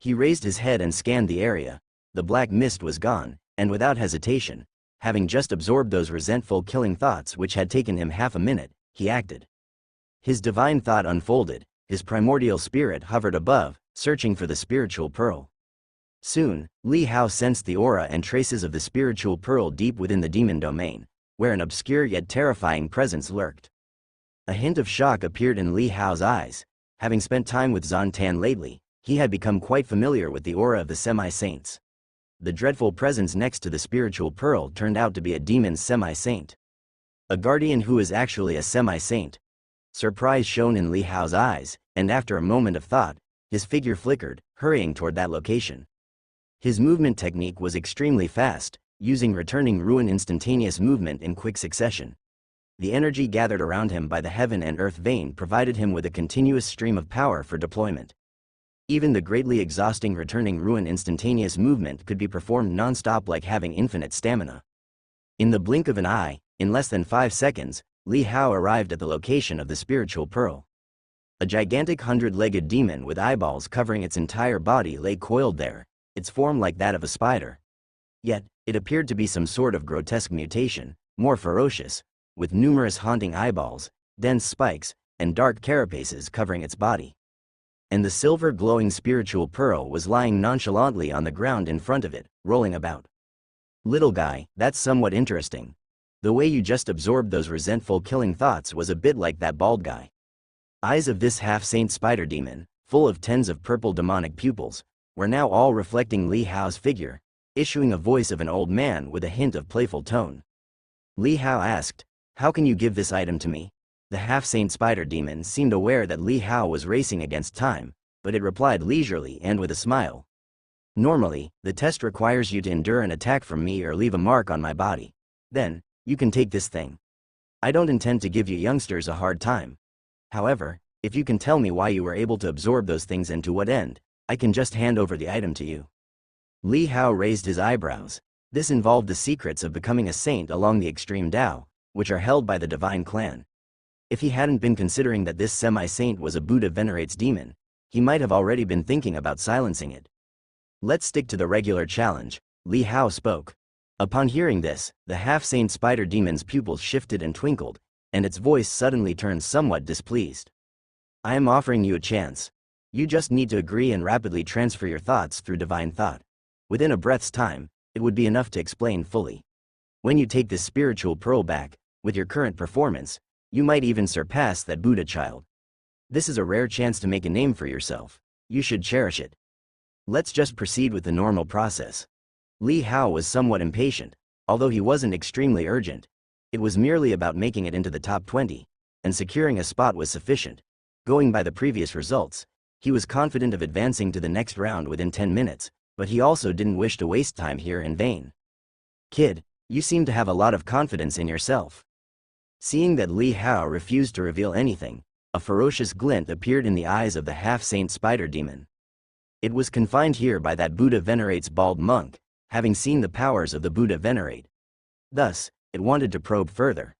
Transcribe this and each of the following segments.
He raised his head and scanned the area. The black mist was gone, and without hesitation, having just absorbed those resentful killing thoughts which had taken him half a minute, he acted. His divine thought unfolded, his primordial spirit hovered above, searching for the spiritual pearl. Soon, Li Hao sensed the aura and traces of the spiritual pearl deep within the demon domain, where an obscure yet terrifying presence lurked. A hint of shock appeared in Li Hao's eyes. Having spent time with Zhan Tan lately, he had become quite familiar with the aura of the semi-saints. The dreadful presence next to the spiritual pearl turned out to be a demon semi-saint. A guardian who is actually a semi-saint. Surprise shone in Li Hao's eyes, and after a moment of thought, his figure flickered, hurrying toward that location. His movement technique was extremely fast, using returning ruin instantaneous movement in quick succession. The energy gathered around him by the heaven and earth vein provided him with a continuous stream of power for deployment. Even the greatly exhausting returning ruin instantaneous movement could be performed non-stop like having infinite stamina. In the blink of an eye, in less than 5 seconds, Li Hao arrived at the location of the spiritual pearl. A gigantic 100-legged demon with eyeballs covering its entire body lay coiled there, its form like that of a spider. Yet, it appeared to be some sort of grotesque mutation, more ferocious, with numerous haunting eyeballs, dense spikes, and dark carapaces covering its body. And the silver glowing spiritual pearl was lying nonchalantly on the ground in front of it, rolling about. Little guy, that's somewhat interesting. The way you just absorbed those resentful killing thoughts was a bit like that bald guy. Eyes of this half-saint spider demon, full of tens of purple demonic pupils, were now all reflecting Li Hao's figure, issuing a voice of an old man with a hint of playful tone. Li Hao asked, "How can you give this item to me?" The half-saint spider demon seemed aware that Li Hao was racing against time, but it replied leisurely and with a smile. "Normally, the test requires you to endure an attack from me or leave a mark on my body. Then, you can take this thing. I don't intend to give you youngsters a hard time. However, if you can tell me why you were able to absorb those things and to what end, I can just hand over the item to you." Li Hao raised his eyebrows. This involved the secrets of becoming a saint along the extreme Tao, which are held by the divine clan. If he hadn't been considering that this semi-saint was a Buddha venerates demon, he might have already been thinking about silencing it. "Let's stick to the regular challenge," Li Hao spoke. Upon hearing this, the half-saint spider demon's pupils shifted and twinkled, and its voice suddenly turned somewhat displeased. "I am offering you a chance. You just need to agree and rapidly transfer your thoughts through divine thought. Within a breath's time, it would be enough to explain fully. When you take this spiritual pearl back, with your current performance, you might even surpass that Buddha child. This is a rare chance to make a name for yourself. You should cherish it. Let's just proceed with the normal process." Li Hao was somewhat impatient, although he wasn't extremely urgent. It was merely about making it into the top 20, and securing a spot was sufficient. Going by the previous results, he was confident of advancing to the next round within 10 minutes, but he also didn't wish to waste time here in vain. "Kid, you seem to have a lot of confidence in yourself." Seeing that Li Hao refused to reveal anything, a ferocious glint appeared in the eyes of the half-saint spider demon. It was confined here by that Buddha venerates bald monk, having seen the powers of the Buddha venerate. Thus, it wanted to probe further.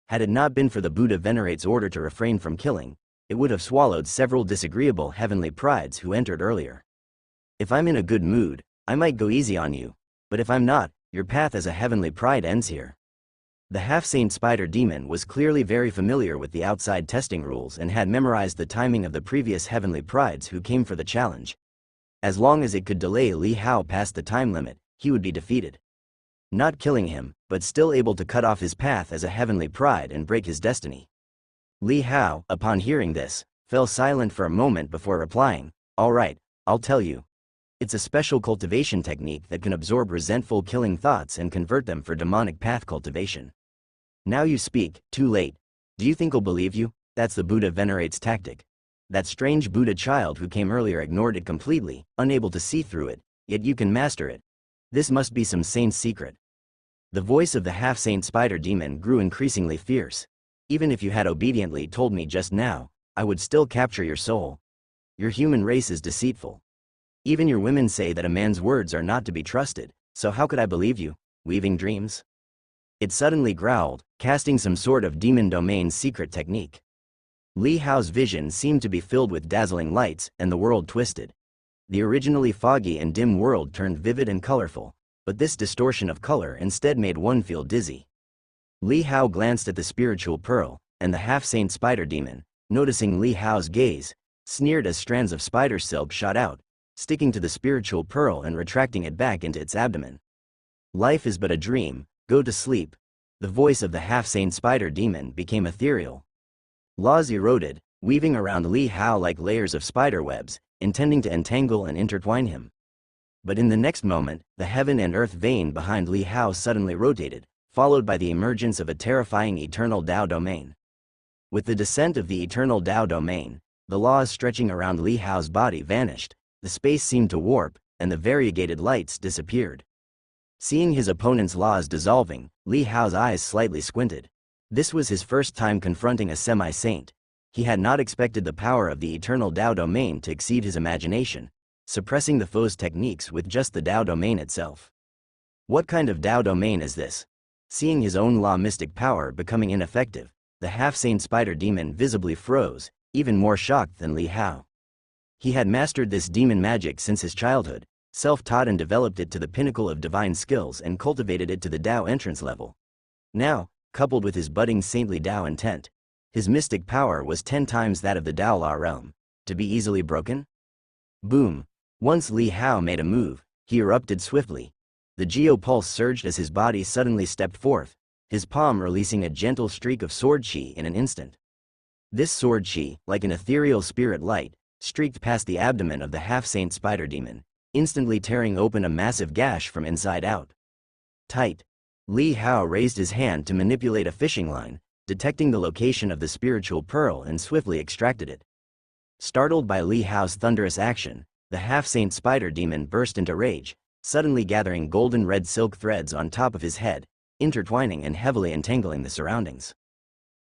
Had it not been for the Buddha venerate's order to refrain from killing, it would have swallowed several disagreeable heavenly prides who entered earlier. "If I'm in a good mood, I might go easy on you, but if I'm not, your path as a heavenly pride ends here." The half-saint spider demon was clearly very familiar with the outside testing rules and had memorized the timing of the previous heavenly prides who came for the challenge. As long as it could delay Li Hao past the time limit, he would be defeated. Not killing him, but still able to cut off his path as a heavenly pride and break his destiny. Li Hao, upon hearing this, fell silent for a moment before replying, "All right, I'll tell you. It's a special cultivation technique that can absorb resentful killing thoughts and convert them for demonic path cultivation." "Now you speak, too late. Do you think I'll believe you? That's the Buddha venerates tactic. That strange Buddha child who came earlier ignored it completely, unable to see through it, yet you can master it. This must be some saint's secret." The voice of the half-saint spider demon grew increasingly fierce. "Even if you had obediently told me just now, I would still capture your soul. Your human race is deceitful. Even your women say that a man's words are not to be trusted, so how could I believe you, weaving dreams?" It suddenly growled, casting some sort of demon domain secret technique. Li Hao's vision seemed to be filled with dazzling lights, and the world twisted. The originally foggy and dim world turned vivid and colorful, but this distortion of color instead made one feel dizzy. Li Hao glanced at the spiritual pearl, and the half-saint spider demon, noticing Li Hao's gaze, sneered as strands of spider silk shot out, sticking to the spiritual pearl and retracting it back into its abdomen. Life is but a dream, go to sleep. The voice of the half-saint spider demon became ethereal. Laws eroded, weaving around Li Hao like layers of spider webs, intending to entangle and intertwine him. But in the next moment, the heaven and earth vein behind Li Hao suddenly rotated, followed by the emergence of a terrifying eternal Tao domain. With the descent of the eternal Tao domain, the laws stretching around Li Hao's body vanished, the space seemed to warp, and the variegated lights disappeared. Seeing his opponent's laws dissolving, Li Hao's eyes slightly squinted. This was his first time confronting a semi-saint. He had not expected the power of the eternal Tao domain to exceed his imagination, suppressing the foe's techniques with just the Tao domain itself. What kind of Tao domain is this? Seeing his own law mystic power becoming ineffective, the half-saint spider demon visibly froze, even more shocked than Li Hao. He had mastered this demon magic since his childhood, self-taught and developed it to the pinnacle of divine skills and cultivated it to the Tao entrance level. Now, coupled with his budding saintly Tao intent, his mystic power was 10 times that of the Tao Law realm. To be easily broken? Boom! Once Li Hao made a move, he erupted swiftly. The geo-pulse surged as his body suddenly stepped forth, his palm releasing a gentle streak of sword chi in an instant. This sword chi, like an ethereal spirit light, streaked past the abdomen of the half-saint spider demon, instantly tearing open a massive gash from inside out. Tight. Li Hao raised his hand to manipulate a fishing line, detecting the location of the spiritual pearl and swiftly extracted it. Startled by Li Hao's thunderous action, the half-saint spider demon burst into rage, suddenly gathering golden red silk threads on top of his head, intertwining and heavily entangling the surroundings.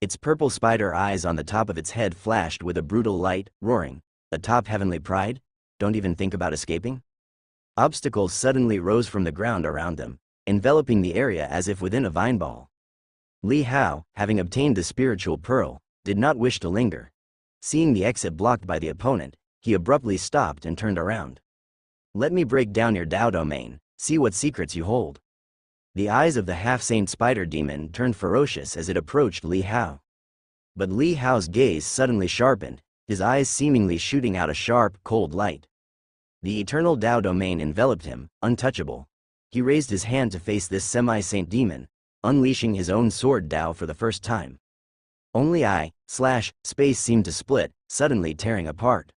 Its purple spider eyes on the top of its head flashed with a brutal light, roaring, "Atop heavenly pride? Don't even think about escaping?" Obstacles suddenly rose from the ground around them, enveloping the area as if within a vine ball. Li Hao, having obtained the spiritual pearl, did not wish to linger. Seeing the exit blocked by the opponent, he abruptly stopped and turned around. "Let me break down your Tao domain, see what secrets you hold." The eyes of the half-saint spider demon turned ferocious as it approached Li Hao. But Li Hao's gaze suddenly sharpened, his eyes seemingly shooting out a sharp, cold light. The eternal Tao domain enveloped him, untouchable. He raised his hand to face this semi-saint demon, unleashing his own sword Tao for the first time. Only space seemed to split, suddenly tearing apart.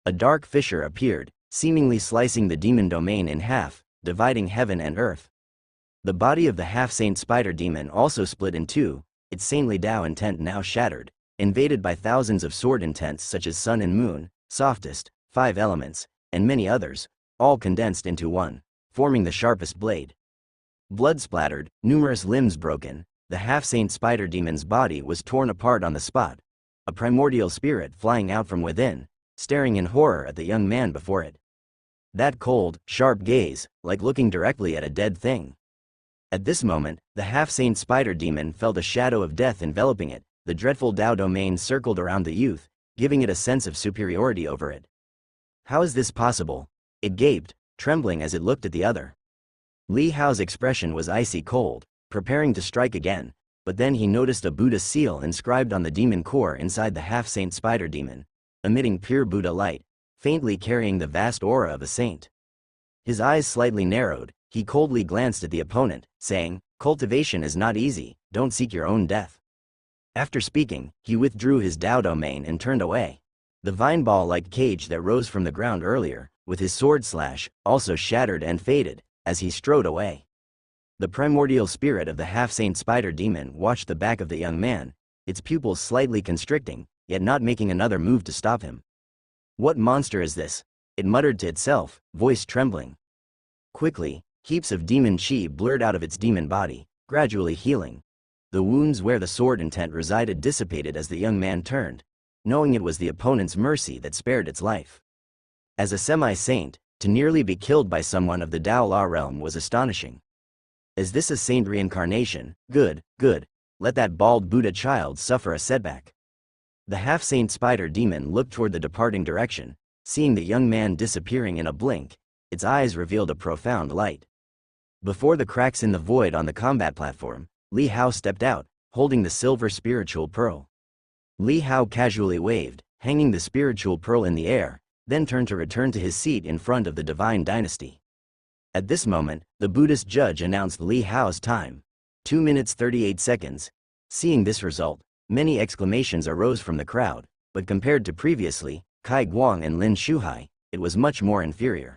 A dark fissure appeared, seemingly slicing the demon domain in half, dividing heaven and earth. The body of the half-saint spider demon also split in two, its saintly Tao intent now shattered, invaded by thousands of sword intents such as sun and moon, softest, 5 elements, and many others, all condensed into one, forming the sharpest blade. Blood splattered, numerous limbs broken, the half-saint spider demon's body was torn apart on the spot, a primordial spirit flying out from within, staring in horror at the young man before it. That cold, sharp gaze, like looking directly at a dead thing. At this moment, the half-saint spider demon felt a shadow of death enveloping it, the dreadful Tao domain circled around the youth, giving it a sense of superiority over it. "How is this possible?" it gaped, trembling as it looked at the other. Li Hao's expression was icy cold, preparing to strike again, but then he noticed a Buddha seal inscribed on the demon core inside the half-saint spider demon, emitting pure Buddha light, faintly carrying the vast aura of a saint. His eyes slightly narrowed, he coldly glanced at the opponent, saying, "Cultivation is not easy, don't seek your own death." After speaking, he withdrew his Tao domain and turned away. The vine ball-like cage that rose from the ground earlier, with his sword slash, also shattered and faded, as he strode away. The primordial spirit of the half-saint spider demon watched the back of the young man, its pupils slightly constricting, yet not making another move to stop him. "What monster is this?" it muttered to itself, voice trembling. Quickly, heaps of demon chi blurred out of its demon body, gradually healing. The wounds where the sword intent resided dissipated as the young man turned, knowing it was the opponent's mercy that spared its life. As a semi-saint, to nearly be killed by someone of the Tao Law realm was astonishing. Is this a saint reincarnation? Good, good, let that bald Buddha child suffer a setback. The half-saint spider demon looked toward the departing direction, Seeing the young man disappearing in a blink, its eyes revealed a profound light. Before the cracks in the void on the combat platform, Li Hao stepped out, holding the silver spiritual pearl. Li Hao casually waved, hanging the spiritual pearl in the air, then turned to return to his seat in front of the divine dynasty. At this moment, the Buddhist judge announced Li Hao's time. 2 minutes 38 seconds. Seeing this result, many exclamations arose from the crowd, but compared to previously, Kai Guang and Lin Shuhai, it was much more inferior.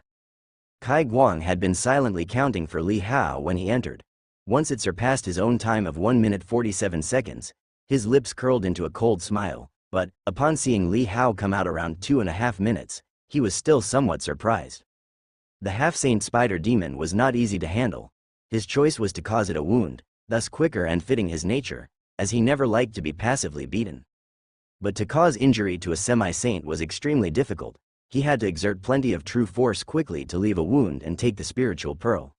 Kai Guang had been silently counting for Li Hao when he entered. Once it surpassed his own time of 1 minute 47 seconds, his lips curled into a cold smile, but, upon seeing Li Hao come out around 2.5 minutes, he was still somewhat surprised. The half-saint spider demon was not easy to handle. His choice was to cause it a wound, thus quicker and fitting his nature, as he never liked to be passively beaten. But to cause injury to a semi-saint was extremely difficult. He had to exert plenty of true force quickly to leave a wound and take the spiritual pearl.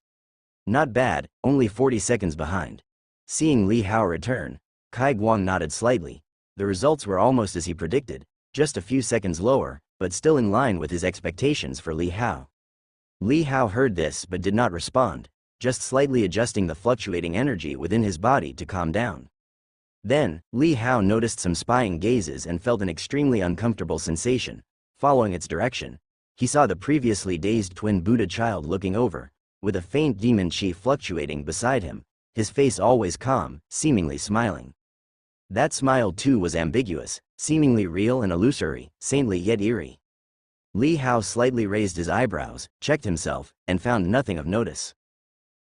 Not bad, only 40 seconds behind. Seeing Li Hao return, Kai Guang nodded slightly. The results were almost as he predicted, just a few seconds lower, but still in line with his expectations for Li Hao. Li Hao heard this but did not respond, just slightly adjusting the fluctuating energy within his body to calm down. Then, Li Hao noticed some spying gazes and felt an extremely uncomfortable sensation. Following its direction, he saw the previously dazed twin Buddha child looking over, with a faint demon chi fluctuating beside him, his face always calm, seemingly smiling. That smile too was ambiguous, seemingly real and illusory, saintly yet eerie. Li Hao slightly raised his eyebrows, checked himself, and found nothing of notice.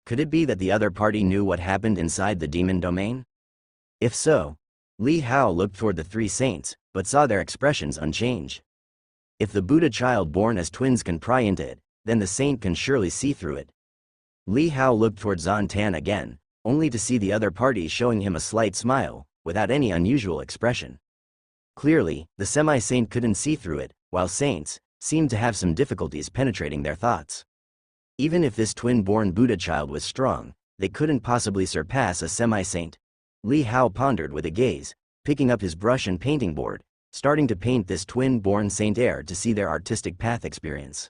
Could it be that the other party knew what happened inside the demon domain? If so, Li Hao looked toward the three saints, but saw their expressions unchanged. If the Buddha child born as twins can pry into it, then the saint can surely see through it. Li Hao looked toward Zan Tan again, only to see the other party showing him a slight smile, without any unusual expression. Clearly, the semi-saint couldn't see through it, while saints seemed to have some difficulties penetrating their thoughts. Even if this twin-born Buddha child was strong, they couldn't possibly surpass a semi-saint. Li Hao pondered with a gaze, picking up his brush and painting board, starting to paint this twin-born saint heir to see their artistic path experience.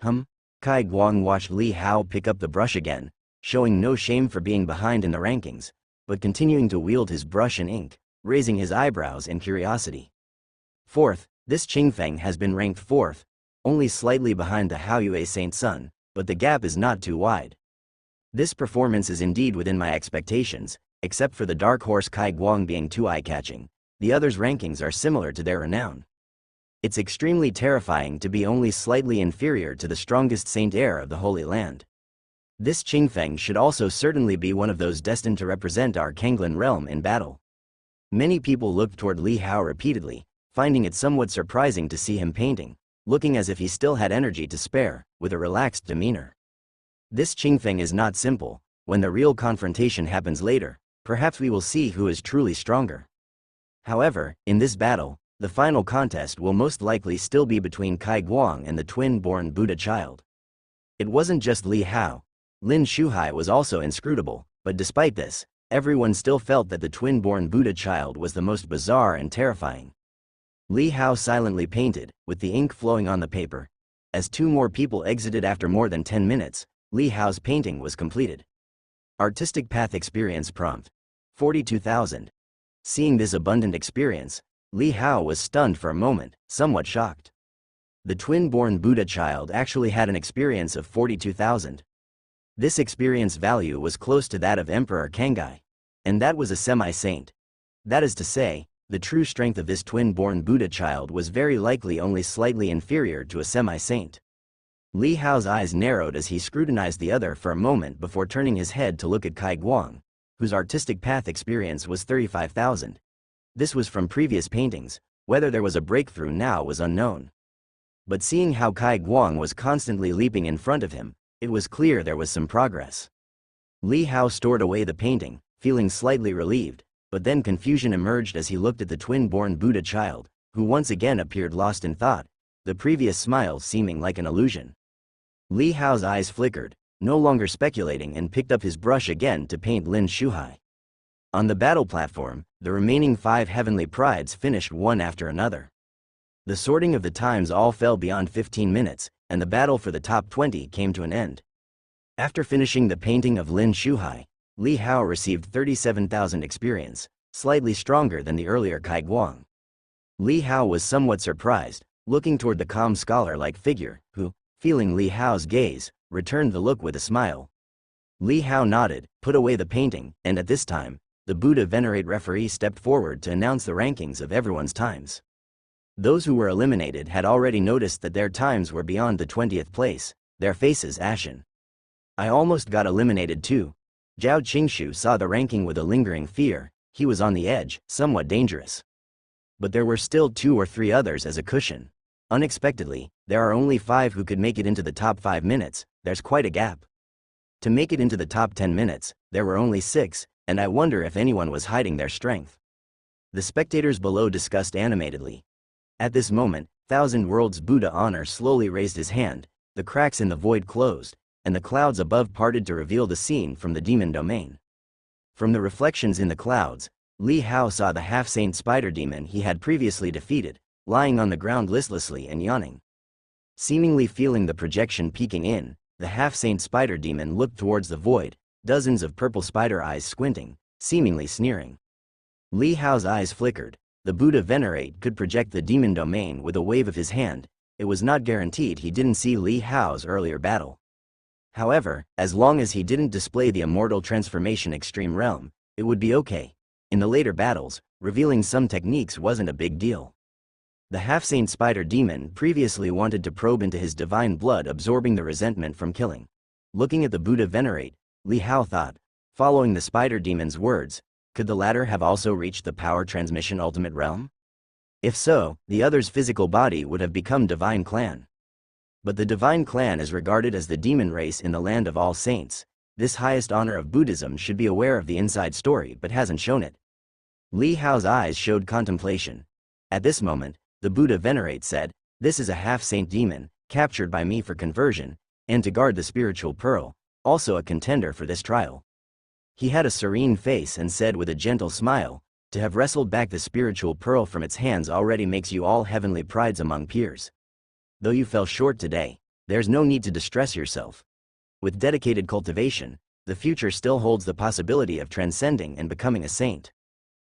Kai Guang watched Li Hao pick up the brush again, showing no shame for being behind in the rankings, but continuing to wield his brush and ink, raising his eyebrows in curiosity. Fourth, this Qingfeng has been ranked fourth, only slightly behind the Haoyue Saint Sun, but the gap is not too wide. This performance is indeed within my expectations, except for the dark horse Kai Guang being too eye-catching. The others' rankings are similar to their renown. It's extremely terrifying to be only slightly inferior to the strongest saint heir of the Holy Land. This Qingfeng should also certainly be one of those destined to represent our Kanglan realm in battle. Many people looked toward Li Hao repeatedly, finding it somewhat surprising to see him painting, looking as if he still had energy to spare, with a relaxed demeanor. This Qingfeng is not simple. When the real confrontation happens later, perhaps we will see who is truly stronger. However, in this battle, the final contest will most likely still be between Kai Guang and the twin-born Buddha child. It wasn't just Li Hao. Lin Shuhai was also inscrutable, but despite this, everyone still felt that the twin-born Buddha child was the most bizarre and terrifying. Li Hao silently painted, with the ink flowing on the paper. As two more people exited after more than 10 minutes, Li Hao's painting was completed. Artistic path experience prompt. 42,000. Seeing this abundant experience, Li Hao was stunned for a moment, somewhat shocked. The twin-born Buddha child actually had an experience of 42,000. This experience value was close to that of Emperor Kangai. And that was a semi-saint. That is to say, the true strength of this twin-born Buddha child was very likely only slightly inferior to a semi-saint. Li Hao's eyes narrowed as he scrutinized the other for a moment before turning his head to look at Kai Guang, whose artistic path experience was 35,000. This was from previous paintings. Whether there was a breakthrough now was unknown. But seeing how Kai Guang was constantly leaping in front of him, it was clear there was some progress. Li Hao stored away the painting, feeling slightly relieved, but then confusion emerged as he looked at the twin-born Buddha child, who once again appeared lost in thought, the previous smile seeming like an illusion. Li Hao's eyes flickered, no longer speculating, and picked up his brush again to paint Lin Shuhai. On the battle platform, the remaining 5 heavenly prides finished one after another. The sorting of the times all fell beyond 15 minutes, and the battle for the top 20 came to an end. After finishing the painting of Lin Shuhai, Li Hao received 37,000 experience, slightly stronger than the earlier Kai Guang. Li Hao was somewhat surprised, looking toward the calm scholar-like figure, who, feeling Li Hao's gaze, returned the look with a smile. Li Hao nodded, put away the painting, and at this time, the Buddha Venerate referee stepped forward to announce the rankings of everyone's times. Those who were eliminated had already noticed that their times were beyond the 20th place, their faces ashen. I almost got eliminated too. Zhao Qingshu saw the ranking with a lingering fear. He was on the edge, somewhat dangerous. But there were still 2 or 3 others as a cushion. Unexpectedly, there are only 5 who could make it into the top 5 minutes, there's quite a gap. To make it into the top 10 minutes, there were only 6, and I wonder if anyone was hiding their strength. The spectators below discussed animatedly. At this moment, Thousand Worlds Buddha Honor slowly raised his hand, the cracks in the void closed, and the clouds above parted to reveal the scene from the demon domain. From the reflections in the clouds, Li Hao saw the half-saint spider demon he had previously defeated, lying on the ground listlessly and yawning. Seemingly feeling the projection peeking in, the half-saint spider demon looked towards the void, dozens of purple spider eyes squinting, seemingly sneering. Li Hao's eyes flickered. The Buddha Venerate could project the demon domain with a wave of his hand. It was not guaranteed he didn't see Li Hao's earlier battle. However, as long as he didn't display the immortal transformation extreme realm, it would be okay. In the later battles, revealing some techniques wasn't a big deal. The half-saint spider demon previously wanted to probe into his divine blood, absorbing the resentment from killing. Looking at the Buddha Venerate, Li Hao thought, following the spider demon's words, could the latter have also reached the power transmission ultimate realm? If so, the other's physical body would have become Divine Clan. But the Divine Clan is regarded as the demon race in the land of all saints. This highest honor of Buddhism should be aware of the inside story but hasn't shown it. Li Hao's eyes showed contemplation. At this moment, the Buddha Venerate said, "This is a half-saint demon, captured by me for conversion, and to guard the spiritual pearl, also a contender for this trial." He had a serene face and said with a gentle smile, "To have wrestled back the spiritual pearl from its hands already makes you all heavenly prides among peers. Though you fell short today, there's no need to distress yourself. With dedicated cultivation, the future still holds the possibility of transcending and becoming a saint."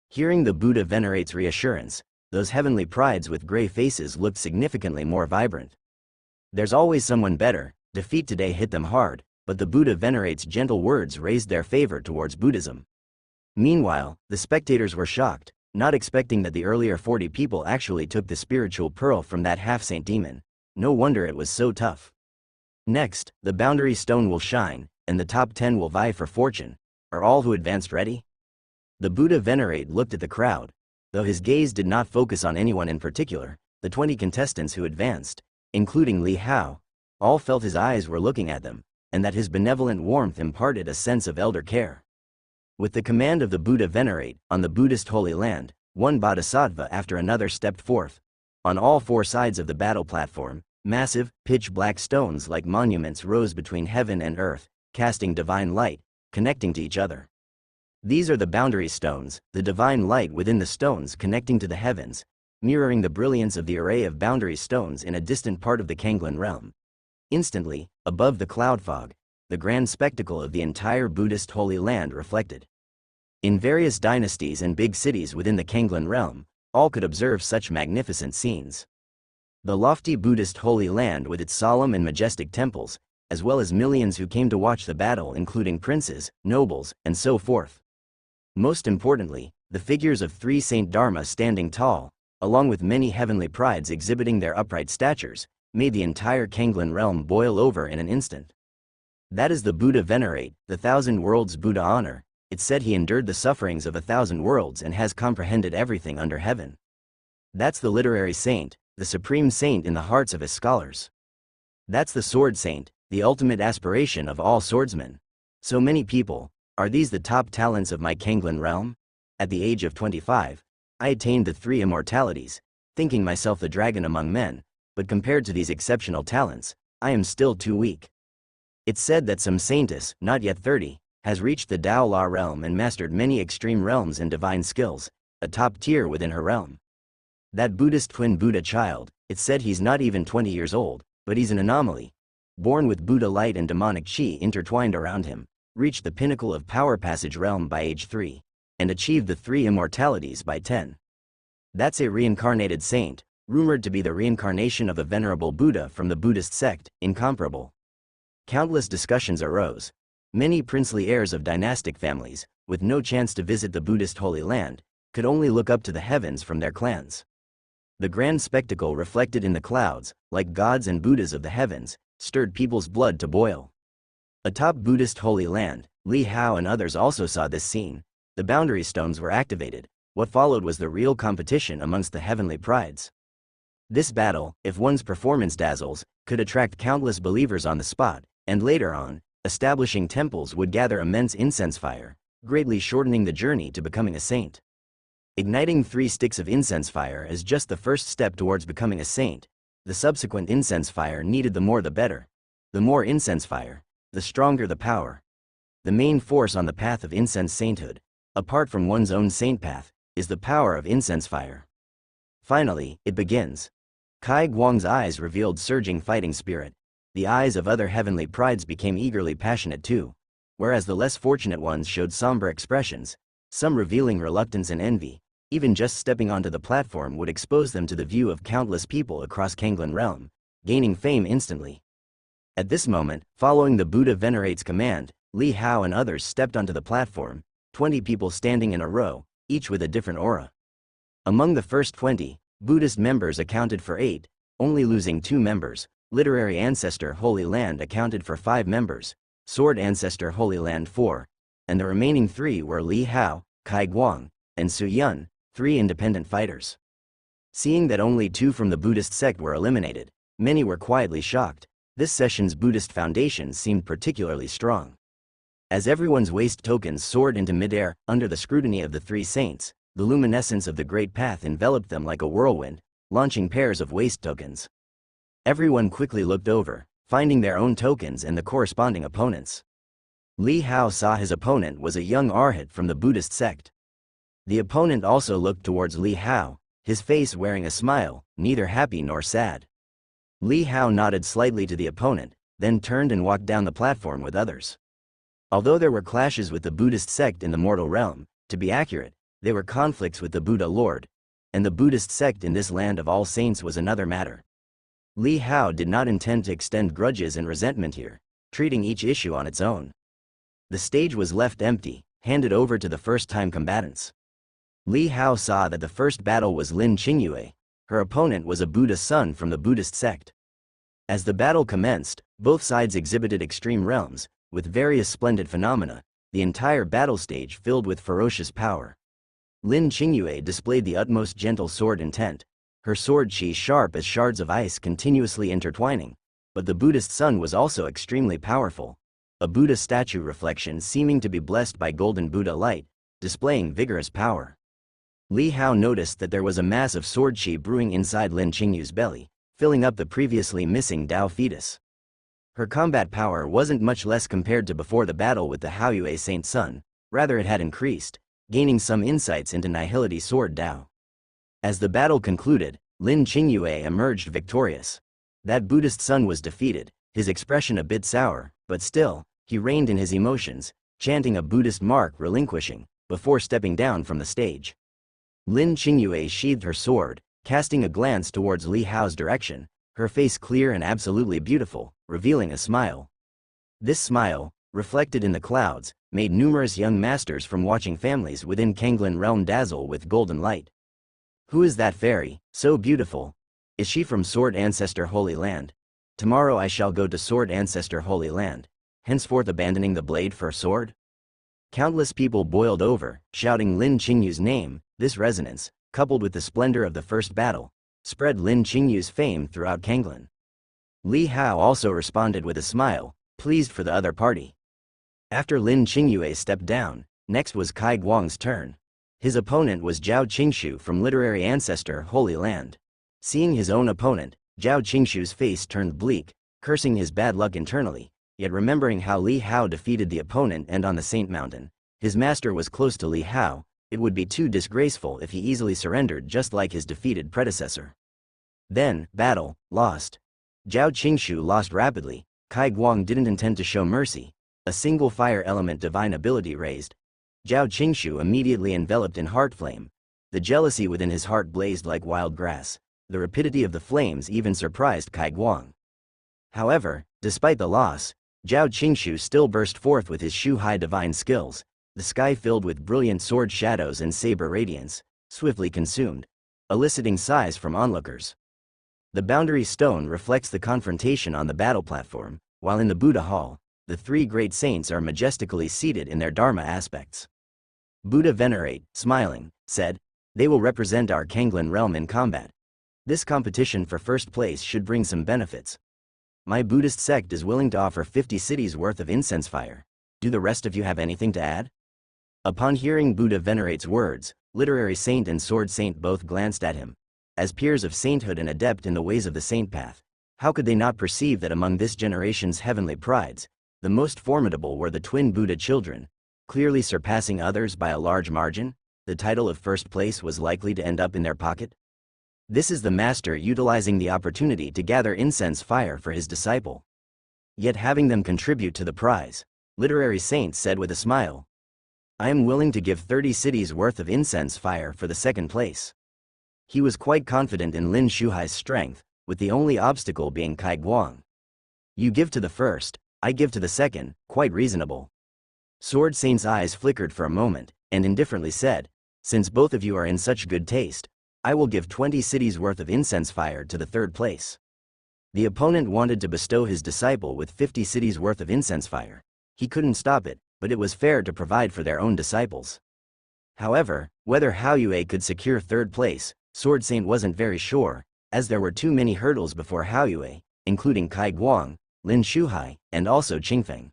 Hearing the Buddha Venerate's reassurance, those heavenly prides with gray faces looked significantly more vibrant. There's always someone better. Defeat today hit them hard, but the Buddha Venerate's gentle words raised their favor towards Buddhism. Meanwhile, the spectators were shocked, not expecting that the earlier 40 people actually took the spiritual pearl from that half-saint demon. No wonder it was so tough. Next, the boundary stone will shine, and the top 10 will vie for fortune. Are all who advanced ready? The Buddha Venerate looked at the crowd. Though his gaze did not focus on anyone in particular, the 20 contestants who advanced, including Li Hao, all felt his eyes were looking at them, and that his benevolent warmth imparted a sense of elder care. With the command of the Buddha Venerate, on the Buddhist Holy Land, one bodhisattva after another stepped forth. On all 4 sides of the battle platform, massive, pitch-black stones like monuments rose between heaven and earth, casting divine light, connecting to each other. These are the boundary stones, the divine light within the stones connecting to the heavens, mirroring the brilliance of the array of boundary stones in a distant part of the Kanglan realm. Instantly, above the cloud fog, the grand spectacle of the entire Buddhist Holy Land reflected. In various dynasties and big cities within the Kanglan realm, all could observe such magnificent scenes. The lofty Buddhist Holy Land with its solemn and majestic temples, as well as millions who came to watch the battle, including princes, nobles, and so forth. Most importantly, the figures of 3 Saint Dharma standing tall, along with many heavenly prides exhibiting their upright statures, made the entire Kanglan realm boil over in an instant. That is the Buddha Venerate, the Thousand Worlds Buddha Honor. It said he endured the sufferings of 1,000 worlds and has comprehended everything under heaven. That's the literary saint, the supreme saint in the hearts of his scholars. That's the sword saint, the ultimate aspiration of all swordsmen. So many people, are these the top talents of my Kanglan realm? At the age of 25, I attained the 3 immortalities, thinking myself the dragon among men, but compared to these exceptional talents, I am still too weak. It's said that some saintess, not yet 30, has reached the Tao Law realm and mastered many extreme realms and divine skills, a top tier within her realm. That Buddhist twin Buddha child, it's said he's not even 20 years old, but he's an anomaly. Born with Buddha light and demonic chi intertwined around him, reached the pinnacle of power passage realm by age 3, and achieved the 3 immortalities by 10. That's a reincarnated saint, rumored to be the reincarnation of a venerable Buddha from the Buddhist sect, incomparable. Countless discussions arose. Many princely heirs of dynastic families, with no chance to visit the Buddhist Holy Land, could only look up to the heavens from their clans. The grand spectacle reflected in the clouds, like gods and Buddhas of the heavens, stirred people's blood to boil. Atop Buddhist Holy Land, Li Hao and others also saw this scene. The boundary stones were activated. What followed was the real competition amongst the heavenly prides. This battle, if one's performance dazzles, could attract countless believers on the spot, and later on, establishing temples would gather immense incense fire, greatly shortening the journey to becoming a saint. Igniting 3 sticks of incense fire is just the first step towards becoming a saint. The subsequent incense fire needed the more the better. The more incense fire, the stronger the power. The main force on the path of incense sainthood, apart from one's own saint path, is the power of incense fire. Finally, it begins. Kai Guang's eyes revealed surging fighting spirit. The eyes of other heavenly prides became eagerly passionate too, whereas the less fortunate ones showed somber expressions, some revealing reluctance and envy. Even just stepping onto the platform would expose them to the view of countless people across Kanglan realm, gaining fame instantly. At this moment, following the Buddha venerate's command, Li Hao and others stepped onto the platform, 20 people standing in a row, each with a different aura. Among the first 20, Buddhist members accounted for 8, only losing 2 members. Literary Ancestor Holy Land accounted for 5 members, Sword Ancestor Holy Land 4, and the remaining 3 were Li Hao, Kai Guang, and Su Yun, 3 independent fighters. Seeing that only 2 from the Buddhist sect were eliminated, many were quietly shocked. This session's Buddhist foundation seemed particularly strong. As everyone's waste tokens soared into midair, under the scrutiny of the 3 saints, the luminescence of the Great Path enveloped them like a whirlwind, launching pairs of waste tokens. Everyone quickly looked over, finding their own tokens and the corresponding opponents. Li Hao saw his opponent was a young arhat from the Buddhist sect. The opponent also looked towards Li Hao, his face wearing a smile, neither happy nor sad. Li Hao nodded slightly to the opponent, then turned and walked down the platform with others. Although there were clashes with the Buddhist sect in the mortal realm, to be accurate, they were conflicts with the Buddha Lord, and the Buddhist sect in this land of all saints was another matter. Li Hao did not intend to extend grudges and resentment here, treating each issue on its own. The stage was left empty, handed over to the first-time combatants. Li Hao saw that the first battle was Lin Qingyue. Her opponent was a Buddha son from the Buddhist sect. As the battle commenced, both sides exhibited extreme realms, with various splendid phenomena, the entire battle stage filled with ferocious power. Lin Qingyue displayed the utmost gentle sword intent, her sword chi sharp as shards of ice continuously intertwining, but the Buddhist son was also extremely powerful, a Buddha statue reflection seeming to be blessed by golden Buddha light, displaying vigorous power. Li Hao noticed that there was a mass of sword chi brewing inside Lin Qingyue's belly, filling up the previously missing Dao fetus. Her combat power wasn't much less compared to before the battle with the Haoyue Saint Sun, rather it had increased, gaining some insights into Nihility Sword Dao. As the battle concluded, Lin Qingyue emerged victorious. That Buddhist son was defeated, his expression a bit sour, but still, he reined in his emotions, chanting a Buddhist mark relinquishing, before stepping down from the stage. Lin Qingyue sheathed her sword, casting a glance towards Li Hao's direction, her face clear and absolutely beautiful, revealing a smile. This smile, reflected in the clouds, made numerous young masters from watching families within Kanglan realm dazzle with golden light. Who is that fairy, so beautiful? Is she from Sword Ancestor Holy Land? Tomorrow I shall go to Sword Ancestor Holy Land, henceforth abandoning the blade for a sword? Countless people boiled over, shouting Lin Qingyue's name. This resonance, coupled with the splendor of the first battle, spread Lin Qingyue's fame throughout Kanglan. Li Hao also responded with a smile, pleased for the other party. After Lin Qingyue stepped down, next was Kai Guang's turn. His opponent was Zhao Qingshu from Literary Ancestor Holy Land. Seeing his own opponent, Zhao Qingshu's face turned bleak, cursing his bad luck internally, yet remembering how Li Hao defeated the opponent and on the Saint Mountain, his master was close to Li Hao, It would be too disgraceful if he easily surrendered just like his defeated predecessor. Then, battle, lost. Zhao Qingshu lost rapidly. Kai Guang didn't intend to show mercy. A single fire element divine ability raised. Zhao Qingshu immediately enveloped in heart flame. The jealousy within his heart blazed like wild grass. The rapidity of the flames even surprised Kai Guang. However, despite the loss, Zhao Qingshu still burst forth with his Shu-Hai divine skills. The sky filled with brilliant sword shadows and saber radiance, swiftly consumed, eliciting sighs from onlookers. The boundary stone reflects the confrontation on the battle platform, while in the Buddha Hall, the three great saints are majestically seated in their Dharma aspects. Buddha Venerate, smiling, said, "They will represent our Kanglan realm in combat. This competition for first place should bring some benefits. My Buddhist sect is willing to offer 50 cities worth of incense fire. Do the rest of you have anything to add?" Upon hearing Buddha Venerate's words, literary saint and sword saint both glanced at him. As peers of sainthood and adept in the ways of the saint path, how could they not perceive that among this generation's heavenly prides, the most formidable were the twin Buddha children, clearly surpassing others by a large margin? The title of first place was likely to end up in their pocket. This is the master utilizing the opportunity to gather incense fire for his disciple, yet having them contribute to the prize. Literary saint said with a smile, "I am willing to give 30 cities worth of incense fire for the second place." He was quite confident in Lin Shuhai's strength, with the only obstacle being Kai Guang. "You give to the first, I give to the second, quite reasonable." Sword Saint's eyes flickered for a moment, and indifferently said, "Since both of you are in such good taste, I will give 20 cities worth of incense fire to the third place." The opponent wanted to bestow his disciple with 50 cities worth of incense fire. He couldn't stop it, but it was fair to provide for their own disciples. However, whether Hao Yue could secure third place, Sword Saint wasn't very sure, as there were too many hurdles before Hao Yue, including Kai Guang, Lin Shuhai, and also Qingfeng.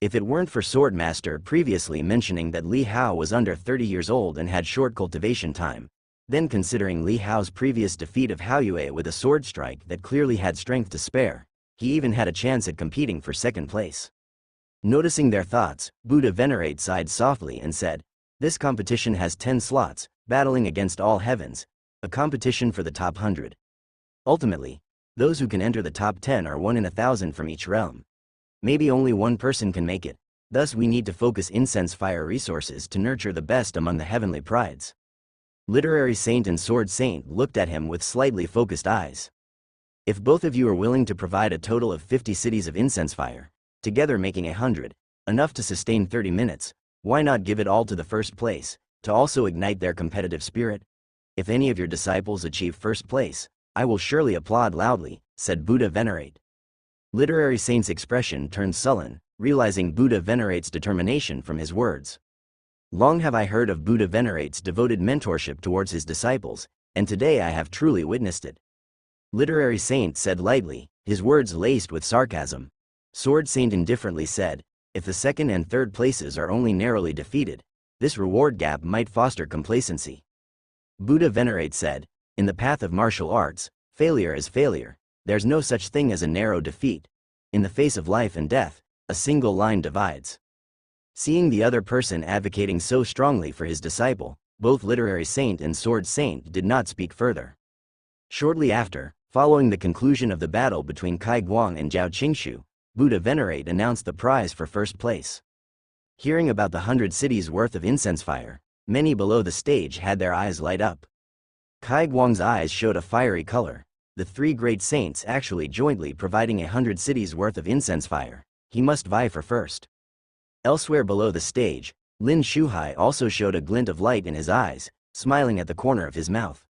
If it weren't for Sword Master previously mentioning that Li Hao was under 30 years old and had short cultivation time, then considering Li Hao's previous defeat of Hao Yue with a sword strike that clearly had strength to spare, he even had a chance at competing for second place. Noticing their thoughts, Buddha Venerate sighed softly and said, "This competition has 10 slots, battling against all heavens, a competition for the top 100. Ultimately, those who can enter the top 10 are 1 in 1,000 from each realm. Maybe only one person can make it, thus we need to focus incense fire resources to nurture the best among the heavenly prides." Literary saint and sword saint looked at him with slightly focused eyes. "If both of you are willing to provide a total of 50 cities of incense fire, together making 100, enough to sustain 30 minutes, why not give it all to the first place, to also ignite their competitive spirit? If any of your disciples achieve first place, I will surely applaud loudly," said Buddha Venerate. Literary saint's expression turned sullen, realizing Buddha Venerate's determination from his words. Long have I heard of Buddha Venerate's devoted mentorship towards his disciples, and today I have truly witnessed it. Literary saint said lightly, his words laced with sarcasm. Sword Saint indifferently said, "If the second and third places are only narrowly defeated, this reward gap might foster complacency." Buddha Venerate said, "In the path of martial arts, failure is failure. There's no such thing as a narrow defeat. In the face of life and death, a single line divides." Seeing the other person advocating so strongly for his disciple, both Literary Saint and Sword Saint did not speak further. Shortly after, following the conclusion of the battle between Kai Guang and Zhao Qingshu, Buddha Venerate announced the prize for first place. Hearing about the 100 cities worth of incense fire, many below the stage had their eyes light up. Kai Guang's eyes showed a fiery color. The three great saints actually jointly providing 100 cities worth of incense fire. He must vie for first. Elsewhere below the stage, Lin Shuhai also showed a glint of light in his eyes, smiling at the corner of his mouth.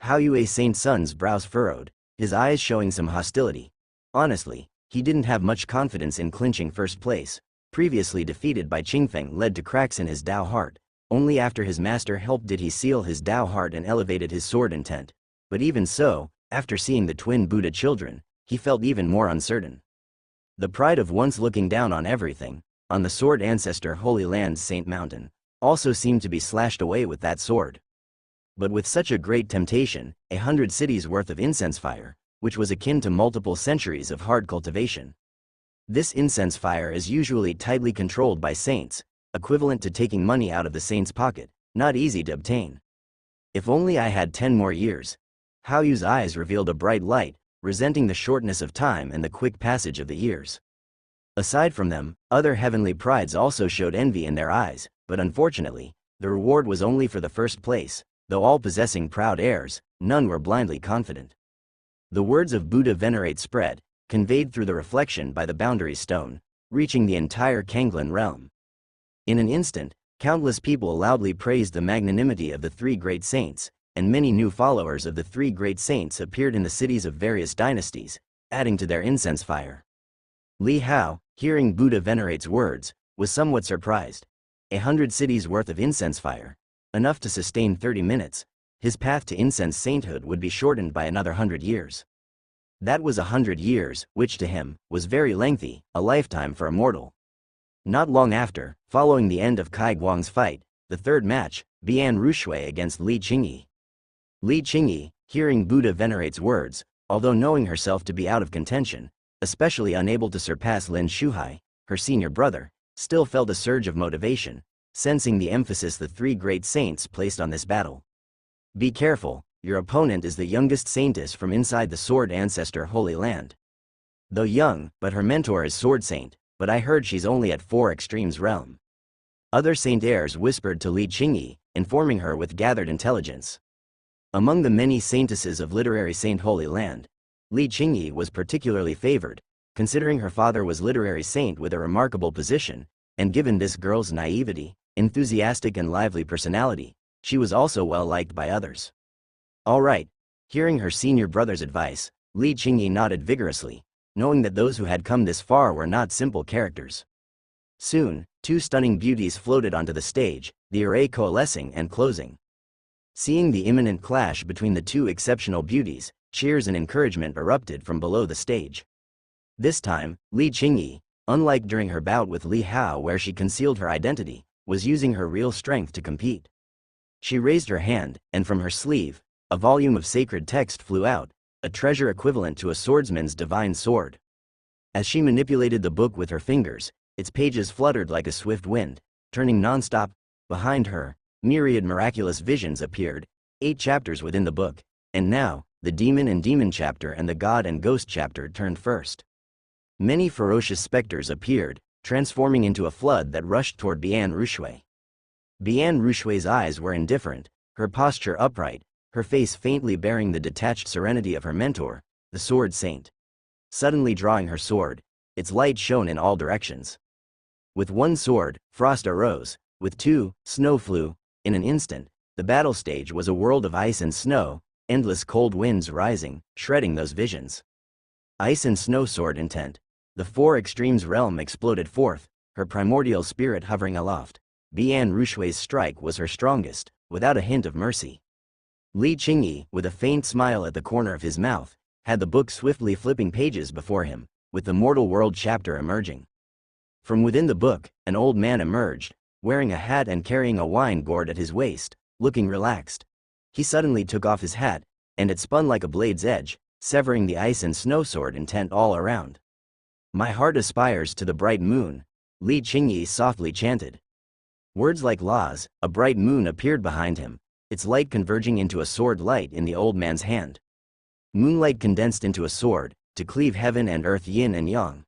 Hao Yue Saint Sun's brows furrowed, his eyes showing some hostility. Honestly, he didn't have much confidence in clinching first place. Previously defeated by Qingfeng led to cracks in his Dao heart. Only after his master helped did he seal his Dao heart and elevated his sword intent. But even so, after seeing the twin Buddha children, he felt even more uncertain. The pride of once looking down on everything, on the sword ancestor Holy Land's Saint Mountain, also seemed to be slashed away with that sword. But with such a great temptation, 100 cities worth of incense fire, which was akin to multiple centuries of hard cultivation. This incense fire is usually tightly controlled by saints, equivalent to taking money out of the saint's pocket, not easy to obtain. If only I had 10 more years. Hao Yu's eyes revealed a bright light, resenting the shortness of time and the quick passage of the years. Aside from them, other heavenly prides also showed envy in their eyes, but unfortunately, the reward was only for the first place. Though all possessing proud airs, none were blindly confident. The words of Buddha venerate spread, conveyed through the reflection by the boundary stone, reaching the entire Kanglan realm. In an instant, countless people loudly praised the magnanimity of the three great saints, and many new followers of the three great saints appeared in the cities of various dynasties, adding to their incense fire. Li Hao, hearing Buddha venerate's words, was somewhat surprised. 100 cities worth of incense fire, enough to sustain 30 minutes, his path to incense sainthood would be shortened by another 100 years. That was 100 years, which to him, was very lengthy, a lifetime for a mortal. Not long after, following the end of Kai Guang's fight, the third match, Bian Rushui against Li Qingyi. Li Qingyi, hearing Buddha venerate's words, although knowing herself to be out of contention, especially unable to surpass Lin Shuhai, her senior brother, still felt a surge of motivation, sensing the emphasis the three great saints placed on this battle. Be careful, your opponent is the youngest saintess from inside the Sword Ancestor Holy Land. Though young, but her mentor is Sword Saint, but I heard she's only at 4 Extremes realm. Other saint heirs whispered to Li Qingyi, informing her with gathered intelligence. Among the many saintesses of literary Saint Holy Land, Li Qingyi was particularly favored, considering her father was literary saint with a remarkable position, and given this girl's naivety, enthusiastic and lively personality, she was also well liked by others. All right. Hearing her senior brother's advice, Li Qingyi nodded vigorously, knowing that those who had come this far were not simple characters. Soon, 2 stunning beauties floated onto the stage, the array coalescing and closing. Seeing the imminent clash between the 2 exceptional beauties, cheers and encouragement erupted from below the stage. This time, Li Qingyi, unlike during her bout with Li Hao where she concealed her identity, was using her real strength to compete. She raised her hand, and from her sleeve, a volume of sacred text flew out, a treasure equivalent to a swordsman's divine sword. As she manipulated the book with her fingers, its pages fluttered like a swift wind, turning non-stop. Behind her, myriad miraculous visions appeared, 8 chapters within the book, and now, the demon and demon chapter and the god and ghost chapter turned first. Many ferocious specters appeared, transforming into a flood that rushed toward Bian Rushui. Bian Rushui's eyes were indifferent, her posture upright, her face faintly bearing the detached serenity of her mentor, the Sword Saint. Suddenly drawing her sword, its light shone in all directions. With 1 sword, frost arose, with 2, snow flew. In an instant, the battle stage was a world of ice and snow, endless cold winds rising, shredding those visions. Ice and snow sword intent. The 4 Extremes realm exploded forth, her primordial spirit hovering aloft. Bian Rushui's strike was her strongest, without a hint of mercy. Li Qingyi, with a faint smile at the corner of his mouth, had the book swiftly flipping pages before him, with the mortal world chapter emerging. From within the book, an old man emerged, wearing a hat and carrying a wine gourd at his waist, looking relaxed. He suddenly took off his hat, and it spun like a blade's edge, severing the ice and snow sword intent all around. My heart aspires to the bright moon, Li Qingyi softly chanted. Words like laws, a bright moon appeared behind him, its light converging into a sword light in the old man's hand. Moonlight condensed into a sword, to cleave heaven and earth yin and yang.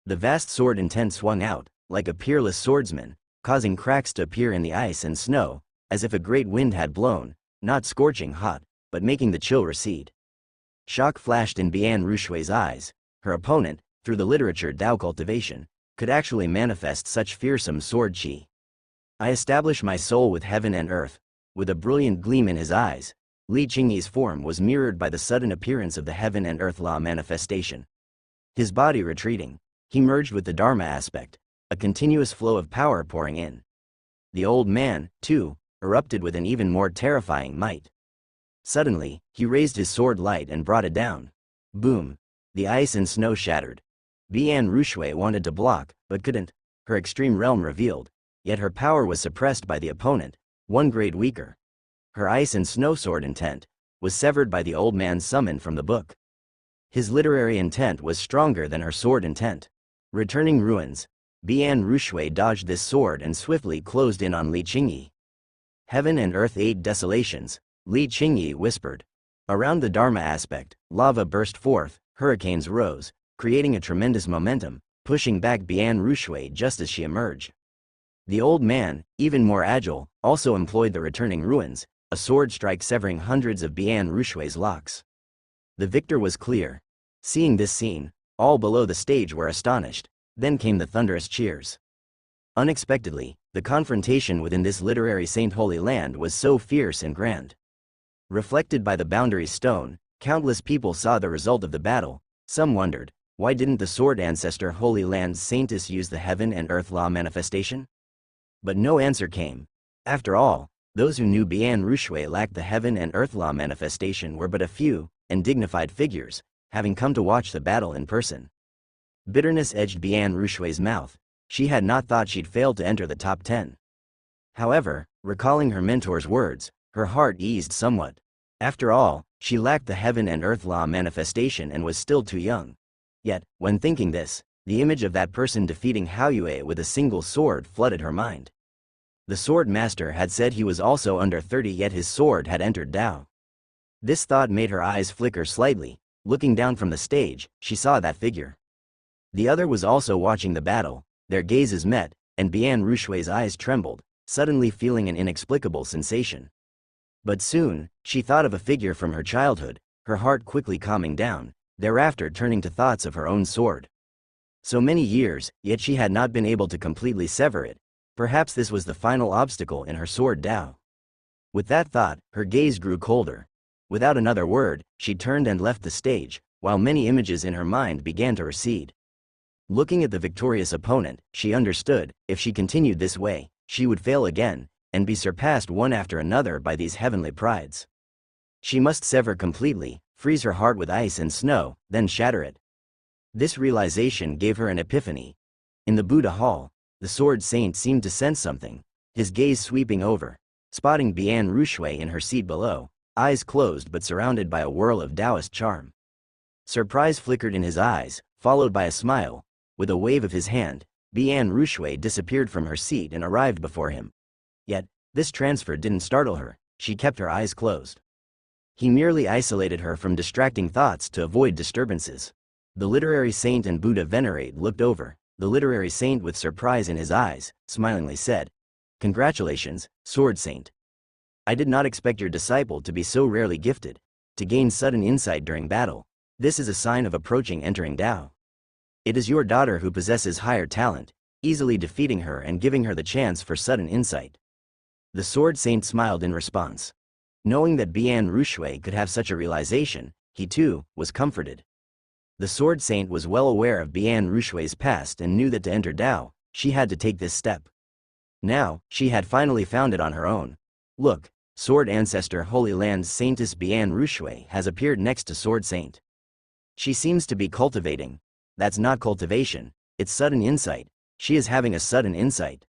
The vast sword intent swung out, like a peerless swordsman, causing cracks to appear in the ice and snow, as if a great wind had blown, not scorching hot, but making the chill recede. Shock flashed in Bian Rushui's eyes. Her opponent, through the literature Tao cultivation, could actually manifest such fearsome sword chi. I establish my soul with heaven and earth. With a brilliant gleam in his eyes, Li Qingyi's form was mirrored by the sudden appearance of the heaven and earth law manifestation. His body retreating, he merged with the Dharma aspect, a continuous flow of power pouring in. The old man, too, erupted with an even more terrifying might. Suddenly, he raised his sword light and brought it down. Boom! The ice and snow shattered. Bian Rushui wanted to block, but couldn't. Her extreme realm revealed, yet her power was suppressed by the opponent, 1 grade weaker. Her ice and snow sword intent was severed by the old man's summon from the book. His literary intent was stronger than her sword intent. Returning ruins, Bian Rushui dodged this sword and swiftly closed in on Li Qingyi. Heaven and earth 8 desolations, Li Qingyi whispered. Around the Dharma aspect, lava burst forth, hurricanes rose, creating a tremendous momentum, pushing back Bian Rushui just as she emerged. The old man, even more agile, also employed the returning ruins, a sword strike severing hundreds of Bian Rushui's locks. The victor was clear. Seeing this scene, all below the stage were astonished. Then came the thunderous cheers. Unexpectedly, the confrontation within this literary Saint Holy Land was so fierce and grand. Reflected by the boundary stone, countless people saw the result of the battle. Some wondered, why didn't the sword ancestor Holy Land's saintess use the heaven and earth law manifestation? But no answer came. After all, those who knew Bian Rushui lacked the heaven and earth law manifestation were but a few, and dignified figures, having come to watch the battle in person. Bitterness edged Bian Rushui's mouth. She had not thought she'd failed to enter the top 10. However, recalling her mentor's words, her heart eased somewhat. After all, she lacked the heaven and earth law manifestation and was still too young. Yet, when thinking this, the image of that person defeating Hao Yue with a single sword flooded her mind. The sword master had said he was also under 30, yet his sword had entered Dao. This thought made her eyes flicker slightly. Looking down from the stage, she saw that figure. The other was also watching the battle. Their gazes met, and Bian Rushui's eyes trembled, suddenly feeling an inexplicable sensation. But soon, she thought of a figure from her childhood, her heart quickly calming down, thereafter turning to thoughts of her own sword. So many years, yet she had not been able to completely sever it. Perhaps this was the final obstacle in her sword Dao. With that thought, her gaze grew colder. Without another word, she turned and left the stage, while many images in her mind began to recede. Looking at the victorious opponent, she understood, if she continued this way, she would fail again, and be surpassed one after another by these heavenly prides. She must sever completely, freeze her heart with ice and snow, then shatter it. This realization gave her an epiphany. In the Buddha hall, the sword saint seemed to sense something, his gaze sweeping over, spotting Bian Rushui in her seat below, eyes closed but surrounded by a whirl of Taoist charm. Surprise flickered in his eyes, followed by a smile. With a wave of his hand, Bian Rushui disappeared from her seat and arrived before him. Yet, this transfer didn't startle her. She kept her eyes closed. He merely isolated her from distracting thoughts to avoid disturbances. The literary saint and Buddha venerate looked over. The literary saint, with surprise in his eyes, smilingly said, "Congratulations, sword saint. I did not expect your disciple to be so rarely gifted, to gain sudden insight during battle. This is a sign of approaching entering Tao. It is your daughter who possesses higher talent, easily defeating her and giving her the chance for sudden insight." The sword saint smiled in response. Knowing that Bian Rushui could have such a realization, he too was comforted. The sword saint was well aware of Bian Rushui's past and knew that to enter Tao, she had to take this step. Now, she had finally found it on her own. Look, sword ancestor Holy Land's saintess Bian Rushui has appeared next to sword saint. She seems to be cultivating. That's not cultivation, it's sudden insight. She is having a sudden insight.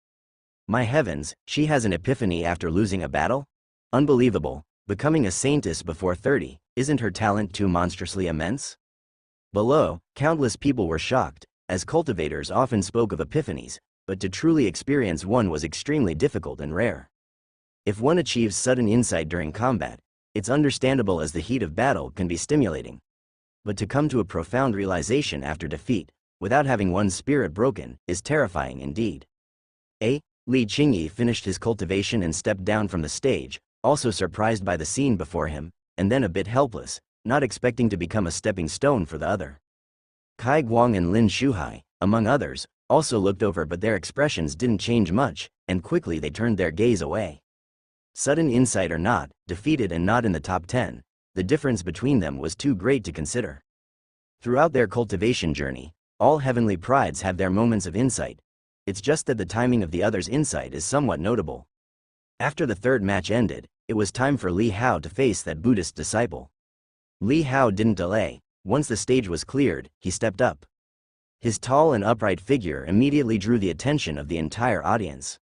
My heavens, she has an epiphany after losing a battle? Unbelievable, becoming a saintess before 30, isn't her talent too monstrously immense? Below, countless people were shocked, as cultivators often spoke of epiphanies, but to truly experience one was extremely difficult and rare. If one achieves sudden insight during combat, it's understandable as the heat of battle can be stimulating. But to come to a profound realization after defeat, without having one's spirit broken, is terrifying indeed. Li Qingyi finished his cultivation and stepped down from the stage, also surprised by the scene before him, and then a bit helpless, not expecting to become a stepping stone for the other. Kai Guang and Lin Shuhai, among others, also looked over, but their expressions didn't change much, and quickly they turned their gaze away. Sudden insight or not, defeated and not in the top 10, the difference between them was too great to consider. Throughout their cultivation journey, all heavenly prides have their moments of insight. It's just that the timing of the other's insight is somewhat notable. After the third match ended, it was time for Li Hao to face that Buddhist disciple. Li Hao didn't delay. Once the stage was cleared, he stepped up. His tall and upright figure immediately drew the attention of the entire audience.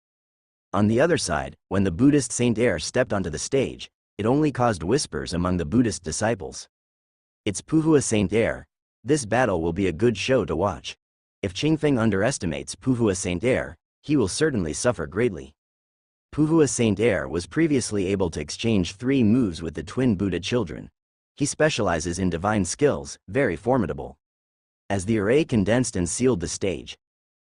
On the other side, when the Buddhist Saint Heir stepped onto the stage, it only caused whispers among the Buddhist disciples. It's Puhua Saint Heir. This battle will be a good show to watch. If Qingfeng underestimates Puhua Saint Heir, he will certainly suffer greatly. Puvua Saint Air was previously able to exchange 3 moves with the twin Buddha children. He specializes in divine skills, very formidable. As the array condensed and sealed the stage,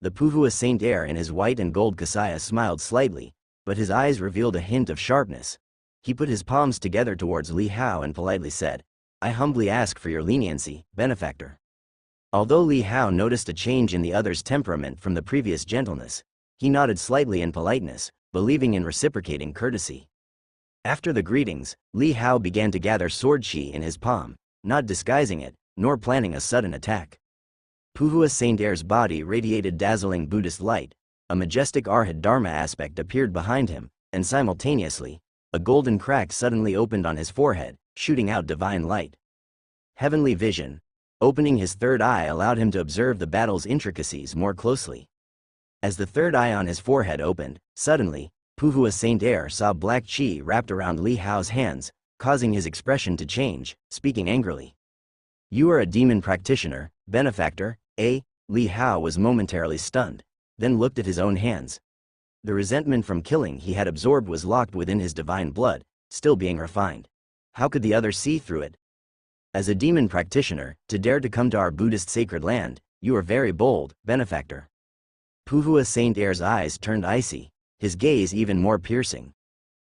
the Puvua Saint Air in his white and gold kasaya smiled slightly, but his eyes revealed a hint of sharpness. He put his palms together towards Li Hao and politely said, "I humbly ask for your leniency, benefactor." Although Li Hao noticed a change in the other's temperament from the previous gentleness, he nodded slightly in politeness, believing in reciprocating courtesy. After the greetings, Li Hao began to gather sword chi in his palm, not disguising it, nor planning a sudden attack. Puvua Saint Air's body radiated dazzling Buddhist light, a majestic Arhat Dharma aspect appeared behind him, and simultaneously, a golden crack suddenly opened on his forehead, shooting out divine light. Heavenly vision, opening his third eye allowed him to observe the battle's intricacies more closely. As the third eye on his forehead opened, suddenly, Puvua Saint Air saw black chi wrapped around Li Hao's hands, causing his expression to change, speaking angrily. "You are a demon practitioner, benefactor, eh?" Li Hao was momentarily stunned, then looked at his own hands. The resentment from killing he had absorbed was locked within his divine blood, still being refined. How could the other see through it? "As a demon practitioner, to dare to come to our Buddhist sacred land, you are very bold, benefactor." Puvua Saint Air's eyes turned icy, his gaze even more piercing.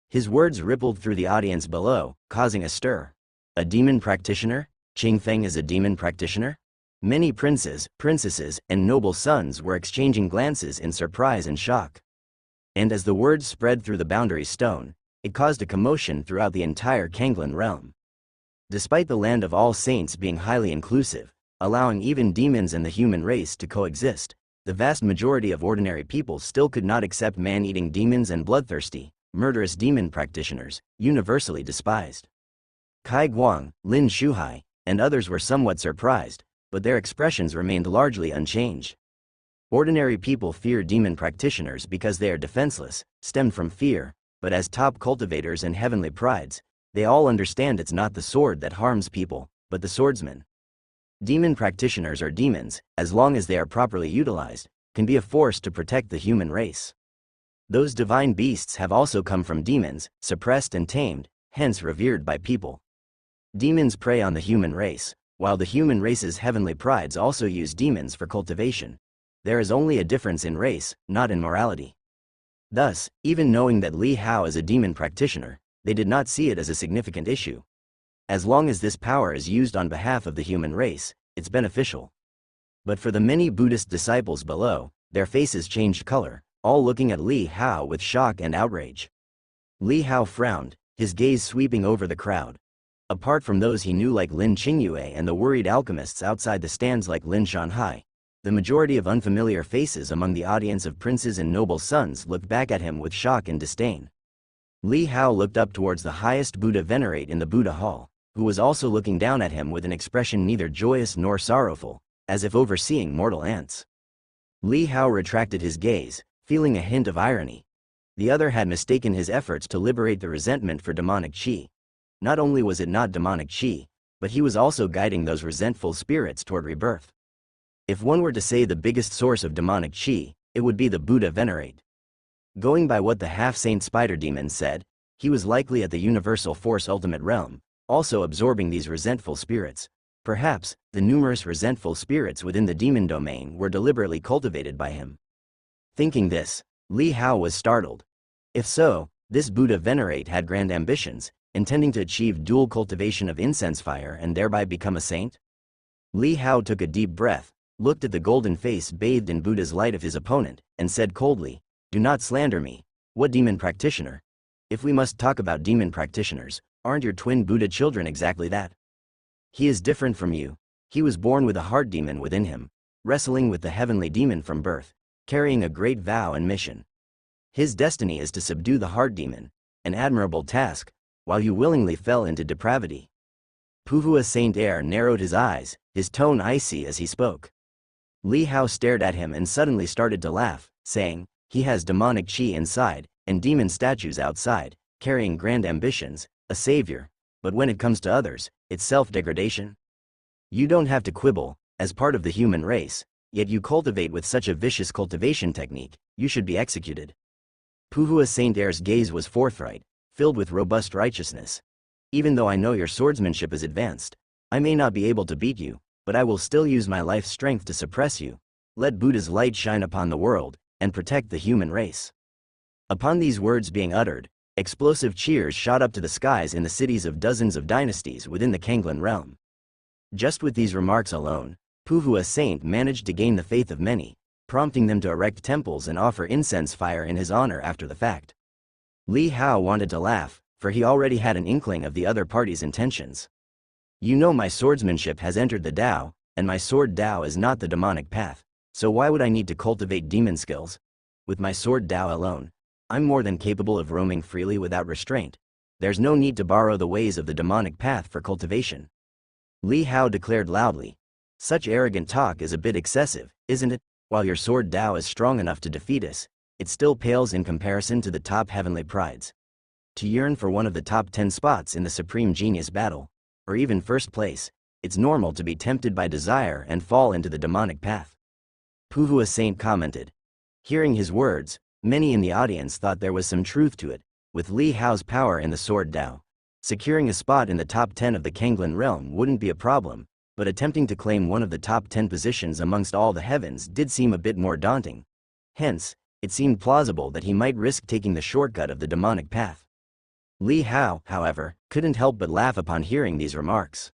His words rippled through the audience below, causing a stir. A demon practitioner? Qing Feng is a demon practitioner? Many princes, princesses, and noble sons were exchanging glances in surprise and shock. And as the words spread through the boundary stone, it caused a commotion throughout the entire Kanglan realm. Despite the land of all saints being highly inclusive, allowing even demons and the human race to coexist, the vast majority of ordinary people still could not accept man-eating demons and bloodthirsty, murderous demon practitioners, universally despised. Kai Guang, Lin Shuhai, and others were somewhat surprised, but their expressions remained largely unchanged. Ordinary people fear demon practitioners because they are defenseless, stemmed from fear, but as top cultivators and heavenly prides, they all understand it's not the sword that harms people, but the swordsman. Demon practitioners are demons, as long as they are properly utilized, can be a force to protect the human race. Those divine beasts have also come from demons, suppressed and tamed, hence revered by people. Demons prey on the human race, while the human race's heavenly prides also use demons for cultivation. There is only a difference in race, not in morality. Thus, even knowing that Li Hao is a demon practitioner, they did not see it as a significant issue. As long as this power is used on behalf of the human race, it's beneficial. But for the many Buddhist disciples below, their faces changed color, all looking at Li Hao with shock and outrage. Li Hao frowned, his gaze sweeping over the crowd. Apart from those he knew like Lin Qingyue and the worried alchemists outside the stands like Lin Shanhai, the majority of unfamiliar faces among the audience of princes and noble sons looked back at him with shock and disdain. Li Hao looked up towards the highest Buddha venerate in the Buddha hall, who was also looking down at him with an expression neither joyous nor sorrowful, as if overseeing mortal ants. Li Hao retracted his gaze, feeling a hint of irony. The other had mistaken his efforts to liberate the resentment for demonic chi. Not only was it not demonic chi, but he was also guiding those resentful spirits toward rebirth. If one were to say the biggest source of demonic chi, it would be the Buddha venerate. Going by what the half-saint spider demon said, he was likely at the universal force ultimate realm, also absorbing these resentful spirits. Perhaps, the numerous resentful spirits within the demon domain were deliberately cultivated by him. Thinking this, Li Hao was startled. If so, this Buddha venerate had grand ambitions, intending to achieve dual cultivation of incense fire and thereby become a saint? Li Hao took a deep breath, looked at the golden face bathed in Buddha's light of his opponent, and said coldly, "Do not slander me. What demon practitioner? If we must talk about demon practitioners, aren't your twin Buddha children exactly that? He is different from you. He was born with a heart demon within him, wrestling with the heavenly demon from birth, carrying a great vow and mission. His destiny is to subdue the heart demon, an admirable task, while you willingly fell into depravity." Puvua Saint Air narrowed his eyes, his tone icy as he spoke. Li Hao stared at him and suddenly started to laugh, saying, "He has demonic chi inside, and demon statues outside, carrying grand ambitions, a savior, but when it comes to others, it's self-degradation? You don't have to quibble, as part of the human race, yet you cultivate with such a vicious cultivation technique, you should be executed." Puhua Saint Heir's gaze was forthright, filled with robust righteousness. Even though I know your swordsmanship is advanced, I may not be able to beat you, but I will still use my life's strength to suppress you. Let Buddha's light shine upon the world, and protect the human race. Upon these words being uttered, explosive cheers shot up to the skies in the cities of dozens of dynasties within the Kanglan realm. Just with these remarks alone, Puhua Saint managed to gain the faith of many, prompting them to erect temples and offer incense fire in his honor after the fact. Li Hao wanted to laugh, for he already had an inkling of the other party's intentions. You know my swordsmanship has entered the Tao, and my sword Tao is not the demonic path, so why would I need to cultivate demon skills? With my sword Tao alone, I'm more than capable of roaming freely without restraint. There's no need to borrow the ways of the demonic path for cultivation. Li Hao declared loudly. Such arrogant talk is a bit excessive, isn't it? While your sword Tao is strong enough to defeat us, it still pales in comparison to the top heavenly prides. To yearn for one of the top 10 spots in the Supreme Genius battle, or even first place, it's normal to be tempted by desire and fall into the demonic path. Puhua Saint commented. Hearing his words, many in the audience thought there was some truth to it. With Li Hao's power in the sword Tao, securing a spot in the top 10 of the Kanglan realm wouldn't be a problem, but attempting to claim one of the top 10 positions amongst all the heavens did seem a bit more daunting. Hence, it seemed plausible that he might risk taking the shortcut of the demonic path. Li Hao, however, couldn't help but laugh upon hearing these remarks.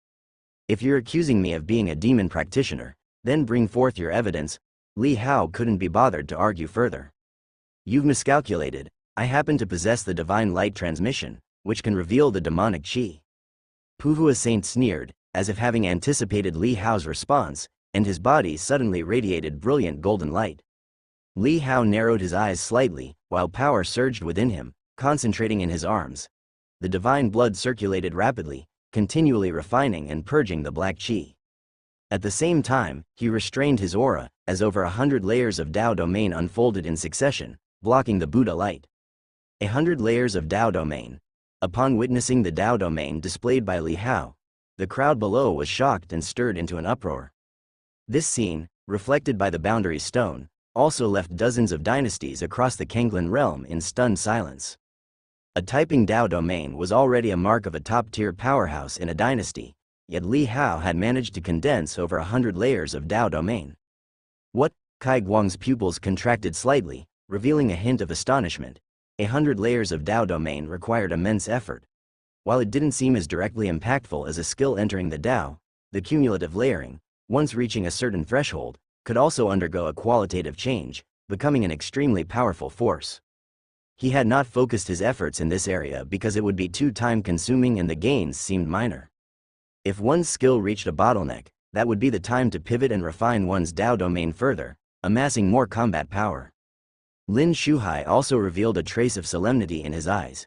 If you're accusing me of being a demon practitioner, then bring forth your evidence. Li Hao couldn't be bothered to argue further. You've miscalculated. I happen to possess the divine light transmission, which can reveal the demonic chi. Puhua Saint sneered, as if having anticipated Li Hao's response, and his body suddenly radiated brilliant golden light. Li Hao narrowed his eyes slightly, while power surged within him, concentrating in his arms. The divine blood circulated rapidly, continually refining and purging the black chi. At the same time, he restrained his aura, as over 100 layers of Tao domain unfolded in succession, blocking the Buddha light. 100 layers of Tao domain. Upon witnessing the Tao domain displayed by Li Hao, the crowd below was shocked and stirred into an uproar. This scene, reflected by the boundary stone, also left dozens of dynasties across the Kanglan realm in stunned silence. A typing Tao domain was already a mark of a top-tier powerhouse in a dynasty, yet Li Hao had managed to condense over 100 layers of Tao domain. What? Kai Guang's pupils contracted slightly, revealing a hint of astonishment. 100 layers of Tao domain required immense effort. While it didn't seem as directly impactful as a skill entering the Tao, the cumulative layering, once reaching a certain threshold, could also undergo a qualitative change, becoming an extremely powerful force. He had not focused his efforts in this area because it would be too time-consuming and the gains seemed minor. If one's skill reached a bottleneck, that would be the time to pivot and refine one's Tao domain further, amassing more combat power. Lin Shuhai also revealed a trace of solemnity in his eyes.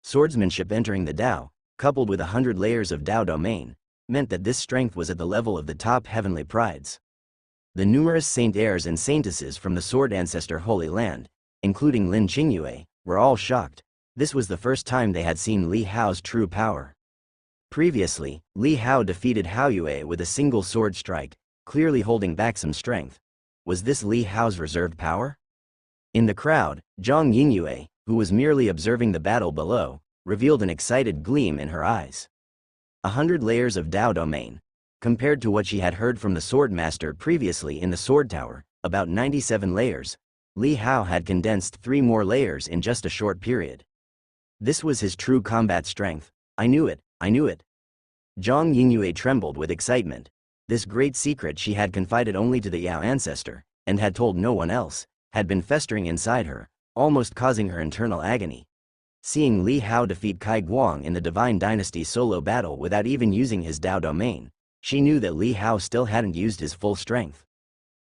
Swordsmanship entering the Tao, coupled with 100 layers of Tao domain, meant that this strength was at the level of the top heavenly prides. The numerous saint heirs and saintesses from the Sword Ancestor Holy Land, including Lin Qingyue, were all shocked. This was the first time they had seen Li Hao's true power. Previously, Li Hao defeated Hao Yue with a single sword strike, clearly holding back some strength. Was this Li Hao's reserved power? In the crowd, Zhang Yingyue, who was merely observing the battle below, revealed an excited gleam in her eyes. 100 layers of Tao domain. Compared to what she had heard from the Swordmaster previously in the Sword Tower, about 97 layers, Li Hao had condensed 3 more layers in just a short period. This was his true combat strength. I knew it, I knew it. Zhang Yingyue trembled with excitement. This great secret she had confided only to the Yao ancestor, and had told no one else, had been festering inside her, almost causing her internal agony. Seeing Li Hao defeat Kai Guang in the Divine Dynasty solo battle without even using his Tao domain, she knew that Li Hao still hadn't used his full strength.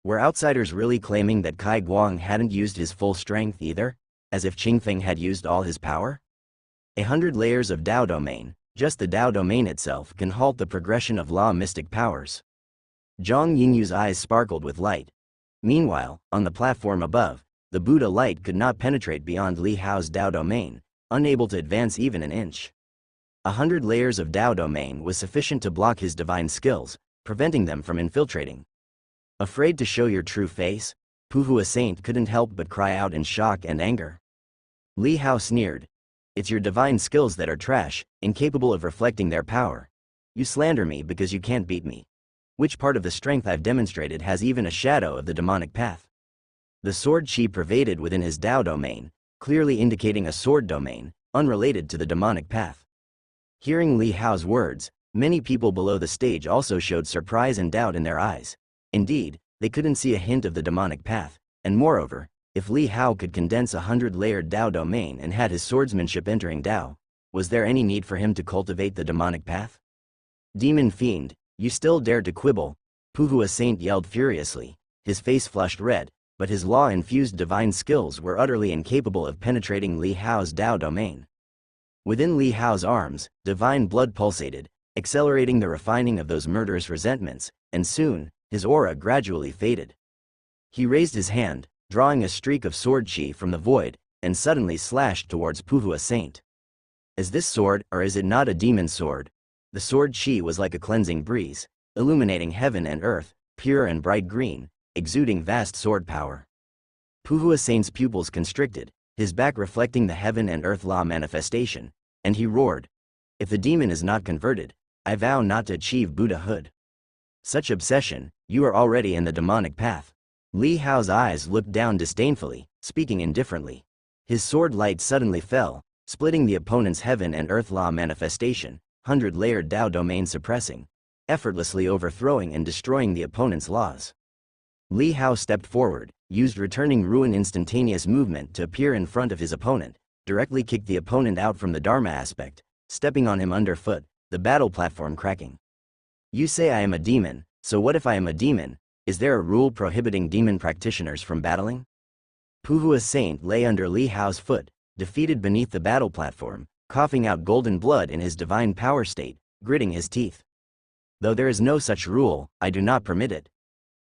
Were outsiders really claiming that Kai Guang hadn't used his full strength either, as if Qingfeng had used all his power? 100 layers of Tao domain, just the Tao domain itself can halt the progression of law mystic powers. Zhang Yingyu's eyes sparkled with light. Meanwhile, on the platform above, the Buddha light could not penetrate beyond Li Hao's Tao domain, unable to advance even an inch. 100 layers of Tao domain was sufficient to block his divine skills, preventing them from infiltrating. Afraid to show your true face? Puhua Saint couldn't help but cry out in shock and anger. Li Hao sneered. It's your divine skills that are trash, incapable of reflecting their power. You slander me because you can't beat me. Which part of the strength I've demonstrated has even a shadow of the demonic path? The sword chi pervaded within his Tao domain, clearly indicating a sword domain, unrelated to the demonic path. Hearing Li Hao's words, many people below the stage also showed surprise and doubt in their eyes. Indeed, they couldn't see a hint of the demonic path, and moreover, if Li Hao could condense 100-layered Tao domain and had his swordsmanship entering Tao, was there any need for him to cultivate the demonic path? Demon fiend, you still dared to quibble, Puhua Saint yelled furiously, his face flushed red, but his law-infused divine skills were utterly incapable of penetrating Li Hao's Tao domain. Within Li Hao's arms, divine blood pulsated, accelerating the refining of those murderous resentments, and soon, his aura gradually faded. He raised his hand, drawing a streak of sword chi from the void, and suddenly slashed towards Puhua Saint. Is this sword, or is it not a demon sword? The sword chi was like a cleansing breeze, illuminating heaven and earth, pure and bright green, exuding vast sword power. Puhua Saint's pupils constricted, his back reflecting the heaven and earth law manifestation, and he roared. If the demon is not converted, I vow not to achieve Buddhahood. Such obsession, you are already in the demonic path. Li Hao's eyes looked down disdainfully, speaking indifferently. His sword light suddenly fell, splitting the opponent's heaven and earth law manifestation, 100-layered Tao domain suppressing, effortlessly overthrowing and destroying the opponent's laws. Li Hao stepped forward, used returning ruin instantaneous movement to appear in front of his opponent, directly kicked the opponent out from the Dharma aspect, stepping on him underfoot, the battle platform cracking. You say I am a demon, so what if I am a demon? Is there a rule prohibiting demon practitioners from battling? Puhua Saint lay under Li Hao's foot, defeated beneath the battle platform, coughing out golden blood in his divine power state, gritting his teeth. Though there is no such rule, I do not permit it.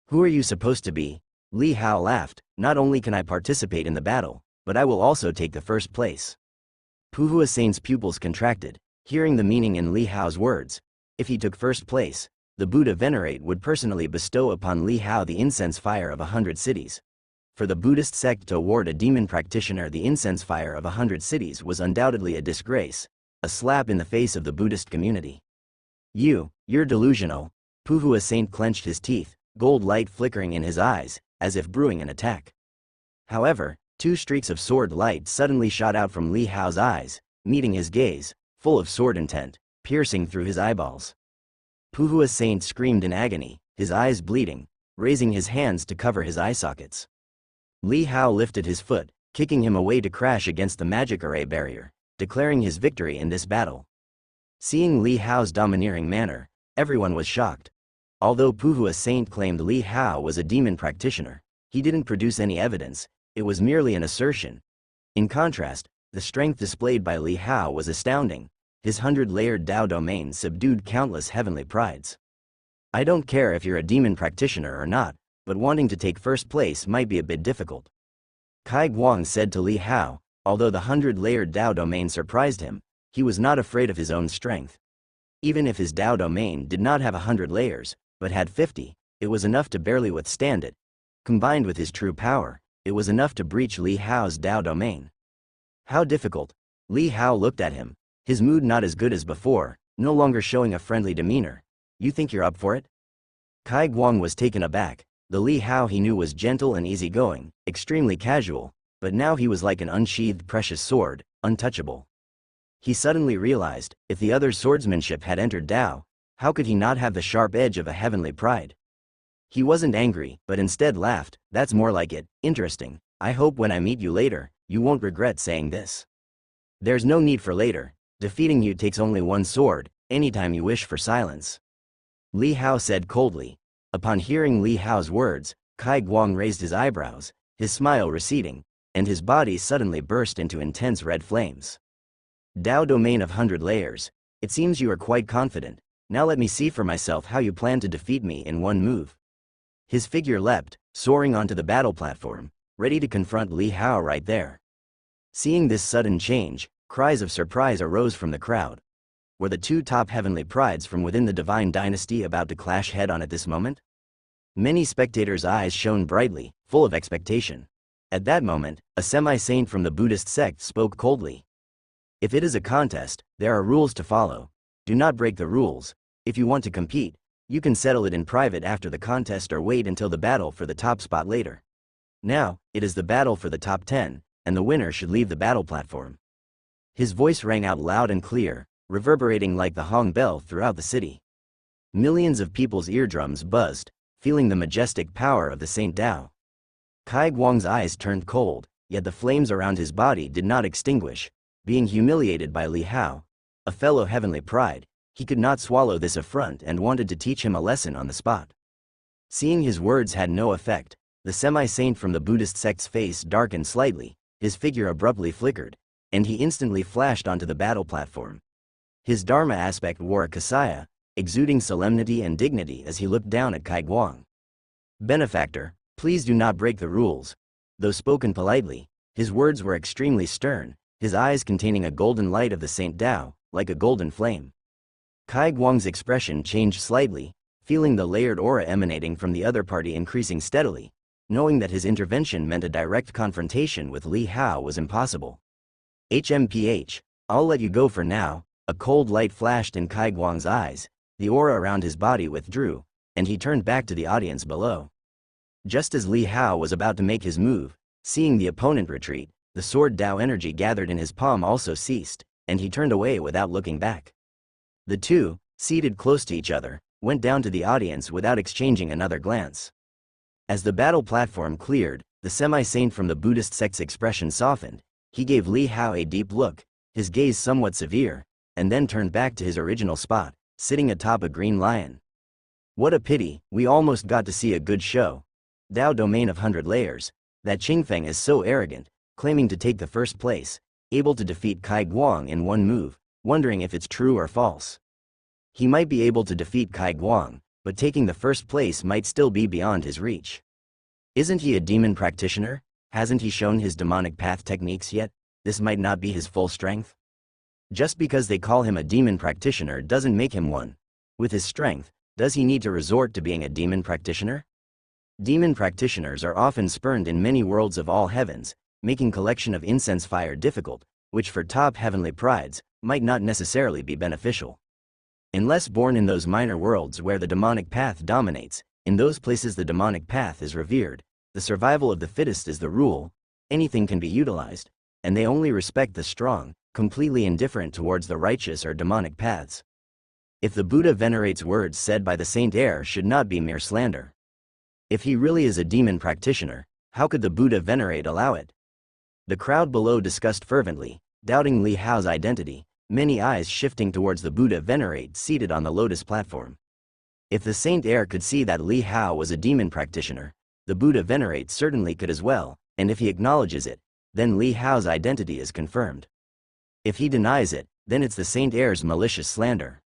Who are you supposed to be? Li Hao laughed. Not only can I participate in the battle, but I will also take the first place. Puhua Saint's pupils contracted, hearing the meaning in Li Hao's words. If he took first place, the Buddha Venerate would personally bestow upon Li Hao the incense fire of 100 cities. For the Buddhist sect to award a demon practitioner the incense fire of 100 cities was undoubtedly a disgrace, a slap in the face of the Buddhist community. You're delusional. Puhua Saint clenched his teeth, gold light flickering in his eyes, as if brewing an attack. However, two streaks of sword light suddenly shot out from Li Hao's eyes, meeting his gaze, full of sword intent, piercing through his eyeballs. Puhua Saint screamed in agony, his eyes bleeding, raising his hands to cover his eye sockets. Li Hao lifted his foot, kicking him away to crash against the magic array barrier, declaring his victory in this battle. Seeing Li Hao's domineering manner, everyone was shocked. Although Puhua Saint claimed Li Hao was a demon practitioner, he didn't produce any evidence, it was merely an assertion. In contrast, the strength displayed by Li Hao was astounding. His 100-layered Tao domain subdued countless heavenly prides. I don't care if you're a demon practitioner or not, but wanting to take first place might be a bit difficult. Kai Guang said to Li Hao, although the 100-layered Tao domain surprised him, he was not afraid of his own strength. Even if his Tao domain did not have 100 layers, but had 50, it was enough to barely withstand it. Combined with his true power, it was enough to breach Li Hao's Tao domain. How difficult? Li Hao looked at him, his mood not as good as before, no longer showing a friendly demeanor. You think you're up for it? Kai Guang was taken aback. The Li Hao he knew was gentle and easygoing, extremely casual, but now he was like an unsheathed precious sword, untouchable. He suddenly realized, if the other's swordsmanship had entered Tao, how could he not have the sharp edge of a heavenly pride? He wasn't angry, but instead laughed. That's more like it. Interesting. I hope when I meet you later, you won't regret saying this. There's no need for later. Defeating you takes only one sword, anytime you wish for silence. Li Hao said coldly. Upon hearing Li Hao's words, Kai Guang raised his eyebrows, his smile receding, and his body suddenly burst into intense red flames. Tao domain of 100 layers. It seems you are quite confident. Now let me see for myself how you plan to defeat me in one move. His figure leapt, soaring onto the battle platform, ready to confront Li Hao right there. Seeing this sudden change, cries of surprise arose from the crowd. Were the two top heavenly prides from within the divine dynasty about to clash head-on at this moment? Many spectators' eyes shone brightly, full of expectation. At that moment, a semi-saint from the Buddhist sect spoke coldly. If it is a contest, there are rules to follow. Do not break the rules. If you want to compete, you can settle it in private after the contest or wait until the battle for the top spot later. Now, it is the battle for the top 10, and the winner should leave the battle platform. His voice rang out loud and clear, reverberating like the Hong bell throughout the city. Millions of people's eardrums buzzed, feeling the majestic power of the Saint Tao. Kai Guang's eyes turned cold, yet the flames around his body did not extinguish. Being humiliated by Li Hao, a fellow heavenly pride, he could not swallow this affront and wanted to teach him a lesson on the spot. Seeing his words had no effect, the semi-saint from the Buddhist sect's face darkened slightly, his figure abruptly flickered, and he instantly flashed onto the battle platform. His Dharma aspect wore a kasaya, exuding solemnity and dignity as he looked down at Kai Guang. Benefactor, please do not break the rules. Though spoken politely, his words were extremely stern, his eyes containing a golden light of the Saint Tao, like a golden flame. Kai Guang's expression changed slightly, feeling the layered aura emanating from the other party increasing steadily, knowing that his intervention meant a direct confrontation with Li Hao was impossible. HMPH, I'll let you go for now. A cold light flashed in Kai Guang's eyes, the aura around his body withdrew, and he turned back to the audience below. Just as Li Hao was about to make his move, seeing the opponent retreat, the sword Tao energy gathered in his palm also ceased, and he turned away without looking back. The two, seated close to each other, went down to the audience without exchanging another glance. As the battle platform cleared, the semi-saint from the Buddhist sect's expression softened. He gave Li Hao a deep look, his gaze somewhat severe, and then turned back to his original spot, sitting atop a green lion. What a pity, we almost got to see a good show. Tao domain of 100 layers, that Qingfeng is so arrogant, claiming to take the first place, able to defeat Kai Guang in one move, wondering if it's true or false. He might be able to defeat Kai Guang, but taking the first place might still be beyond his reach. Isn't he a demon practitioner? Hasn't he shown his demonic path techniques yet? This might not be his full strength. Just because they call him a demon practitioner doesn't make him one. With his strength, does he need to resort to being a demon practitioner? Demon practitioners are often spurned in many worlds of all heavens, making collection of incense fire difficult, which for top heavenly prides, might not necessarily be beneficial. Unless born in those minor worlds where the demonic path dominates, in those places the demonic path is revered, the survival of the fittest is the rule, anything can be utilized, and they only respect the strong, completely indifferent towards the righteous or demonic paths. If the Buddha venerates words said by the Saint Air should not be mere slander. If he really is a demon practitioner, how could the Buddha venerate allow it? The crowd below discussed fervently, doubting Li Hao's identity, many eyes shifting towards the Buddha venerate seated on the lotus platform. If the Saint Air could see that Li Hao was a demon practitioner, the Buddha venerate certainly could as well, and if he acknowledges it, then Li Hao's identity is confirmed. If he denies it, then it's the Saint Air's malicious slander.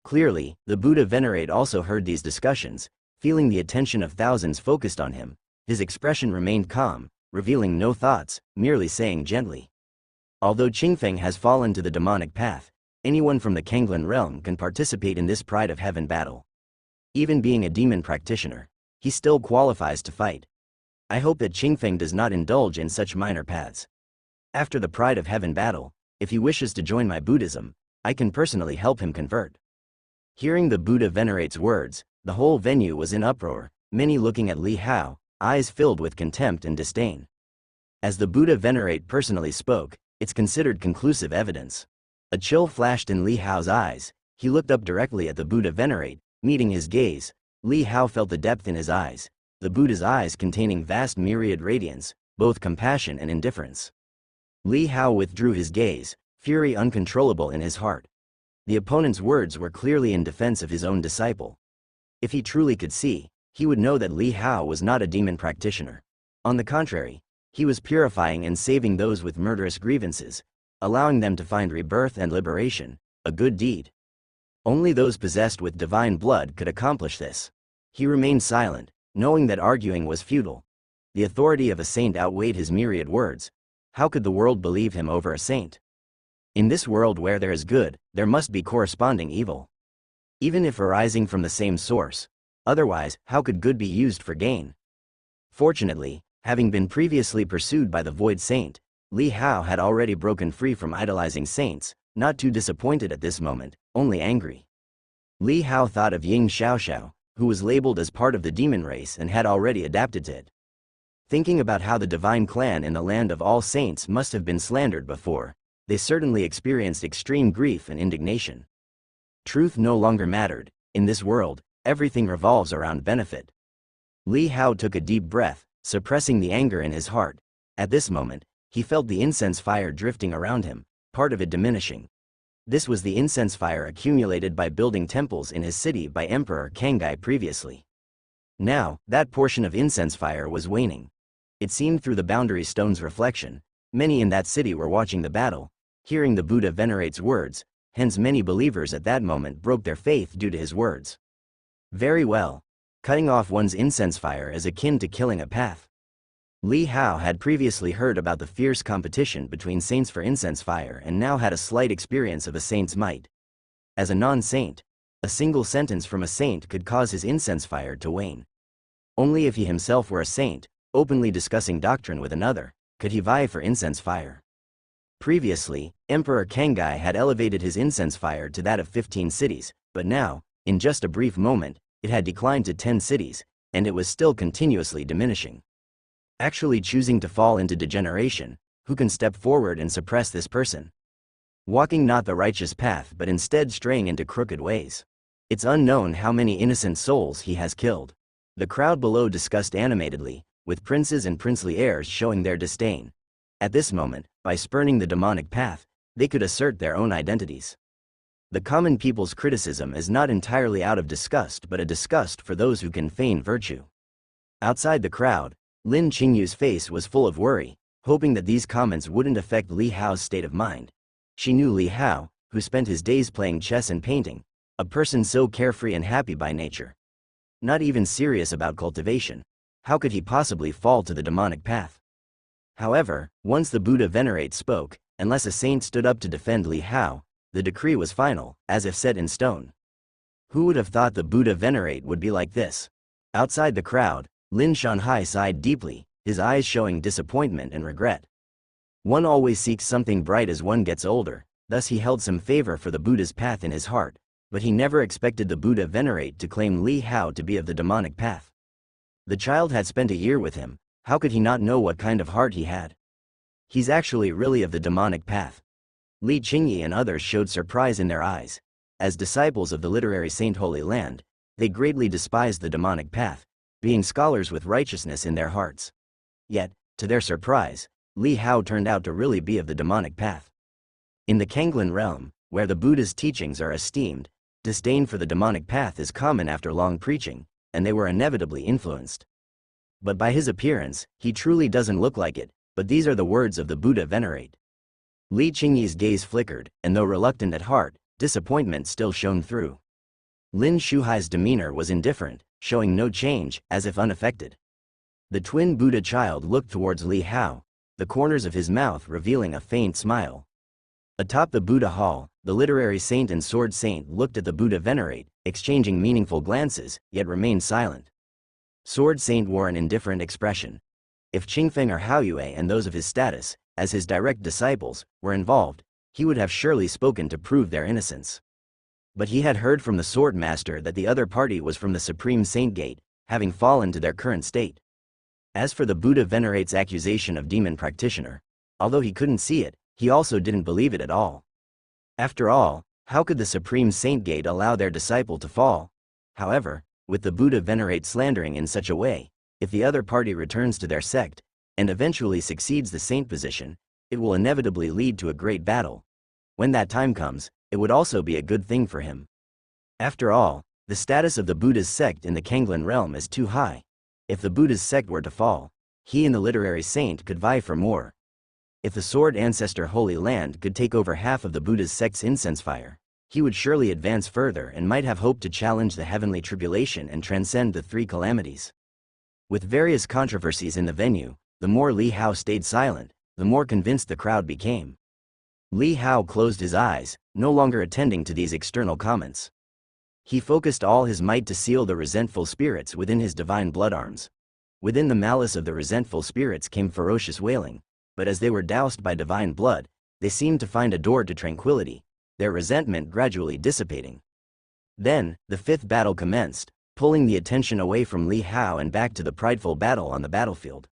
Clearly, the Buddha venerate also heard these discussions, feeling the attention of thousands focused on him. His expression remained calm, revealing no thoughts, merely saying gently. Although Qingfeng has fallen to the demonic path, anyone from the Kanglan realm can participate in this Pride of Heaven battle. Even being a demon practitioner, he still qualifies to fight. I hope that Qingfeng does not indulge in such minor paths. After the Pride of Heaven battle, if he wishes to join my Buddhism, I can personally help him convert. Hearing the Buddha venerate's words, the whole venue was in uproar, many looking at Li Hao, eyes filled with contempt and disdain. As the Buddha venerate personally spoke, it's considered conclusive evidence. A chill flashed in Li Hao's eyes. He looked up directly at the Buddha venerate, meeting his gaze. Li Hao felt the depth in his eyes, the Buddha's eyes containing vast myriad radiance, both compassion and indifference. Li Hao withdrew his gaze, fury uncontrollable in his heart. The opponent's words were clearly in defense of his own disciple. If he truly could see, he would know that Li Hao was not a demon practitioner. On the contrary, he was purifying and saving those with murderous grievances, allowing them to find rebirth and liberation, a good deed. Only those possessed with divine blood could accomplish this. He remained silent, knowing that arguing was futile. The authority of a saint outweighed his myriad words. How could the world believe him over a saint? In this world where there is good, there must be corresponding evil. Even if arising from the same source. Otherwise, how could good be used for gain? Fortunately, Having been previously pursued by the Void Saint, Li Hao had already broken free from idolizing saints, not too disappointed at this moment, only angry. Li Hao thought of Ying Xiaoxiao, who was labeled as part of the demon race and had already adapted to it. Thinking about how the divine clan in the land of all saints must have been slandered before, they certainly experienced extreme grief and indignation. Truth no longer mattered. In this world, everything revolves around benefit. Li Hao took a deep breath, suppressing the anger in his heart. At this moment, he felt the incense fire drifting around him, part of it diminishing. This was the incense fire accumulated by building temples in his city by Emperor Kangai previously. Now, that portion of incense fire was waning. It seemed through the boundary stone's reflection. Many in that city were watching the battle, hearing the Buddha venerate's words, hence many believers at that moment broke their faith due to his words. Very well. Cutting off one's incense fire is akin to killing a path. Li Hao had previously heard about the fierce competition between saints for incense fire and now had a slight experience of a saint's might. As a non-saint, a single sentence from a saint could cause his incense fire to wane. Only if he himself were a saint, openly discussing doctrine with another, could he vie for incense fire. Previously, Emperor Kangai had elevated his incense fire to that of 15 cities, but now, in just a brief moment, it had declined to 10 cities, and it was still continuously diminishing. Actually choosing to fall into degeneration, who can step forward and suppress this person? Walking not the righteous path but instead straying into crooked ways. It's unknown how many innocent souls he has killed. The crowd below discussed animatedly, with princes and princely heirs showing their disdain. At this moment, by spurning the demonic path, they could assert their own identities. The common people's criticism is not entirely out of disgust but a disgust for those who can feign virtue. Outside the crowd, Lin Qingyu's face was full of worry, hoping that these comments wouldn't affect Li Hao's state of mind. She knew Li Hao, who spent his days playing chess and painting, a person so carefree and happy by nature. Not even serious about cultivation. How could he possibly fall to the demonic path? However, once the Buddha venerate spoke, unless a saint stood up to defend Li Hao, the decree was final, as if set in stone. Who would have thought the Buddha venerate would be like this? Outside the crowd, Lin Shanhai sighed deeply, his eyes showing disappointment and regret. One always seeks something bright as one gets older, thus he held some favor for the Buddha's path in his heart, but he never expected the Buddha venerate to claim Li Hao to be of the demonic path. The child had spent a year with him, how could he not know what kind of heart he had? He's actually really of the demonic path. Li Qingyi and others showed surprise in their eyes. As disciples of the literary Saint Holy Land, they greatly despised the demonic path, being scholars with righteousness in their hearts. Yet, to their surprise, Li Hao turned out to really be of the demonic path. In the Kanglin realm, where the Buddha's teachings are esteemed, disdain for the demonic path is common after long preaching, and they were inevitably influenced. But by his appearance, he truly doesn't look like it, but these are the words of the Buddha venerate. Li Qingyi's gaze flickered, and though reluctant at heart, disappointment still shone through. Lin Shuhai's demeanor was indifferent, showing no change, as if unaffected. The twin Buddha child looked towards Li Hao, the corners of his mouth revealing a faint smile. Atop the Buddha hall, the literary saint and sword saint looked at the Buddha venerate, exchanging meaningful glances, yet remained silent. Sword saint wore an indifferent expression. If Qingfeng or Haoyue and those of his status, as his direct disciples, were involved, he would have surely spoken to prove their innocence. But he had heard from the sword master that the other party was from the Supreme Saint Gate, having fallen to their current state. As for the Buddha venerate's accusation of demon practitioner, although he couldn't see it, he also didn't believe it at all. After all, how could the Supreme Saint Gate allow their disciple to fall? However, with the Buddha venerate slandering in such a way, if the other party returns to their sect, and eventually succeeds the saint position, it will inevitably lead to a great battle. When that time comes, it would also be a good thing for him. After all, the status of the Buddha's sect in the Kanglin realm is too high. If the Buddha's sect were to fall, he and the literary saint could vie for more. If the sword ancestor Holy Land could take over half of the Buddha's sect's incense fire, he would surely advance further and might have hope to challenge the heavenly tribulation and transcend the three calamities. With various controversies in the venue, the more Li Hao stayed silent, the more convinced the crowd became. Li Hao closed his eyes, no longer attending to these external comments. He focused all his might to seal the resentful spirits within his divine blood arms. Within the malice of the resentful spirits came ferocious wailing, but as they were doused by divine blood, they seemed to find a door to tranquility, their resentment gradually dissipating. Then, the fifth battle commenced, pulling the attention away from Li Hao and back to the prideful battle on the battlefield.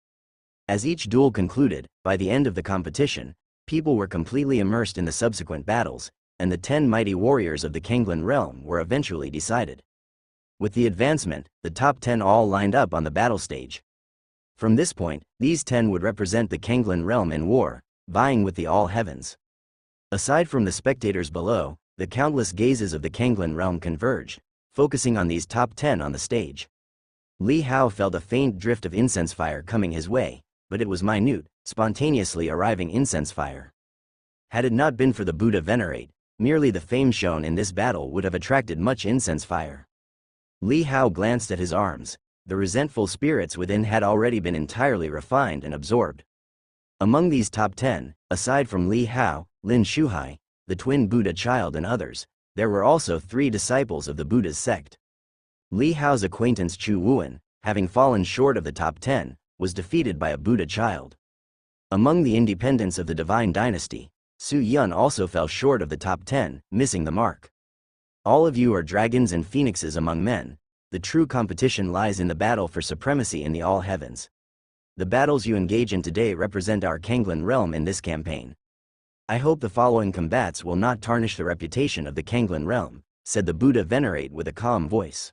As each duel concluded, by the end of the competition, people were completely immersed in the subsequent battles, and the 10 mighty warriors of the Kanglan realm were eventually decided. With the advancement, the top 10 all lined up on the battle stage. From this point, these 10 would represent the Kanglan realm in war, vying with the all heavens. Aside from the spectators below, the countless gazes of the Kanglan realm converged, focusing on these top 10 on the stage. Li Hao felt a faint drift of incense fire coming his way, but it was minute, spontaneously arriving incense fire. Had it not been for the Buddha Venerate, merely the fame shown in this battle would have attracted much incense fire. Li Hao glanced at his arms. The resentful spirits within had already been entirely refined and absorbed. Among these top 10, aside from Li Hao, Lin Shuhai, the twin Buddha child and others, there were also 3 disciples of the Buddha's sect. Li Hao's acquaintance Chu Wuan, having fallen short of the top 10, was defeated by a Buddha child. Among the independents of the divine dynasty, Su Yun also fell short of the top 10, missing the mark. All of you are dragons and phoenixes among men. The true competition lies in the battle for supremacy in the all heavens. The battles you engage in today represent our Kanglan realm in this campaign. I hope the following combats will not tarnish the reputation of the Kanglan realm, said the Buddha Venerate with a calm voice.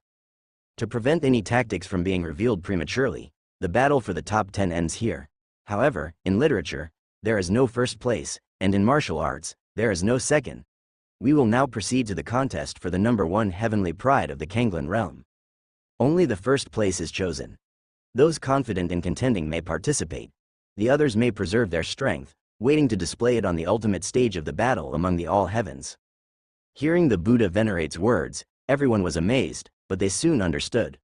To prevent any tactics from being revealed prematurely, the battle for the top 10 ends here. However, in literature, there is no first place, and in martial arts, there is no second. We will now proceed to the contest for the number 1 heavenly pride of the Kanglan realm. Only the first place is chosen. Those confident in contending may participate. The others may preserve their strength, waiting to display it on the ultimate stage of the battle among the all heavens. Hearing the Buddha Venerate's words, everyone was amazed, but they soon understood.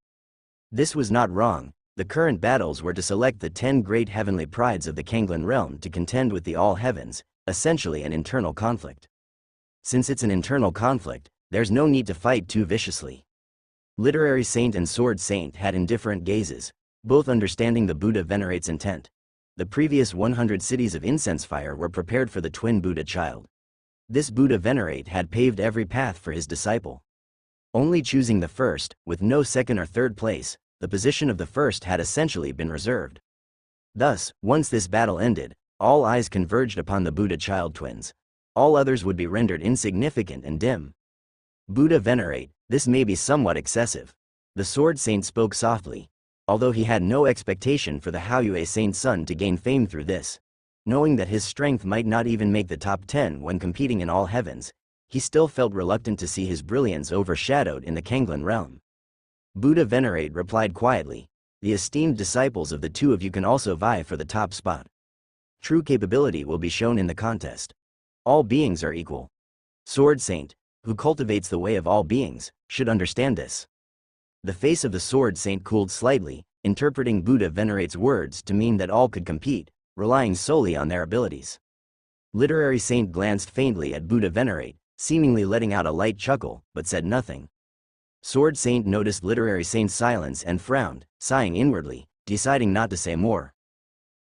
This was not wrong. The current battles were to select the 10 great heavenly prides of the Kanglan realm to contend with the all heavens, essentially an internal conflict. Since it's an internal conflict, there's no need to fight too viciously. Literary saint and sword saint had indifferent gazes, both understanding the Buddha Venerate's intent. The previous 100 cities of incense fire were prepared for the twin Buddha child. This Buddha Venerate had paved every path for his disciple. Only choosing the first, with no second or third place, the position of the first had essentially been reserved. Thus, once this battle ended, all eyes converged upon the Buddha child twins. All others would be rendered insignificant and dim. Buddha Venerate, this may be somewhat excessive. The sword saint spoke softly. Although he had no expectation for the Haoyue saint's son to gain fame through this, knowing that his strength might not even make the top 10 when competing in all heavens, he still felt reluctant to see his brilliance overshadowed in the Kanglan realm. Buddha Venerate replied quietly, "The esteemed disciples of the 2 of you can also vie for the top spot. True capability will be shown in the contest. All beings are equal. Sword Saint, who cultivates the way of all beings, should understand this." The face of the sword saint cooled slightly, interpreting Buddha Venerate's words to mean that all could compete, relying solely on their abilities. Literary saint glanced faintly at Buddha Venerate, seemingly letting out a light chuckle, but said nothing. Sword saint noticed literary saint's silence and frowned, sighing inwardly, deciding not to say more.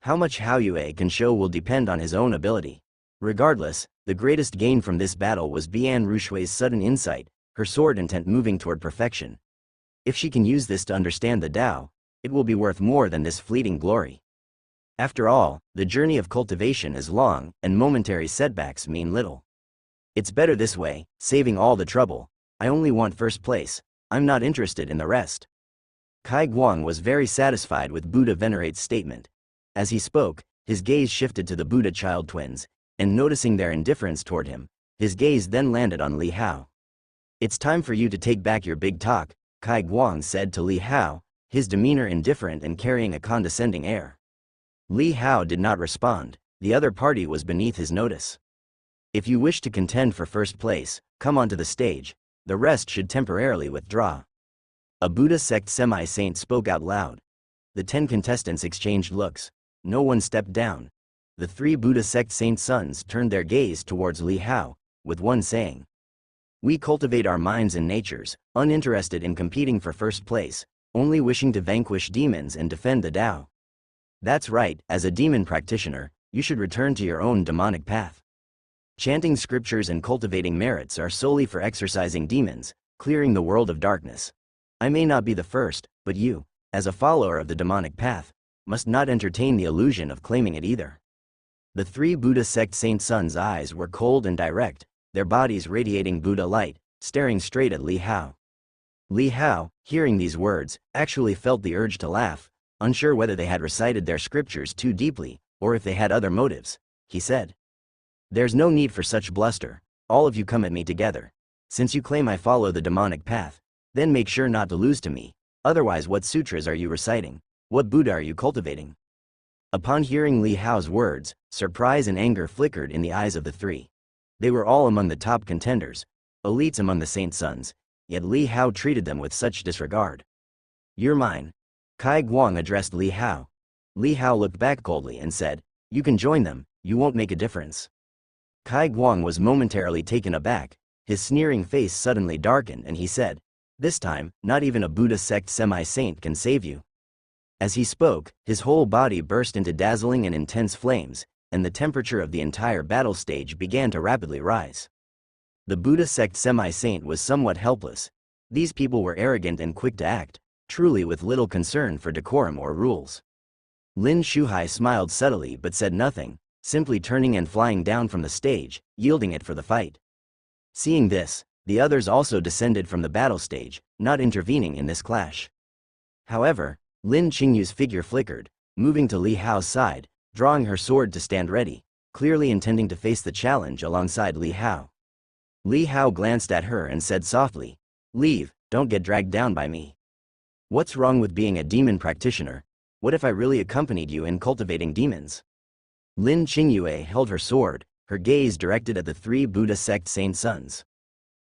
How much Haoyue can show will depend on his own ability. Regardless, the greatest gain from this battle was Bian Rushui's sudden insight, her sword intent moving toward perfection. If she can use this to understand the Tao, it will be worth more than this fleeting glory. After all, the journey of cultivation is long, and momentary setbacks mean little. It's better this way, saving all the trouble. I only want first place. I'm not interested in the rest. Kai Guang was very satisfied with Buddha Venerate's statement. As he spoke, his gaze shifted to the Buddha child twins, and noticing their indifference toward him, his gaze then landed on Li Hao. "It's time for you to take back your big talk," Kai Guang said to Li Hao, his demeanor indifferent and carrying a condescending air. Li Hao did not respond. The other party was beneath his notice. "If you wish to contend for first place, come onto the stage. The rest should temporarily withdraw." A Buddha sect semi-saint spoke out loud. The 10 contestants exchanged looks. No one stepped down. The 3 Buddha sect saint sons turned their gaze towards Li Hao, with one saying, "We cultivate our minds and natures, uninterested in competing for first place. only wishing to vanquish demons and defend the Tao. That's right, as a demon practitioner, you should return to your own demonic path. Chanting scriptures and cultivating merits are solely for exorcising demons, clearing the world of darkness. I may not be the first, but you, as a follower of the demonic path, must not entertain the illusion of claiming it either. The three Buddha sect saint sons' eyes were cold and direct, their bodies radiating Buddha light, staring straight at Li Hao. Li Hao, hearing these words, actually felt the urge to laugh, unsure whether they had recited their scriptures too deeply, or if they had other motives. He said, "There's no need for such bluster, all of you come at me together. Since you claim I follow the demonic path, then make sure not to lose to me, otherwise what sutras are you reciting, what Buddha are you cultivating?" Upon hearing Li Hao's words, surprise and anger flickered in the eyes of the three. They were all among the top contenders, elites among the saint sons, yet Li Hao treated them with such disregard. "You're mine." Kai Guang addressed Li Hao. Li Hao looked back coldly and said, "You can join them, you won't make a difference." Kai Guang was momentarily taken aback, his sneering face suddenly darkened and he said, "This time, not even a Buddha sect semi-saint can save you." As he spoke, his whole body burst into dazzling and intense flames, and the temperature of the entire battle stage began to rapidly rise. The Buddha sect semi-saint was somewhat helpless. These people were arrogant and quick to act, truly with little concern for decorum or rules. Lin Shuhai smiled subtly but said nothing, simply turning and flying down from the stage, yielding it for the fight. Seeing this, the others also descended from the battle stage, not intervening in this clash. However, Lin Qingyu's figure flickered, moving to Li Hao's side, drawing her sword to stand ready, clearly intending to face the challenge alongside Li Hao. Li Hao glanced at her and said softly, "Leave, don't get dragged down by me. What's wrong with being a demon practitioner? What if I really accompanied you in cultivating demons?" Lin Qingyue held her sword, her gaze directed at the three Buddha sect saint sons.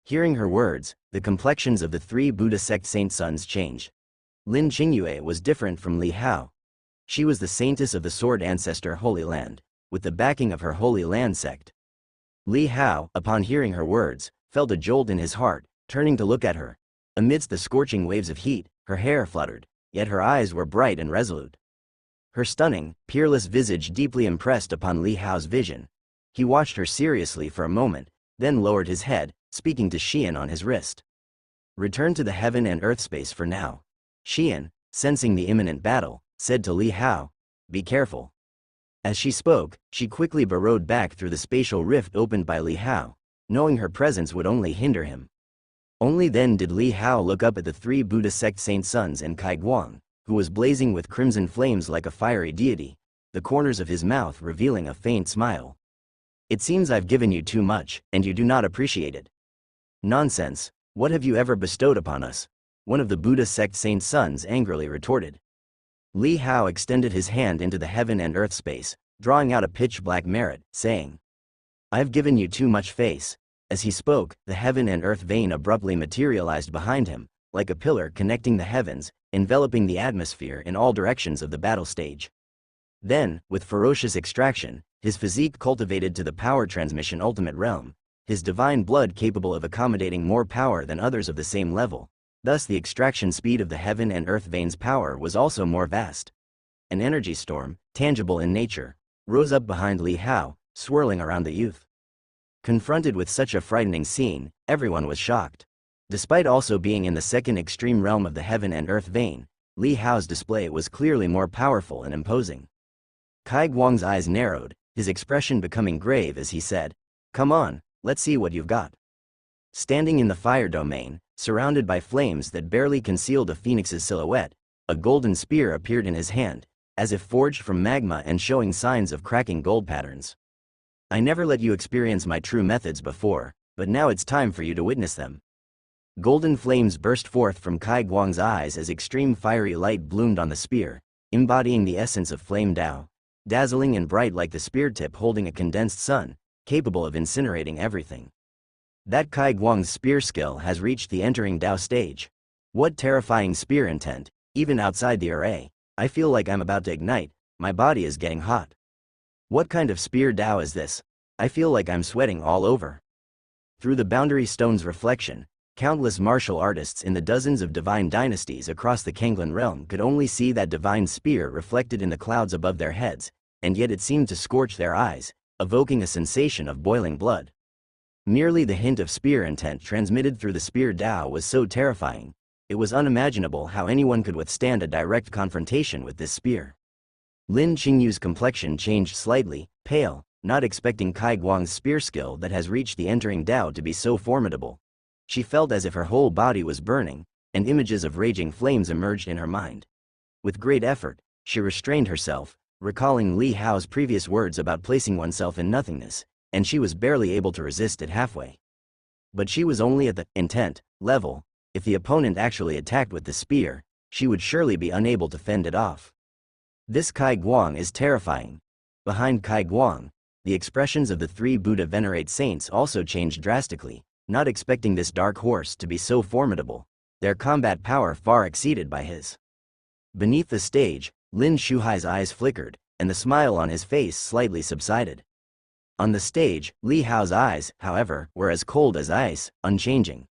Hearing her words, the complexions of the three Buddha sect saint sons changed. Lin Qingyue was different from Li Hao. She was the saintess of the sword ancestor Holy Land, with the backing of her Holy Land sect. Li Hao, upon hearing her words, felt a jolt in his heart, turning to look at her. Amidst the scorching waves of heat, her hair fluttered, yet her eyes were bright and resolute. Her stunning, peerless visage deeply impressed upon Li Hao's vision. He watched her seriously for a moment, then lowered his head, speaking to Xian on his wrist. "Return to the heaven and earth space for now." Xian, sensing the imminent battle, said to Li Hao, "Be careful." As she spoke, she quickly burrowed back through the spatial rift opened by Li Hao, knowing her presence would only hinder him. Only then did Li Hao look up at the three Buddha sect saint sons and Kai Guang, who was blazing with crimson flames like a fiery deity, the corners of his mouth revealing a faint smile. "It seems I've given you too much, and you do not appreciate it." "Nonsense, what have you ever bestowed upon us?" one of the Buddha sect saint sons angrily retorted. Li Hao extended his hand into the heaven and earth space, drawing out a pitch-black merit, saying, "I've given you too much face." As he spoke, the heaven and earth vein abruptly materialized behind him, like a pillar connecting the heavens, enveloping the atmosphere in all directions of the battle stage. Then, with ferocious extraction, his physique cultivated to the power transmission ultimate realm, his divine blood capable of accommodating more power than others of the same level. Thus the extraction speed of the heaven and earth vein's power was also more vast. An energy storm, tangible in nature, rose up behind Li Hao, swirling around the youth. Confronted with such a frightening scene, everyone was shocked. Despite also being in the second extreme realm of the heaven and earth vein, Li Hao's display was clearly more powerful and imposing. Kai Guang's eyes narrowed, his expression becoming grave as he said, "Come on, let's see what you've got." Standing in the fire domain, surrounded by flames that barely concealed a phoenix's silhouette, a golden spear appeared in his hand, as if forged from magma and showing signs of cracking gold patterns. "I never let you experience my true methods before, but now it's time for you to witness them." Golden flames burst forth from Kai Guang's eyes as extreme fiery light bloomed on the spear, embodying the essence of flame Tao, dazzling and bright like the spear tip holding a condensed sun, capable of incinerating everything. That Kai Guang's spear skill has reached the entering Tao stage. What terrifying spear intent, even outside the array. I feel like I'm about to ignite, my body is getting hot. What kind of spear Tao is this? I feel like I'm sweating all over. Through the boundary stone's reflection, Countless martial artists in the dozens of divine dynasties across the Kanglen realm could only see that divine spear reflected in the clouds above their heads, and yet it seemed to scorch their eyes, evoking a sensation of boiling blood. Merely the hint of spear intent transmitted through the spear Tao was so terrifying, it was unimaginable how anyone could withstand a direct confrontation with this spear. Lin Qingyu's complexion changed slightly, pale, not expecting Kai Guang's spear skill that has reached the entering Tao to be so formidable. She felt as if her whole body was burning, and images of raging flames emerged in her mind. With great effort, she restrained herself, recalling Li Hao's previous words about placing oneself in nothingness, and she was barely able to resist it halfway. But she was only at the intent level. If the opponent actually attacked with the spear, she would surely be unable to fend it off. This Kai Guang is terrifying. Behind Kai Guang, the expressions of the three Buddha venerate saints also changed drastically, not expecting this dark horse to be so formidable, their combat power far exceeded by his. Beneath the stage, Lin Shuhai's eyes flickered, and the smile on his face slightly subsided. On the stage, Li Hao's eyes, however, were as cold as ice, unchanging.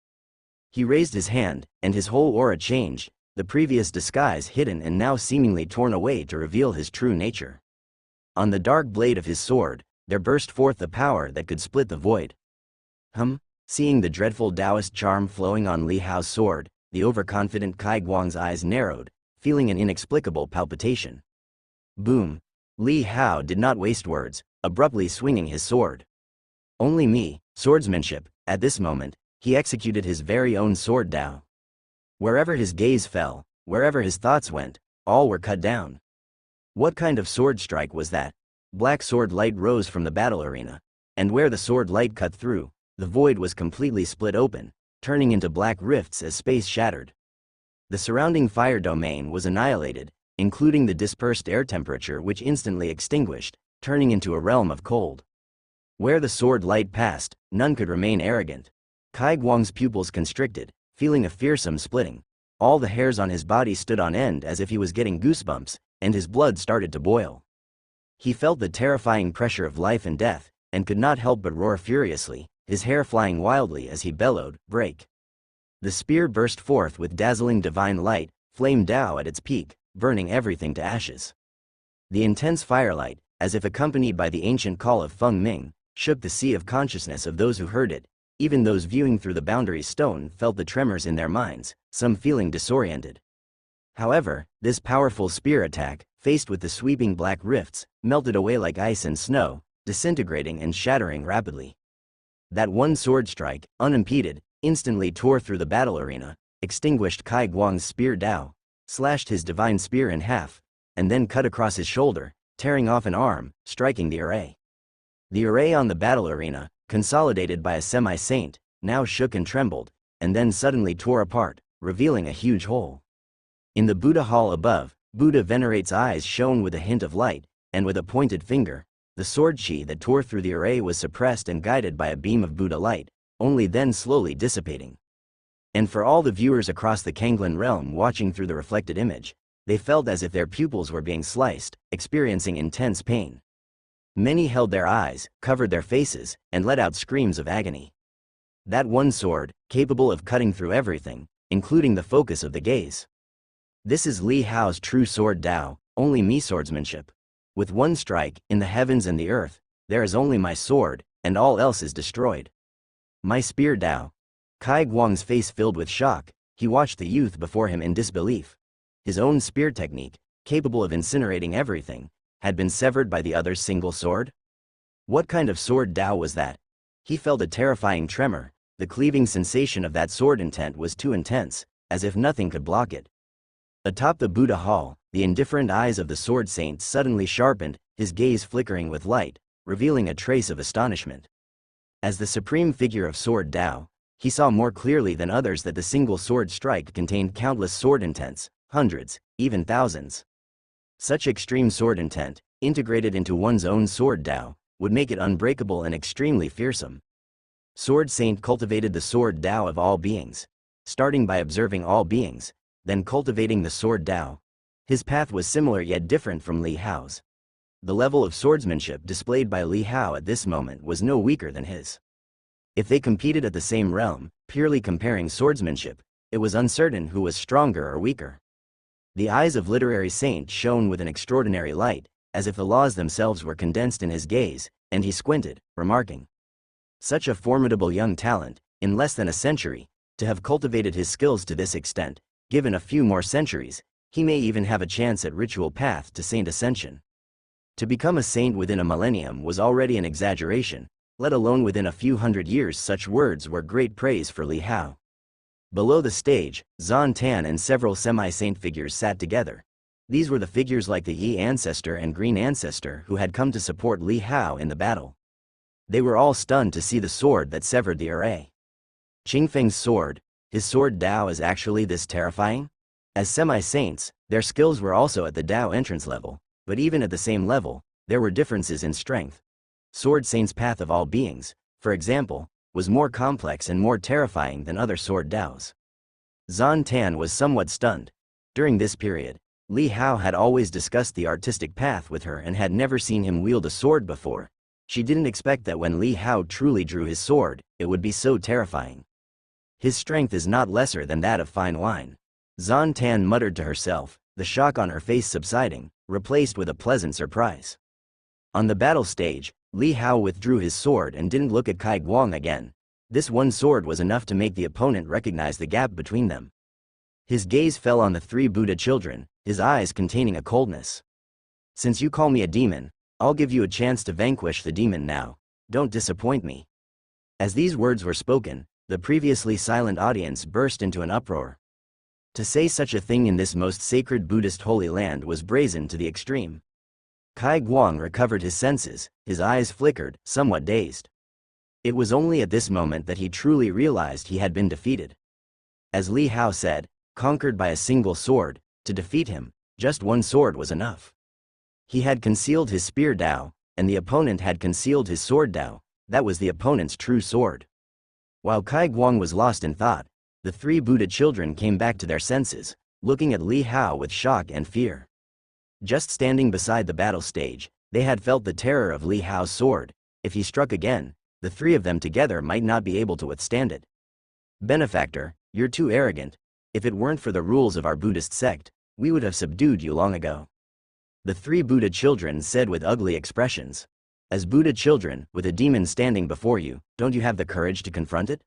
He raised his hand, and his whole aura changed, the previous disguise hidden and now seemingly torn away to reveal his true nature. On the dark blade of his sword, there burst forth the power that could split the void. Seeing the dreadful Taoist charm flowing on Li Hao's sword, the overconfident Kai Guang's eyes narrowed, feeling an inexplicable palpitation. Boom! Li Hao did not waste words, abruptly swinging his sword. Only me, swordsmanship. At this moment, he executed his very own sword Tao. Wherever his gaze fell, wherever his thoughts went, all were cut down. What kind of sword strike was that? Black sword light rose from the battle arena, and where the sword light cut through, the void was completely split open, turning into black rifts as space shattered. The surrounding fire domain was annihilated, including the dispersed air temperature which instantly extinguished, turning into a realm of cold. Where the sword light passed, none could remain arrogant. Kai Guang's pupils constricted, feeling a fearsome splitting. All the hairs on his body stood on end as if he was getting goosebumps, and his blood started to boil. He felt the terrifying pressure of life and death, and could not help but roar furiously, his hair flying wildly as he bellowed, "Break!" The spear burst forth with dazzling divine light, flame Tao at its peak, burning everything to ashes. The intense firelight, as if accompanied by the ancient call of Feng Ming, shook the sea of consciousness of those who heard it. Even those viewing through the boundary stone felt the tremors in their minds, some feeling disoriented. However, this powerful spear attack, faced with the sweeping black rifts, melted away like ice and snow, disintegrating and shattering rapidly. That one sword strike, unimpeded, instantly tore through the battle arena, extinguished Kai Guang's spear Tao, slashed his divine spear in half, and then cut across his shoulder, tearing off an arm, striking the array. The array on the battle arena, consolidated by a semi-saint, now shook and trembled, and then suddenly tore apart, revealing a huge hole. In the Buddha hall above, Buddha venerate's eyes shone with a hint of light, and with a pointed finger, the sword chi that tore through the array was suppressed and guided by a beam of Buddha light, only then slowly dissipating. And for all the viewers across the Kanglen realm watching through the reflected image, they felt as if their pupils were being sliced, experiencing intense pain. Many held their eyes, covered their faces, and let out screams of agony. That one sword, capable of cutting through everything, including the focus of the gaze. This is Li Hao's true sword Tao, only me swordsmanship. With one strike, in the heavens and the earth, there is only my sword, and all else is destroyed. My spear Tao. Kai Guang's face filled with shock, he watched the youth before him in disbelief. His own spear technique, capable of incinerating everything, had been severed by the other's single sword? What kind of sword Tao was that? He felt a terrifying tremor, the cleaving sensation of that sword intent was too intense, as if nothing could block it. Atop the Buddha hall, the indifferent eyes of the sword saint suddenly sharpened, his gaze flickering with light, revealing a trace of astonishment. As the supreme figure of sword Tao, he saw more clearly than others that the single sword strike contained countless sword intents, hundreds, even thousands. Such extreme sword intent, integrated into one's own sword Tao, would make it unbreakable and extremely fearsome. Sword Saint cultivated the sword Tao of all beings, starting by observing all beings, then cultivating the sword Tao. His path was similar yet different from Li Hao's. The level of swordsmanship displayed by Li Hao at this moment was no weaker than his. If they competed at the same realm, purely comparing swordsmanship, it was uncertain who was stronger or weaker. The eyes of literary saint shone with an extraordinary light, as if the laws themselves were condensed in his gaze, and he squinted, remarking, "Such a formidable young talent, in less than a century, to have cultivated his skills to this extent, given a few more centuries, he may even have a chance at ritual path to saint ascension." To become a saint within a millennium was already an exaggeration, let alone within a few hundred years. Such words were great praise for Li Hao. Below the stage, Zhan Tan and several semi-saint figures sat together. These were the figures like the Yi ancestor and Green ancestor who had come to support Li Hao in the battle. They were all stunned to see the sword that severed the array. Qingfeng's sword, his sword Dao is actually this terrifying? As semi-saints, their skills were also at the Dao entrance level, but even at the same level, there were differences in strength. Sword Saint's path of all beings, for example, was more complex and more terrifying than other sword Daos. Zhan Tan was somewhat stunned. During this period, Li Hao had always discussed the artistic path with her and had never seen him wield a sword before. She didn't expect that when Li Hao truly drew his sword, it would be so terrifying. His strength is not lesser than that of fine wine. Zhan Tan muttered to herself, the shock on her face subsiding, replaced with a pleasant surprise. On the battle stage, Li Hao withdrew his sword and didn't look at Kai Guang again. This one sword was enough to make the opponent recognize the gap between them. His gaze fell on the three Buddha children, his eyes containing a coldness. "Since you call me a demon, I'll give you a chance to vanquish the demon now. Don't disappoint me." As these words were spoken, the previously silent audience burst into an uproar. To say such a thing in this most sacred Buddhist holy land was brazen to the extreme. Kai Guang recovered his senses, his eyes flickered, somewhat dazed. It was only at this moment that he truly realized he had been defeated. As Li Hao said, conquered by a single sword, to defeat him, just one sword was enough. He had concealed his spear Dao, and the opponent had concealed his sword Dao. That was the opponent's true sword. While Kai Guang was lost in thought, the three Buddha children came back to their senses, looking at Li Hao with shock and fear. Just standing beside the battle stage, they had felt the terror of Li Hao's sword. If he struck again, the three of them together might not be able to withstand it. "Benefactor, you're too arrogant. If it weren't for the rules of our Buddhist sect, we would have subdued you long ago," the three Buddha children said with ugly expressions. "As Buddha children, with a demon standing before you, don't you have the courage to confront it?"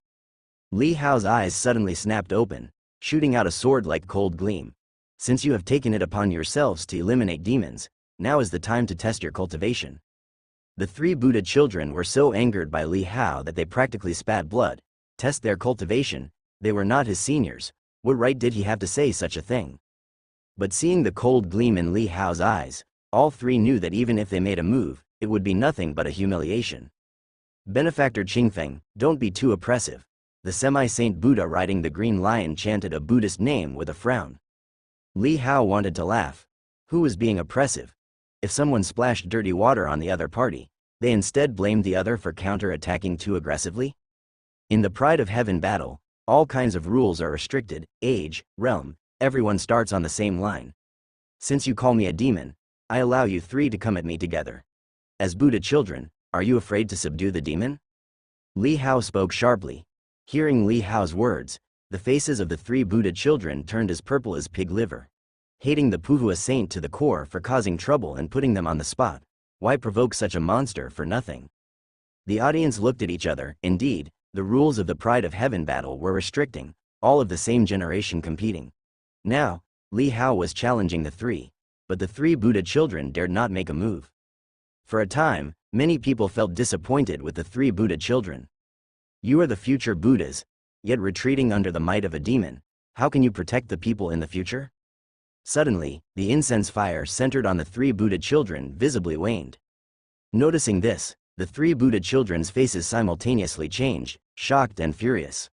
Li Hao's eyes suddenly snapped open, shooting out a sword-like cold gleam. "Since you have taken it upon yourselves to eliminate demons, now is the time to test your cultivation." The three Buddha children were so angered by Li Hao that they practically spat blood. Test their cultivation? They were not his seniors. What right did he have to say such a thing? But seeing the cold gleam in Li Hao's eyes, all three knew that even if they made a move, it would be nothing but a humiliation. "Benefactor Qingfeng, don't be too oppressive." The semi-saint Buddha riding the green lion chanted a Buddhist name with a frown. Li Hao wanted to laugh. Who was being oppressive? If someone splashed dirty water on the other party, they instead blamed the other for counter-attacking too aggressively? In the Pride of Heaven battle, all kinds of rules are restricted: age, realm, everyone starts on the same line. Since you call me a demon, I allow you three to come at me together. As Buddha children, are you afraid to subdue the demon? Li Hao spoke sharply. Hearing Li Hao's words, the faces of the three Buddha children turned as purple as pig liver. Hating the Puhua saint to the core for causing trouble and putting them on the spot, why provoke such a monster for nothing? The audience looked at each other. Indeed, the rules of the Pride of Heaven battle were restricting, all of the same generation competing. Now, Li Hao was challenging the three, but the three Buddha children dared not make a move. For a time, many people felt disappointed with the three Buddha children. You are the future Buddhas, yet retreating under the might of a demon. How can you protect the people in the future? Suddenly, the incense fire centered on the three Buddha children visibly waned. Noticing this, the three Buddha children's faces simultaneously changed, shocked and furious.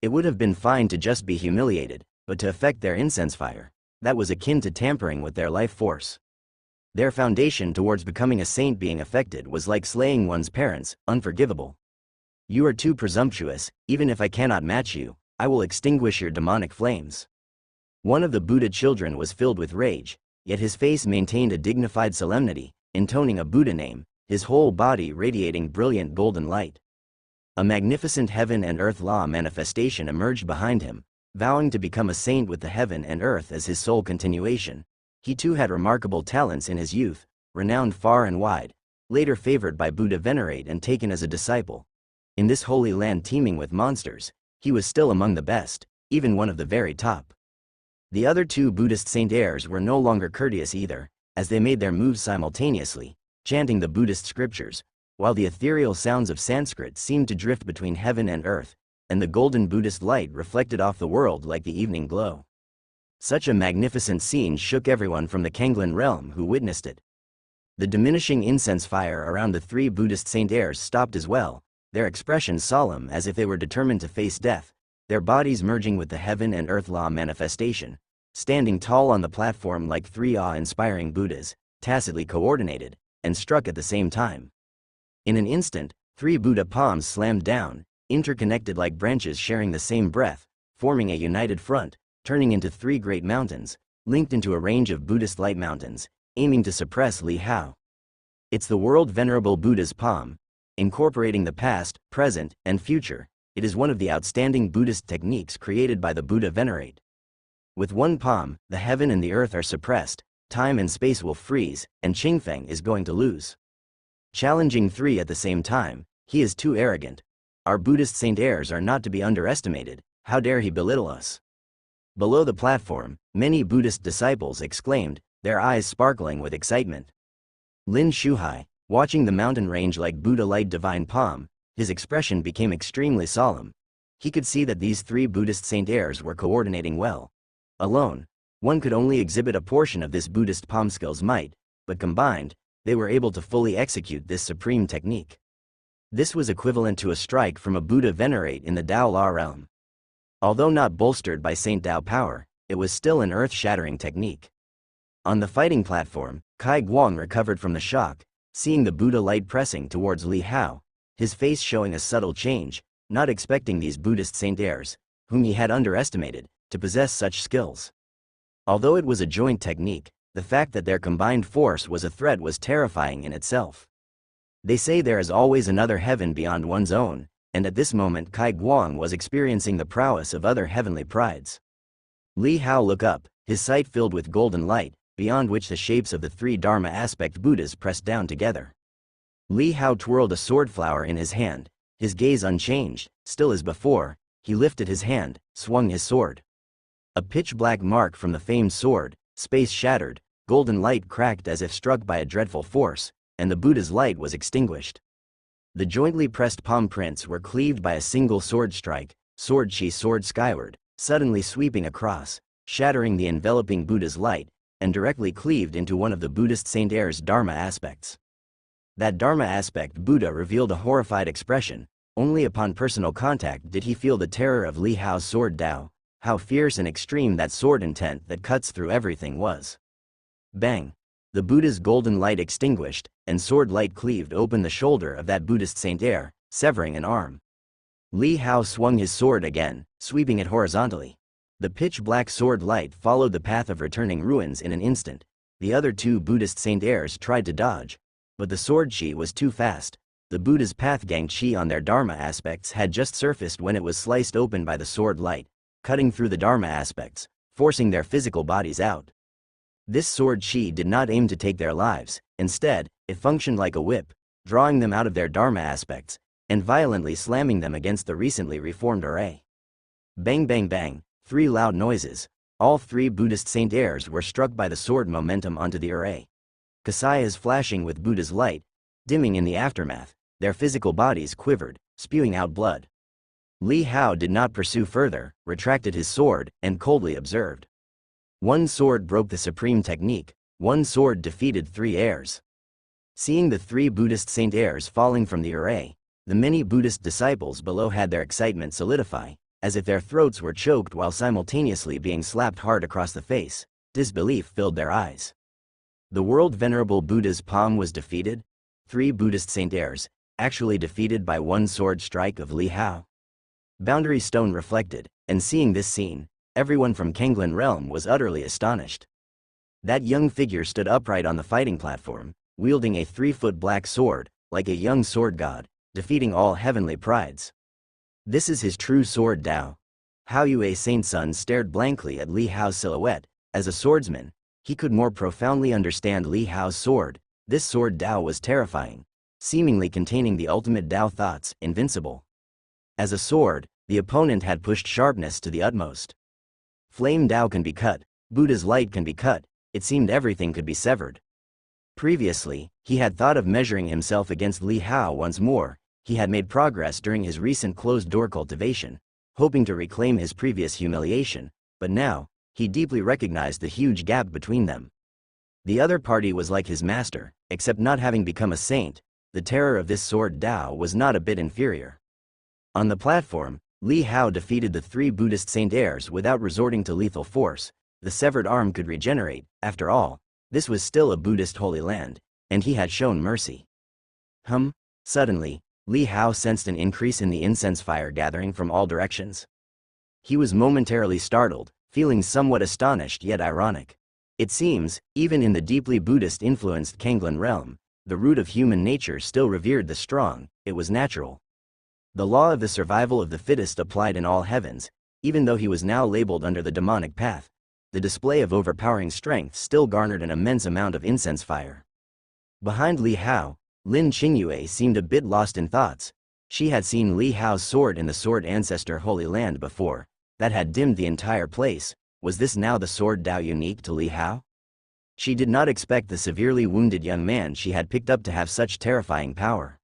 It would have been fine to just be humiliated, but to affect their incense fire, that was akin to tampering with their life force. Their foundation towards becoming a saint being affected was like slaying one's parents, unforgivable. You are too presumptuous. Even if I cannot match you, I will extinguish your demonic flames. One of the Buddha children was filled with rage, yet his face maintained a dignified solemnity, intoning a Buddha name, his whole body radiating brilliant golden light. A magnificent heaven and earth law manifestation emerged behind him, vowing to become a saint with the heaven and earth as his sole continuation. He too had remarkable talents in his youth, renowned far and wide, later favored by Buddha venerate and taken as a disciple. In this holy land teeming with monsters, he was still among the best, even one of the very top. The other two Buddhist saint heirs were no longer courteous either, as they made their moves simultaneously, chanting the Buddhist scriptures, while the ethereal sounds of Sanskrit seemed to drift between heaven and earth, and the golden Buddhist light reflected off the world like the evening glow. Such a magnificent scene shook everyone from the Kanglan realm who witnessed it. The diminishing incense fire around the three Buddhist saint heirs stopped as well, their expressions solemn as if they were determined to face death, their bodies merging with the heaven and earth law manifestation, standing tall on the platform like three awe-inspiring Buddhas, tacitly coordinated, and struck at the same time. In an instant, three Buddha palms slammed down, interconnected like branches sharing the same breath, forming a united front, turning into three great mountains, linked into a range of Buddhist light mountains, aiming to suppress Li Hao. It's the world venerable Buddha's palm, incorporating the past, present, and future. It is one of the outstanding Buddhist techniques created by the Buddha venerate. With one palm, the heaven and the earth are suppressed, time and space will freeze, and Qingfeng is going to lose. Challenging three at the same time, he is too arrogant. Our Buddhist saint heirs are not to be underestimated, how dare he belittle us? Below the platform, many Buddhist disciples exclaimed, their eyes sparkling with excitement. Lin Shuhai, watching the mountain range like Buddha light divine palm, his expression became extremely solemn. He could see that these three Buddhist saint heirs were coordinating well. Alone, one could only exhibit a portion of this Buddhist palm skill's might, but combined, they were able to fully execute this supreme technique. This was equivalent to a strike from a Buddha venerate in the Tao Law realm. Although not bolstered by Saint Tao power, it was still an earth-shattering technique. On the fighting platform, Kai Guang recovered from the shock, seeing the Buddha light pressing towards Li Hao, his face showing a subtle change, not expecting these Buddhist saint heirs, whom he had underestimated, to possess such skills. Although it was a joint technique, the fact that their combined force was a threat was terrifying in itself. They say there is always another heaven beyond one's own, and at this moment Kai Guang was experiencing the prowess of other heavenly prides. Li Hao looked up, his sight filled with golden light, beyond which the shapes of the three Dharma aspect Buddhas pressed down together. Li Hao twirled a sword flower in his hand, his gaze unchanged, still as before. He lifted his hand, swung his sword. A pitch-black mark from the famed sword, space shattered, golden light cracked as if struck by a dreadful force, and the Buddha's light was extinguished. The jointly pressed palm prints were cleaved by a single sword strike, sword chi soared skyward, suddenly sweeping across, shattering the enveloping Buddha's light, and directly cleaved into one of the Buddhist saint heirs' Dharma aspects. That Dharma aspect Buddha revealed a horrified expression. Only upon personal contact did he feel the terror of Li Hao's sword Tao, how fierce and extreme that sword intent that cuts through everything was. Bang! The Buddha's golden light extinguished, and sword light cleaved open the shoulder of that Buddhist saint heir, severing an arm. Li Hao swung his sword again, sweeping it horizontally. The pitch-black sword light followed the path of returning ruins in an instant. The other two Buddhist saint heirs tried to dodge, but the sword chi was too fast. The Buddha's path-gang chi on their Dharma aspects had just surfaced when it was sliced open by the sword light, cutting through the Dharma aspects, forcing their physical bodies out. This sword chi did not aim to take their lives, instead, it functioned like a whip, drawing them out of their Dharma aspects, and violently slamming them against the recently reformed array. Bang bang bang, three loud noises. All three Buddhist saint heirs were struck by the sword momentum onto the array. Kasayas flashing with Buddha's light, dimming in the aftermath, their physical bodies quivered, spewing out blood. Li Hao did not pursue further, retracted his sword, and coldly observed. One sword broke the supreme technique, one sword defeated three heirs. Seeing the three Buddhist saint heirs falling from the array, the many Buddhist disciples below had their excitement solidify, as if their throats were choked while simultaneously being slapped hard across the face. Disbelief filled their eyes. The world venerable Buddha's palm was defeated? Three Buddhist saint heirs, actually defeated by one sword strike of Li Hao? Boundary Stone reflected, and seeing this scene, everyone from Kanglan realm was utterly astonished. That young figure stood upright on the fighting platform, wielding a 3-foot black sword, like a young sword god, defeating all heavenly prides. This is his true sword Dao. Hao Yue Saint Sun stared blankly at Li Hao's silhouette. As a swordsman, he could more profoundly understand Li Hao's sword. This sword Dao was terrifying, seemingly containing the ultimate Dao thoughts, invincible. As a sword, the opponent had pushed sharpness to the utmost. Flame Dao can be cut, Buddha's light can be cut, it seemed everything could be severed. Previously, he had thought of measuring himself against Li Hao once more. He had made progress during his recent closed-door cultivation, hoping to reclaim his previous humiliation, but now, he deeply recognized the huge gap between them. The other party was like his master, except not having become a saint. The terror of this sword Dao was not a bit inferior. On the platform, Li Hao defeated the 3 Buddhist saint heirs without resorting to lethal force. The severed arm could regenerate. After all, this was still a Buddhist holy land, and he had shown mercy. Suddenly, Li Hao sensed an increase in the incense fire gathering from all directions. He was momentarily startled, feeling somewhat astonished yet ironic. It seems, even in the deeply Buddhist-influenced Kanglan realm, the root of human nature still revered the strong. It was natural. The law of the survival of the fittest applied in all heavens. Even though he was now labeled under the demonic path, the display of overpowering strength still garnered an immense amount of incense fire. Behind Li Hao, Lin Qingyue seemed a bit lost in thoughts. She had seen Li Hao's sword in the Sword Ancestor Holy Land before. That had dimmed the entire place. Was this now the sword Dao unique to Li Hao? She did not expect the severely wounded young man she had picked up to have such terrifying power.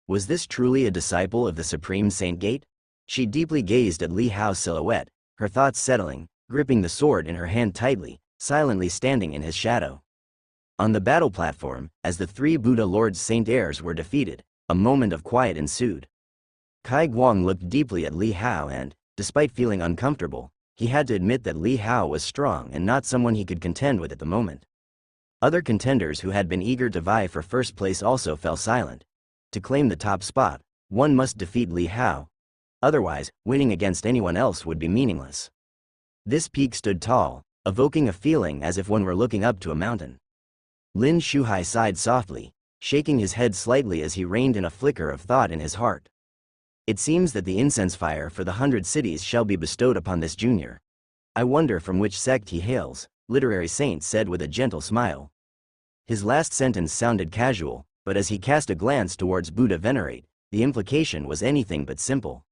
Was this truly a disciple of the Supreme Saint Gate? She deeply gazed at Li Hao's silhouette, her thoughts settling, gripping the sword in her hand tightly, silently standing in his shadow. On the battle platform, as the 3 Buddha Lord's Saint heirs were defeated, a moment of quiet ensued. Kai Guang looked deeply at Li Hao and, despite feeling uncomfortable, he had to admit that Li Hao was strong and not someone he could contend with at the moment. Other contenders who had been eager to vie for first place also fell silent. To claim the top spot, one must defeat Li Hao. Otherwise, winning against anyone else would be meaningless. This peak stood tall, evoking a feeling as if one were looking up to a mountain. Lin Shuhai sighed softly, shaking his head slightly as he reined in a flicker of thought in his heart. It seems that the incense fire for the 100 cities shall be bestowed upon this junior. I wonder from which sect he hails, Literary Saint said with a gentle smile. His last sentence sounded casual, but as he cast a glance towards Buddha Venerate, the implication was anything but simple.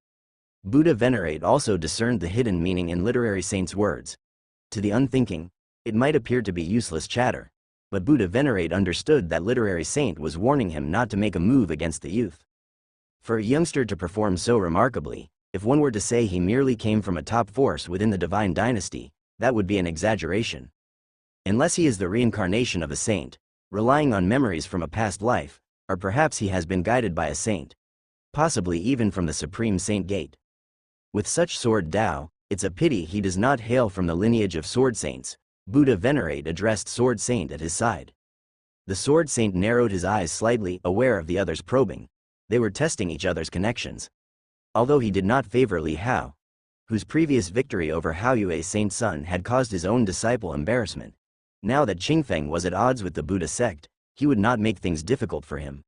Buddha Venerate also discerned the hidden meaning in Literary Saint's words. To the unthinking, it might appear to be useless chatter, but Buddha Venerate understood that Literary Saint was warning him not to make a move against the youth. For a youngster to perform so remarkably, if one were to say he merely came from a top force within the divine dynasty, that would be an exaggeration. Unless he is the reincarnation of a saint, relying on memories from a past life, or perhaps he has been guided by a saint. Possibly even from the Supreme Saint Gate. With such sword Dao, it's a pity he does not hail from the lineage of sword saints. Buddha Venerate addressed Sword Saint at his side. The Sword Saint narrowed his eyes slightly, aware of the others probing. They were testing each other's connections. Although he did not favor Li Hao, whose previous victory over Hao Yue Saint Sun had caused his own disciple embarrassment, now that Qingfeng was at odds with the Buddha sect, he would not make things difficult for him.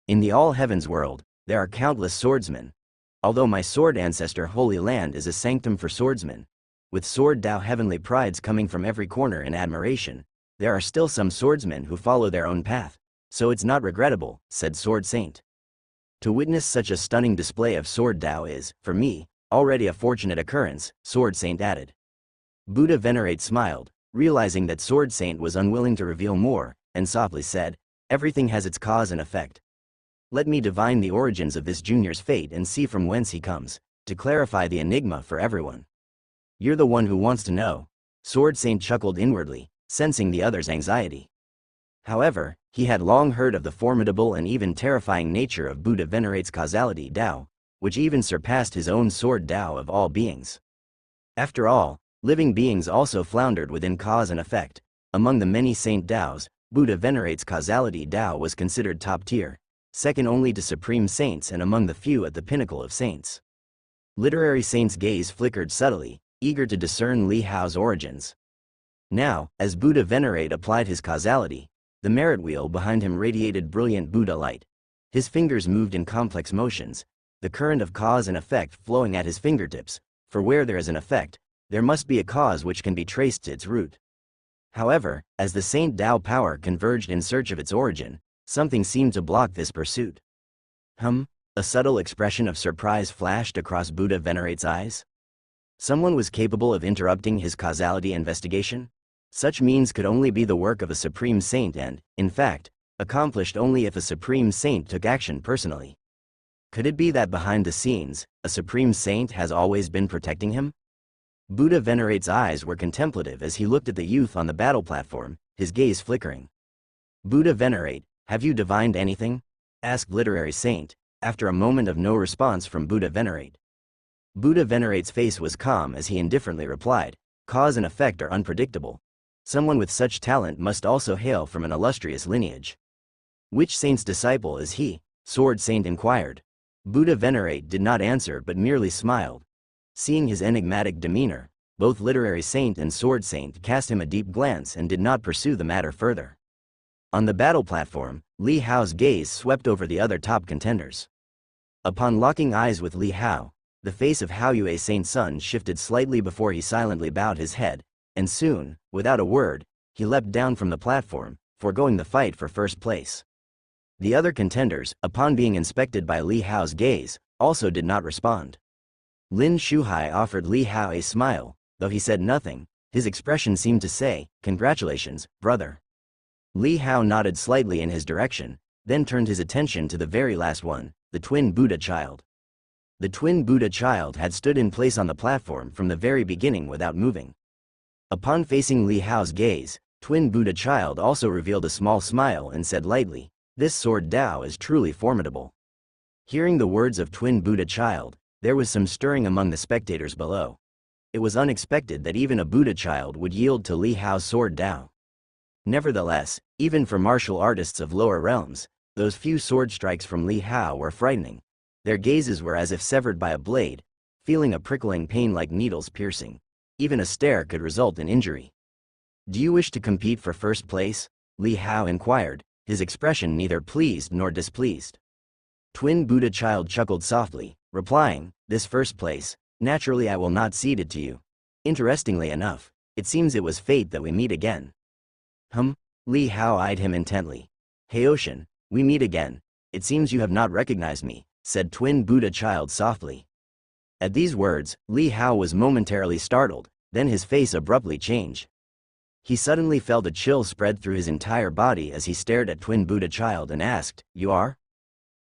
In the All Heavens world, there are countless swordsmen. Although my Sword Ancestor Holy Land is a sanctum for swordsmen, with sword Dao heavenly prides coming from every corner in admiration, there are still some swordsmen who follow their own path, so it's not regrettable, said Sword Saint. To witness such a stunning display of sword Dao is, for me, already a fortunate occurrence, Sword Saint added. Buddha Venerate smiled, realizing that Sword Saint was unwilling to reveal more, and softly said, everything has its cause and effect. Let me divine the origins of this junior's fate and see from whence he comes, to clarify the enigma for everyone. You're the one who wants to know. Sword Saint chuckled inwardly, sensing the other's anxiety. However, he had long heard of the formidable and even terrifying nature of Buddha Venerate's causality Dao, which even surpassed his own sword Dao of all beings. After all, living beings also floundered within cause and effect. Among the many Saint Daos, Buddha Venerate's causality Dao was considered top tier, second only to Supreme Saints and among the few at the pinnacle of saints. Literary Saint's gaze flickered subtly, eager to discern Li Hao's origins. Now, as Buddha Venerate applied his causality, the merit wheel behind him radiated brilliant Buddha light. His fingers moved in complex motions, the current of cause and effect flowing at his fingertips, for where there is an effect, there must be a cause which can be traced to its root. However, as the Saint Tao power converged in search of its origin, something seemed to block this pursuit. A subtle expression of surprise flashed across Buddha Venerate's eyes. Someone was capable of interrupting his causality investigation? Such means could only be the work of a supreme saint and, in fact, accomplished only if a supreme saint took action personally. Could it be that behind the scenes, a supreme saint has always been protecting him? Buddha Venerate's eyes were contemplative as he looked at the youth on the battle platform, his gaze flickering. Buddha Venerate, have you divined anything? Asked Literary Saint, after a moment of no response from Buddha Venerate. Buddha Venerate's face was calm as he indifferently replied, cause and effect are unpredictable. Someone with such talent must also hail from an illustrious lineage. Which saint's disciple is he? Sword Saint inquired. Buddha Venerate did not answer but merely smiled. Seeing his enigmatic demeanor, both Literary Saint and Sword Saint cast him a deep glance and did not pursue the matter further. On the battle platform, Li Hao's gaze swept over the other top contenders. Upon locking eyes with Li Hao, the face of Hao Yue's Saint Sun shifted slightly before he silently bowed his head, and soon, without a word, he leapt down from the platform, foregoing the fight for first place. The other contenders, upon being inspected by Li Hao's gaze, also did not respond. Lin Shuhai offered Li Hao a smile, though he said nothing, his expression seemed to say, "Congratulations, brother." Li Hao nodded slightly in his direction, then turned his attention to the very last one, the twin Buddha child. The twin Buddha child had stood in place on the platform from the very beginning without moving. Upon facing Li Hao's gaze, twin Buddha child also revealed a small smile and said lightly, "This sword Tao is truly formidable." Hearing the words of twin Buddha child, there was some stirring among the spectators below. It was unexpected that even a Buddha child would yield to Li Hao's sword Tao. Nevertheless, even for martial artists of lower realms, those few sword strikes from Li Hao were frightening. Their gazes were as if severed by a blade, feeling a prickling pain like needles piercing. Even a stare could result in injury. "Do you wish to compete for first place?" Li Hao inquired, his expression neither pleased nor displeased. Twin Buddha child chuckled softly, replying, "This first place, naturally I will not cede it to you. Interestingly enough, it seems it was fate that we meet again." Li Hao eyed him intently. "Haoshan, we meet again. It seems you have not recognized me," said twin Buddha child softly. At these words, Li Hao was momentarily startled, then his face abruptly changed. He suddenly felt a chill spread through his entire body as he stared at twin Buddha child and asked, "You are?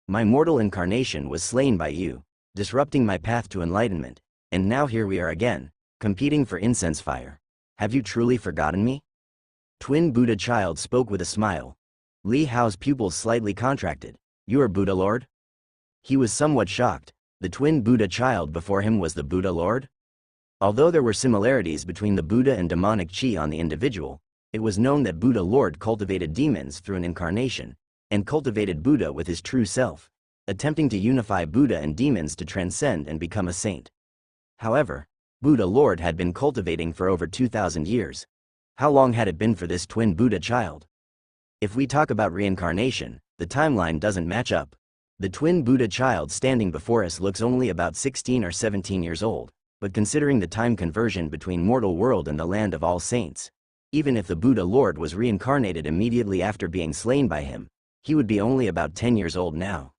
My mortal incarnation was slain by you, disrupting my path to enlightenment, and now here we are again, competing for incense fire. Have you truly forgotten me?" Twin Buddha child spoke with a smile. Li Hao's pupils slightly contracted. "You are Buddha Lord?" He was somewhat shocked. The twin Buddha child before him was the Buddha Lord? Although there were similarities between the Buddha and demonic chi on the individual, it was known that Buddha Lord cultivated demons through an incarnation, and cultivated Buddha with his true self, attempting to unify Buddha and demons to transcend and become a saint. However, Buddha Lord had been cultivating for over 2,000 years. How long had it been for this twin Buddha child? If we talk about reincarnation, the timeline doesn't match up. The twin Buddha child standing before us looks only about 16 or 17 years old, but considering the time conversion between mortal world and the land of all saints, even if the Buddha Lord was reincarnated immediately after being slain by him, he would be only about 10 years old now.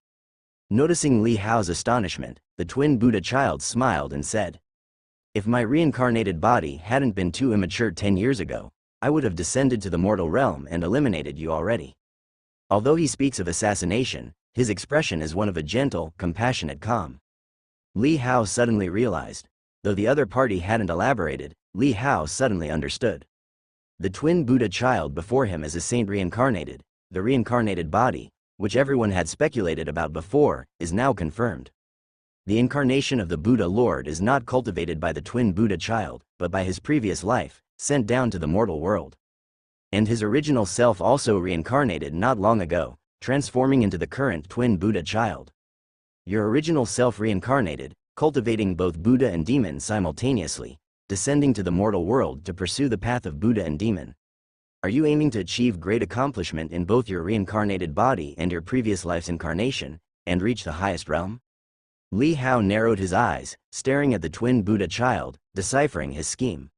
Noticing Li Hao's astonishment, the twin Buddha child smiled and said, "If my reincarnated body hadn't been too immature 10 years ago, I would have descended to the mortal realm and eliminated you already." Although he speaks of assassination, his expression is one of a gentle, compassionate calm. Li Hao suddenly realized. Though the other party hadn't elaborated, Li Hao suddenly understood. The twin Buddha child before him is a saint reincarnated. The reincarnated body, which everyone had speculated about before, is now confirmed. The incarnation of the Buddha Lord is not cultivated by the twin Buddha child, but by his previous life, sent down to the mortal world. And his original self also reincarnated not long ago, transforming into the current twin Buddha child. Your original self reincarnated, cultivating both Buddha and demon simultaneously, descending to the mortal world to pursue the path of Buddha and demon. Are you aiming to achieve great accomplishment in both your reincarnated body and your previous life's incarnation, and reach the highest realm? Li Hao narrowed his eyes, staring at the twin Buddha child, deciphering his scheme.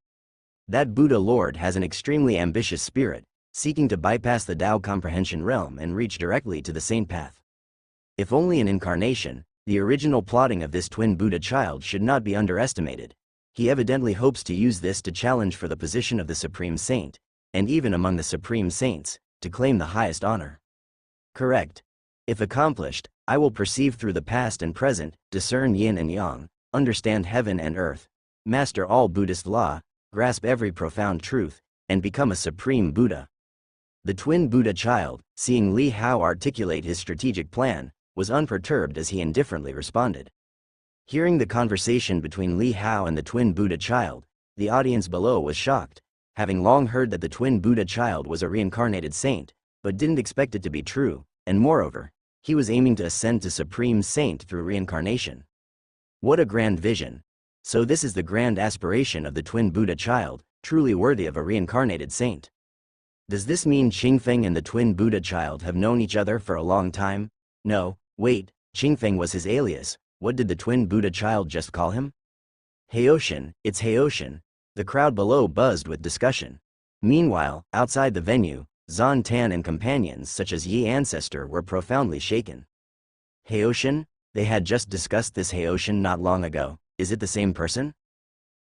That Buddha Lord has an extremely ambitious spirit, seeking to bypass the Tao comprehension realm and reach directly to the saint path. If only an incarnation, the original plotting of this twin Buddha child should not be underestimated. He evidently hopes to use this to challenge for the position of the Supreme Saint, and even among the Supreme Saints, to claim the highest honor. Correct. If accomplished, I will perceive through the past and present, discern yin and yang, understand heaven and earth, master all Buddhist law, grasp every profound truth, and become a Supreme Buddha. The twin Buddha child, seeing Li Hao articulate his strategic plan, was unperturbed as he indifferently responded. Hearing the conversation between Li Hao and the twin Buddha child, the audience below was shocked, having long heard that the twin Buddha child was a reincarnated saint, but didn't expect it to be true, and moreover, he was aiming to ascend to Supreme Saint through reincarnation. What a grand vision! So this is the grand aspiration of the twin Buddha child, truly worthy of a reincarnated saint. Does this mean Qingfeng and the twin Buddha child have known each other for a long time? No, wait, Qingfeng was his alias. What did the twin Buddha child just call him? Heoshan, it's Heoshan. The crowd below buzzed with discussion. Meanwhile, outside the venue, Zan Tan and companions such as Yi Ancestor were profoundly shaken. Heoshan? They had just discussed this Heoshan not long ago. Is it the same person?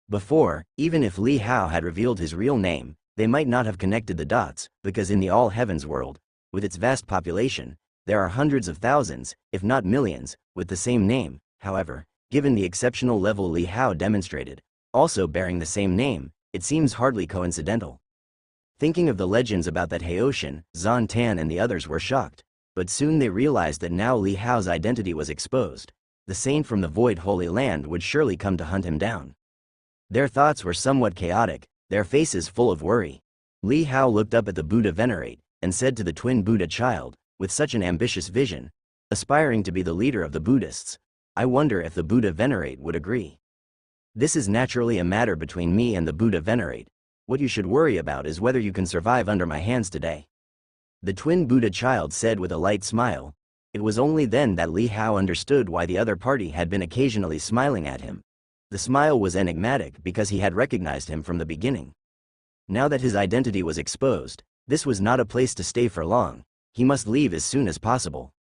Before, even if Li Hao had revealed his real name, they might not have connected the dots, because in the all heavens world, with its vast population, there are hundreds of thousands, if not millions, with the same name. However, given the exceptional level Li Hao demonstrated, also bearing the same name, it seems hardly coincidental. Thinking of the legends about that Heoshan, Zan Tan and the others were shocked, but soon they realized that now Li Hao's identity was exposed. The saint from the Void Holy Land would surely come to hunt him down. Their thoughts were somewhat chaotic, their faces full of worry. Li Hao looked up at the Buddha Venerate, and said to the twin Buddha child, with such an ambitious vision, aspiring to be the leader of the Buddhists, I wonder if the Buddha Venerate would agree. This is naturally a matter between me and the Buddha Venerate. What you should worry about is whether you can survive under my hands today. The twin Buddha child said with a light smile. It was only then that Li Hao understood why the other party had been occasionally smiling at him. The smile was enigmatic because he had recognized him from the beginning. Now that his identity was exposed, this was not a place to stay for long. He must leave as soon as possible.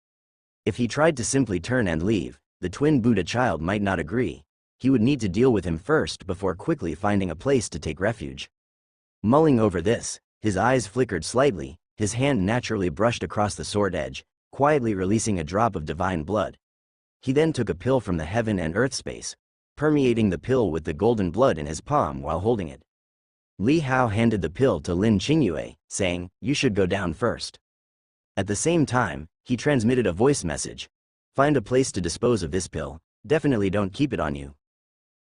If he tried to simply turn and leave, the twin Buddha child might not agree. He would need to deal with him first before quickly finding a place to take refuge. Mulling over this, his eyes flickered slightly, his hand naturally brushed across the sword edge, quietly releasing a drop of divine blood. He then took a pill from the heaven and earth space, permeating the pill with the golden blood in his palm while holding it. Li Hao handed the pill to Lin Qingyue, saying, "You should go down first." At the same time, he transmitted a voice message. "Find a place to dispose of this pill, definitely don't keep it on you."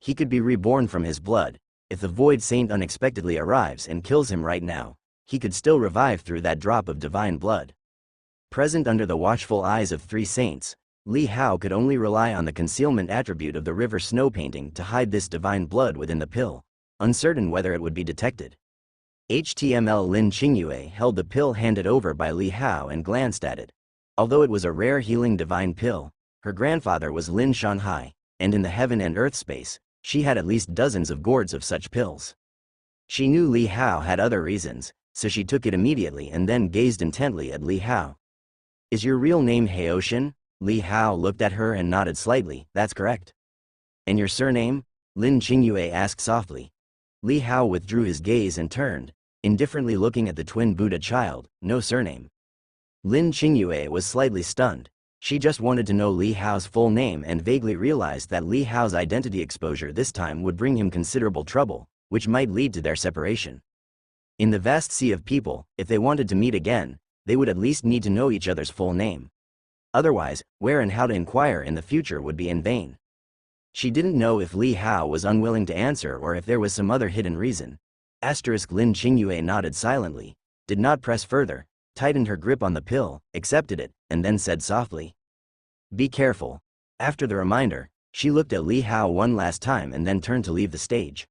He could be reborn from his blood. If the Void Saint unexpectedly arrives and kills him right now, he could still revive through that drop of divine blood. Present under the watchful eyes of three saints, Li Hao could only rely on the concealment attribute of the river snow painting to hide this divine blood within the pill, uncertain whether it would be detected. HTML Lin Qingyue held the pill handed over by Li Hao and glanced at it. Although it was a rare healing divine pill, her grandfather was Lin Shanhai, and in the heaven and earth space, she had at least dozens of gourds of such pills. She knew Li Hao had other reasons, so she took it immediately and then gazed intently at Li Hao. "Is your real name Heoshan?" Li Hao looked at her and nodded slightly. "That's correct." "And your surname?" Lin Qingyue asked softly. Li Hao withdrew his gaze and turned, indifferently looking at the twin Buddha child. "No surname." Lin Qingyue was slightly stunned. She just wanted to know Li Hao's full name and vaguely realized that Li Hao's identity exposure this time would bring him considerable trouble, which might lead to their separation. In the vast sea of people, if they wanted to meet again, they would at least need to know each other's full name. Otherwise, where and how to inquire in the future would be in vain. She didn't know if Li Hao was unwilling to answer or if there was some other hidden reason. Lin Qingyue nodded silently, did not press further, tightened her grip on the pill, accepted it, and then said softly, "Be careful." After the reminder, she looked at Li Hao one last time and then turned to leave the stage.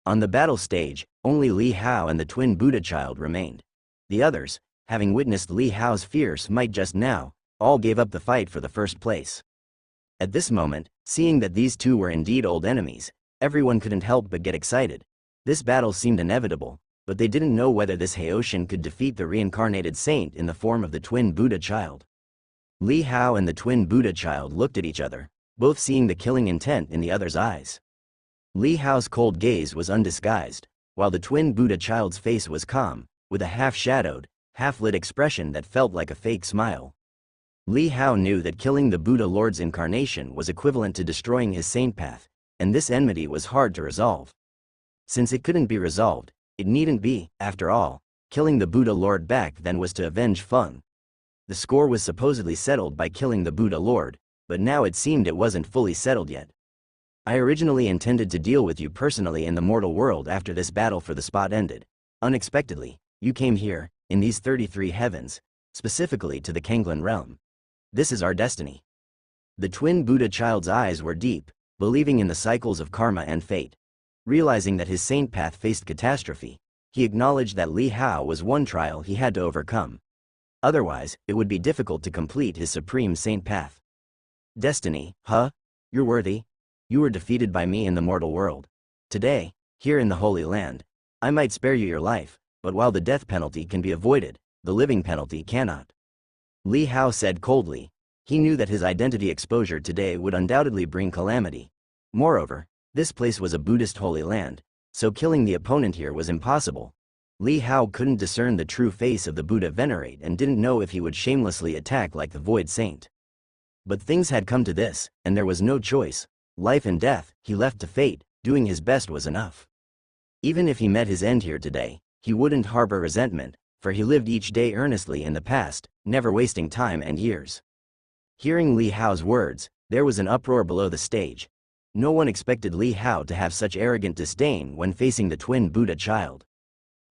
On the battle stage, Only Li Hao and the twin Buddha child remained. The others, having witnessed Li Hao's fierce might just now, all gave up the fight for the first place. At this moment, seeing that these two were indeed old enemies, everyone couldn't help but get excited. This battle seemed inevitable, but they didn't know whether this Haoshin could defeat the reincarnated saint in the form of the twin Buddha child. Li Hao and the twin Buddha child looked at each other, both seeing the killing intent in the other's eyes. Li Hao's cold gaze was undisguised, while the twin Buddha child's face was calm, with a half-shadowed, half-lit expression that felt like a fake smile. Li Hao knew that killing the Buddha Lord's incarnation was equivalent to destroying his saint path, and this enmity was hard to resolve. Since it couldn't be resolved, it needn't be. After all, killing the Buddha Lord back then was to avenge Feng. The score was supposedly settled by killing the Buddha Lord, but now it seemed it wasn't fully settled yet. I originally intended to deal with you personally in the mortal world after this battle for the spot ended. Unexpectedly, you came here, in these 33 heavens, specifically to the Kanglan realm. This is our destiny. The twin Buddha child's eyes were deep, believing in the cycles of karma and fate. Realizing that his saint path faced catastrophe, he acknowledged that Li Hao was one trial he had to overcome. Otherwise, it would be difficult to complete his supreme saint path. Destiny, huh? You're worthy. You were defeated by me in the mortal world. Today, here in the Holy Land, I might spare you your life, but while the death penalty can be avoided, the living penalty cannot. Li Hao said coldly. He knew that his identity exposure today would undoubtedly bring calamity. Moreover, this place was a Buddhist holy land, so killing the opponent here was impossible. Li Hao couldn't discern the true face of the Buddha venerate and didn't know if he would shamelessly attack like the Void Saint. But things had come to this, and there was no choice. Life and death, he left to fate. Doing his best was enough. Even if he met his end here today, he wouldn't harbor resentment, for he lived each day earnestly in the past, never wasting time and years. Hearing Li Hao's words, there was an uproar below the stage. No one expected Li Hao to have such arrogant disdain when facing the twin Buddha child.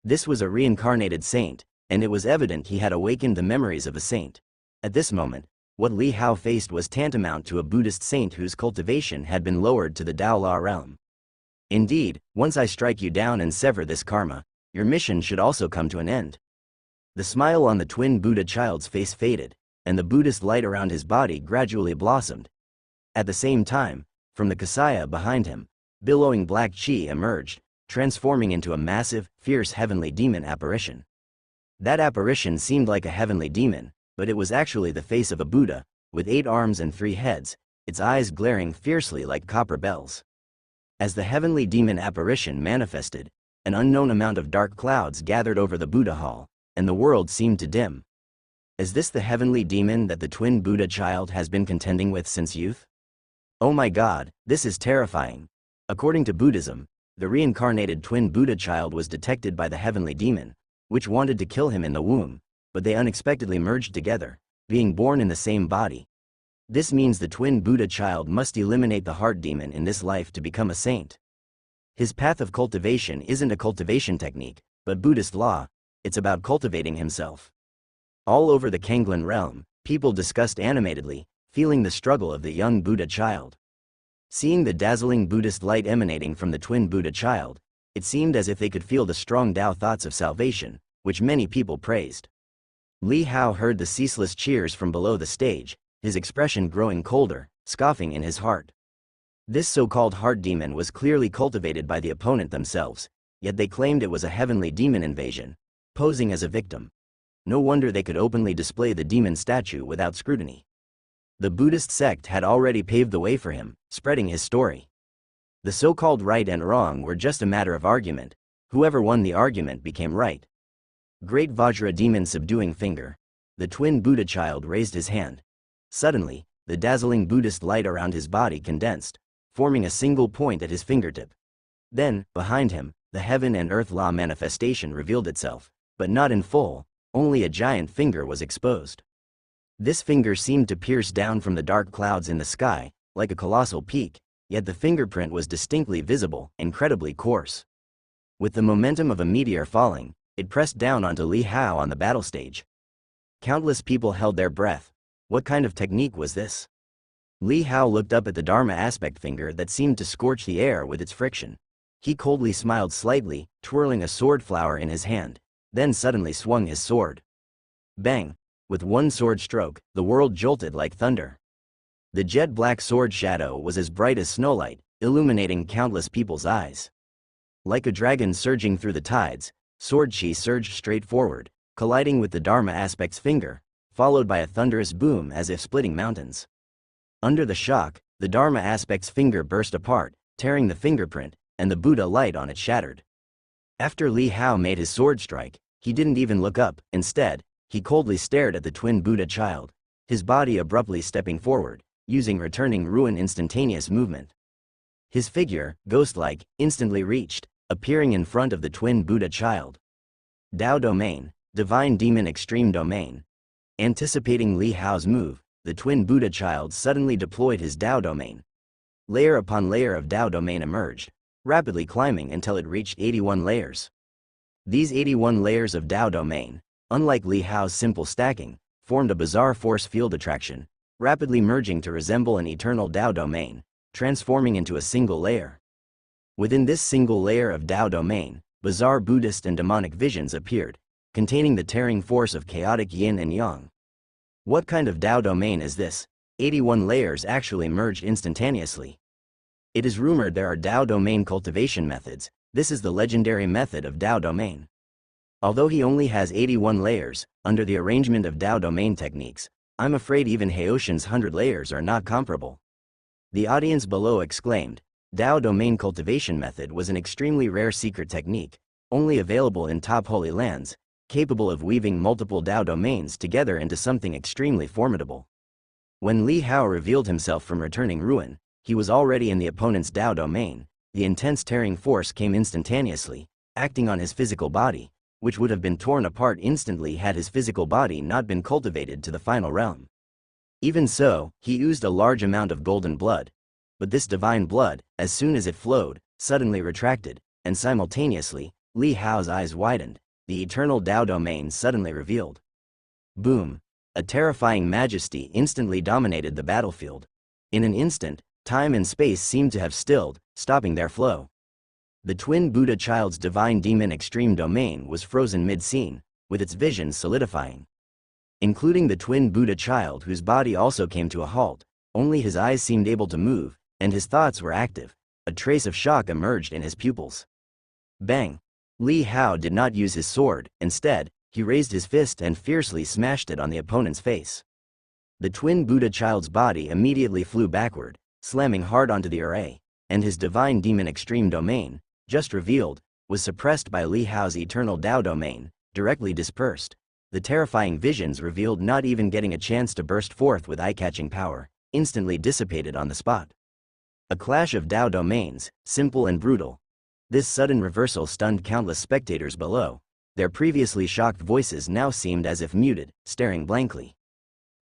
This was a reincarnated saint, and it was evident he had awakened the memories of a saint. At this moment, what Li Hao faced was tantamount to a Buddhist saint whose cultivation had been lowered to the Tao Law realm. Indeed, once I strike you down and sever this karma, your mission should also come to an end. The smile on the twin Buddha child's face faded, and the Buddhist light around his body gradually blossomed. At the same time, from the Kasaya behind him, billowing black chi emerged, transforming into a massive, fierce heavenly demon apparition. That apparition seemed like a heavenly demon, but it was actually the face of a Buddha, with 8 arms and 3 heads, its eyes glaring fiercely like copper bells. As the heavenly demon apparition manifested, an unknown amount of dark clouds gathered over the Buddha hall, and the world seemed to dim. Is this the heavenly demon that the twin Buddha child has been contending with since youth? Oh my God, this is terrifying. According to Buddhism, the reincarnated twin Buddha child was detected by the heavenly demon, which wanted to kill him in the womb, but they unexpectedly merged together, being born in the same body. This means the twin Buddha child must eliminate the heart demon in this life to become a saint. His path of cultivation isn't a cultivation technique, but Buddhist law. It's about cultivating himself. All over the Kanglan realm, people discussed animatedly, feeling the struggle of the young Buddha child. Seeing the dazzling Buddhist light emanating from the twin Buddha child, it seemed as if they could feel the strong Tao thoughts of salvation, which many people praised. Li Hao heard the ceaseless cheers from below the stage, his expression growing colder, scoffing in his heart. This so-called heart demon was clearly cultivated by the opponent themselves, yet they claimed it was a heavenly demon invasion, posing as a victim. No wonder they could openly display the demon statue without scrutiny. The Buddhist sect had already paved the way for him, spreading his story. The so-called right and wrong were just a matter of argument. Whoever won the argument became right. Great Vajra demon subduing finger. The twin Buddha child raised his hand. Suddenly, the dazzling Buddhist light around his body condensed, forming a single point at his fingertip. Then, behind him, the heaven and earth law manifestation revealed itself, but not in full, only a giant finger was exposed. This finger seemed to pierce down from the dark clouds in the sky, like a colossal peak, yet the fingerprint was distinctly visible, incredibly coarse. With the momentum of a meteor falling, it pressed down onto Li Hao on the battle stage. Countless people held their breath. What kind of technique was this? Li Hao looked up at the Dharma aspect finger that seemed to scorch the air with its friction. He coldly smiled slightly, twirling a sword flower in his hand, then suddenly swung his sword. Bang! With one sword stroke, the world jolted like thunder. The jet-black sword shadow was as bright as snowlight, illuminating countless people's eyes. Like a dragon surging through the tides, Sword Chi surged straight forward, colliding with the Dharma aspect's finger, followed by a thunderous boom as if splitting mountains. Under the shock, the Dharma aspect's finger burst apart, tearing the fingerprint, and the Buddha light on it shattered. After Li Hao made his sword strike, he didn't even look up. Instead, he coldly stared at the twin Buddha child, his body abruptly stepping forward, using returning ruin instantaneous movement. His figure, ghost-like, instantly reached, appearing in front of the twin Buddha child. Dao Domain, Divine Demon Extreme Domain. Anticipating Li Hao's move, the twin Buddha child suddenly deployed his Dao Domain. Layer upon layer of Dao Domain emerged, rapidly climbing until it reached 81 layers. These 81 layers of Dao Domain, unlike Li Hao's simple stacking, formed a bizarre force field attraction, rapidly merging to resemble an eternal Dao Domain, transforming into a single layer. Within this single layer of Dao Domain, bizarre Buddhist and demonic visions appeared, containing the tearing force of chaotic yin and yang. What kind of Dao Domain is this? 81 layers actually merged instantaneously. It is rumored there are Dao Domain cultivation methods. This is the legendary method of Dao Domain. Although he only has 81 layers, under the arrangement of Dao Domain techniques, I'm afraid even Haoshin's 100 layers are not comparable. The audience below exclaimed. Dao Domain cultivation method was an extremely rare secret technique, only available in top holy lands, capable of weaving multiple Dao Domains together into something extremely formidable. When Li Hao revealed himself from returning ruin, he was already in the opponent's Dao Domain. The intense tearing force came instantaneously, acting on his physical body, which would have been torn apart instantly had his physical body not been cultivated to the final realm. Even so, he oozed a large amount of golden blood. But this divine blood, as soon as it flowed, suddenly retracted, and simultaneously, Li Hao's eyes widened, the eternal Dao Domain suddenly revealed. Boom! A terrifying majesty instantly dominated the battlefield. In an instant, time and space seemed to have stilled, stopping their flow. The twin Buddha child's divine demon extreme domain was frozen mid-scene, with its vision solidifying. Including the twin Buddha child whose body also came to a halt, only his eyes seemed able to move, and his thoughts were active. A trace of shock emerged in his pupils. Bang! Li Hao did not use his sword. Instead, he raised his fist and fiercely smashed it on the opponent's face. The twin Buddha child's body immediately flew backward, slamming hard onto the array, and his divine demon extreme domain, just revealed, was suppressed by Li Hao's eternal Dao Domain, directly dispersed. The terrifying visions revealed not even getting a chance to burst forth with eye-catching power, instantly dissipated on the spot. A clash of Dao Domains, simple and brutal. This sudden reversal stunned countless spectators below. Their previously shocked voices now seemed as if muted, staring blankly.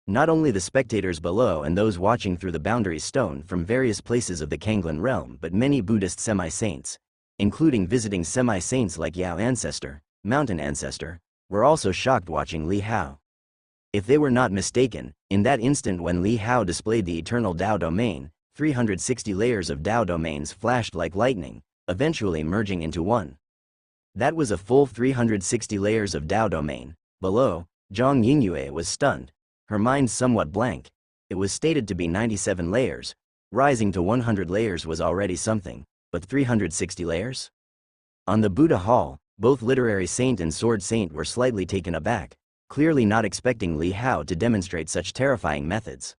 Not only the spectators below and those watching through the boundary stone from various places of the Kanglan realm, but many Buddhist semi-saints, including visiting semi-saints like Yao Ancestor, Mountain Ancestor, were also shocked watching Li Hao. If they were not mistaken, in that instant when Li Hao displayed the eternal Dao Domain, 360 layers of Dao Domains flashed like lightning, eventually merging into one. That was a full 360 layers of Dao Domain. Below, Zhang Yingyue was stunned, her mind somewhat blank. It was stated to be 97 layers. Rising to 100 layers was already something, but 360 layers? On the Buddha Hall, both literary saint and sword saint were slightly taken aback, clearly not expecting Li Hao to demonstrate such terrifying methods.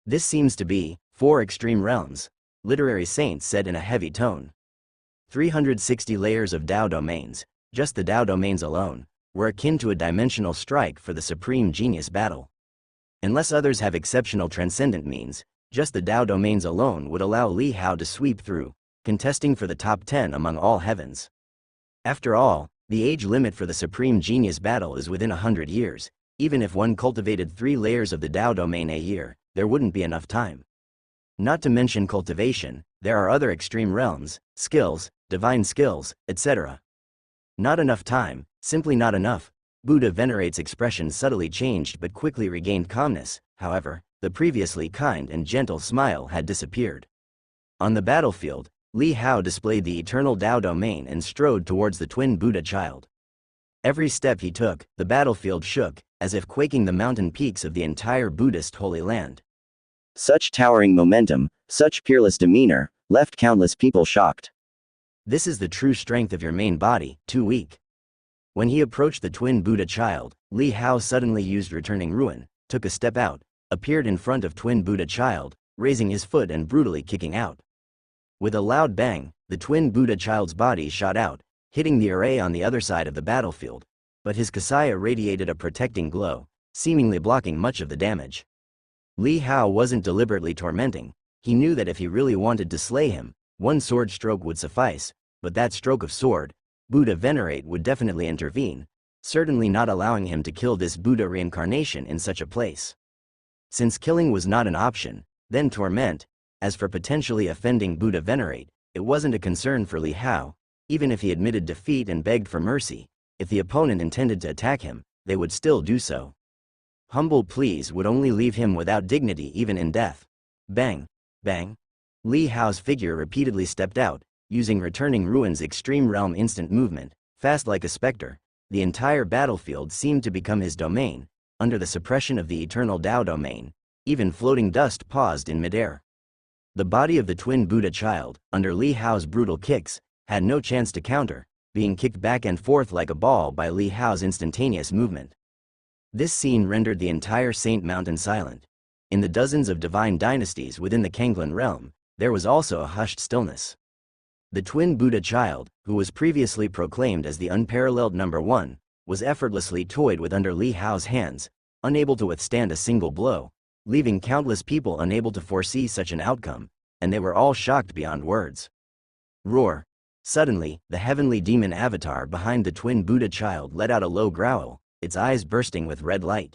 This seems to be 4 extreme realms, literary saint said in a heavy tone. 360 layers of Dao Domains, just the Dao Domains alone, were akin to a dimensional strike for the supreme genius battle. Unless others have exceptional transcendent means, just the Dao Domains alone would allow Li Hao to sweep through, contesting for the top 10 among all heavens. After all, the age limit for the supreme genius battle is within 100 years. Even if one cultivated 3 layers of the Dao Domain a year, there wouldn't be enough time. Not to mention cultivation, there are other extreme realms, skills, divine skills, etc. Not enough time, simply not enough. Buddha Venerate's expression subtly changed but quickly regained calmness. However, the previously kind and gentle smile had disappeared. On the battlefield, Li Hao displayed the eternal Tao domain and strode towards the twin Buddha child. Every step he took, the battlefield shook, as if quaking the mountain peaks of the entire Buddhist Holy Land. Such towering momentum, such peerless demeanor, left countless people shocked. This is the true strength of your main body, too weak. When he approached the twin Buddha child, Li Hao suddenly used returning ruin, took a step out, appeared in front of twin Buddha child, raising his foot and brutally kicking out. With a loud bang, the twin Buddha child's body shot out, hitting the array on the other side of the battlefield, but his kasaya radiated a protecting glow, seemingly blocking much of the damage. Li Hao wasn't deliberately tormenting. He knew that if he really wanted to slay him, one sword stroke would suffice, but that stroke of sword, Buddha Venerate, would definitely intervene, certainly not allowing him to kill this Buddha reincarnation in such a place. Since killing was not an option, then torment. As for potentially offending Buddha Venerate, it wasn't a concern for Li Hao. Even if he admitted defeat and begged for mercy, if the opponent intended to attack him, they would still do so. Humble pleas would only leave him without dignity even in death. Bang! Bang! Li Hao's figure repeatedly stepped out, using returning ruin's extreme realm instant movement, fast like a specter. The entire battlefield seemed to become his domain, under the suppression of the eternal Tao domain. Even floating dust paused in midair. The body of the twin Buddha child, under Li Hao's brutal kicks, had no chance to counter, being kicked back and forth like a ball by Li Hao's instantaneous movement. This scene rendered the entire Saint Mountain silent. In the dozens of divine dynasties within the Kanglan realm, there was also a hushed stillness. The twin Buddha child, who was previously proclaimed as the unparalleled number one, was effortlessly toyed with under Li Hao's hands, unable to withstand a single blow, leaving countless people unable to foresee such an outcome, and they were all shocked beyond words. Roar! Suddenly, the heavenly demon avatar behind the twin Buddha child let out a low growl, its eyes bursting with red light.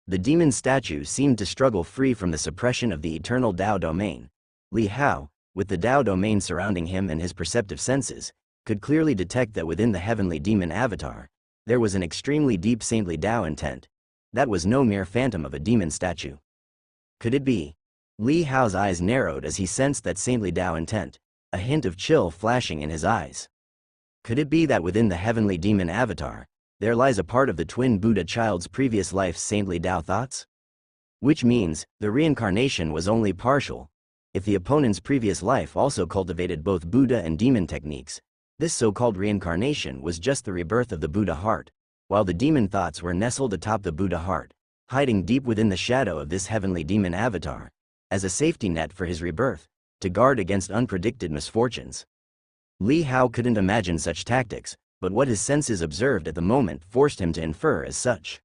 The demon statue seemed to struggle free from the suppression of the eternal Tao domain. Li Hao, with the Tao domain surrounding him and his perceptive senses, could clearly detect that within the heavenly demon avatar, there was an extremely deep saintly Tao intent. That was no mere phantom of a demon statue. Could it be? Li Hao's eyes narrowed as he sensed that saintly Tao intent, a hint of chill flashing in his eyes. Could it be that within the heavenly demon avatar, there lies a part of the twin Buddha child's previous life's saintly Tao thoughts? Which means, the reincarnation was only partial. If the opponent's previous life also cultivated both Buddha and demon techniques, this so-called reincarnation was just the rebirth of the Buddha heart, while the demon thoughts were nestled atop the Buddha heart, hiding deep within the shadow of this heavenly demon avatar, as a safety net for his rebirth, to guard against unpredicted misfortunes. Li Hao couldn't imagine such tactics, but what his senses observed at the moment forced him to infer as such.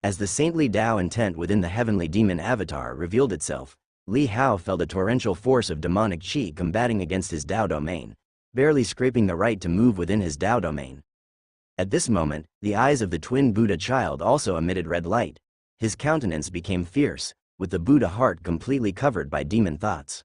As the saintly Tao intent within the heavenly demon avatar revealed itself, Li Hao felt a torrential force of demonic qi combating against his Tao domain, barely scraping the right to move within his Tao domain. At this moment, the eyes of the twin Buddha child also emitted red light. His countenance became fierce, with the Buddha heart completely covered by demon thoughts.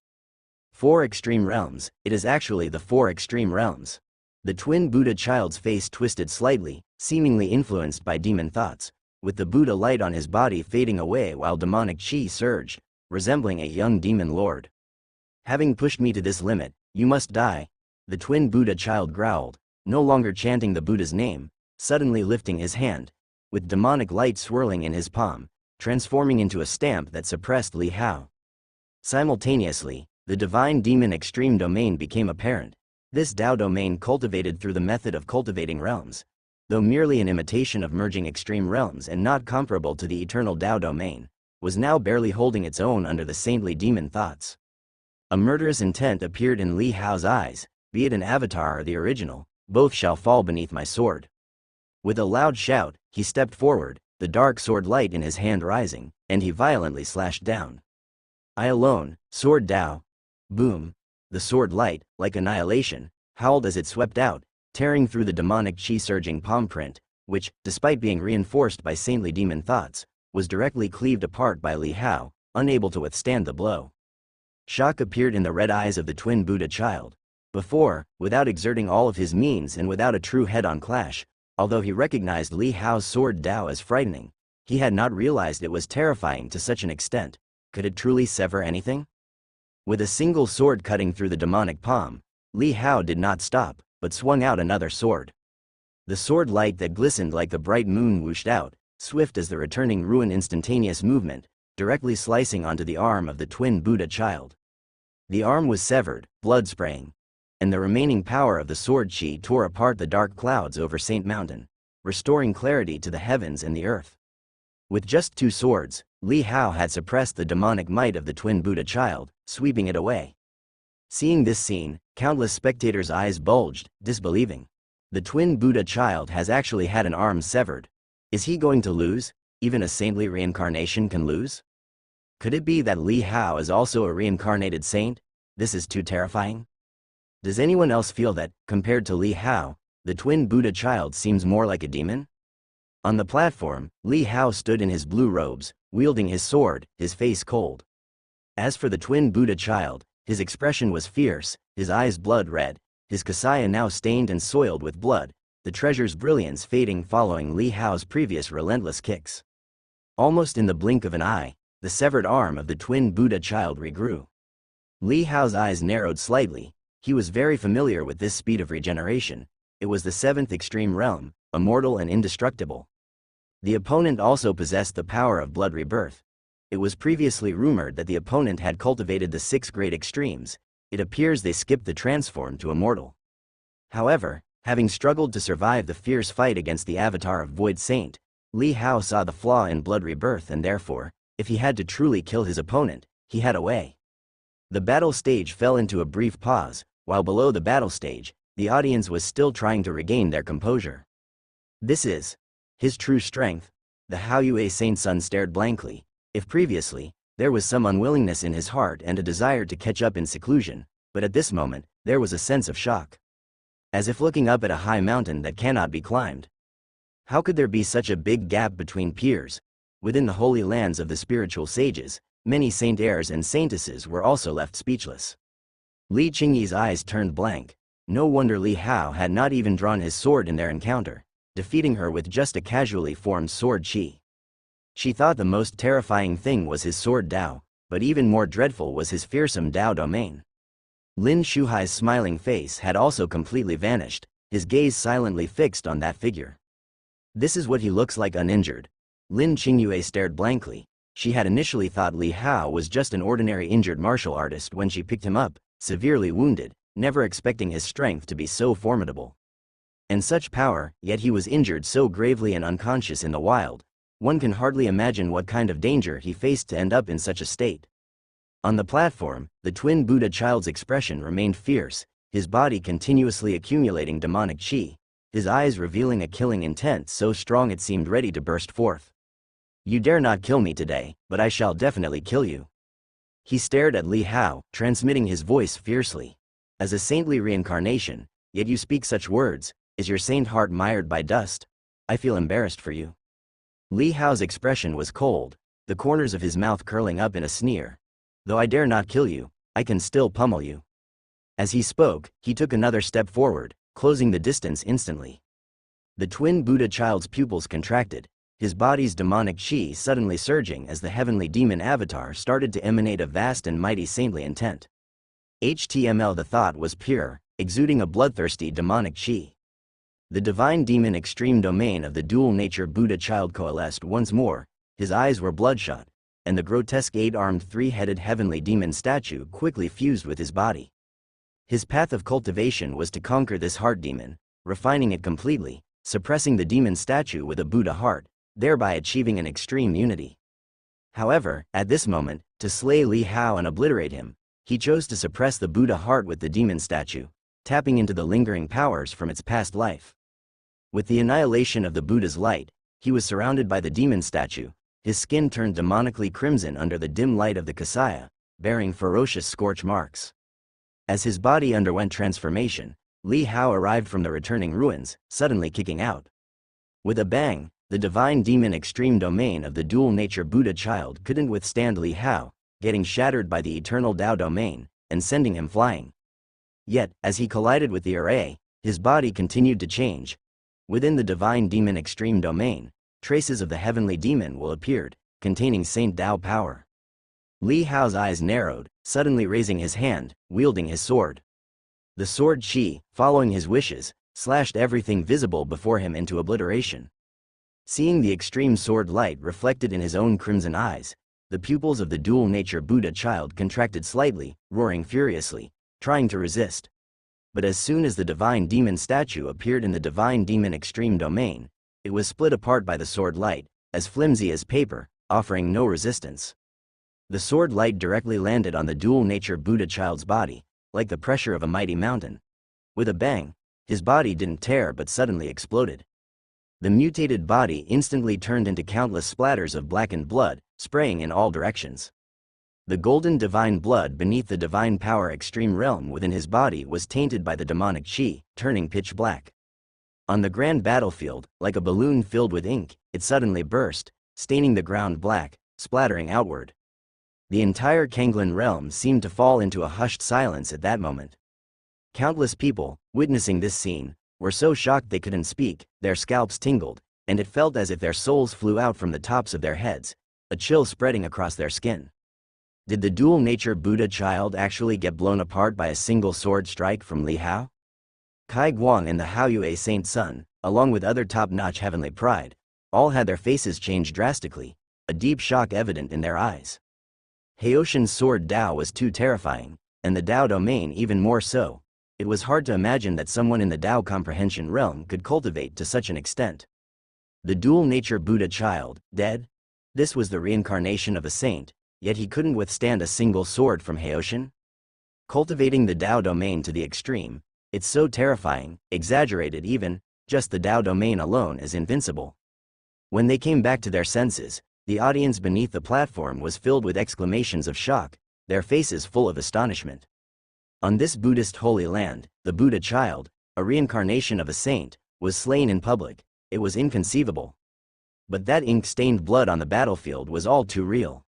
4 extreme realms, it is actually the 4 extreme realms. The twin Buddha child's face twisted slightly, seemingly influenced by demon thoughts, with the Buddha light on his body fading away while demonic qi surged, resembling a young demon lord. Having pushed me to this limit, you must die, the twin Buddha child growled, no longer chanting the Buddha's name, suddenly lifting his hand, with demonic light swirling in his palm, transforming into a stamp that suppressed Li Hao. Simultaneously, the divine demon extreme domain became apparent. This Tao domain cultivated through the method of cultivating realms, though merely an imitation of merging extreme realms and not comparable to the eternal Tao domain, was now barely holding its own under the saintly demon thoughts. A murderous intent appeared in Li Hao's eyes, be it an avatar or the original, both shall fall beneath my sword. With a loud shout, he stepped forward, the dark sword light in his hand rising, and he violently slashed down. I alone, sword Tao. Boom! The sword light, like annihilation, howled as it swept out, tearing through the demonic qi-surging palm print, which, despite being reinforced by saintly demon thoughts, was directly cleaved apart by Li Hao, unable to withstand the blow. Shock appeared in the red eyes of the twin Buddha child. Before, without exerting all of his means and without a true head-on clash, although he recognized Li Hao's sword Tao as frightening, he had not realized it was terrifying to such an extent. Could it truly sever anything? With a single sword cutting through the demonic palm, Li Hao did not stop, but swung out another sword. The sword light that glistened like the bright moon whooshed out, swift as the returning ruin, instantaneous movement, directly slicing onto the arm of the twin Buddha child. The arm was severed, blood spraying, and the remaining power of the sword chi tore apart the dark clouds over Saint Mountain, restoring clarity to the heavens and the earth. With just 2 swords, Li Hao had suppressed the demonic might of the twin Buddha child, sweeping it away. Seeing this scene, countless spectators' eyes bulged, disbelieving. The twin Buddha child has actually had an arm severed. Is he going to lose? Even a saintly reincarnation can lose? Could it be that Li Hao is also a reincarnated saint? This is too terrifying. Does anyone else feel that, compared to Li Hao, the twin Buddha child seems more like a demon? On the platform, Li Hao stood in his blue robes, wielding his sword, his face cold. As for the twin Buddha child, his expression was fierce, his eyes blood red, his kasaya now stained and soiled with blood, the treasure's brilliance fading following Li Hao's previous relentless kicks. Almost in the blink of an eye, the severed arm of the twin Buddha child regrew. Li Hao's eyes narrowed slightly. He was very familiar with this speed of regeneration. It was the 7th extreme realm, immortal and indestructible. The opponent also possessed the power of blood rebirth. It was previously rumored that the opponent had cultivated the 6 great extremes. It appears they skipped the transform to immortal. However, having struggled to survive the fierce fight against the avatar of Void Saint, Li Hao saw the flaw in blood rebirth, and therefore, if he had to truly kill his opponent, he had a way. The battle stage fell into a brief pause, while below the battle stage, the audience was still trying to regain their composure. This is his true strength. The Hao Yue Saint's son stared blankly. If previously, there was some unwillingness in his heart and a desire to catch up in seclusion, but at this moment, there was a sense of shock. As if looking up at a high mountain that cannot be climbed. How could there be such a big gap between peers? Within the holy lands of the spiritual sages, many saint heirs and saintesses were also left speechless. Li Qingyi's eyes turned blank. No wonder Li Hao had not even drawn his sword in their encounter, defeating her with just a casually formed sword chi. She thought the most terrifying thing was his sword Dao, but even more dreadful was his fearsome Dao domain. Lin Shuhai's smiling face had also completely vanished, his gaze silently fixed on that figure. This is what he looks like uninjured. Lin Qingyue stared blankly. She had initially thought Li Hao was just an ordinary injured martial artist when she picked him up, severely wounded, never expecting his strength to be so formidable. And such power, yet he was injured so gravely and unconscious in the wild. One can hardly imagine what kind of danger he faced to end up in such a state. On the platform, the twin Buddha child's expression remained fierce, his body continuously accumulating demonic chi, his eyes revealing a killing intent so strong it seemed ready to burst forth. You dare not kill me today, but I shall definitely kill you. He stared at Li Hao, transmitting his voice fiercely. As a saintly reincarnation, yet you speak such words. Is your saint heart mired by dust? I feel embarrassed for you. Li Hao's expression was cold, the corners of his mouth curling up in a sneer. Though I dare not kill you, I can still pummel you. As he spoke, he took another step forward, closing the distance instantly. The twin Buddha child's pupils contracted, his body's demonic chi suddenly surging as the heavenly demon avatar started to emanate a vast and mighty saintly intent. HTML, the thought was pure, exuding a bloodthirsty demonic chi. The divine demon extreme domain of the dual nature Buddha child coalesced once more, his eyes were bloodshot, and the grotesque 8-armed 3-headed heavenly demon statue quickly fused with his body. His path of cultivation was to conquer this heart demon, refining it completely, suppressing the demon statue with a Buddha heart, thereby achieving an extreme unity. However, at this moment, to slay Li Hao and obliterate him, he chose to suppress the Buddha heart with the demon statue, tapping into the lingering powers from its past life. With the annihilation of the Buddha's light, he was surrounded by the demon statue, his skin turned demonically crimson under the dim light of the Kasaya, bearing ferocious scorch marks. As his body underwent transformation, Li Hao arrived from the returning ruins, suddenly kicking out. With a bang, the divine demon extreme domain of the dual nature Buddha child couldn't withstand Li Hao, getting shattered by the eternal Dao domain, and sending him flying. Yet, as he collided with the array, his body continued to change. Within the divine demon extreme domain, traces of the heavenly demon will appeared, containing Saint Dao power. Li Hao's eyes narrowed, suddenly raising his hand, wielding his sword. The sword chi, following his wishes, slashed everything visible before him into obliteration. Seeing the extreme sword light reflected in his own crimson eyes, the pupils of the dual-nature Buddha child contracted slightly, roaring furiously, trying to resist. But as soon as the divine demon statue appeared in the divine demon extreme domain, it was split apart by the sword light, as flimsy as paper, offering no resistance. The sword light directly landed on the dual-nature Buddha child's body, like the pressure of a mighty mountain. With a bang, his body didn't tear but suddenly exploded. The mutated body instantly turned into countless splatters of blackened blood, spraying in all directions. The golden divine blood beneath the divine power extreme realm within his body was tainted by the demonic chi, turning pitch black. On the grand battlefield, like a balloon filled with ink, it suddenly burst, staining the ground black, splattering outward. The entire Kanglan realm seemed to fall into a hushed silence at that moment. Countless people, witnessing this scene, were so shocked they couldn't speak, their scalps tingled, and it felt as if their souls flew out from the tops of their heads, a chill spreading across their skin. Did the dual-nature Buddha child actually get blown apart by a single sword strike from Li Hao? Kai Guang and the Haoyue Saint Sun, along with other top-notch heavenly pride, all had their faces change drastically, a deep shock evident in their eyes. Haoshan's sword Dao was too terrifying, and the Dao domain even more so. It was hard to imagine that someone in the Dao comprehension realm could cultivate to such an extent. The dual-nature Buddha child, dead? This was the reincarnation of a saint, yet he couldn't withstand a single sword from Haoshan? Cultivating the Dao domain to the extreme, it's so terrifying, exaggerated even, just the Dao domain alone is invincible. When they came back to their senses, the audience beneath the platform was filled with exclamations of shock, their faces full of astonishment. On this Buddhist holy land, the Buddha child, a reincarnation of a saint, was slain in public. It was inconceivable. But that ink-stained blood on the battlefield was all too real.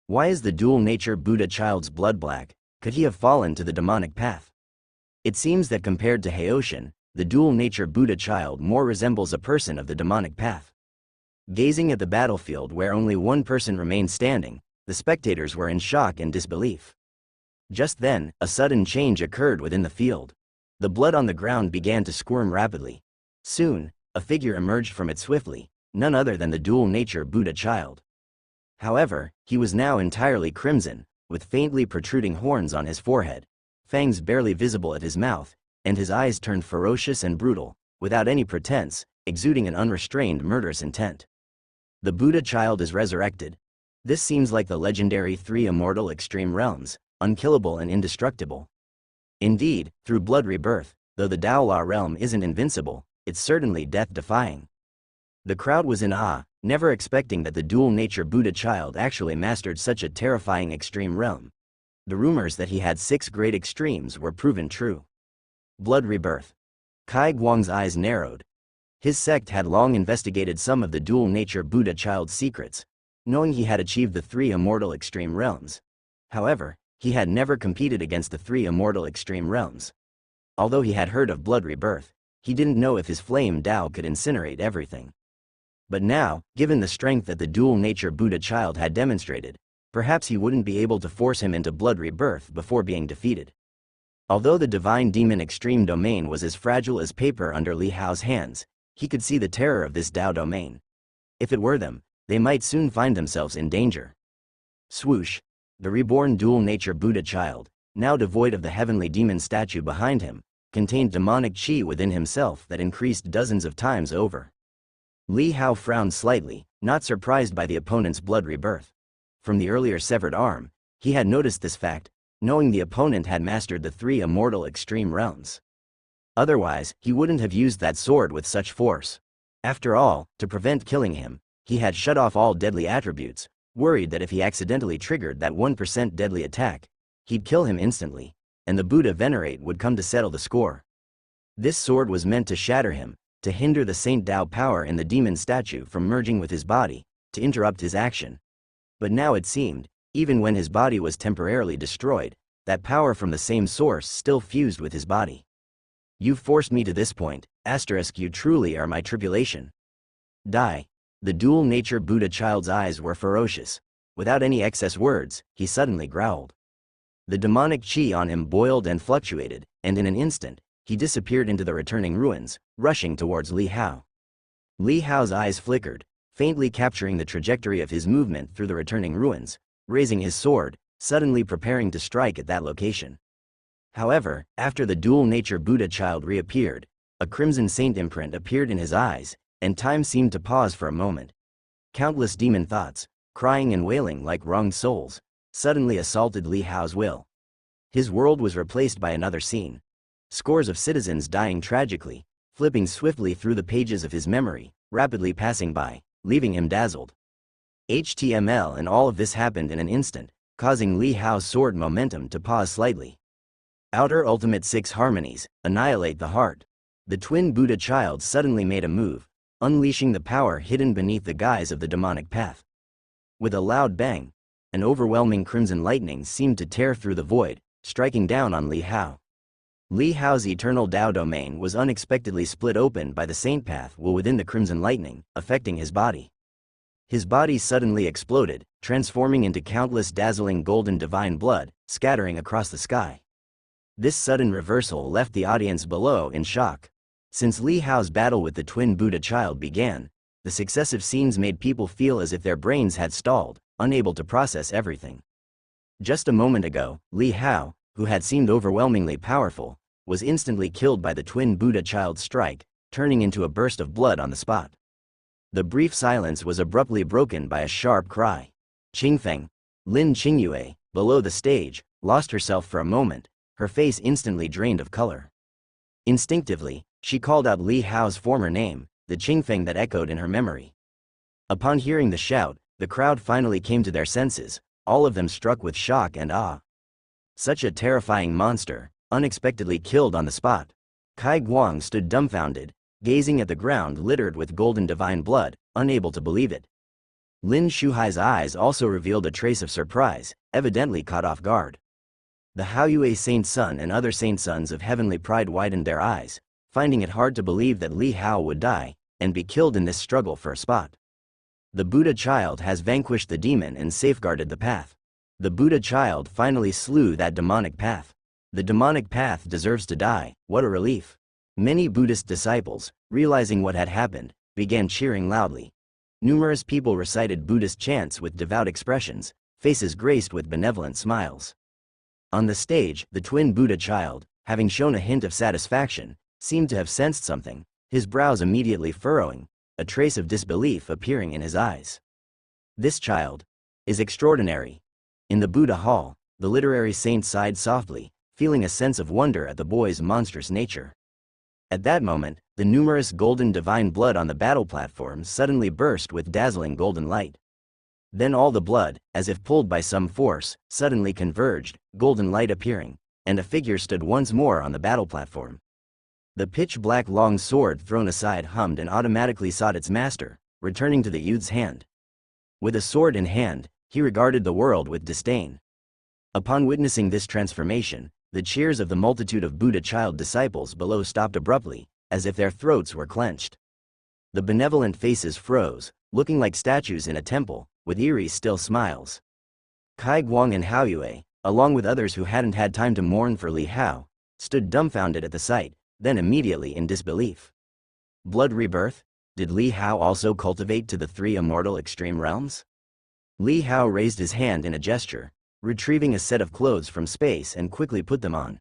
Why is the dual-nature Buddha child's blood black? Could he have fallen to the demonic path? It seems that compared to Haoshan, the dual-nature Buddha child more resembles a person of the demonic path. Gazing at the battlefield where only one person remained standing, the spectators were in shock and disbelief. Just then, a sudden change occurred within the field. The blood on the ground began to squirm rapidly. Soon, a figure emerged from it swiftly, none other than the dual-nature Buddha child. However, he was now entirely crimson, with faintly protruding horns on his forehead, fangs barely visible at his mouth, and his eyes turned ferocious and brutal, without any pretense, exuding an unrestrained murderous intent. The Buddha child is resurrected. This seems like the legendary three immortal extreme realms, unkillable and indestructible. Indeed, through blood rebirth, though the Daola realm isn't invincible, it's certainly death-defying. The crowd was in awe, never expecting that the dual-nature Buddha child actually mastered such a terrifying extreme realm. The rumors that he had 6 great extremes were proven true. Blood rebirth. Kai Guang's eyes narrowed. His sect had long investigated some of the dual-nature Buddha child's secrets, knowing he had achieved the 3 immortal extreme realms. However, he had never competed against the 3 immortal extreme realms. Although he had heard of blood rebirth, he didn't know if his flame Dao could incinerate everything. But now, given the strength that the dual-nature Buddha child had demonstrated, perhaps he wouldn't be able to force him into blood rebirth before being defeated. Although the divine demon extreme domain was as fragile as paper under Li Hao's hands, he could see the terror of this Dao domain. If it were them, they might soon find themselves in danger. Swoosh! The reborn dual-nature Buddha child, now devoid of the heavenly demon statue behind him, contained demonic chi within himself that increased dozens of times over. Li Hao frowned slightly, not surprised by the opponent's blood rebirth. From the earlier severed arm, he had noticed this fact, knowing the opponent had mastered the 3 immortal extreme realms. Otherwise, he wouldn't have used that sword with such force. After all, to prevent killing him, he had shut off all deadly attributes, worried that if he accidentally triggered that 1% deadly attack, he'd kill him instantly, and the Buddha Venerate would come to settle the score. This sword was meant to shatter him, to hinder the Saint Dao power in the demon statue from merging with his body, to interrupt his action. But now it seemed, even when his body was temporarily destroyed, that power from the same source still fused with his body. You've forced me to this point, you truly are my tribulation. Die. The dual-nature Buddha child's eyes were ferocious. Without any excess words, he suddenly growled. The demonic chi on him boiled and fluctuated, and in an instant, he disappeared into the returning ruins, rushing towards Li Hao. Li Hao's eyes flickered, faintly capturing the trajectory of his movement through the returning ruins, raising his sword, suddenly preparing to strike at that location. However, after the dual-nature Buddha child reappeared, a crimson saint imprint appeared in his eyes, and time seemed to pause for a moment. Countless demon thoughts, crying and wailing like wronged souls, suddenly assaulted Li Hao's will. His world was replaced by another scene. Scores of citizens dying tragically, flipping swiftly through the pages of his memory, rapidly passing by, leaving him dazzled. HTML, and all of this happened in an instant, causing Li Hao's sword momentum to pause slightly. Outer Ultimate 6 Harmonies, Annihilate the Heart. The twin Buddha child suddenly made a move, unleashing the power hidden beneath the guise of the demonic path. With a loud bang, an overwhelming crimson lightning seemed to tear through the void, striking down on Li Hao. Li Hao's eternal Tao domain was unexpectedly split open by the saint path within the crimson lightning, affecting his body. His body suddenly exploded, transforming into countless dazzling golden divine blood, scattering across the sky. This sudden reversal left the audience below in shock. Since Li Hao's battle with the twin Buddha child began, the successive scenes made people feel as if their brains had stalled, unable to process everything. Just a moment ago, Li Hao, who had seemed overwhelmingly powerful, was instantly killed by the twin Buddha child's strike, turning into a burst of blood on the spot. The brief silence was abruptly broken by a sharp cry. Qingfeng, Lin Qingyue, below the stage, lost herself for a moment, her face instantly drained of color. Instinctively, she called out Li Hao's former name, the Qingfeng that echoed in her memory. Upon hearing the shout, the crowd finally came to their senses, all of them struck with shock and awe. Such a terrifying monster, unexpectedly killed on the spot. Kai Guang stood dumbfounded, gazing at the ground littered with golden divine blood, unable to believe it. Lin Shuhai's eyes also revealed a trace of surprise, evidently caught off guard. The Haoyue saint son and other saint sons of heavenly pride widened their eyes, finding it hard to believe that Li Hao would die, and be killed in this struggle for a spot. The Buddha child has vanquished the demon and safeguarded the path. The Buddha child finally slew that demonic path. The demonic path deserves to die, what a relief. Many Buddhist disciples, realizing what had happened, began cheering loudly. Numerous people recited Buddhist chants with devout expressions, faces graced with benevolent smiles. On the stage, the twin Buddha child, having shown a hint of satisfaction, seemed to have sensed something, his brows immediately furrowing, a trace of disbelief appearing in his eyes. This child is extraordinary. In the Buddha hall, the literary saint sighed softly, feeling a sense of wonder at the boy's monstrous nature. At that moment, the numerous golden divine blood on the battle platform suddenly burst with dazzling golden light. Then all the blood, as if pulled by some force, suddenly converged, golden light appearing, and a figure stood once more on the battle platform. The pitch-black long sword thrown aside hummed and automatically sought its master, returning to the youth's hand. With a sword in hand, he regarded the world with disdain. Upon witnessing this transformation, the cheers of the multitude of Buddha child disciples below stopped abruptly, as if their throats were clenched. The benevolent faces froze, looking like statues in a temple, with eerie still smiles. Kai Guang and Haoyue, along with others who hadn't had time to mourn for Li Hao, stood dumbfounded at the sight, then immediately in disbelief. Blood rebirth? Did Li Hao also cultivate to the three immortal extreme realms? Li Hao raised his hand in a gesture, retrieving a set of clothes from space and quickly put them on.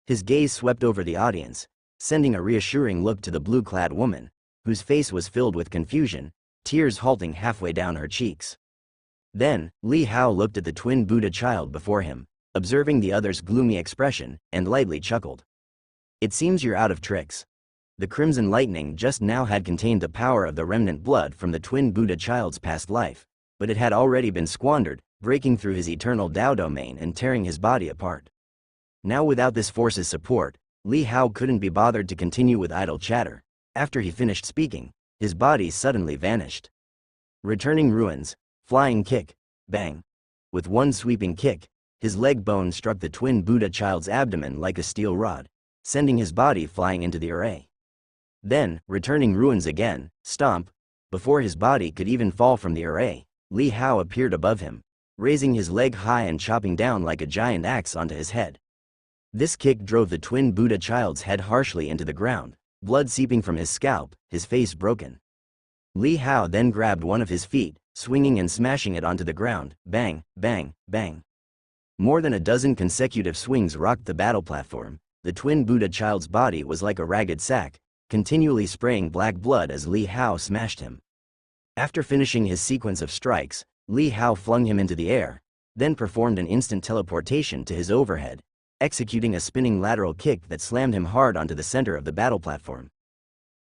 His gaze swept over the audience, sending a reassuring look to the blue-clad woman, whose face was filled with confusion, tears halting halfway down her cheeks. Then, Li Hao looked at the twin Buddha child before him, observing the other's gloomy expression, and lightly chuckled. It seems you're out of tricks. The crimson lightning just now had contained the power of the remnant blood from the twin Buddha child's past life, but it had already been squandered, breaking through his eternal Tao domain and tearing his body apart. Now without this force's support, Li Hao couldn't be bothered to continue with idle chatter. After he finished speaking, his body suddenly vanished. Returning ruins, flying kick, bang. With one sweeping kick, his leg bone struck the twin Buddha child's abdomen like a steel rod, sending his body flying into the array. Then, returning ruins again, stomp. Before his body could even fall from the array, Li Hao appeared above him, raising his leg high and chopping down like a giant axe onto his head. This kick drove the twin Buddha child's head harshly into the ground, blood seeping from his scalp, his face broken. Li Hao then grabbed one of his feet, swinging and smashing it onto the ground, bang, bang, bang. More than a dozen consecutive swings rocked the battle platform. The twin Buddha child's body was like a ragged sack, continually spraying black blood as Li Hao smashed him. After finishing his sequence of strikes, Li Hao flung him into the air, then performed an instant teleportation to his overhead, executing a spinning lateral kick that slammed him hard onto the center of the battle platform.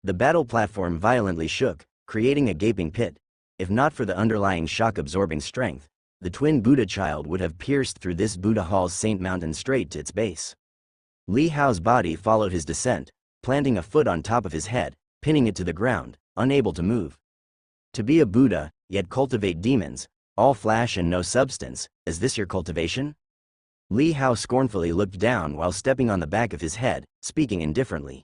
The battle platform violently shook, creating a gaping pit. If not for the underlying shock-absorbing strength, the twin Buddha child would have pierced through this Buddha Hall's Saint Mountain straight to its base. Li Hao's body followed his descent, planting a foot on top of his head, pinning it to the ground, unable to move. To be a Buddha, yet cultivate demons, all flash and no substance, is this your cultivation? Li Hao scornfully looked down while stepping on the back of his head, speaking indifferently.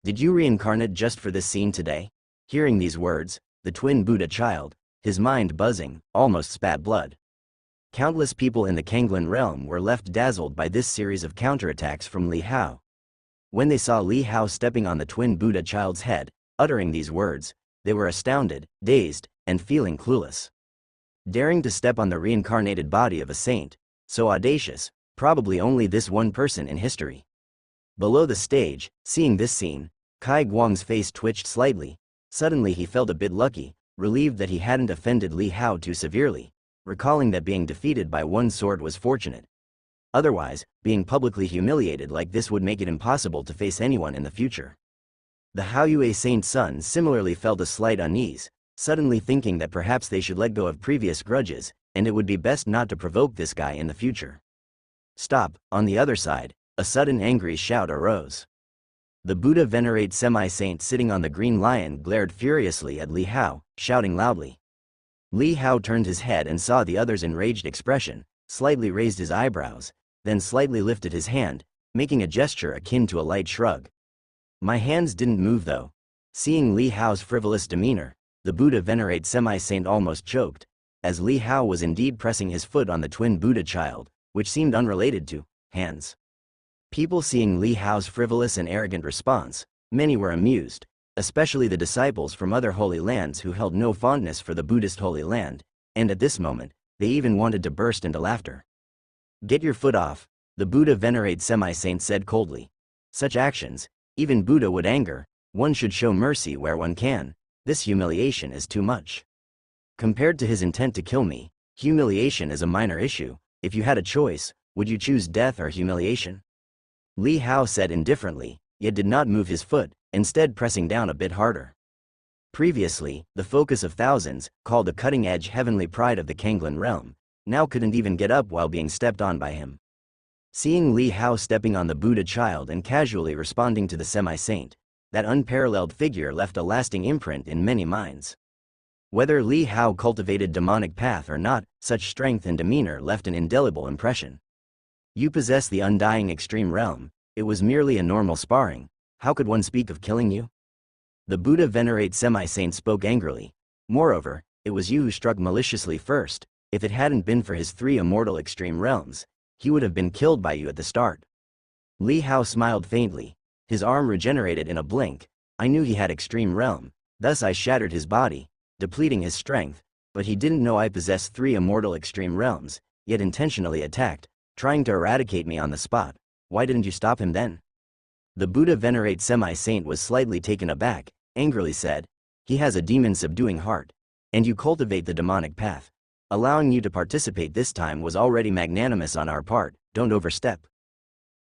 Did you reincarnate just for this scene today? Hearing these words, the twin Buddha child, his mind buzzing, almost spat blood. Countless people in the Kanglin realm were left dazzled by this series of counterattacks from Li Hao. When they saw Li Hao stepping on the twin Buddha child's head, uttering these words, they were astounded, dazed, and feeling clueless. Daring to step on the reincarnated body of a saint, so audacious, probably only this one person in history. Below the stage, seeing this scene, Kai Guang's face twitched slightly. Suddenly he felt a bit lucky, relieved that he hadn't offended Li Hao too severely, recalling that being defeated by one sword was fortunate. Otherwise, being publicly humiliated like this would make it impossible to face anyone in the future. The Haoyue saint's son similarly felt a slight unease, suddenly thinking that perhaps they should let go of previous grudges, and it would be best not to provoke this guy in the future. Stop! On the other side, a sudden angry shout arose. The Buddha venerate semi-saint sitting on the green lion glared furiously at Li Hao, shouting loudly. Li Hao turned his head and saw the other's enraged expression, slightly raised his eyebrows, then slightly lifted his hand, making a gesture akin to a light shrug. My hands didn't move though. Seeing Li Hao's frivolous demeanor, the Buddha venerate semi-saint almost choked, as Li Hao was indeed pressing his foot on the twin Buddha child, which seemed unrelated to hands. People seeing Li Hao's frivolous and arrogant response, many were amused, especially the disciples from other holy lands who held no fondness for the Buddhist holy land, and at this moment, they even wanted to burst into laughter. Get your foot off, the Buddha venerate semi-saint said coldly. Such actions, even Buddha would anger. One should show mercy where one can. This humiliation is too much. Compared to his intent to kill me, humiliation is a minor issue. If you had a choice, would you choose death or humiliation? Li Hao said indifferently, yet did not move his foot, instead pressing down a bit harder. Previously, the focus of thousands, called the cutting-edge heavenly pride of the Kanglin realm, now couldn't even get up while being stepped on by him. Seeing Li Hao stepping on the Buddha child and casually responding to the semi-saint, that unparalleled figure left a lasting imprint in many minds. Whether Li Hao cultivated demonic path or not, such strength and demeanor left an indelible impression. You possess the undying extreme realm. It was merely a normal sparring. How could one speak of killing you? The Buddha venerate semi-saint spoke angrily. Moreover, it was you who struck maliciously first. If it hadn't been for his 3 immortal extreme realms, he would have been killed by you at the start. Li Hao smiled faintly. His arm regenerated in a blink. I knew he had extreme realm, thus I shattered his body, depleting his strength, but he didn't know I possessed 3 immortal extreme realms, yet intentionally attacked, trying to eradicate me on the spot. Why didn't you stop him then? The Buddha venerate semi-saint was slightly taken aback, angrily said, he has a demon-subduing heart, and you cultivate the demonic path. Allowing you to participate this time was already magnanimous on our part, don't overstep.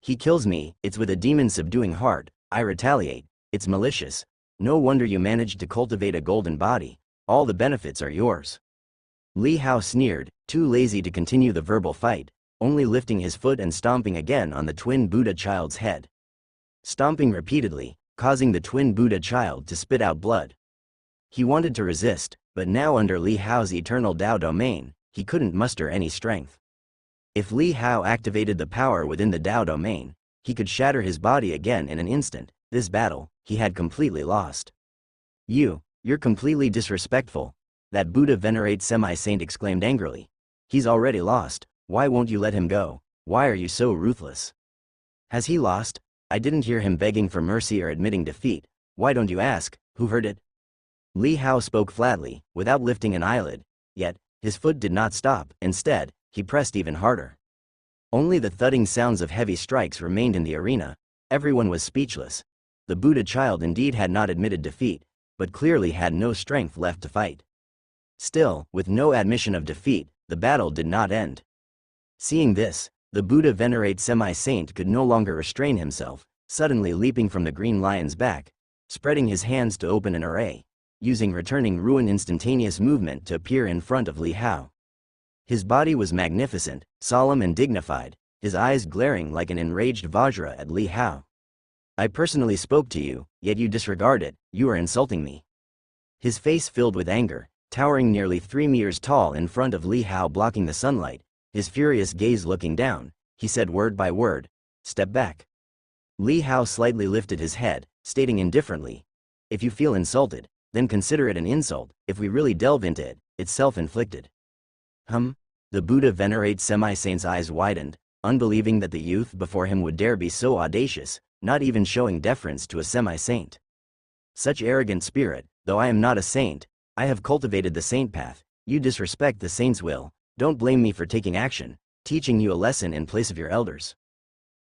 He kills me, it's with a demon-subduing heart, I retaliate, it's malicious. No wonder you managed to cultivate a golden body, all the benefits are yours. Li Hao sneered, too lazy to continue the verbal fight, only lifting his foot and stomping again on the twin Buddha child's head. Stomping repeatedly, causing the twin Buddha child to spit out blood. He wanted to resist, but now under Li Hao's eternal Tao domain, he couldn't muster any strength. If Li Hao activated the power within the Tao domain, he could shatter his body again in an instant. This battle, he had completely lost. You're completely disrespectful, that Buddha venerate semi-saint exclaimed angrily. He's already lost. Why won't you let him go? Why are you so ruthless? Has he lost? I didn't hear him begging for mercy or admitting defeat. Why don't you ask? Who heard it? Li Hao spoke flatly, without lifting an eyelid, yet, his foot did not stop. Instead, he pressed even harder. Only the thudding sounds of heavy strikes remained in the arena. Everyone was speechless. The Buddha child indeed had not admitted defeat, but clearly had no strength left to fight. Still, with no admission of defeat, the battle did not end. Seeing this, the Buddha venerate semi-saint could no longer restrain himself, suddenly leaping from the green lion's back, spreading his hands to open an array, using returning ruin instantaneous movement to appear in front of Li Hao. His body was magnificent, solemn and dignified, his eyes glaring like an enraged Vajra at Li Hao. I personally spoke to you, yet you disregard it. You are insulting me. His face filled with anger, towering nearly 3 meters tall in front of Li Hao blocking the sunlight, his furious gaze looking down, he said word by word, "Step back." Li Hao slightly lifted his head, stating indifferently, "If you feel insulted, then consider it an insult. If we really delve into it, it's self-inflicted." The Buddha venerate semi-saint's eyes widened, unbelieving that the youth before him would dare be so audacious, not even showing deference to a semi-saint. Such arrogant spirit, though I am not a saint, I have cultivated the saint path. You disrespect the saint's will, don't blame me for taking action, teaching you a lesson in place of your elders.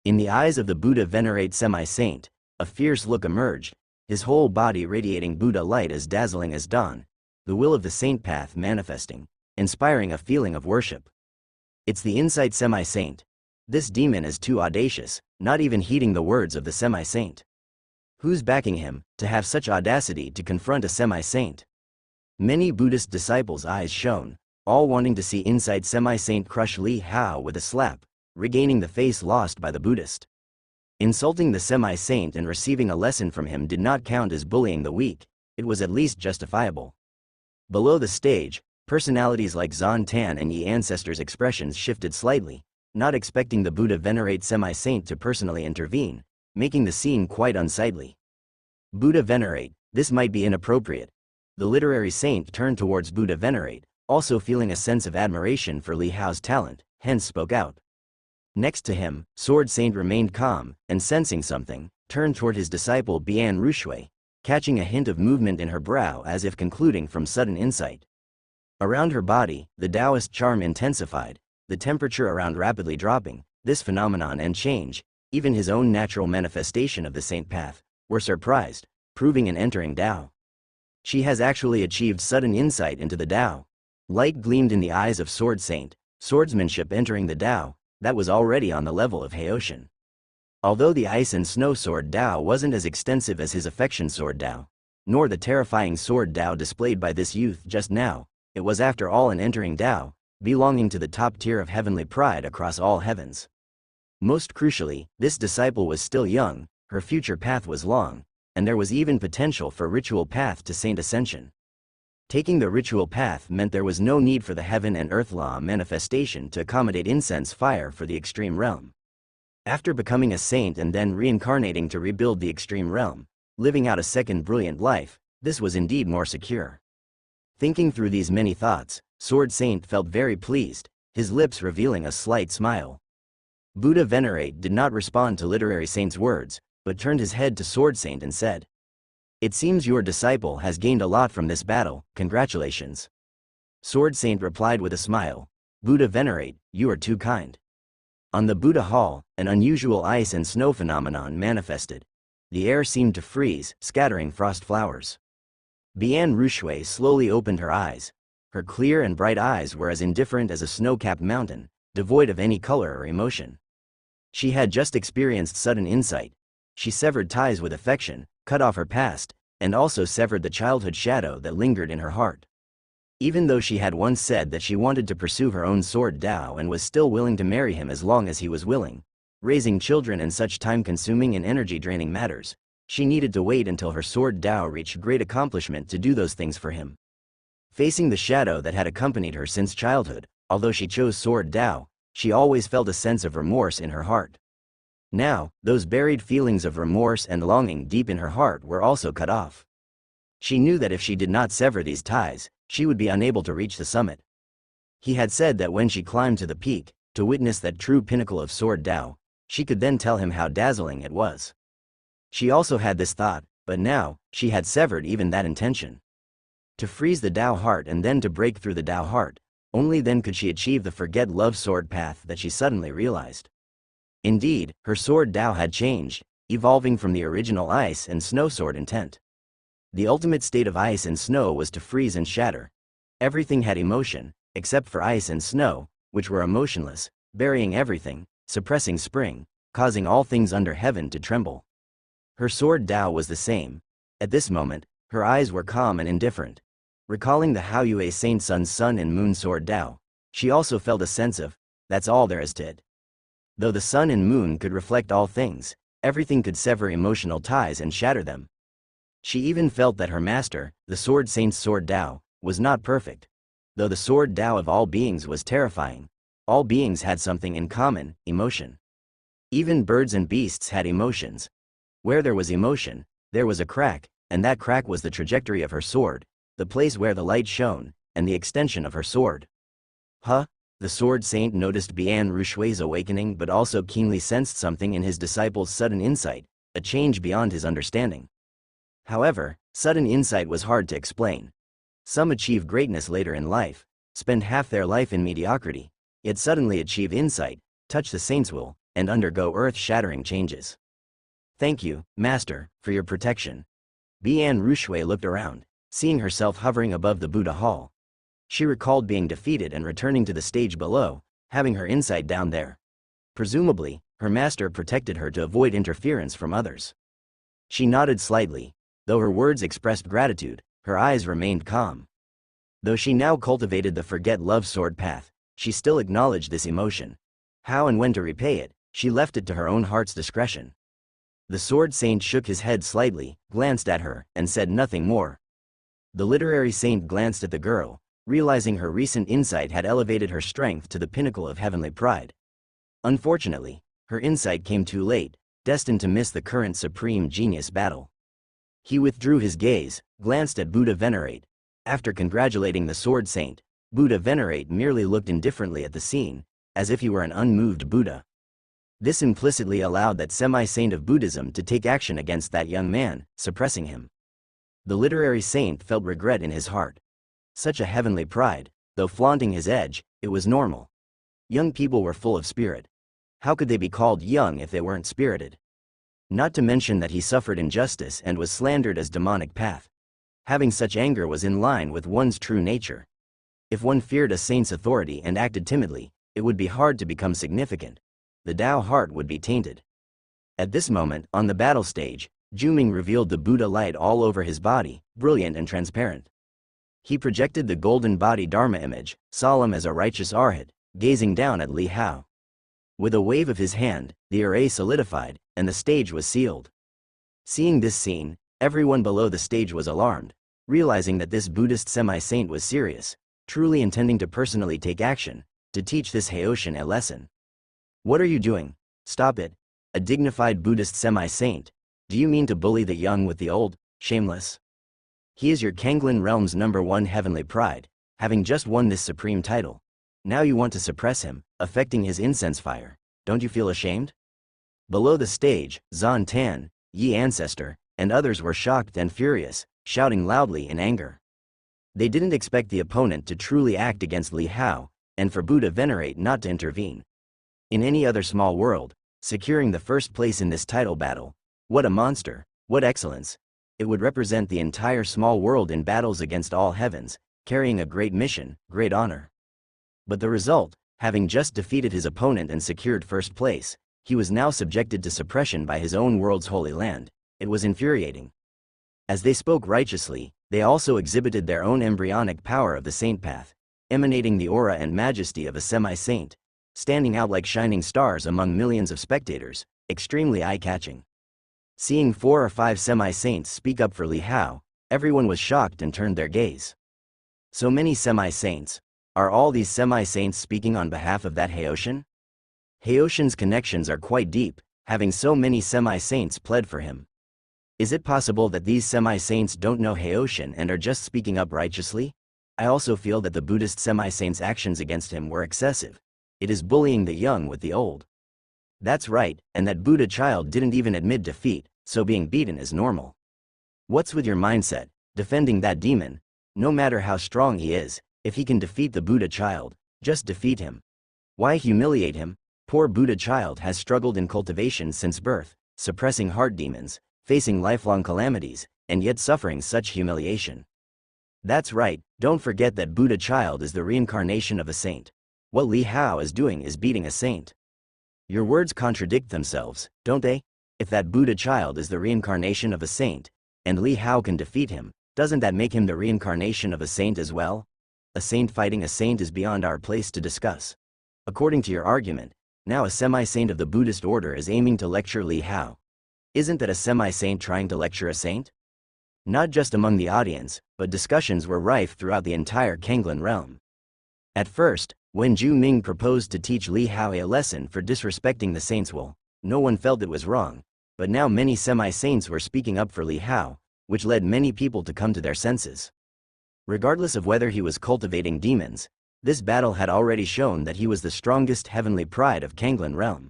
In the eyes of the Buddha venerate semi-saint, a fierce look emerged, his whole body radiating Buddha light as dazzling as dawn, the will of the saint path manifesting, inspiring a feeling of worship. It's the insight semi-saint. This demon is too audacious, not even heeding the words of the semi-saint. Who's backing him, to have such audacity to confront a semi-saint? Many Buddhist disciples' eyes shone, all wanting to see insight semi-saint crush Li Hao with a slap, regaining the face lost by the Buddhist. Insulting the semi-saint and receiving a lesson from him did not count as bullying the weak, it was at least justifiable. Below the stage, personalities like Zan Tan and Yi ancestors' expressions shifted slightly, not expecting the Buddha venerate semi-saint to personally intervene, making the scene quite unsightly. Buddha venerate, this might be inappropriate. The literary saint turned towards Buddha venerate, also feeling a sense of admiration for Li Hao's talent, hence spoke out. Next to him, Sword Saint remained calm, and sensing something, turned toward his disciple Bian Rushui, catching a hint of movement in her brow as if concluding from sudden insight. Around her body, the Taoist charm intensified, the temperature around rapidly dropping. This phenomenon and change, even his own natural manifestation of the saint path, were surprised, proving an entering Tao. She has actually achieved sudden insight into the Tao. Light gleamed in the eyes of Sword Saint, swordsmanship entering the Tao, that was already on the level of Haoshan. Although the ice and snow sword Tao wasn't as extensive as his affection sword Tao, nor the terrifying sword Tao displayed by this youth just now, it was after all an entering Tao, belonging to the top tier of heavenly pride across all heavens. Most crucially, this disciple was still young, her future path was long, and there was even potential for ritual path to saint ascension. Taking the ritual path meant there was no need for the heaven and earth law manifestation to accommodate incense fire for the extreme realm. After becoming a saint and then reincarnating to rebuild the extreme realm, living out a second brilliant life, this was indeed more secure. Thinking through these many thoughts, Sword Saint felt very pleased, his lips revealing a slight smile. Buddha venerate did not respond to literary saint's words, but turned his head to Sword Saint and said, "It seems your disciple has gained a lot from this battle, congratulations." Sword Saint replied with a smile, "Buddha venerate, you are too kind." On the Buddha hall, an unusual ice and snow phenomenon manifested. The air seemed to freeze, scattering frost flowers. Bian Rushui slowly opened her eyes. Her clear and bright eyes were as indifferent as a snow-capped mountain, devoid of any color or emotion. She had just experienced sudden insight. She severed ties with affection, cut off her past, and also severed the childhood shadow that lingered in her heart. Even though she had once said that she wanted to pursue her own sword Tao and was still willing to marry him as long as he was willing, raising children and such time-consuming and energy-draining matters, she needed to wait until her sword Tao reached great accomplishment to do those things for him. Facing the shadow that had accompanied her since childhood, although she chose sword Tao, she always felt a sense of remorse in her heart. Now, those buried feelings of remorse and longing deep in her heart were also cut off. She knew that if she did not sever these ties, she would be unable to reach the summit. He had said that when she climbed to the peak, to witness that true pinnacle of sword Tao, she could then tell him how dazzling it was. She also had this thought, but now, she had severed even that intention. To freeze the Tao heart and then to break through the Tao heart, only then could she achieve the forget love sword path that she suddenly realized. Indeed, her sword Tao had changed, evolving from the original ice and snow sword intent. The ultimate state of ice and snow was to freeze and shatter. Everything had emotion, except for ice and snow, which were emotionless, burying everything, suppressing spring, causing all things under heaven to tremble. Her sword Tao was the same. At this moment, her eyes were calm and indifferent. Recalling the Hao Yue Saint Sun and Moon sword Tao, she also felt a sense of, that's all there is to it. Though the sun and moon could reflect all things, everything could sever emotional ties and shatter them. She even felt that her master, the Sword Saint's sword Tao, was not perfect. Though the sword Tao of all beings was terrifying, all beings had something in common, emotion. Even birds and beasts had emotions. Where there was emotion, there was a crack, and that crack was the trajectory of her sword, the place where the light shone, and the extension of her sword. Huh? The Sword Saint noticed Bian Rushui's awakening but also keenly sensed something in his disciple's sudden insight, a change beyond his understanding. However, sudden insight was hard to explain. Some achieve greatness later in life, spend half their life in mediocrity, yet suddenly achieve insight, touch the saint's will, and undergo earth-shattering changes. Thank you, Master, for your protection. Bian Rushui looked around, seeing herself hovering above the Buddha Hall. She recalled being defeated and returning to the stage below, having her insight down there. Presumably, her master protected her to avoid interference from others. She nodded slightly. Though her words expressed gratitude, her eyes remained calm. Though she now cultivated the forget love sword path, she still acknowledged this emotion. How and when to repay it, she left it to her own heart's discretion. The Sword Saint shook his head slightly, glanced at her, and said nothing more. The literary saint glanced at the girl, realizing her recent insight had elevated her strength to the pinnacle of heavenly pride. Unfortunately, her insight came too late, destined to miss the current supreme genius battle. He withdrew his gaze, glanced at Buddha Venerate. After congratulating the Sword Saint, Buddha Venerate merely looked indifferently at the scene, as if he were an unmoved Buddha. This implicitly allowed that semi-saint of Buddhism to take action against that young man, suppressing him. The literary saint felt regret in his heart. Such a heavenly pride, though flaunting his edge, it was normal. Young people were full of spirit. How could they be called young if they weren't spirited? Not to mention that he suffered injustice and was slandered as demonic path. Having such anger was in line with one's true nature. If one feared a saint's authority and acted timidly, it would be hard to become significant. The Tao heart would be tainted. At this moment, on the battle stage, Juming revealed the Buddha light all over his body, brilliant and transparent. He projected the golden body Dharma image, solemn as a righteous arhat, gazing down at Li Hao. With a wave of his hand, the array solidified, and the stage was sealed. Seeing this scene, everyone below the stage was alarmed, realizing that this Buddhist semi-saint was serious, truly intending to personally take action, to teach this Haoshin a lesson. What are you doing? Stop it. A dignified Buddhist semi-saint. Do you mean to bully the young with the old? Shameless. He is your Kanglin realm's #1 heavenly pride, having just won this supreme title. Now you want to suppress him, affecting his incense fire. Don't you feel ashamed? Below the stage, Zan Tan, Yi Ancestor, and others were shocked and furious, shouting loudly in anger. They didn't expect the opponent to truly act against Li Hao, and for Buddha Venerate not to intervene. In any other small world, securing the first place in this title battle, what a monster, what excellence. It would represent the entire small world in battles against all heavens, carrying a great mission, great honor. But the result, having just defeated his opponent and secured first place, he was now subjected to suppression by his own world's holy land. It was infuriating. As they spoke righteously, they also exhibited their own embryonic power of the saint path, emanating the aura and majesty of a semi-saint, standing out like shining stars among millions of spectators, extremely eye-catching. Seeing 4 or 5 semi-saints speak up for Li Hao, everyone was shocked and turned their gaze. So many semi-saints. Are all these semi-saints speaking on behalf of that Haoshin? Haoshin's connections are quite deep, having so many semi-saints pled for him. Is it possible that these semi-saints don't know Haoshin and are just speaking up righteously? I also feel that the Buddhist semi-saint's actions against him were excessive. It is bullying the young with the old. That's right, and that Buddha child didn't even admit defeat, so being beaten is normal. What's with your mindset, defending that demon? No matter how strong he is, if he can defeat the Buddha child, just defeat him. Why humiliate him? Poor Buddha child has struggled in cultivation since birth, suppressing heart demons, facing lifelong calamities, and yet suffering such humiliation. That's right, don't forget that Buddha child is the reincarnation of a saint. What Li Hao is doing is beating a saint. Your words contradict themselves, don't they? If that Buddha child is the reincarnation of a saint, and Li Hao can defeat him, doesn't that make him the reincarnation of a saint as well? A saint fighting a saint is beyond our place to discuss. According to your argument, now a semi-saint of the Buddhist order is aiming to lecture Li Hao. Isn't that a semi-saint trying to lecture a saint? Not just among the audience, but discussions were rife throughout the entire Kanglan realm. At first, when Zhu Ming proposed to teach Li Hao a lesson for disrespecting the saint's will, no one felt it was wrong, but now many semi-saints were speaking up for Li Hao, which led many people to come to their senses. Regardless of whether he was cultivating demons, this battle had already shown that he was the strongest heavenly pride of Kanglan realm.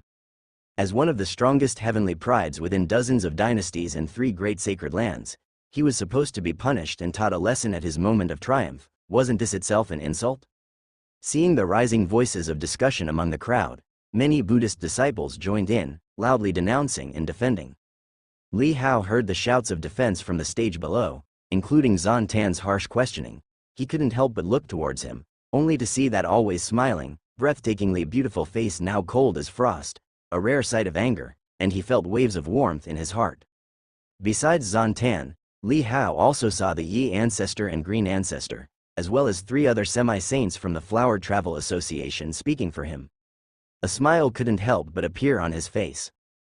As one of the strongest heavenly prides within dozens of dynasties and 3 great sacred lands, he was supposed to be punished and taught a lesson at his moment of triumph. Wasn't this itself an insult? Seeing the rising voices of discussion among the crowd, many Buddhist disciples joined in, loudly denouncing and defending. Li Hao heard the shouts of defense from the stage below, including Zan Tan's harsh questioning. He couldn't help but look towards him, only to see that always smiling, breathtakingly beautiful face now cold as frost, a rare sight of anger, and he felt waves of warmth in his heart. Besides Zan Tan, Li Hao also saw the Yi ancestor and Green ancestor, as well as 3 other semi-saints from the Flower Travel Association speaking for him. A smile couldn't help but appear on his face.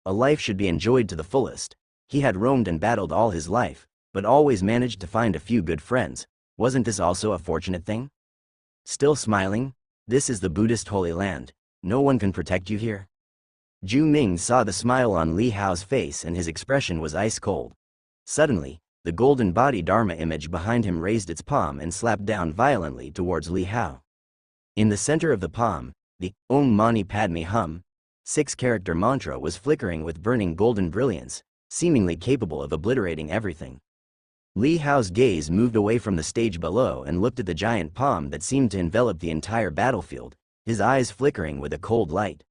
A life should be enjoyed to the fullest. He had roamed and battled all his life, but always managed to find a few good friends. Wasn't this also a fortunate thing? Still smiling? This is the Buddhist Holy Land. No one can protect you here. Zhu Ming saw the smile on Li Hao's face and his expression was ice cold. Suddenly, the golden body Dharma image behind him raised its palm and slapped down violently towards Li Hao. In the center of the palm, the Om Mani Padme Hum 6-character mantra was flickering with burning golden brilliance, seemingly capable of obliterating everything. Li Hao's gaze moved away from the stage below and looked at the giant palm that seemed to envelop the entire battlefield, his eyes flickering with a cold light.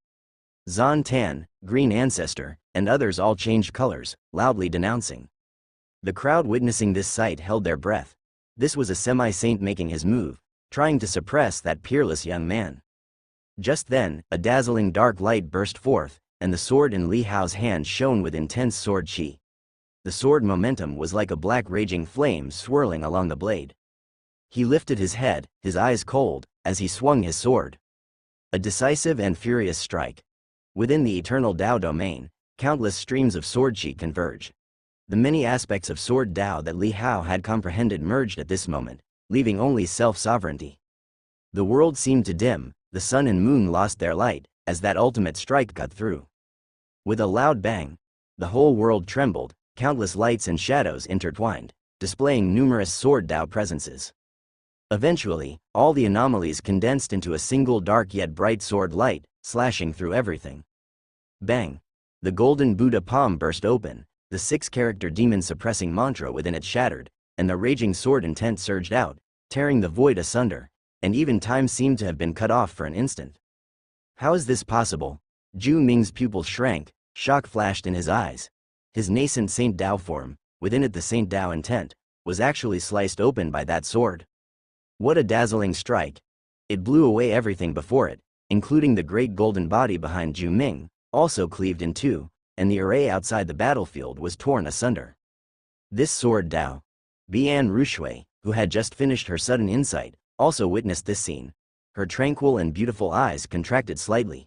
Zan Tan, Green ancestor, and others all changed colors, loudly denouncing. The crowd witnessing this sight held their breath. This was a semi-saint making his move, trying to suppress that peerless young man. Just then, a dazzling dark light burst forth, and the sword in Li Hao's hand shone with intense sword chi. The sword momentum was like a black raging flame swirling along the blade. He lifted his head, his eyes cold, as he swung his sword. A decisive and furious strike. Within the eternal Tao domain, countless streams of sword chi converge. The many aspects of sword Tao that Li Hao had comprehended merged at this moment, leaving only self-sovereignty. The world seemed to dim, the sun and moon lost their light, as that ultimate strike cut through. With a loud bang, the whole world trembled, countless lights and shadows intertwined, displaying numerous sword Tao presences. Eventually, all the anomalies condensed into a single dark yet bright sword light, slashing through everything. Bang! The golden Buddha palm burst open, the 6-character demon-suppressing mantra within it shattered, and the raging sword intent surged out, tearing the void asunder, and even time seemed to have been cut off for an instant. How is this possible? Zhu Ming's pupils shrank, shock flashed in his eyes. His nascent Saint Tao form, within it the Saint Tao intent, was actually sliced open by that sword. What a dazzling strike! It blew away everything before it, including the great golden body behind Zhu Ming, also cleaved in 2, and the array outside the battlefield was torn asunder. This sword Tao. Bian Rushui, who had just finished her sudden insight, also witnessed this scene. Her tranquil and beautiful eyes contracted slightly.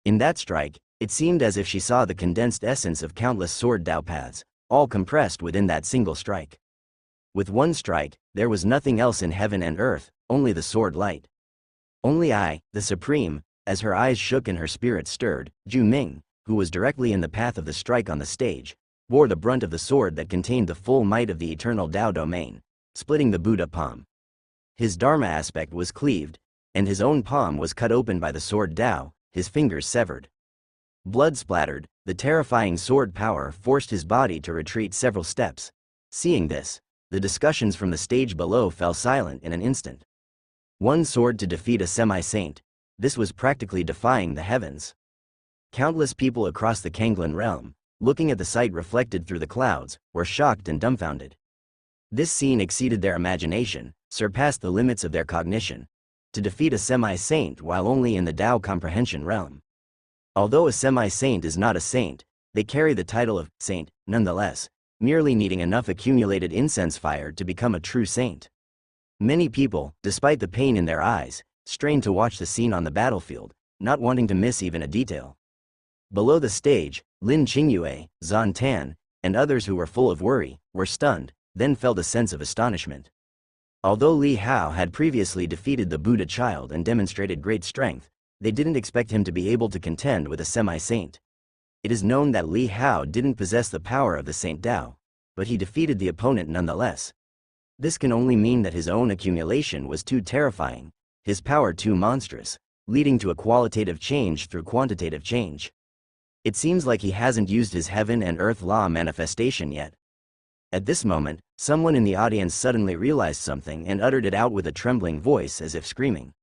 In that strike, it seemed as if she saw the condensed essence of countless sword Tao paths, all compressed within that single strike. With one strike, there was nothing else in heaven and earth, only the sword light. Only I, the Supreme, as her eyes shook and her spirit stirred, Zhu Ming, who was directly in the path of the strike on the stage, bore the brunt of the sword that contained the full might of the eternal Tao domain, splitting the Buddha palm. His Dharma aspect was cleaved, and his own palm was cut open by the sword Tao, his fingers severed. Blood splattered, the terrifying sword power forced his body to retreat several steps. Seeing this, the discussions from the stage below fell silent in an instant. One sword to defeat a semi-saint. This was practically defying the heavens. Countless people across the Kanglan realm, looking at the sight reflected through the clouds, were shocked and dumbfounded. This scene exceeded their imagination, surpassed the limits of their cognition. To defeat a semi-saint while only in the Tao comprehension realm. Although a semi-saint is not a saint, they carry the title of saint, nonetheless, merely needing enough accumulated incense fire to become a true saint. Many people, despite the pain in their eyes, strained to watch the scene on the battlefield, not wanting to miss even a detail. Below the stage, Lin Qingyue, Zhan Tan, and others who were full of worry, were stunned, then felt a sense of astonishment. Although Li Hao had previously defeated the Buddha child and demonstrated great strength, they didn't expect him to be able to contend with a semi-saint. It is known that Li Hao didn't possess the power of the Saint Tao, but he defeated the opponent nonetheless. This can only mean that his own accumulation was too terrifying, his power too monstrous, leading to a qualitative change through quantitative change. It seems like he hasn't used his heaven and earth law manifestation yet. At this moment, someone in the audience suddenly realized something and uttered it out with a trembling voice as if screaming.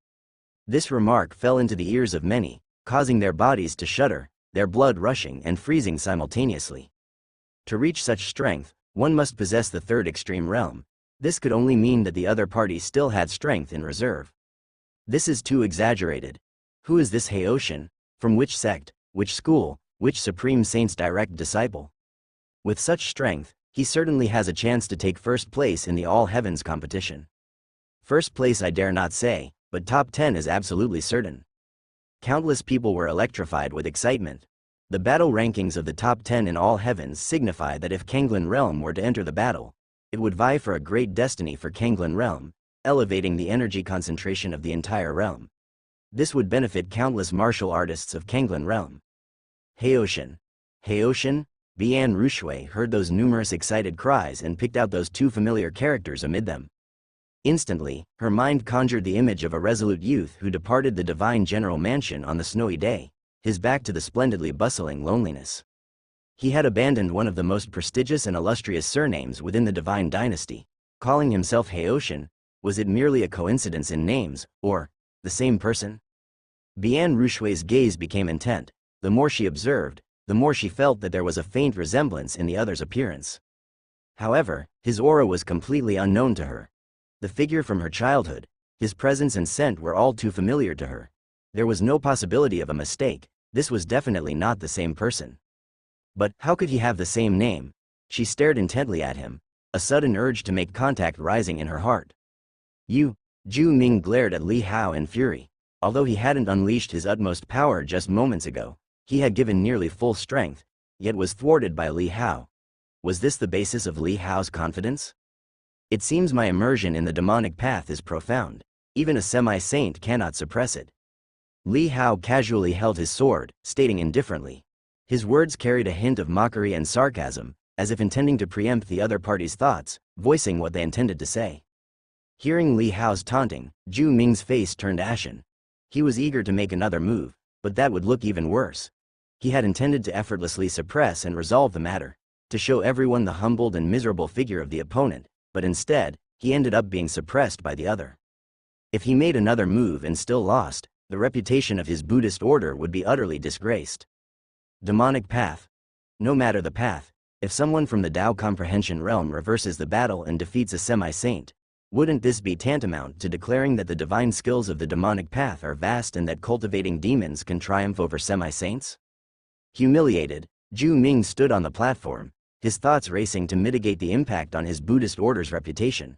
This remark fell into the ears of many, causing their bodies to shudder, their blood rushing and freezing simultaneously. To reach such strength, one must possess the third extreme realm. This could only mean that the other party still had strength in reserve. This is too exaggerated. Who is this Haoshan? From which sect, which school, which supreme saint's direct disciple? With such strength, he certainly has a chance to take first place in the All Heavens competition. First place I dare not say, but top 10 is absolutely certain. Countless people were electrified with excitement. The battle rankings of the top 10 in All Heavens signify that if Kanglan Realm were to enter the battle, it would vie for a great destiny for Kanglan Realm, elevating the energy concentration of the entire realm. This would benefit countless martial artists of Kanglan Realm. Haoshan. Haoshan? Bian Rushui heard those numerous excited cries and picked out those two familiar characters amid them. Instantly, her mind conjured the image of a resolute youth who departed the divine general mansion on the snowy day, his back to the splendidly bustling loneliness. He had abandoned one of the most prestigious and illustrious surnames within the divine dynasty, calling himself Haoshan. Was it merely a coincidence in names, or the same person? Bian Rushui's gaze became intent. The more she observed, the more she felt that there was a faint resemblance in the other's appearance. However, his aura was completely unknown to her. The figure from her childhood, his presence and scent were all too familiar to her. There was no possibility of a mistake. This was definitely not the same person. But how could he have the same name? She stared intently at him, a sudden urge to make contact rising in her heart. You, Zhu Ming glared at Li Hao in fury. Although he hadn't unleashed his utmost power just moments ago, he had given nearly full strength, yet was thwarted by Li Hao. Was this the basis of Li Hao's confidence? It seems my immersion in the demonic path is profound. Even a semi-saint cannot suppress it. Li Hao casually held his sword, stating indifferently. His words carried a hint of mockery and sarcasm, as if intending to preempt the other party's thoughts, voicing what they intended to say. Hearing Li Hao's taunting, Zhu Ming's face turned ashen. He was eager to make another move, but that would look even worse. He had intended to effortlessly suppress and resolve the matter, to show everyone the humbled and miserable figure of the opponent, but instead, he ended up being suppressed by the other. If he made another move and still lost, the reputation of his Buddhist order would be utterly disgraced. Demonic path. No matter the path, if someone from the Tao comprehension realm reverses the battle and defeats a semi-saint, wouldn't this be tantamount to declaring that the divine skills of the demonic path are vast and that cultivating demons can triumph over semi-saints? Humiliated, Zhu Ming stood on the platform, his thoughts racing to mitigate the impact on his Buddhist order's reputation.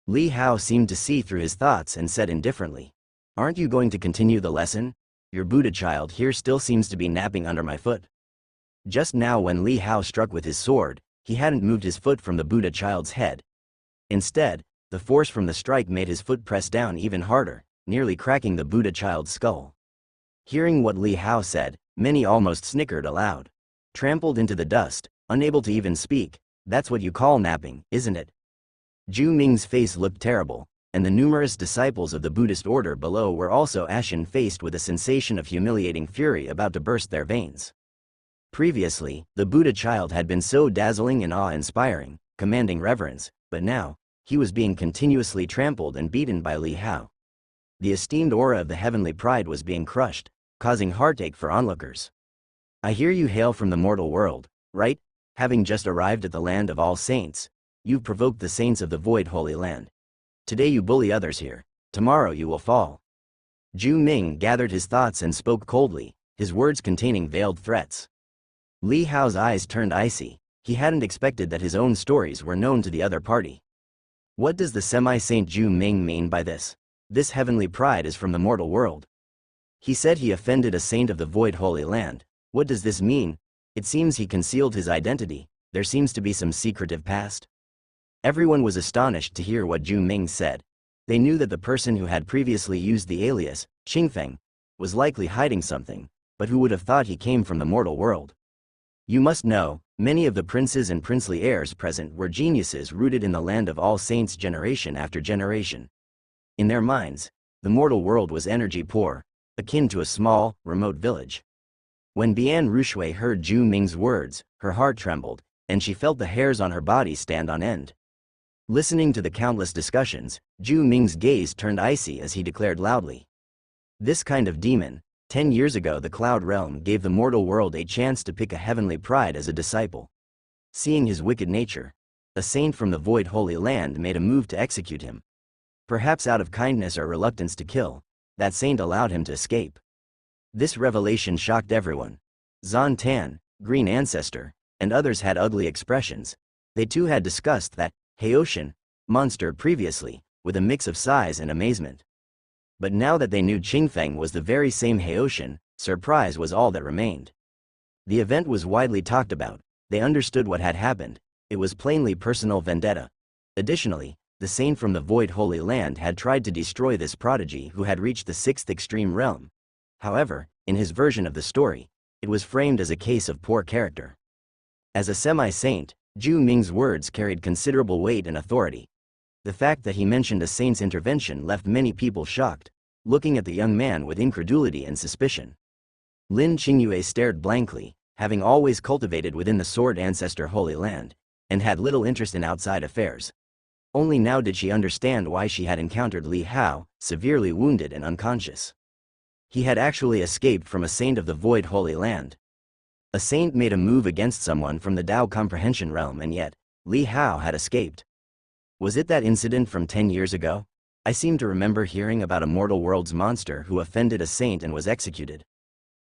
Li Hao seemed to see through his thoughts and said indifferently, "Aren't you going to continue the lesson? Your Buddha child here still seems to be napping under my foot." Just now when Li Hao struck with his sword, he hadn't moved his foot from the Buddha child's head. Instead, the force from the strike made his foot press down even harder, nearly cracking the Buddha child's skull. Hearing what Li Hao said, many almost snickered aloud. Trampled into the dust, unable to even speak, that's what you call napping, isn't it? Zhu Ming's face looked terrible, and the numerous disciples of the Buddhist order below were also ashen-faced with a sensation of humiliating fury about to burst their veins. Previously, the Buddha child had been so dazzling and awe-inspiring, commanding reverence, but now, he was being continuously trampled and beaten by Li Hao. The esteemed aura of the heavenly pride was being crushed, causing heartache for onlookers. I hear you hail from the mortal world, right? Having just arrived at the land of all saints, you've provoked the saints of the void holy land. Today you bully others here, tomorrow you will fall. Zhu Ming gathered his thoughts and spoke coldly, his words containing veiled threats. Li Hao's eyes turned icy. He hadn't expected that his own stories were known to the other party. What does the semi-saint Zhu Ming mean by this? This heavenly pride is from the mortal world. He said he offended a saint of the void holy land. What does this mean? It seems he concealed his identity. There seems to be some secretive past. Everyone was astonished to hear what Zhu Ming said. They knew that the person who had previously used the alias, Qingfeng, was likely hiding something, but who would have thought he came from the mortal world? You must know, many of the princes and princely heirs present were geniuses rooted in the land of all saints generation after generation. In their minds, the mortal world was energy poor, akin to a small, remote village. When Bian Rushui heard Zhu Ming's words, her heart trembled, and she felt the hairs on her body stand on end. Listening to the countless discussions, Zhu Ming's gaze turned icy as he declared loudly. This kind of demon, 10 years ago the Cloud Realm gave the mortal world a chance to pick a heavenly pride as a disciple. Seeing his wicked nature, a saint from the void holy land made a move to execute him. Perhaps out of kindness or reluctance to kill, that saint allowed him to escape. This revelation shocked everyone. Zan Tan, Green Ancestor, and others had ugly expressions. They too had discussed that Haoshan monster previously, with a mix of sighs and amazement. But now that they knew Qingfeng was the very same Haoshan, surprise was all that remained. The event was widely talked about. They understood what had happened. It was plainly personal vendetta. Additionally, the saint from the void holy land had tried to destroy this prodigy who had reached the 6th extreme realm. However, in his version of the story, it was framed as a case of poor character. As a semi-saint, Zhu Ming's words carried considerable weight and authority. The fact that he mentioned a saint's intervention left many people shocked, looking at the young man with incredulity and suspicion. Lin Qingyue stared blankly, having always cultivated within the Sword Ancestor Holy Land, and had little interest in outside affairs. Only now did she understand why she had encountered Li Hao, severely wounded and unconscious. He had actually escaped from a saint of the void holy land. A saint made a move against someone from the Dao comprehension realm, and yet, Li Hao had escaped. Was it that incident from 10 years ago? I seem to remember hearing about a mortal world's monster who offended a saint and was executed.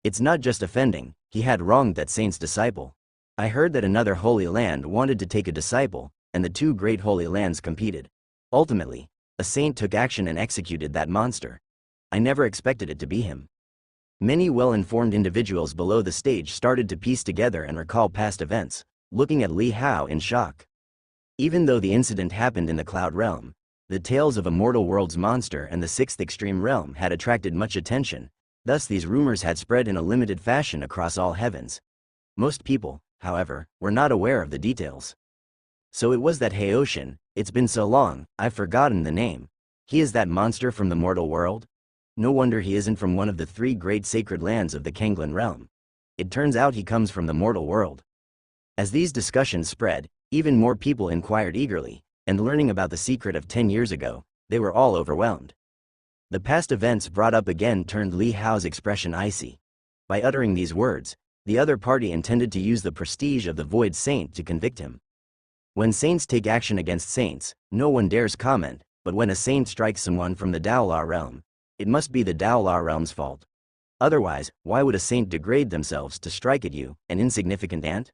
It's not just offending, he had wronged that saint's disciple. I heard that another holy land wanted to take a disciple, and the two great holy lands competed. Ultimately, a saint took action and executed that monster. I never expected it to be him. Many well-informed individuals below the stage started to piece together and recall past events, looking at Li Hao in shock. Even though the incident happened in the Cloud Realm, the tales of a mortal world's monster and the 6th extreme realm had attracted much attention, thus these rumors had spread in a limited fashion across all heavens. Most people, however, were not aware of the details. So it was that Haoshan, it's been so long, I've forgotten the name. He is that monster from the mortal world? No wonder he isn't from one of the 3 great sacred lands of the Kanglin realm. It turns out he comes from the mortal world. As these discussions spread, even more people inquired eagerly, and learning about the secret of 10 years ago, they were all overwhelmed. The past events brought up again turned Li Hao's expression icy. By uttering these words, the other party intended to use the prestige of the Void Saint to convict him. When saints take action against saints, no one dares comment, but when a saint strikes someone from the Daola realm, it must be the Daola realm's fault. Otherwise, why would a saint degrade themselves to strike at you, an insignificant ant?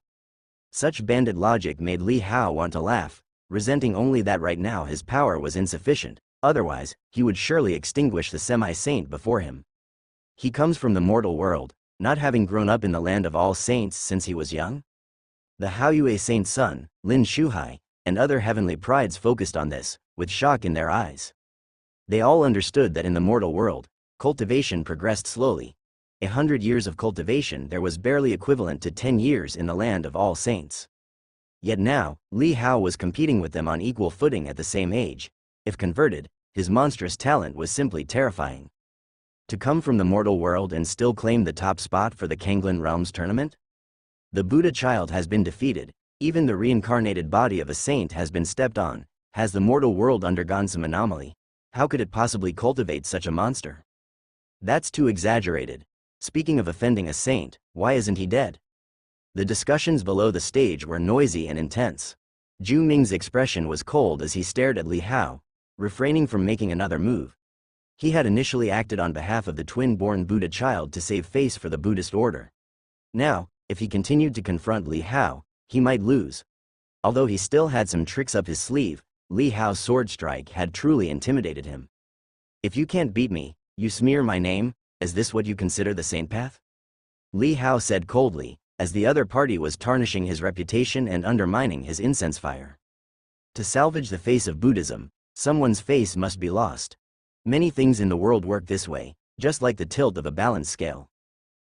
Such bandit logic made Li Hao want to laugh, resenting only that right now his power was insufficient, otherwise, he would surely extinguish the semi-saint before him. He comes from the mortal world, not having grown up in the land of all saints since he was young? The Haoyue saint's son, Lin Shuhai, and other heavenly prides focused on this, with shock in their eyes. They all understood that in the mortal world, cultivation progressed slowly. 100 years of cultivation there was barely equivalent to 10 years in the land of all saints. Yet now, Li Hao was competing with them on equal footing at the same age. If converted, his monstrous talent was simply terrifying. To come from the mortal world and still claim the top spot for the Kanglin Realms tournament? The Buddha child has been defeated, even the reincarnated body of a saint has been stepped on. Has the mortal world undergone some anomaly? How could it possibly cultivate such a monster? That's too exaggerated. Speaking of offending a saint, why isn't he dead? The discussions below the stage were noisy and intense. Zhu Ming's expression was cold as he stared at Li Hao, refraining from making another move. He had initially acted on behalf of the twin-born Buddha child to save face for the Buddhist order. Now, if he continued to confront Li Hao, he might lose. Although he still had some tricks up his sleeve, Li Hao's sword strike had truly intimidated him. If you can't beat me, you smear my name, is this what you consider the saint path? Li Hao said coldly, as the other party was tarnishing his reputation and undermining his incense fire. To salvage the face of Buddhism, someone's face must be lost. Many things in the world work this way, just like the tilt of a balance scale.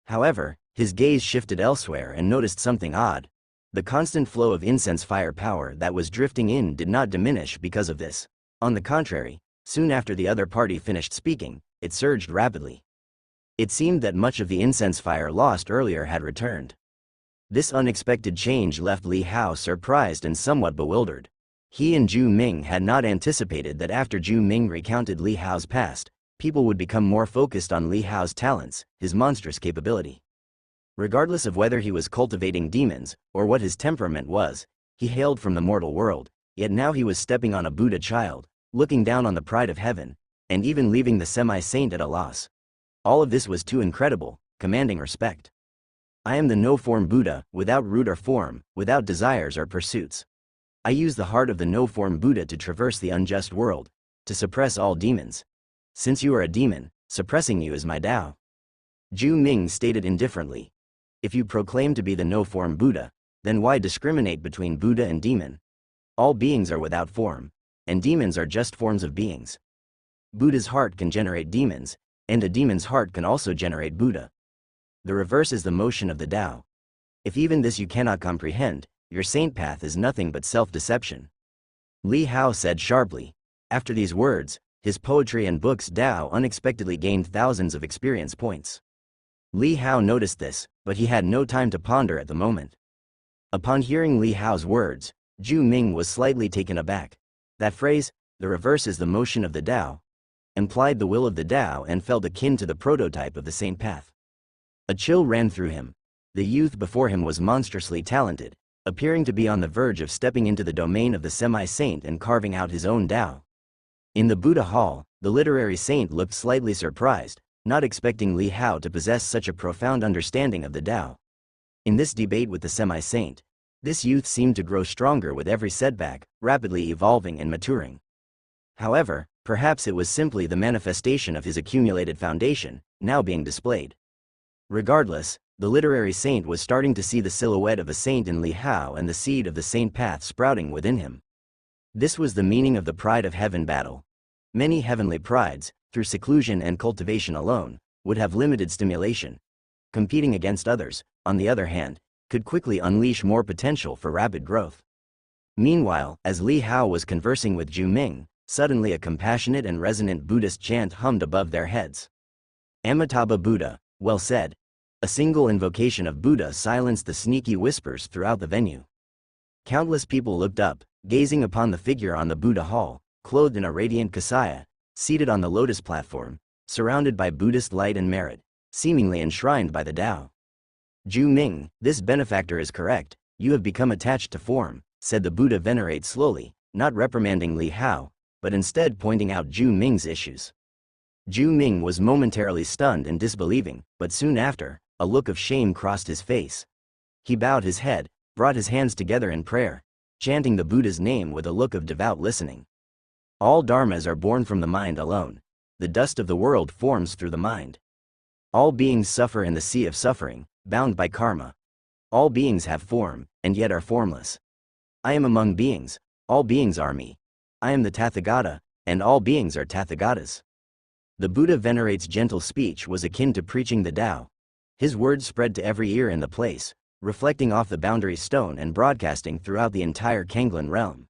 However, his gaze shifted elsewhere and noticed something odd. The constant flow of incense fire power that was drifting in did not diminish because of this. On the contrary, soon after the other party finished speaking, it surged rapidly. It seemed that much of the incense fire lost earlier had returned. This unexpected change left Li Hao surprised and somewhat bewildered. He and Zhu Ming had not anticipated that after Zhu Ming recounted Li Hao's past, people would become more focused on Li Hao's talents, his monstrous capability. Regardless of whether he was cultivating demons, or what his temperament was, he hailed from the mortal world, yet now he was stepping on a Buddha child, looking down on the pride of heaven, and even leaving the semi-saint at a loss. All of this was too incredible, commanding respect. I am the no-form Buddha, without root or form, without desires or pursuits. I use the heart of the no-form Buddha to traverse the unjust world, to suppress all demons. Since you are a demon, suppressing you is my Tao. Zhu Ming stated indifferently. If you proclaim to be the no-form Buddha, then why discriminate between Buddha and demon? All beings are without form, and demons are just forms of beings. Buddha's heart can generate demons, and a demon's heart can also generate Buddha. The reverse is the motion of the Tao. If even this you cannot comprehend, your saint path is nothing but self-deception. Li Hao said sharply. After these words, his poetry and books Tao unexpectedly gained thousands of experience points. Li Hao noticed this, but he had no time to ponder at the moment. Upon hearing Li Hao's words, Zhu Ming was slightly taken aback. That phrase, the reverse is the motion of the Tao, implied the will of the Tao and felt akin to the prototype of the saint path. A chill ran through him. The youth before him was monstrously talented, appearing to be on the verge of stepping into the domain of the semi-saint and carving out his own Tao. In the Buddha hall, the literary saint looked slightly surprised, not expecting Li Hao to possess such a profound understanding of the Tao. In this debate with the semi-saint, this youth seemed to grow stronger with every setback, rapidly evolving and maturing. However, perhaps it was simply the manifestation of his accumulated foundation, now being displayed. Regardless, the literary saint was starting to see the silhouette of a saint in Li Hao and the seed of the saint path sprouting within him. This was the meaning of the pride of heaven battle. Many heavenly prides, through seclusion and cultivation alone, would have limited stimulation. Competing against others, on the other hand, could quickly unleash more potential for rapid growth. Meanwhile, as Li Hao was conversing with Zhu Ming, suddenly a compassionate and resonant Buddhist chant hummed above their heads. Amitabha Buddha, well said. A single invocation of Buddha silenced the sneaky whispers throughout the venue. Countless people looked up, gazing upon the figure on the Buddha hall, clothed in a radiant kasaya, seated on the lotus platform, surrounded by Buddhist light and merit, seemingly enshrined by the Tao. Zhu Ming, this benefactor is correct, you have become attached to form, said the Buddha venerate slowly, not reprimanding Li Hao, but instead pointing out Zhu Ming's issues. Zhu Ming was momentarily stunned and disbelieving, but soon after, a look of shame crossed his face. He bowed his head, brought his hands together in prayer, chanting the Buddha's name with a look of devout listening. All dharmas are born from the mind alone. The dust of the world forms through the mind. All beings suffer in the sea of suffering, bound by karma. All beings have form, and yet are formless. I am among beings, all beings are me. I am the Tathagata, and all beings are Tathagatas. The Buddha venerate's gentle speech was akin to preaching the Tao. His words spread to every ear in the place, reflecting off the boundary stone and broadcasting throughout the entire Kanglin realm.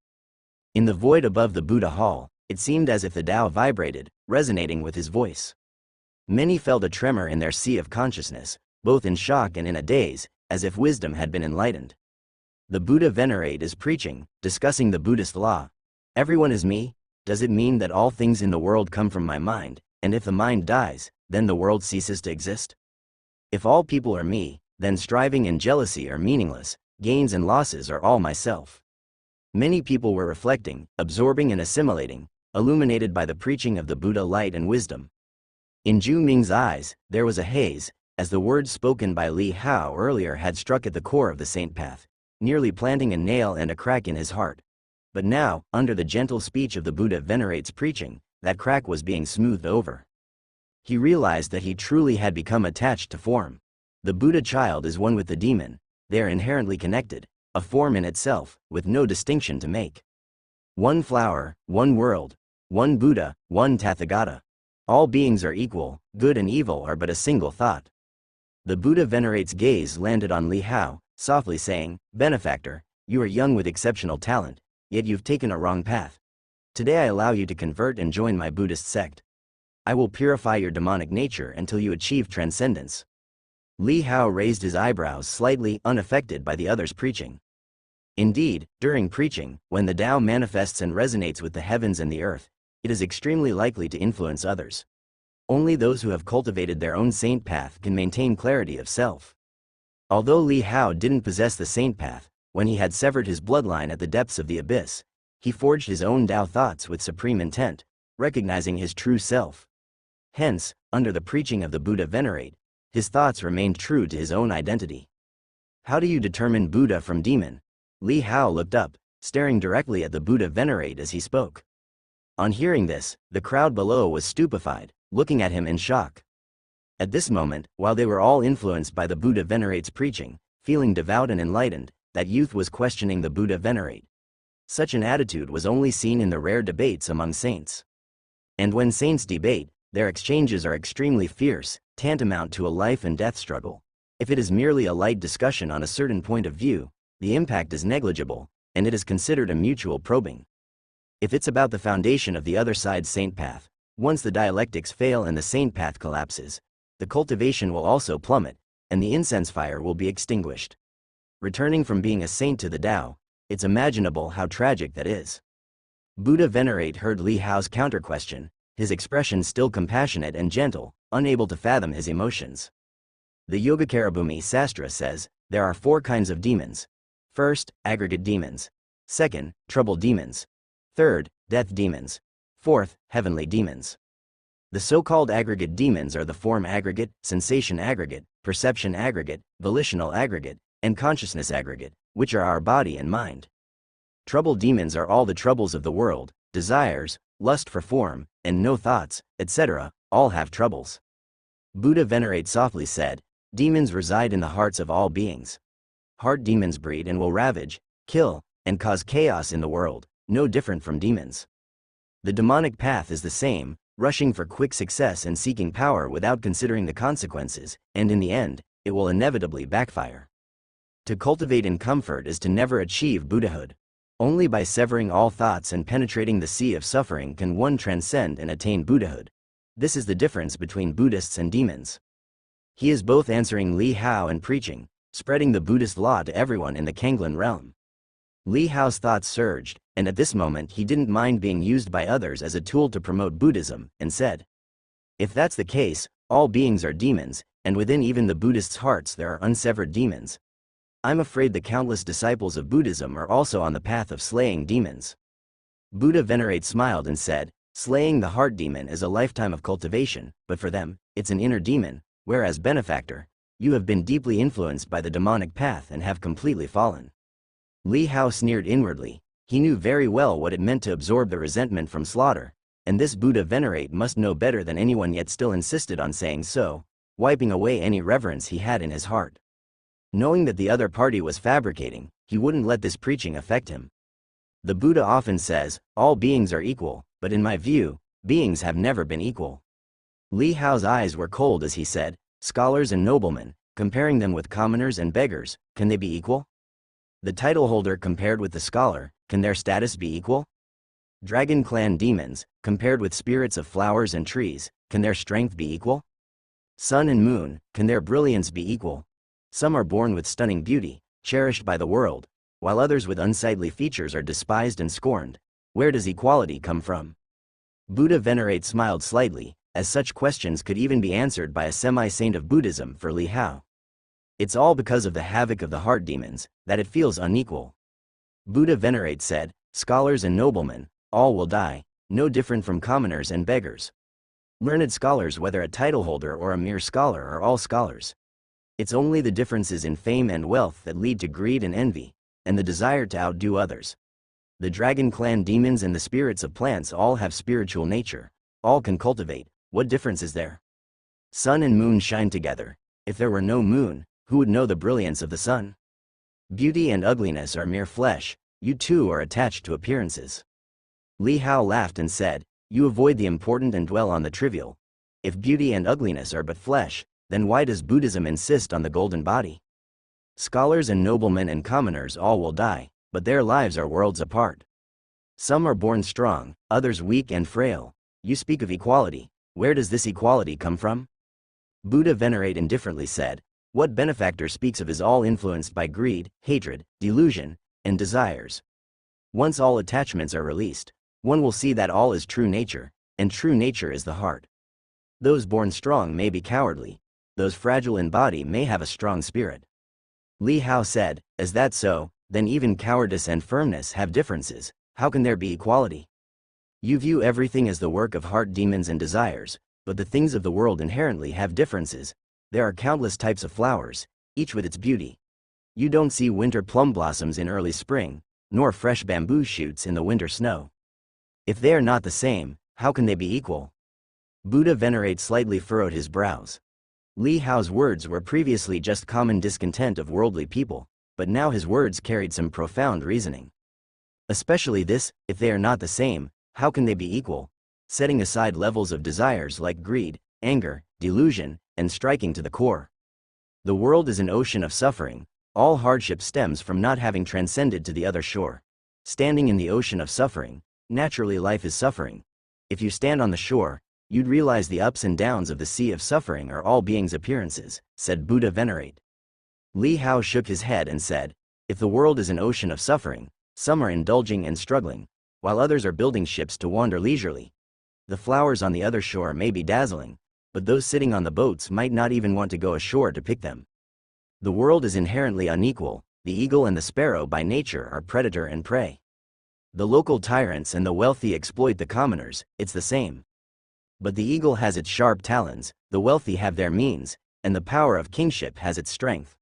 In the void above the Buddha hall, It seemed as if the Tao vibrated, resonating with his voice. Many felt a tremor in their sea of consciousness, both in shock and in a daze, as if wisdom had been enlightened. The Buddha Venerate is preaching, discussing the Buddhist law. Everyone is me. Does it mean that all things in the world come from my mind, and if the mind dies, then the world ceases to exist? If all people are me, then striving and jealousy are meaningless, gains and losses are all myself. Many people were reflecting, absorbing and assimilating, illuminated by the preaching of the Buddha light and wisdom. In Zhu Ming's eyes, there was a haze, as the words spoken by Li Hao earlier had struck at the core of the saint path, nearly planting a nail and a crack in his heart. But now, under the gentle speech of the Buddha Venerate's preaching, that crack was being smoothed over. He realized that he truly had become attached to form. The Buddha child is one with the demon. They are inherently connected, a form in itself, with no distinction to make. One flower, one world, one Buddha, one Tathagata. All beings are equal, good and evil are but a single thought. The Buddha Venerate's gaze landed on Li Hao, softly saying, "Benefactor, you are young with exceptional talent, yet you've taken a wrong path. Today I allow you to convert and join my Buddhist sect. I will purify your demonic nature until you achieve transcendence." Li Hao raised his eyebrows slightly, unaffected by the other's preaching. Indeed, during preaching, when the Tao manifests and resonates with the heavens and the earth, it is extremely likely to influence others. Only those who have cultivated their own saint path can maintain clarity of self. Although Li Hao didn't possess the saint path, when he had severed his bloodline at the depths of the abyss, he forged his own Tao thoughts with supreme intent, recognizing his true self. Hence, under the preaching of the Buddha Venerate, his thoughts remained true to his own identity. How do you determine Buddha from demon? Li Hao looked up, staring directly at the Buddha Venerate as he spoke. On hearing this, the crowd below was stupefied, looking at him in shock. At this moment, while they were all influenced by the Buddha Venerate's preaching, feeling devout and enlightened, that youth was questioning the Buddha Venerate. Such an attitude was only seen in the rare debates among saints. And when saints debate, their exchanges are extremely fierce, tantamount to a life and death struggle. If it is merely a light discussion on a certain point of view, the impact is negligible, and it is considered a mutual probing. If it's about the foundation of the other side's saint path, once the dialectics fail and the saint path collapses, the cultivation will also plummet, and the incense fire will be extinguished. Returning from being a saint to the Tao, it's imaginable how tragic that is. Buddha Venerate heard Li Hao's counter-question, his expression still compassionate and gentle, unable to fathom his emotions. The Yogacarabhumi Sastra says, there are 4 kinds of demons. First, aggregate demons. Second, trouble demons. Third, death demons. Fourth, heavenly demons. The so-called aggregate demons are the form aggregate, sensation aggregate, perception aggregate, volitional aggregate, and consciousness aggregate, which are our body and mind. Trouble demons are all the troubles of the world, desires, lust for form, and no thoughts, etc., all have troubles. Buddha Venerate softly said, demons reside in the hearts of all beings. Heart demons breed and will ravage, kill, and cause chaos in the world, no different from demons. The demonic path is the same, rushing for quick success and seeking power without considering the consequences, and in the end, it will inevitably backfire. To cultivate in comfort is to never achieve Buddhahood. Only by severing all thoughts and penetrating the sea of suffering can one transcend and attain Buddhahood. This is the difference between Buddhists and demons. He is both answering Li Hao and preaching, spreading the Buddhist law to everyone in the Kanglen realm. Li Hao's thoughts surged, and at this moment he didn't mind being used by others as a tool to promote Buddhism, and said, if that's the case, all beings are demons, and within even the Buddhists' hearts there are unsevered demons. I'm afraid the countless disciples of Buddhism are also on the path of slaying demons. Buddha Venerate smiled and said, slaying the heart demon is a lifetime of cultivation, but for them, it's an inner demon, whereas benefactor, you have been deeply influenced by the demonic path and have completely fallen. Li Hao sneered inwardly. He knew very well what it meant to absorb the resentment from slaughter, and this Buddha Venerate must know better than anyone, yet still insisted on saying so, wiping away any reverence he had in his heart. Knowing that the other party was fabricating, he wouldn't let this preaching affect him. The Buddha often says, all beings are equal, but in my view, beings have never been equal. Li Hao's eyes were cold as he said, scholars and noblemen, comparing them with commoners and beggars, can they be equal? The title holder compared with the scholar, can their status be equal? Dragon clan demons, compared with spirits of flowers and trees, can their strength be equal? Sun and moon, can their brilliance be equal? Some are born with stunning beauty, cherished by the world, while others with unsightly features are despised and scorned. Where does equality come from? Buddha Venerate smiled slightly, as such questions could even be answered by a semi-saint of Buddhism for Li Hao. It's all because of the havoc of the heart demons, that it feels unequal. Buddha Venerate said, scholars and noblemen, all will die, no different from commoners and beggars. Learned scholars, whether a title holder or a mere scholar, are all scholars. It's only the differences in fame and wealth that lead to greed and envy, and the desire to outdo others. The dragon clan demons and the spirits of plants all have spiritual nature, all can cultivate. What difference is there? Sun and moon shine together. If there were no moon, who would know the brilliance of the sun? Beauty and ugliness are mere flesh, you too are attached to appearances. Li Hao laughed and said, you avoid the important and dwell on the trivial. If beauty and ugliness are but flesh, then why does Buddhism insist on the golden body? Scholars and noblemen and commoners all will die, but their lives are worlds apart. Some are born strong, others weak and frail. You speak of equality, where does this equality come from? Buddha Venerate indifferently said, what benefactor speaks of is all influenced by greed, hatred, delusion, and desires. Once all attachments are released, one will see that all is true nature, and true nature is the heart. Those born strong may be cowardly, those fragile in body may have a strong spirit. Li Hao said, is that so, then even cowardice and firmness have differences, how can there be equality? You view everything as the work of heart demons and desires, but the things of the world inherently have differences. There are countless types of flowers, each with its beauty. You don't see winter plum blossoms in early spring, nor fresh bamboo shoots in the winter snow. If they are not the same, how can they be equal? Buddha Venerate slightly furrowed his brows. Li Hao's words were previously just common discontent of worldly people, but now his words carried some profound reasoning. Especially this, if they are not the same, how can they be equal? Setting aside levels of desires like greed, anger, delusion, and striking to the core. The world is an ocean of suffering, all hardship stems from not having transcended to the other shore. Standing in the ocean of suffering, naturally life is suffering. If you stand on the shore, you'd realize the ups and downs of the sea of suffering are all beings' appearances, said Buddha Venerate. Li Hao shook his head and said, if the world is an ocean of suffering, some are indulging and struggling, while others are building ships to wander leisurely. The flowers on the other shore may be dazzling, but those sitting on the boats might not even want to go ashore to pick them. The world is inherently unequal, the eagle and the sparrow by nature are predator and prey. The local tyrants and the wealthy exploit the commoners, it's the same. But the eagle has its sharp talons, the wealthy have their means, and the power of kingship has its strength.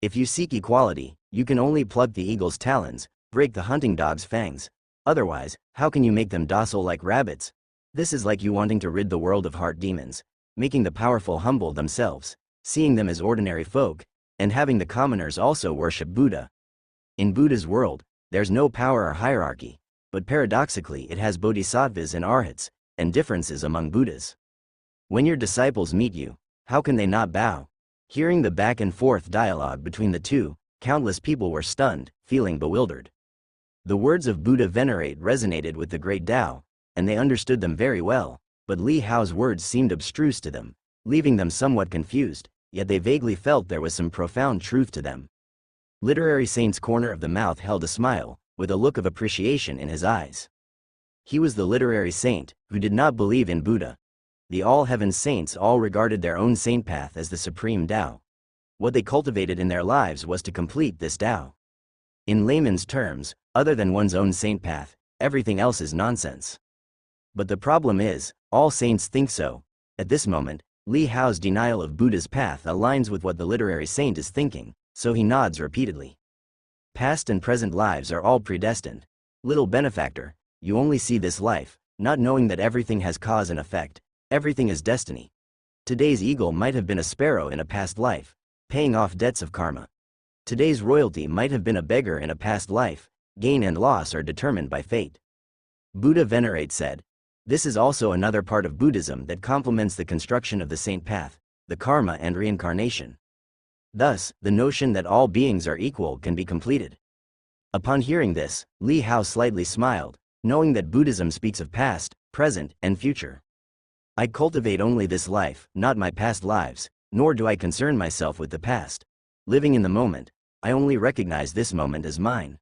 If you seek equality, you can only pluck the eagle's talons, break the hunting dog's fangs. Otherwise, how can you make them docile like rabbits? This is like you wanting to rid the world of heart demons, making the powerful humble themselves, seeing them as ordinary folk, and having the commoners also worship Buddha. In Buddha's world, there's no power or hierarchy, but paradoxically it has bodhisattvas and arhats, and differences among Buddhas. When your disciples meet you, how can they not bow? Hearing the back and forth dialogue between the two, countless people were stunned, feeling bewildered. The words of Buddha Venerate resonated with the great Tao, and they understood them very well, but Li Hao's words seemed abstruse to them, leaving them somewhat confused, yet they vaguely felt there was some profound truth to them. Literary Saint's corner of the mouth held a smile, with a look of appreciation in his eyes. He was the literary saint, who did not believe in Buddha. The all-heaven saints all regarded their own saint path as the supreme Tao. What they cultivated in their lives was to complete this Tao. In layman's terms, other than one's own saint path, everything else is nonsense. But the problem is, all saints think so. At this moment, Li Hao's denial of Buddha's path aligns with what the literary saint is thinking, so he nods repeatedly. Past and present lives are all predestined. Little benefactor, you only see this life, not knowing that everything has cause and effect, everything is destiny. Today's eagle might have been a sparrow in a past life, paying off debts of karma. Today's royalty might have been a beggar in a past life, gain and loss are determined by fate. Buddha Venerate said, this is also another part of Buddhism that complements the construction of the saint path, the karma and reincarnation. Thus, the notion that all beings are equal can be completed. Upon hearing this, Li Hao slightly smiled, knowing that Buddhism speaks of past, present, and future. I cultivate only this life, not my past lives, nor do I concern myself with the past. Living in the moment, I only recognize this moment as mine.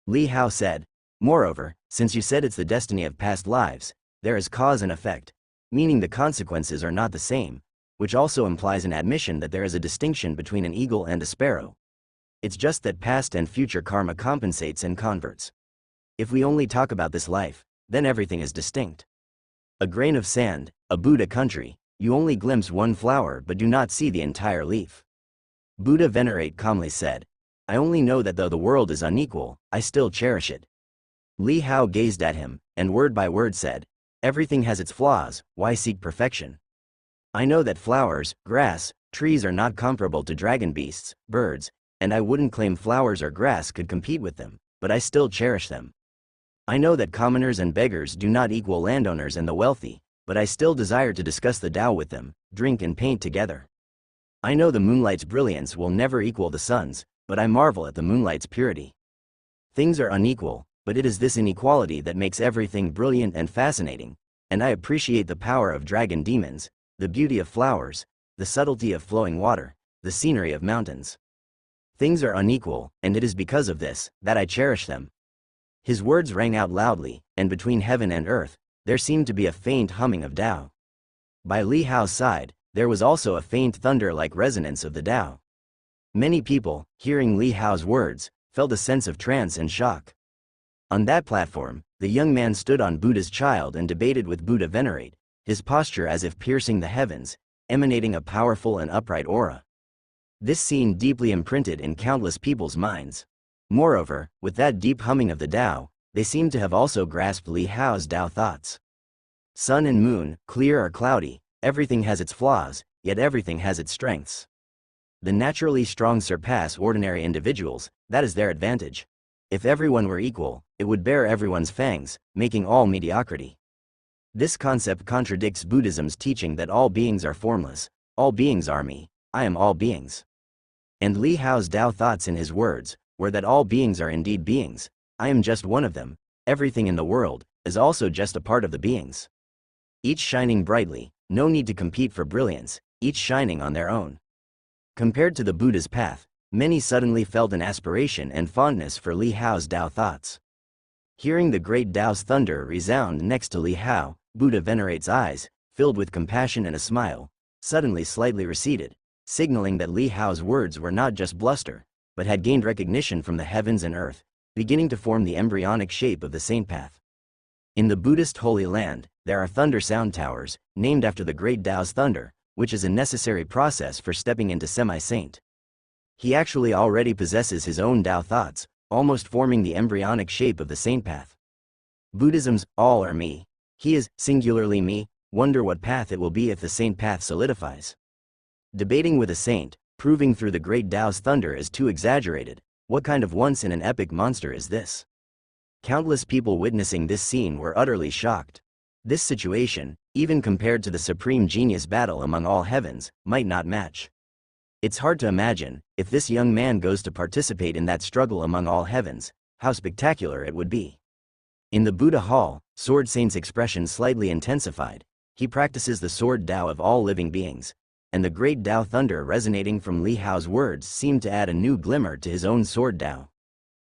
Li Hao said, moreover, since you said it's the destiny of past lives, there is cause and effect, meaning the consequences are not the same, which also implies an admission that there is a distinction between an eagle and a sparrow. It's just that past and future karma compensates and converts. If we only talk about this life, then everything is distinct. A grain of sand, a Buddha country, you only glimpse one flower but do not see the entire leaf. Buddha Venerate calmly said, I only know that though the world is unequal, I still cherish it. Li Hao gazed at him, and word by word said, everything has its flaws, why seek perfection? I know that flowers, grass, trees are not comparable to dragon beasts, birds, and I wouldn't claim flowers or grass could compete with them, but I still cherish them. I know that commoners and beggars do not equal landowners and the wealthy, but I still desire to discuss the Tao with them, drink and paint together. I know the moonlight's brilliance will never equal the sun's, but I marvel at the moonlight's purity. Things are unequal, but it is this inequality that makes everything brilliant and fascinating, and I appreciate the power of dragon demons, the beauty of flowers, the subtlety of flowing water, the scenery of mountains. Things are unequal, and it is because of this that I cherish them. His words rang out loudly, and between heaven and earth, there seemed to be a faint humming of Tao. By Li Hao's side, there was also a faint thunder-like resonance of the Tao. Many people, hearing Li Hao's words, felt a sense of trance and shock. On that platform, the young man stood on Buddha's child and debated with Buddha Venerate, his posture as if piercing the heavens, emanating a powerful and upright aura. This scene deeply imprinted in countless people's minds. Moreover, with that deep humming of the Tao, they seemed to have also grasped Li Hao's Tao thoughts. Sun and moon, clear or cloudy, everything has its flaws, yet everything has its strengths. The naturally strong surpass ordinary individuals, that is their advantage. If everyone were equal, it would bear everyone's fangs, making all mediocrity. This concept contradicts Buddhism's teaching that all beings are formless, all beings are me, I am all beings. And Li Hao's Tao thoughts in his words were that all beings are indeed beings, I am just one of them, everything in the world is also just a part of the beings. Each shining brightly, no need to compete for brilliance, each shining on their own. Compared to the Buddha's path, many suddenly felt an aspiration and fondness for Li Hao's Tao thoughts. Hearing the great Tao's thunder resound next to Li Hao, Buddha Venerate's eyes, filled with compassion and a smile, suddenly slightly receded, signaling that Li Hao's words were not just bluster, but had gained recognition from the heavens and earth, beginning to form the embryonic shape of the saint path. In the Buddhist Holy Land, there are thunder sound towers, named after the great Tao's thunder, which is a necessary process for stepping into semi-saint. He actually already possesses his own Tao thoughts, almost forming the embryonic shape of the saint path. Buddhism's all are me, he is singularly me, wonder what path it will be if the saint path solidifies. Debating with a saint, proving through the great Tao's thunder is too exaggerated, what kind of once-in-an-epic monster is this? Countless people witnessing this scene were utterly shocked. This situation, even compared to the supreme genius battle among all heavens, might not match. It's hard to imagine, if this young man goes to participate in that struggle among all heavens, how spectacular it would be. In the Buddha Hall, Sword Saint's expression slightly intensified. He practices the sword Tao of all living beings, and the great Tao thunder resonating from Li Hao's words seemed to add a new glimmer to his own sword Tao.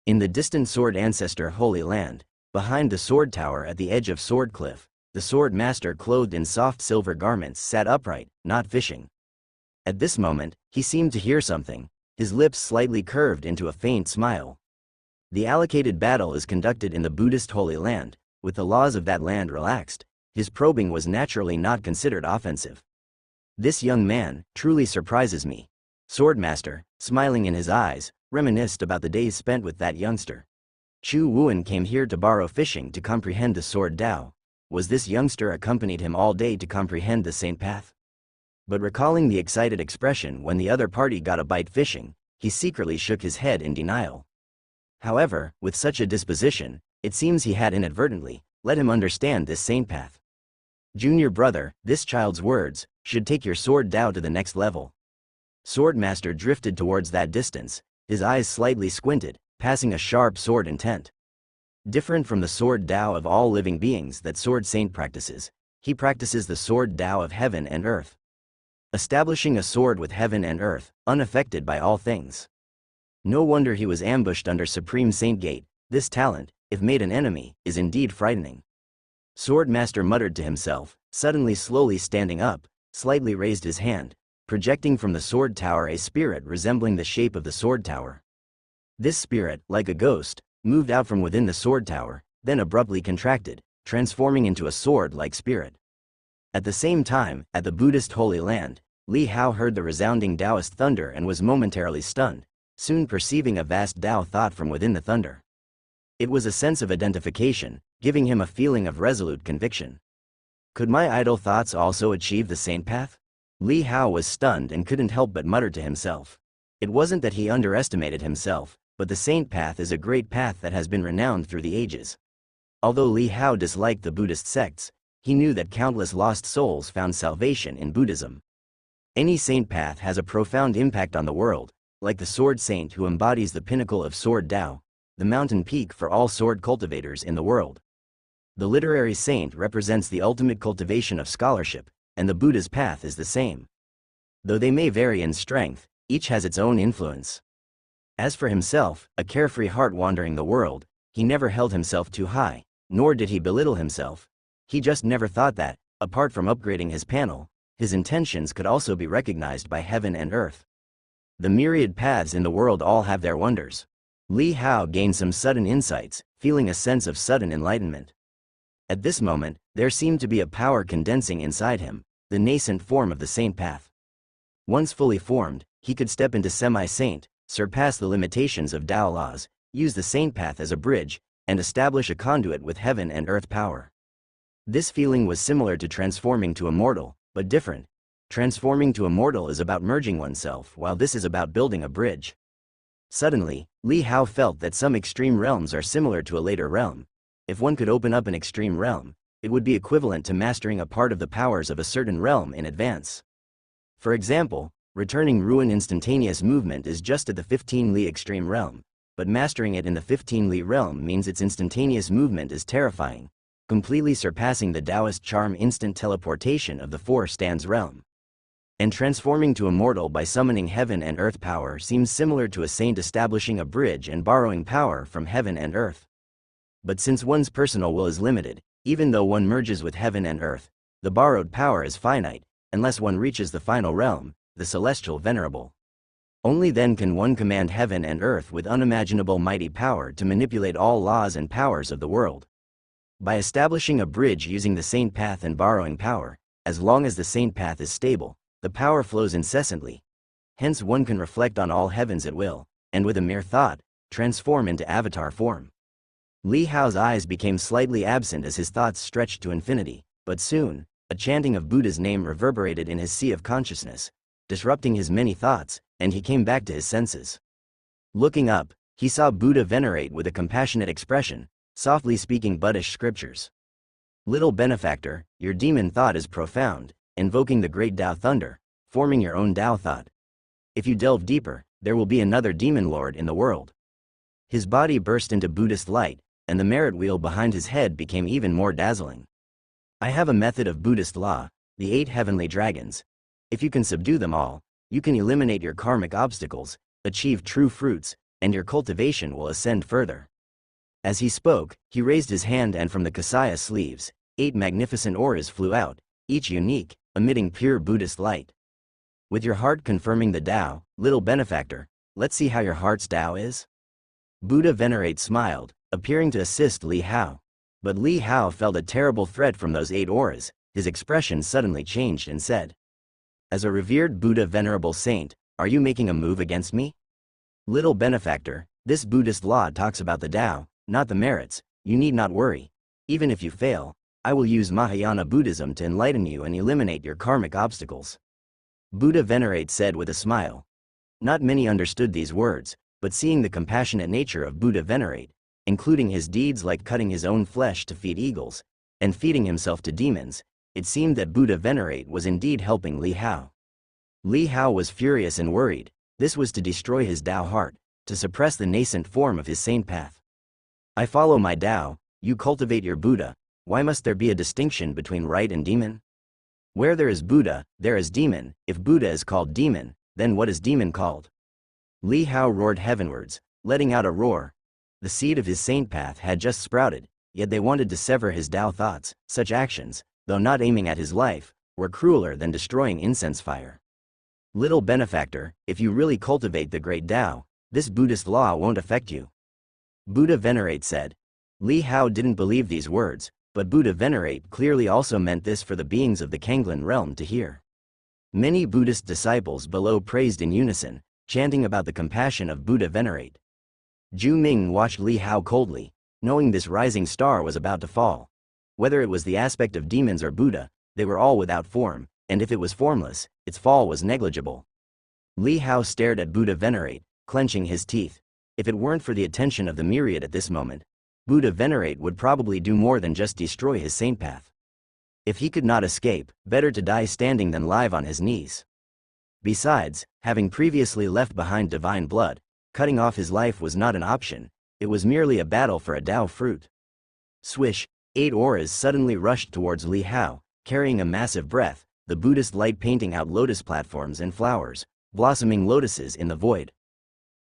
In the distant Sword Ancestor Holy Land, behind the sword tower at the edge of Sword Cliff, the sword master clothed in soft silver garments sat upright, not fishing. At this moment, he seemed to hear something, his lips slightly curved into a faint smile. The allocated battle is conducted in the Buddhist Holy Land, with the laws of that land relaxed. His probing was naturally not considered offensive. This young man truly surprises me. Swordmaster, smiling in his eyes, reminisced about the days spent with that youngster. Chu Wuan came here to borrow fishing to comprehend the sword Tao. Was this youngster accompanied him all day to comprehend the saint path? But recalling the excited expression when the other party got a bite fishing, he secretly shook his head in denial. However, with such a disposition, it seems he had inadvertently let him understand this saint path. Junior brother, this child's words should take your sword Tao to the next level. Swordmaster drifted towards that distance, his eyes slightly squinted, passing a sharp sword intent. Different from the sword Tao of all living beings that sword saint practices, he practices the sword Tao of heaven and earth, establishing a sword with heaven and earth, unaffected by all things. No wonder he was ambushed under Supreme Saint Gate. This talent, if made an enemy, is indeed frightening. Sword Master muttered to himself, suddenly slowly standing up, slightly raised his hand, projecting from the sword tower a spirit resembling the shape of the sword tower. This spirit, like a ghost, moved out from within the sword tower, then abruptly contracted, transforming into a sword-like spirit. At the same time, at the Buddhist Holy Land, Li Hao heard the resounding Taoist thunder and was momentarily stunned, soon perceiving a vast Tao thought from within the thunder. It was a sense of identification, giving him a feeling of resolute conviction. Could my idle thoughts also achieve the saint path? Li Hao was stunned and couldn't help but mutter to himself. It wasn't that he underestimated himself, but the saint path is a great path that has been renowned through the ages. Although Li Hao disliked the Buddhist sects, he knew that countless lost souls found salvation in Buddhism. Any saint path has a profound impact on the world, like the sword saint who embodies the pinnacle of sword Tao, the mountain peak for all sword cultivators in the world. The literary saint represents the ultimate cultivation of scholarship, and the Buddha's path is the same. Though they may vary in strength, each has its own influence. As for himself, a carefree heart wandering the world, he never held himself too high, nor did he belittle himself. He just never thought that, apart from upgrading his panel, his intentions could also be recognized by heaven and earth. The myriad paths in the world all have their wonders. Li Hao gained some sudden insights, feeling a sense of sudden enlightenment. At this moment, there seemed to be a power condensing inside him, the nascent form of the saint path. Once fully formed, he could step into semi-saint, surpass the limitations of Tao laws, use the saint path as a bridge, and establish a conduit with heaven and earth power. This feeling was similar to transforming to a mortal, but different. Transforming to a mortal is about merging oneself, while this is about building a bridge. Suddenly, Li Hao felt that some extreme realms are similar to a later realm. If one could open up an extreme realm, it would be equivalent to mastering a part of the powers of a certain realm in advance. For example, returning ruin instantaneous movement is just at the 15 Li extreme realm, but mastering it in the 15 Li realm means its instantaneous movement is terrifying, completely surpassing the Taoist charm instant teleportation of the 4 stands realm. And transforming to a mortal by summoning heaven and earth power seems similar to a saint establishing a bridge and borrowing power from heaven and earth. But since one's personal will is limited, even though one merges with heaven and earth, the borrowed power is finite, unless one reaches the final realm, the celestial venerable. Only then can one command heaven and earth with unimaginable mighty power to manipulate all laws and powers of the world. By establishing a bridge using the saint path and borrowing power, as long as the saint path is stable, the power flows incessantly. Hence one can reflect on all heavens at will, and with a mere thought, transform into avatar form. Li Hao's eyes became slightly absent as his thoughts stretched to infinity, but soon, a chanting of Buddha's name reverberated in his sea of consciousness, disrupting his many thoughts, and he came back to his senses. Looking up, he saw Buddha venerate with a compassionate expression, softly speaking Buddhist scriptures. Little benefactor, your demon thought is profound, invoking the great Tao thunder, forming your own Tao thought. If you delve deeper, there will be another demon lord in the world. His body burst into Buddhist light, and the merit wheel behind his head became even more dazzling. I have a method of Buddhist law, the 8 heavenly dragons. If you can subdue them all, you can eliminate your karmic obstacles, achieve true fruits, and your cultivation will ascend further. As he spoke, he raised his hand and from the kasaya sleeves, 8 magnificent auras flew out, each unique, emitting pure Buddhist light. With your heart confirming the Tao, little benefactor, let's see how your heart's Tao is. Buddha Venerate smiled, appearing to assist Li Hao. But Li Hao felt a terrible threat from those 8 auras. His expression suddenly changed and said, "As a revered Buddha Venerable Saint, are you making a move against me? Little benefactor, this Buddhist law talks about the Tao, not the merits. You need not worry. Even if you fail, I will use Mahayana Buddhism to enlighten you and eliminate your karmic obstacles." Buddha Venerate said with a smile. Not many understood these words, but seeing the compassionate nature of Buddha Venerate, including his deeds like cutting his own flesh to feed eagles, and feeding himself to demons, it seemed that Buddha Venerate was indeed helping Li Hao. Li Hao was furious and worried. This was to destroy his Tao heart, to suppress the nascent form of his saint path. I follow my Tao, you cultivate your Buddha. Why must there be a distinction between right and demon? Where there is Buddha, there is demon. If Buddha is called demon, then what is demon called? Li Hao roared heavenwards, letting out a roar. The seed of his saint path had just sprouted, yet they wanted to sever his Tao thoughts. Such actions, though not aiming at his life, were crueler than destroying incense fire. Little benefactor, if you really cultivate the great Tao, this Buddhist law won't affect you. Buddha Venerate said. Li Hao didn't believe these words, but Buddha Venerate clearly also meant this for the beings of the Kanglen realm to hear. Many Buddhist disciples below praised in unison, chanting about the compassion of Buddha Venerate. Ju Ming watched Li Hao coldly, knowing this rising star was about to fall. Whether it was the aspect of demons or Buddha, they were all without form, and if it was formless, its fall was negligible. Li Hao stared at Buddha Venerate, clenching his teeth. If it weren't for the attention of the myriad at this moment, Buddha Venerate would probably do more than just destroy his saint path. If he could not escape, better to die standing than live on his knees. Besides, having previously left behind divine blood, cutting off his life was not an option, it was merely a battle for a Tao fruit. Swish, 8 auras suddenly rushed towards Li Hao, carrying a massive breath, the Buddhist light painting out lotus platforms and flowers, blossoming lotuses in the void.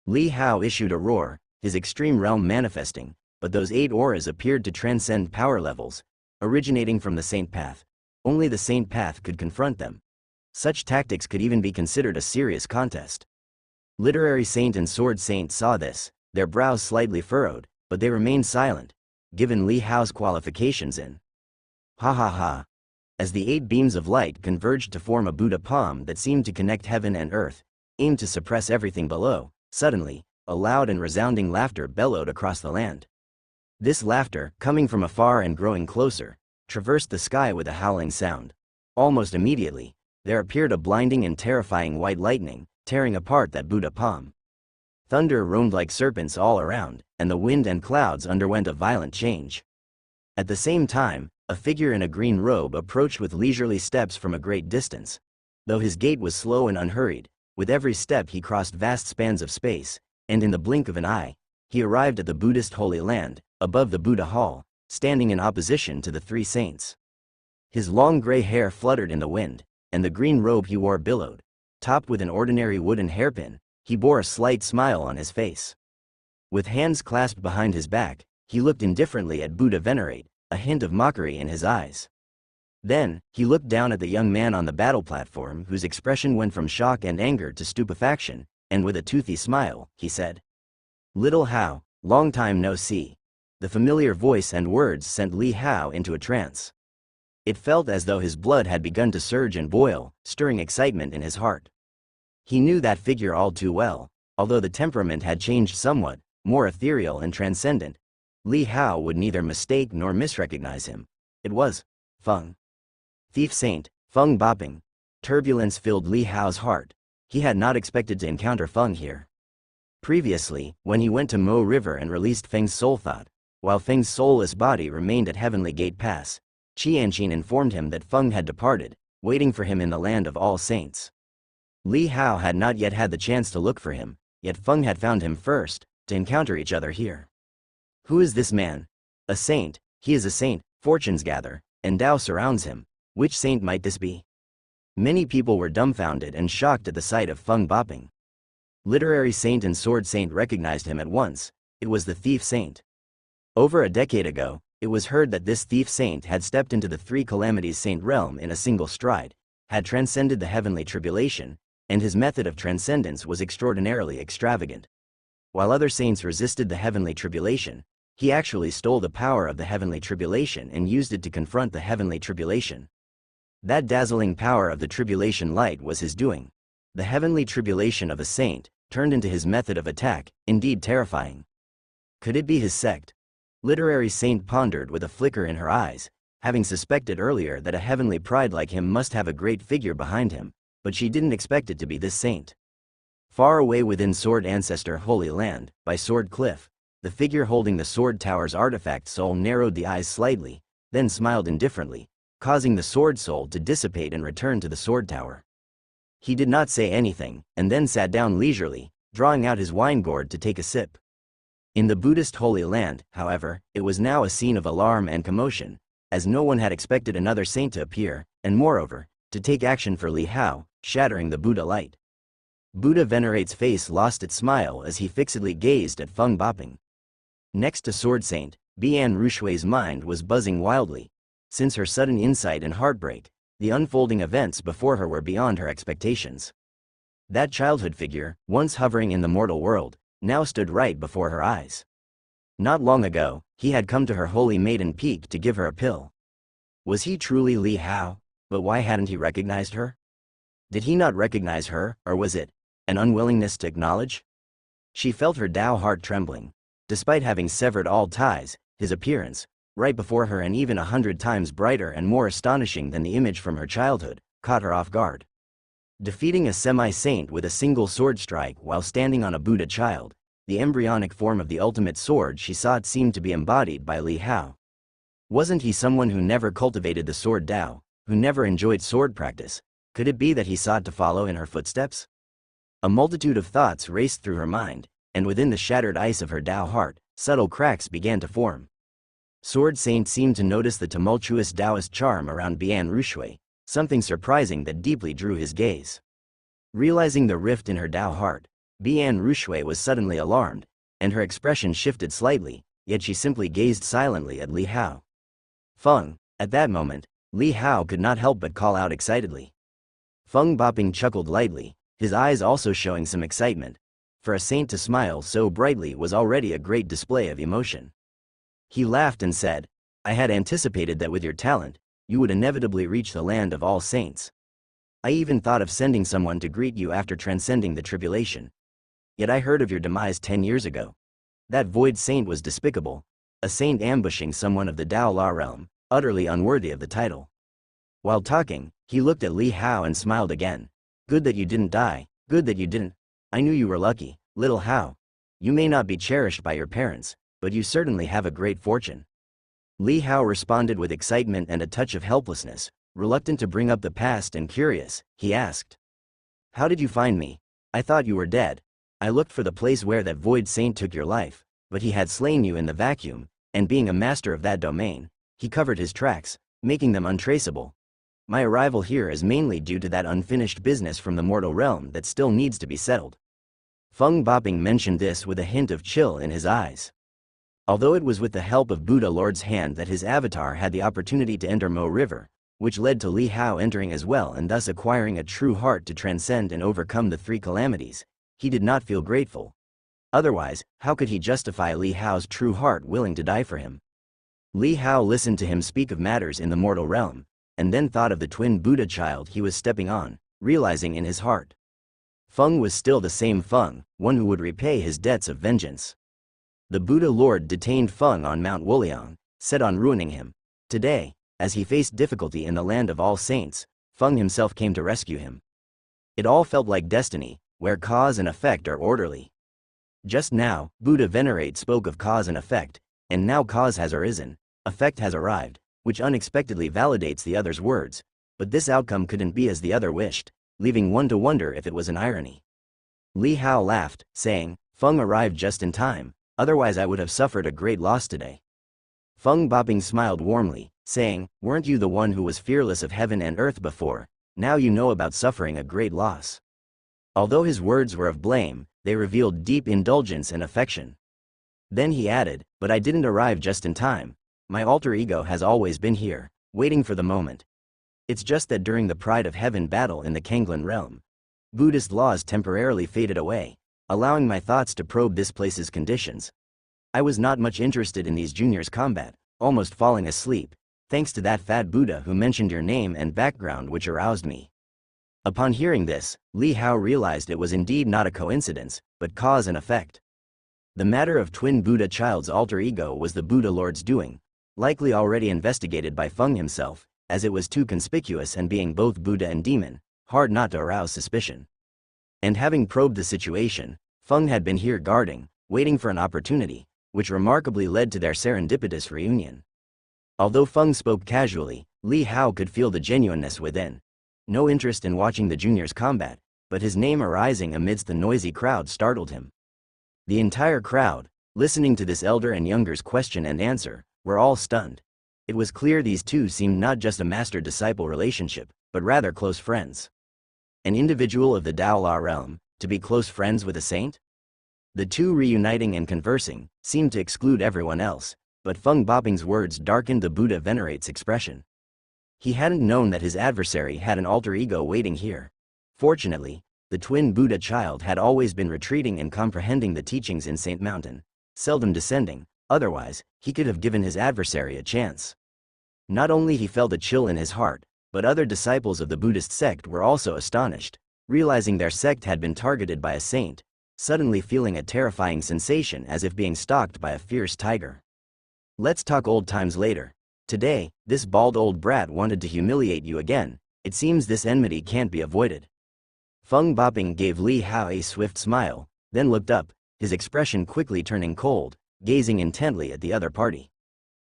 Li Hao issued a roar, his extreme realm manifesting, but those 8 auras appeared to transcend power levels, originating from the saint path. Only the saint path could confront them. Such tactics could even be considered a serious contest. Literary saint and sword saint saw this, their brows slightly furrowed, but they remained silent, given Li Hao's qualifications in. Ha ha ha. As the 8 beams of light converged to form a Buddha palm that seemed to connect heaven and earth, aimed to suppress everything below, suddenly, a loud and resounding laughter bellowed across the land. This laughter, coming from afar and growing closer, traversed the sky with a howling sound. Almost immediately, there appeared a blinding and terrifying white lightning, tearing apart that Buddha palm. Thunder roamed like serpents all around, and the wind and clouds underwent a violent change. At the same time, a figure in a green robe approached with leisurely steps from a great distance. Though his gait was slow and unhurried, with every step he crossed vast spans of space, and in the blink of an eye, he arrived at the Buddhist Holy Land, above the Buddha Hall, standing in opposition to the 3 saints. His long gray hair fluttered in the wind, and the green robe he wore billowed. Topped with an ordinary wooden hairpin, he bore a slight smile on his face. With hands clasped behind his back, he looked indifferently at Buddha Venerate, a hint of mockery in his eyes. Then, he looked down at the young man on the battle platform whose expression went from shock and anger to stupefaction, and with a toothy smile, he said, "Little Hao, long time no see." The familiar voice and words sent Li Hao into a trance. It felt as though his blood had begun to surge and boil, stirring excitement in his heart. He knew that figure all too well, although the temperament had changed somewhat, more ethereal and transcendent. Li Hao would neither mistake nor misrecognize him. It was Feng. Thief Saint, Feng Boping. Turbulence filled Li Hao's heart. He had not expected to encounter Feng here. Previously, when he went to Mo River and released Feng's soul thought, while Feng's soulless body remained at Heavenly Gate Pass, Qianqin informed him that Feng had departed, waiting for him in the land of all saints. Li Hao had not yet had the chance to look for him, yet Feng had found him first, to encounter each other here. Who is this man? A saint, he is a saint, fortunes gather, and Tao surrounds him. Which saint might this be? Many people were dumbfounded and shocked at the sight of Feng Boping. Literary saint and sword saint recognized him at once. It was the thief saint. Over a decade ago, it was heard that this thief saint had stepped into the 3 calamities saint realm in a single stride, had transcended the heavenly tribulation, and his method of transcendence was extraordinarily extravagant. While other saints resisted the heavenly tribulation, he actually stole the power of the heavenly tribulation and used it to confront the heavenly tribulation. That dazzling power of the tribulation light was his doing. The heavenly tribulation of a saint turned into his method of attack, indeed terrifying. Could it be his sect? Literary saint pondered with a flicker in her eyes, having suspected earlier that a heavenly pride like him must have a great figure behind him, but she didn't expect it to be this saint. Far away within Sword Ancestor Holy Land, by Sword Cliff, the figure holding the Sword Tower's artifact soul narrowed the eyes slightly, then smiled indifferently, causing the sword soul to dissipate and return to the Sword Tower. He did not say anything, and then sat down leisurely, drawing out his wine gourd to take a sip. In the Buddhist Holy Land, however, it was now a scene of alarm and commotion, as no one had expected another saint to appear, and moreover, to take action for Li Hao, shattering the Buddha light. Buddha Venerate's face lost its smile as he fixedly gazed at Feng Boping. Next to Sword Saint, Bian Rushui's mind was buzzing wildly. Since her sudden insight and heartbreak, the unfolding events before her were beyond her expectations. That childhood figure, once hovering in the mortal world, now stood right before her eyes. Not long ago, he had come to her holy maiden peak to give her a pill. Was he truly Li Hao? But why hadn't he recognized her? Did he not recognize her, or was it an unwillingness to acknowledge? She felt her Tao heart trembling. Despite having severed all ties, his appearance, right before her and even 100 times brighter and more astonishing than the image from her childhood, caught her off guard. Defeating a semi-saint with a single sword strike while standing on a Buddha child, the embryonic form of the ultimate sword she sought seemed to be embodied by Li Hao. Wasn't he someone who never cultivated the sword Tao, who never enjoyed sword practice? Could it be that he sought to follow in her footsteps? A multitude of thoughts raced through her mind, and within the shattered ice of her Tao heart, subtle cracks began to form. Sword Saint seemed to notice the tumultuous Taoist charm around Bian Rushui, something surprising that deeply drew his gaze. Realizing the rift in her Tao heart, Bian Rushui was suddenly alarmed, and her expression shifted slightly, yet she simply gazed silently at Li Hao. Feng. At that moment, Li Hao could not help but call out excitedly. Feng Boping chuckled lightly, his eyes also showing some excitement. For a saint to smile so brightly was already a great display of emotion. He laughed and said, "I had anticipated that with your talent, you would inevitably reach the land of all saints. I even thought of sending someone to greet you after transcending the tribulation. Yet I heard of your demise 10 years ago. That void saint was despicable, a saint ambushing someone of the Tao Law realm, utterly unworthy of the title." While talking, he looked at Li Hao and smiled again. "Good that you didn't die, good that you didn't. I knew you were lucky, little Hao. You may not be cherished by your parents, but you certainly have a great fortune." Li Hao responded with excitement and a touch of helplessness. Reluctant to bring up the past and curious, he asked, "How did you find me? I thought you were dead. I looked for the place where that void saint took your life, but he had slain you in the vacuum, and being a master of that domain, he covered his tracks, making them untraceable. My arrival here is mainly due to that unfinished business from the mortal realm that still needs to be settled." Feng Boping mentioned this with a hint of chill in his eyes. Although it was with the help of Buddha Lord's hand that his avatar had the opportunity to enter Mo River, which led to Li Hao entering as well and thus acquiring a true heart to transcend and overcome the 3 calamities, he did not feel grateful. Otherwise, how could he justify Li Hao's true heart willing to die for him? Li Hao listened to him speak of matters in the mortal realm, and then thought of the twin Buddha child he was stepping on, realizing in his heart. Feng was still the same Feng, one who would repay his debts of vengeance. The Buddha Lord detained Feng on Mount Wuliang, set on ruining him. Today, as he faced difficulty in the land of all saints, Feng himself came to rescue him. It all felt like destiny, where cause and effect are orderly. Just now, Buddha Venerate spoke of cause and effect, and now cause has arisen, effect has arrived, which unexpectedly validates the other's words, but this outcome couldn't be as the other wished, leaving one to wonder if it was an irony. Li Hao laughed, saying, "Feng arrived just in time, otherwise I would have suffered a great loss today." Feng Boping smiled warmly, saying, "Weren't you the one who was fearless of heaven and earth before? Now you know about suffering a great loss." Although his words were of blame, they revealed deep indulgence and affection. Then he added, "But I didn't arrive just in time. My alter ego has always been here, waiting for the moment. It's just that during the Pride of Heaven battle in the Kanglan realm, Buddhist laws temporarily faded away, allowing my thoughts to probe this place's conditions. I was not much interested in these juniors' combat, almost falling asleep, thanks to that fat Buddha who mentioned your name and background which aroused me." Upon hearing this, Li Hao realized it was indeed not a coincidence, but cause and effect. The matter of twin Buddha child's alter ego was the Buddha Lord's doing, likely already investigated by Feng himself, as it was too conspicuous and being both Buddha and demon, hard not to arouse suspicion. And having probed the situation, Feng had been here guarding, waiting for an opportunity, which remarkably led to their serendipitous reunion. Although Feng spoke casually, Li Hao could feel the genuineness within. No interest in watching the juniors combat, but his name arising amidst the noisy crowd startled him. The entire crowd, Listening to this elder and younger's question and answer, we're all stunned. It was clear these two seemed not just a master-disciple relationship, but rather close friends. An individual of the Tao Law realm, to be close friends with a saint? The two reuniting and conversing seemed to exclude everyone else, but Feng Boping's words darkened the Buddha venerate's expression. He hadn't known that his adversary had an alter ego waiting here. Fortunately, the twin Buddha child had always been retreating and comprehending the teachings in Saint Mountain, seldom descending, otherwise, he could have given his adversary a chance. Not only he felt a chill in his heart, but other disciples of the Buddhist sect were also astonished, realizing their sect had been targeted by a saint, suddenly feeling a terrifying sensation as if being stalked by a fierce tiger. Let's talk old times later. Today, this bald old brat wanted to humiliate you again. It seems this enmity can't be avoided. Feng Boping gave Li Hao a swift smile, then looked up, his expression quickly turning cold, gazing intently at the other party.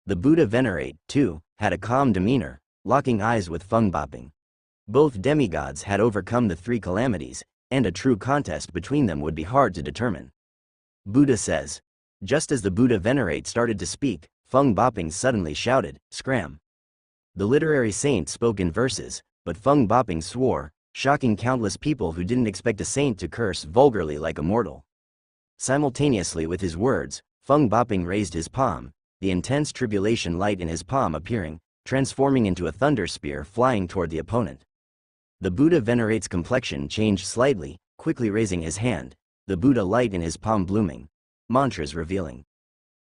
The Buddha venerate, too, had a calm demeanor, locking eyes with Feng Boping. Both demigods had overcome the three calamities, and a true contest between them would be hard to determine. Buddha says. Just as the Buddha venerate started to speak, Feng Boping suddenly shouted, "Scram!" The literary saint spoke in verses, but Feng Boping swore, shocking countless people who didn't expect a saint to curse vulgarly like a mortal. Simultaneously with his words, Feng Boping raised his palm, the intense tribulation light in his palm appearing, transforming into a thunder spear flying toward the opponent. The Buddha venerate's complexion changed slightly, quickly raising his hand, the Buddha light in his palm blooming, mantras revealing.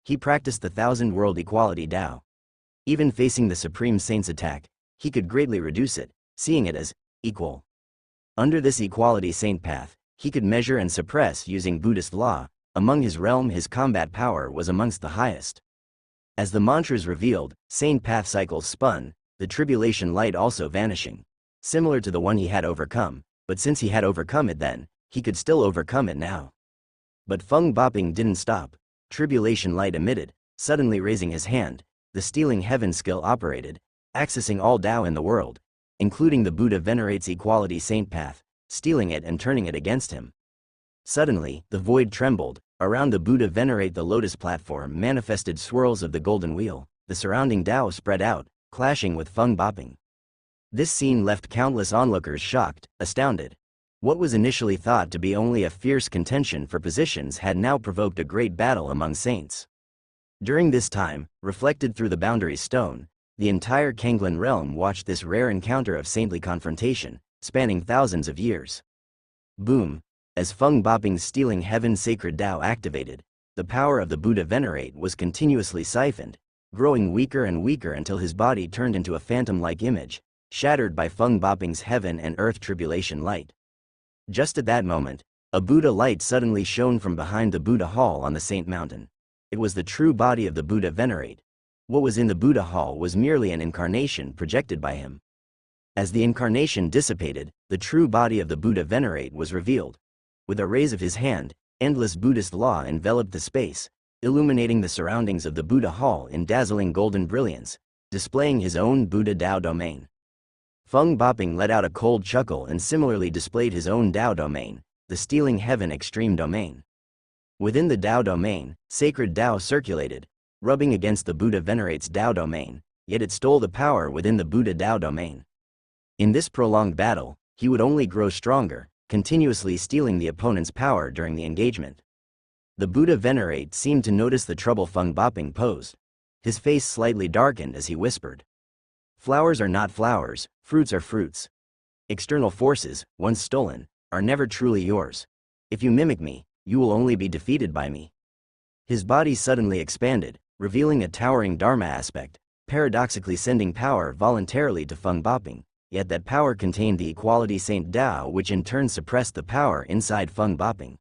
He practiced the thousand-world equality Tao. Even facing the Supreme Saint's attack, he could greatly reduce it, seeing it as equal. Under this equality saint path, he could measure and suppress using Buddhist law. Among his realm his combat power was amongst the highest. As the mantras revealed, saint path cycles spun, the tribulation light also vanishing. Similar to the one he had overcome, but since he had overcome it then, he could still overcome it now. But Feng Boping didn't stop. Tribulation light emitted, suddenly raising his hand, the stealing heaven skill operated, accessing all Tao in the world, including the Buddha venerate's equality saint path, stealing it and turning it against him. Suddenly, the void trembled, around the Buddha venerate the lotus platform manifested swirls of the golden wheel, the surrounding Tao spread out, clashing with Feng Boping. This scene left countless onlookers shocked, astounded. What was initially thought to be only a fierce contention for positions had now provoked a great battle among saints. During this time, reflected through the boundary stone, the entire Kanglan realm watched this rare encounter of saintly confrontation, spanning thousands of years. Boom! As Feng Boping's stealing heaven sacred Tao activated, the power of the Buddha venerate was continuously siphoned, growing weaker and weaker until his body turned into a phantom-like image, shattered by Feng Boping's heaven and earth tribulation light. Just at that moment, a Buddha light suddenly shone from behind the Buddha hall on the Saint Mountain. It was the true body of the Buddha venerate. What was in the Buddha hall was merely an incarnation projected by him. As the incarnation dissipated, the true body of the Buddha venerate was revealed. With a raise of his hand, endless Buddhist law enveloped the space, illuminating the surroundings of the Buddha hall in dazzling golden brilliance, displaying his own Buddha Tao domain. Feng Boping let out a cold chuckle and similarly displayed his own Tao domain, the stealing heaven extreme domain. Within the Tao domain, sacred Tao circulated, rubbing against the Buddha venerate's Tao domain, yet it stole the power within the Buddha Tao domain. In this prolonged battle, he would only grow stronger, continuously stealing the opponent's power during the engagement. The Buddha venerate seemed to notice the trouble Feng Boping posed. His face slightly darkened as he whispered. Flowers are not flowers, fruits are fruits. External forces, once stolen, are never truly yours. If you mimic me, you will only be defeated by me. His body suddenly expanded, revealing a towering Dharma aspect, paradoxically sending power voluntarily to Feng Boping, yet that power contained the equality Saint Tao, which in turn suppressed the power inside Feng Boping.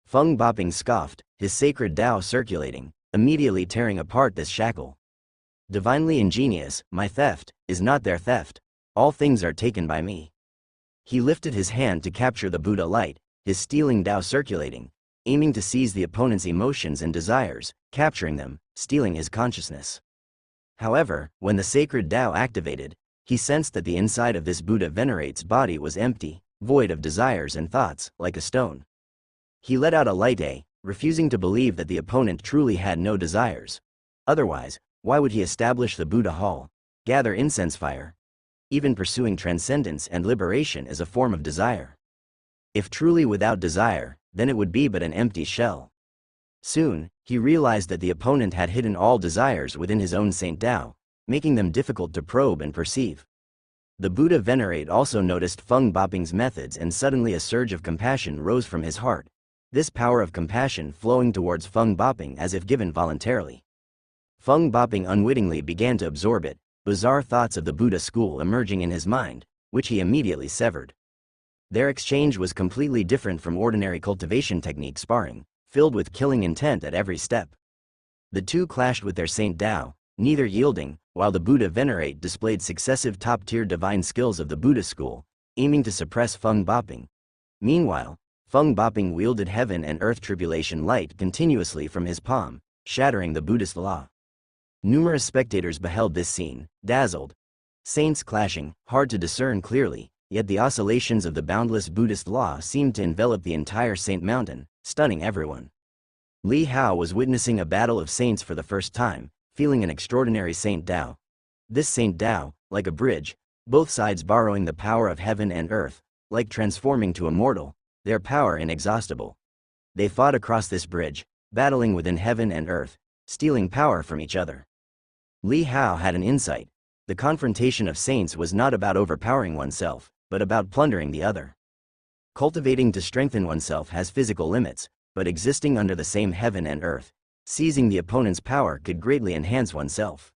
Feng Boping scoffed, his sacred Tao circulating, immediately tearing apart this shackle. Divinely ingenious, my theft is not their theft. All things are taken by me. He lifted his hand to capture the Buddha light, his stealing Tao circulating, aiming to seize the opponent's emotions and desires, capturing them, stealing his consciousness. However, when the sacred Tao activated, he sensed that the inside of this Buddha venerate's body was empty, void of desires and thoughts, like a stone. He let out a light refusing to believe that the opponent truly had no desires. Otherwise, why would he establish the Buddha hall, gather incense fire? Even pursuing transcendence and liberation is a form of desire. If truly without desire, then it would be but an empty shell. Soon, he realized that the opponent had hidden all desires within his own Saint Tao, making them difficult to probe and perceive. The Buddha Venerate also noticed Feng Boping's methods, and suddenly a surge of compassion rose from his heart, this power of compassion flowing towards Feng Boping as if given voluntarily. Feng Boping unwittingly began to absorb it, bizarre thoughts of the Buddha school emerging in his mind, which he immediately severed. Their exchange was completely different from ordinary cultivation technique sparring, filled with killing intent at every step. The two clashed with their Saint Tao, neither yielding, while the Buddha Venerate displayed successive top-tier divine skills of the Buddha school, aiming to suppress Feng Boping. Meanwhile, Feng Boping wielded heaven and earth tribulation light continuously from his palm, shattering the Buddhist law. Numerous spectators beheld this scene, dazzled. Saints clashing, hard to discern clearly, yet the oscillations of the boundless Buddhist law seemed to envelop the entire Saint Mountain, stunning everyone. Li Hao was witnessing a battle of saints for the first time, feeling an extraordinary Saint Tao. This Saint Tao, like a bridge, both sides borrowing the power of heaven and earth, like transforming to a mortal, their power inexhaustible. They fought across this bridge, battling within heaven and earth, stealing power from each other. Li Hao had an insight. The confrontation of saints was not about overpowering oneself, but about plundering the other. Cultivating to strengthen oneself has physical limits, but existing under the same heaven and earth, seizing the opponent's power could greatly enhance oneself.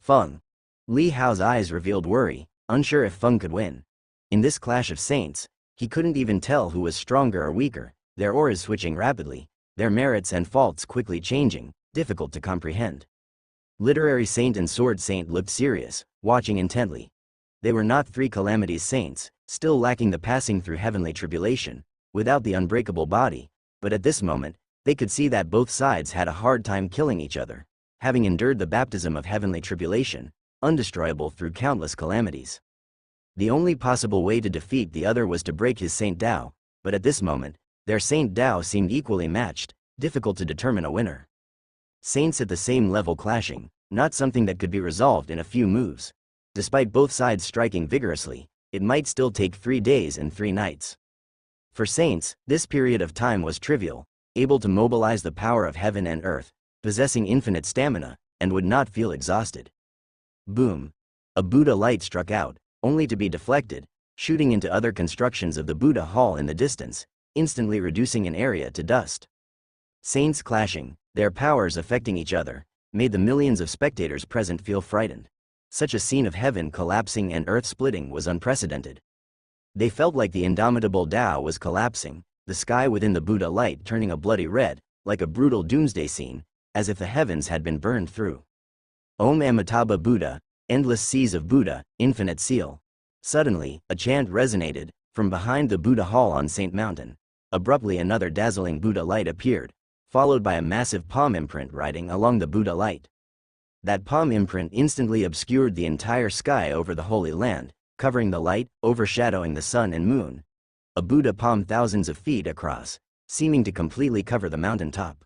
Feng. Li Hao's eyes revealed worry, unsure if Feng could win. In this clash of saints, he couldn't even tell who was stronger or weaker, their auras switching rapidly, their merits and faults quickly changing, difficult to comprehend. Literary Saint and Sword Saint looked serious, watching intently. They were not three calamities saints, still lacking the passing through heavenly tribulation, without the unbreakable body, but at this moment, they could see that both sides had a hard time killing each other, having endured the baptism of heavenly tribulation, undestroyable through countless calamities. The only possible way to defeat the other was to break his Saint Tao, but at this moment, their Saint Tao seemed equally matched, difficult to determine a winner. Saints at the same level clashing, not something that could be resolved in a few moves. Despite both sides striking vigorously, it might still take 3 days and 3 nights. For saints, this period of time was trivial, able to mobilize the power of heaven and earth, possessing infinite stamina, and would not feel exhausted. Boom! A Buddha light struck out, only to be deflected, shooting into other constructions of the Buddha hall in the distance, instantly reducing an area to dust. Saints clashing, their powers affecting each other, made the millions of spectators present feel frightened. Such a scene of heaven collapsing and earth splitting was unprecedented. They felt like the indomitable Tao was collapsing, the sky within the Buddha light turning a bloody red, like a brutal doomsday scene, as if the heavens had been burned through. Om Amitabha Buddha, endless seas of Buddha, infinite seal. Suddenly, a chant resonated, from behind the Buddha hall on Saint Mountain. Abruptly another dazzling Buddha light appeared, followed by a massive palm imprint riding along the Buddha light. That palm imprint instantly obscured the entire sky over the Holy Land, covering the light, overshadowing the sun and moon. A Buddha palm thousands of feet across, seeming to completely cover the mountaintop.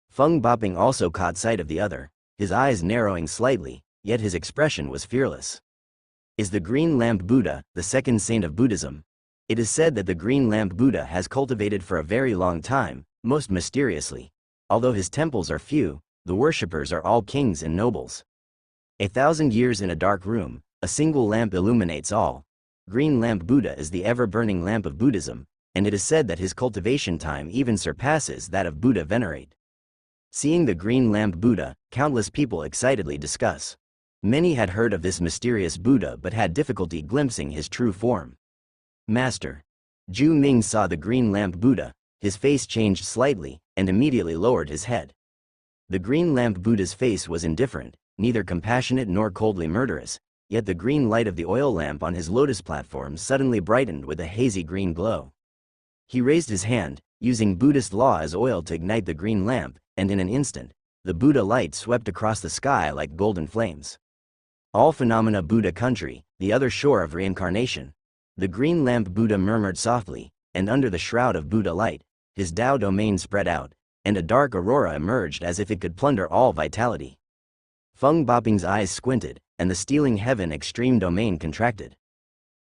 Feng Boping also caught sight of the other, his eyes narrowing slightly, yet his expression was fearless. Is the Green Lamp Buddha, the second saint of Buddhism? It is said that the Green Lamp Buddha has cultivated for a very long time, most mysteriously. Although his temples are few, the worshippers are all kings and nobles. 1,000 years in a dark room, a single lamp illuminates all. Green Lamp Buddha is the ever-burning lamp of Buddhism, and it is said that his cultivation time even surpasses that of Buddha Venerate. Seeing the Green Lamp Buddha, countless people excitedly discuss. Many had heard of this mysterious Buddha but had difficulty glimpsing his true form. Master. Zhu Ming saw the Green Lamp Buddha, his face changed slightly, and immediately lowered his head. The Green Lamp Buddha's face was indifferent, neither compassionate nor coldly murderous, yet the green light of the oil lamp on his lotus platform suddenly brightened with a hazy green glow. He raised his hand, using Buddhist law as oil to ignite the green lamp, and in an instant, the Buddha light swept across the sky like golden flames. All phenomena Buddha country, the other shore of reincarnation. The Green Lamp Buddha murmured softly, and under the shroud of Buddha light, his Tao domain spread out, and a dark aurora emerged as if it could plunder all vitality. Feng Boping's eyes squinted, and the stealing heaven extreme domain contracted.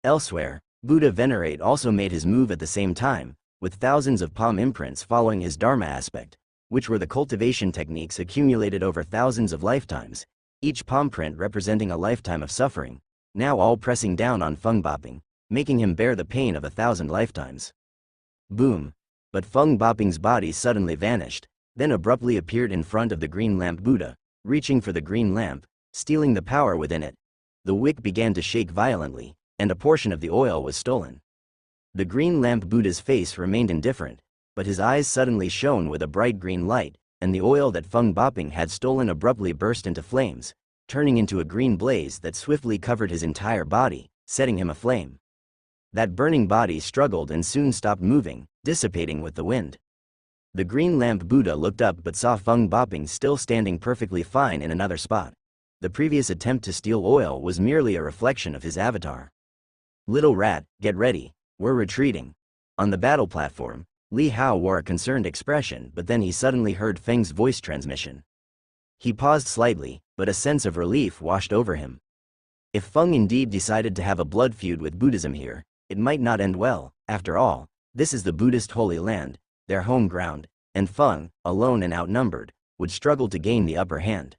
Elsewhere, Buddha Venerate also made his move at the same time, with thousands of palm imprints following his Dharma aspect, which were the cultivation techniques accumulated over thousands of lifetimes, each palm print representing a lifetime of suffering, now all pressing down on Feng Boping, making him bear the pain of 1,000 lifetimes. Boom! But Feng Boping's body suddenly vanished, then abruptly appeared in front of the green lamp Buddha, reaching for the green lamp, stealing the power within it. The wick began to shake violently, and a portion of the oil was stolen. The green lamp Buddha's face remained indifferent, but his eyes suddenly shone with a bright green light, and the oil that Feng Boping had stolen abruptly burst into flames, turning into a green blaze that swiftly covered his entire body, setting him aflame. That burning body struggled and soon stopped moving, dissipating with the wind. The green lamp Buddha looked up but saw Feng Boping still standing perfectly fine in another spot. The previous attempt to steal oil was merely a reflection of his avatar. "Little rat, get ready, we're retreating." On the battle platform, Li Hao wore a concerned expression, but then he suddenly heard Feng's voice transmission. He paused slightly, but a sense of relief washed over him. If Feng indeed decided to have a blood feud with Buddhism here, it might not end well. After all, this is the Buddhist holy land, their home ground, and Feng, alone and outnumbered, would struggle to gain the upper hand.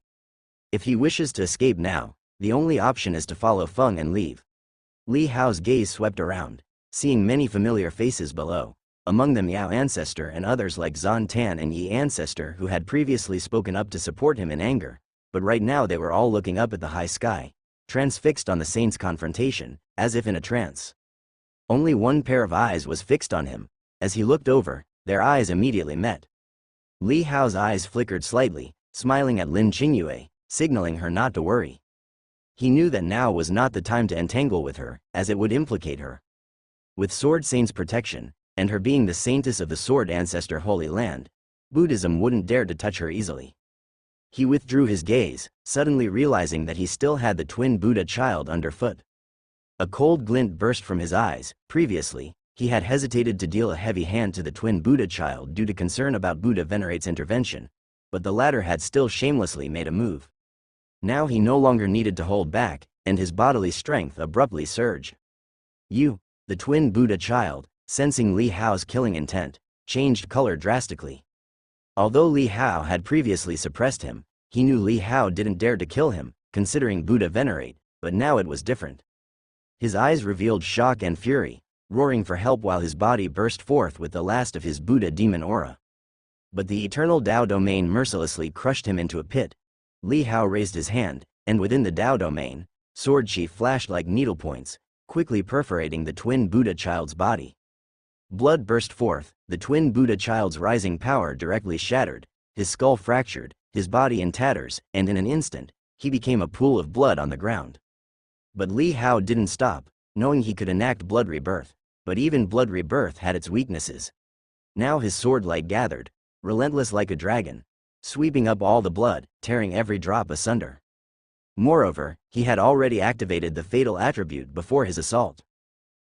If he wishes to escape now, the only option is to follow Feng and leave. Li Hao's gaze swept around, seeing many familiar faces below, among them Yao Ancestor and others like Zan Tan and Yi Ancestor who had previously spoken up to support him in anger, but right now they were all looking up at the high sky, transfixed on the saint's confrontation, as if in a trance. Only one pair of eyes was fixed on him. As he looked over, their eyes immediately met. Li Hao's eyes flickered slightly, smiling at Lin Qingyue, signaling her not to worry. He knew that now was not the time to entangle with her, as it would implicate her. With Sword Saint's protection, and her being the saintess of the Sword Ancestor Holy Land, Buddhism wouldn't dare to touch her easily. He withdrew his gaze, suddenly realizing that he still had the twin Buddha child underfoot. A cold glint burst from his eyes. Previously, he had hesitated to deal a heavy hand to the twin Buddha child due to concern about Buddha Venerate's intervention, but the latter had still shamelessly made a move. Now he no longer needed to hold back, and his bodily strength abruptly surged. The twin Buddha child, sensing Li Hao's killing intent, changed color drastically. Although Li Hao had previously suppressed him, he knew Li Hao didn't dare to kill him, considering Buddha Venerate, but now it was different. His eyes revealed shock and fury, roaring for help while his body burst forth with the last of his Buddha demon aura. But the eternal Tao domain mercilessly crushed him into a pit. Li Hao raised his hand, and within the Tao domain, sword sheath flashed like needlepoints, quickly perforating the twin Buddha child's body. Blood burst forth, the twin Buddha child's rising power directly shattered, his skull fractured, his body in tatters, and in an instant, he became a pool of blood on the ground. But Li Hao didn't stop, knowing he could enact blood rebirth, but even blood rebirth had its weaknesses. Now his sword light gathered, relentless like a dragon, sweeping up all the blood, tearing every drop asunder. Moreover, he had already activated the fatal attribute before his assault.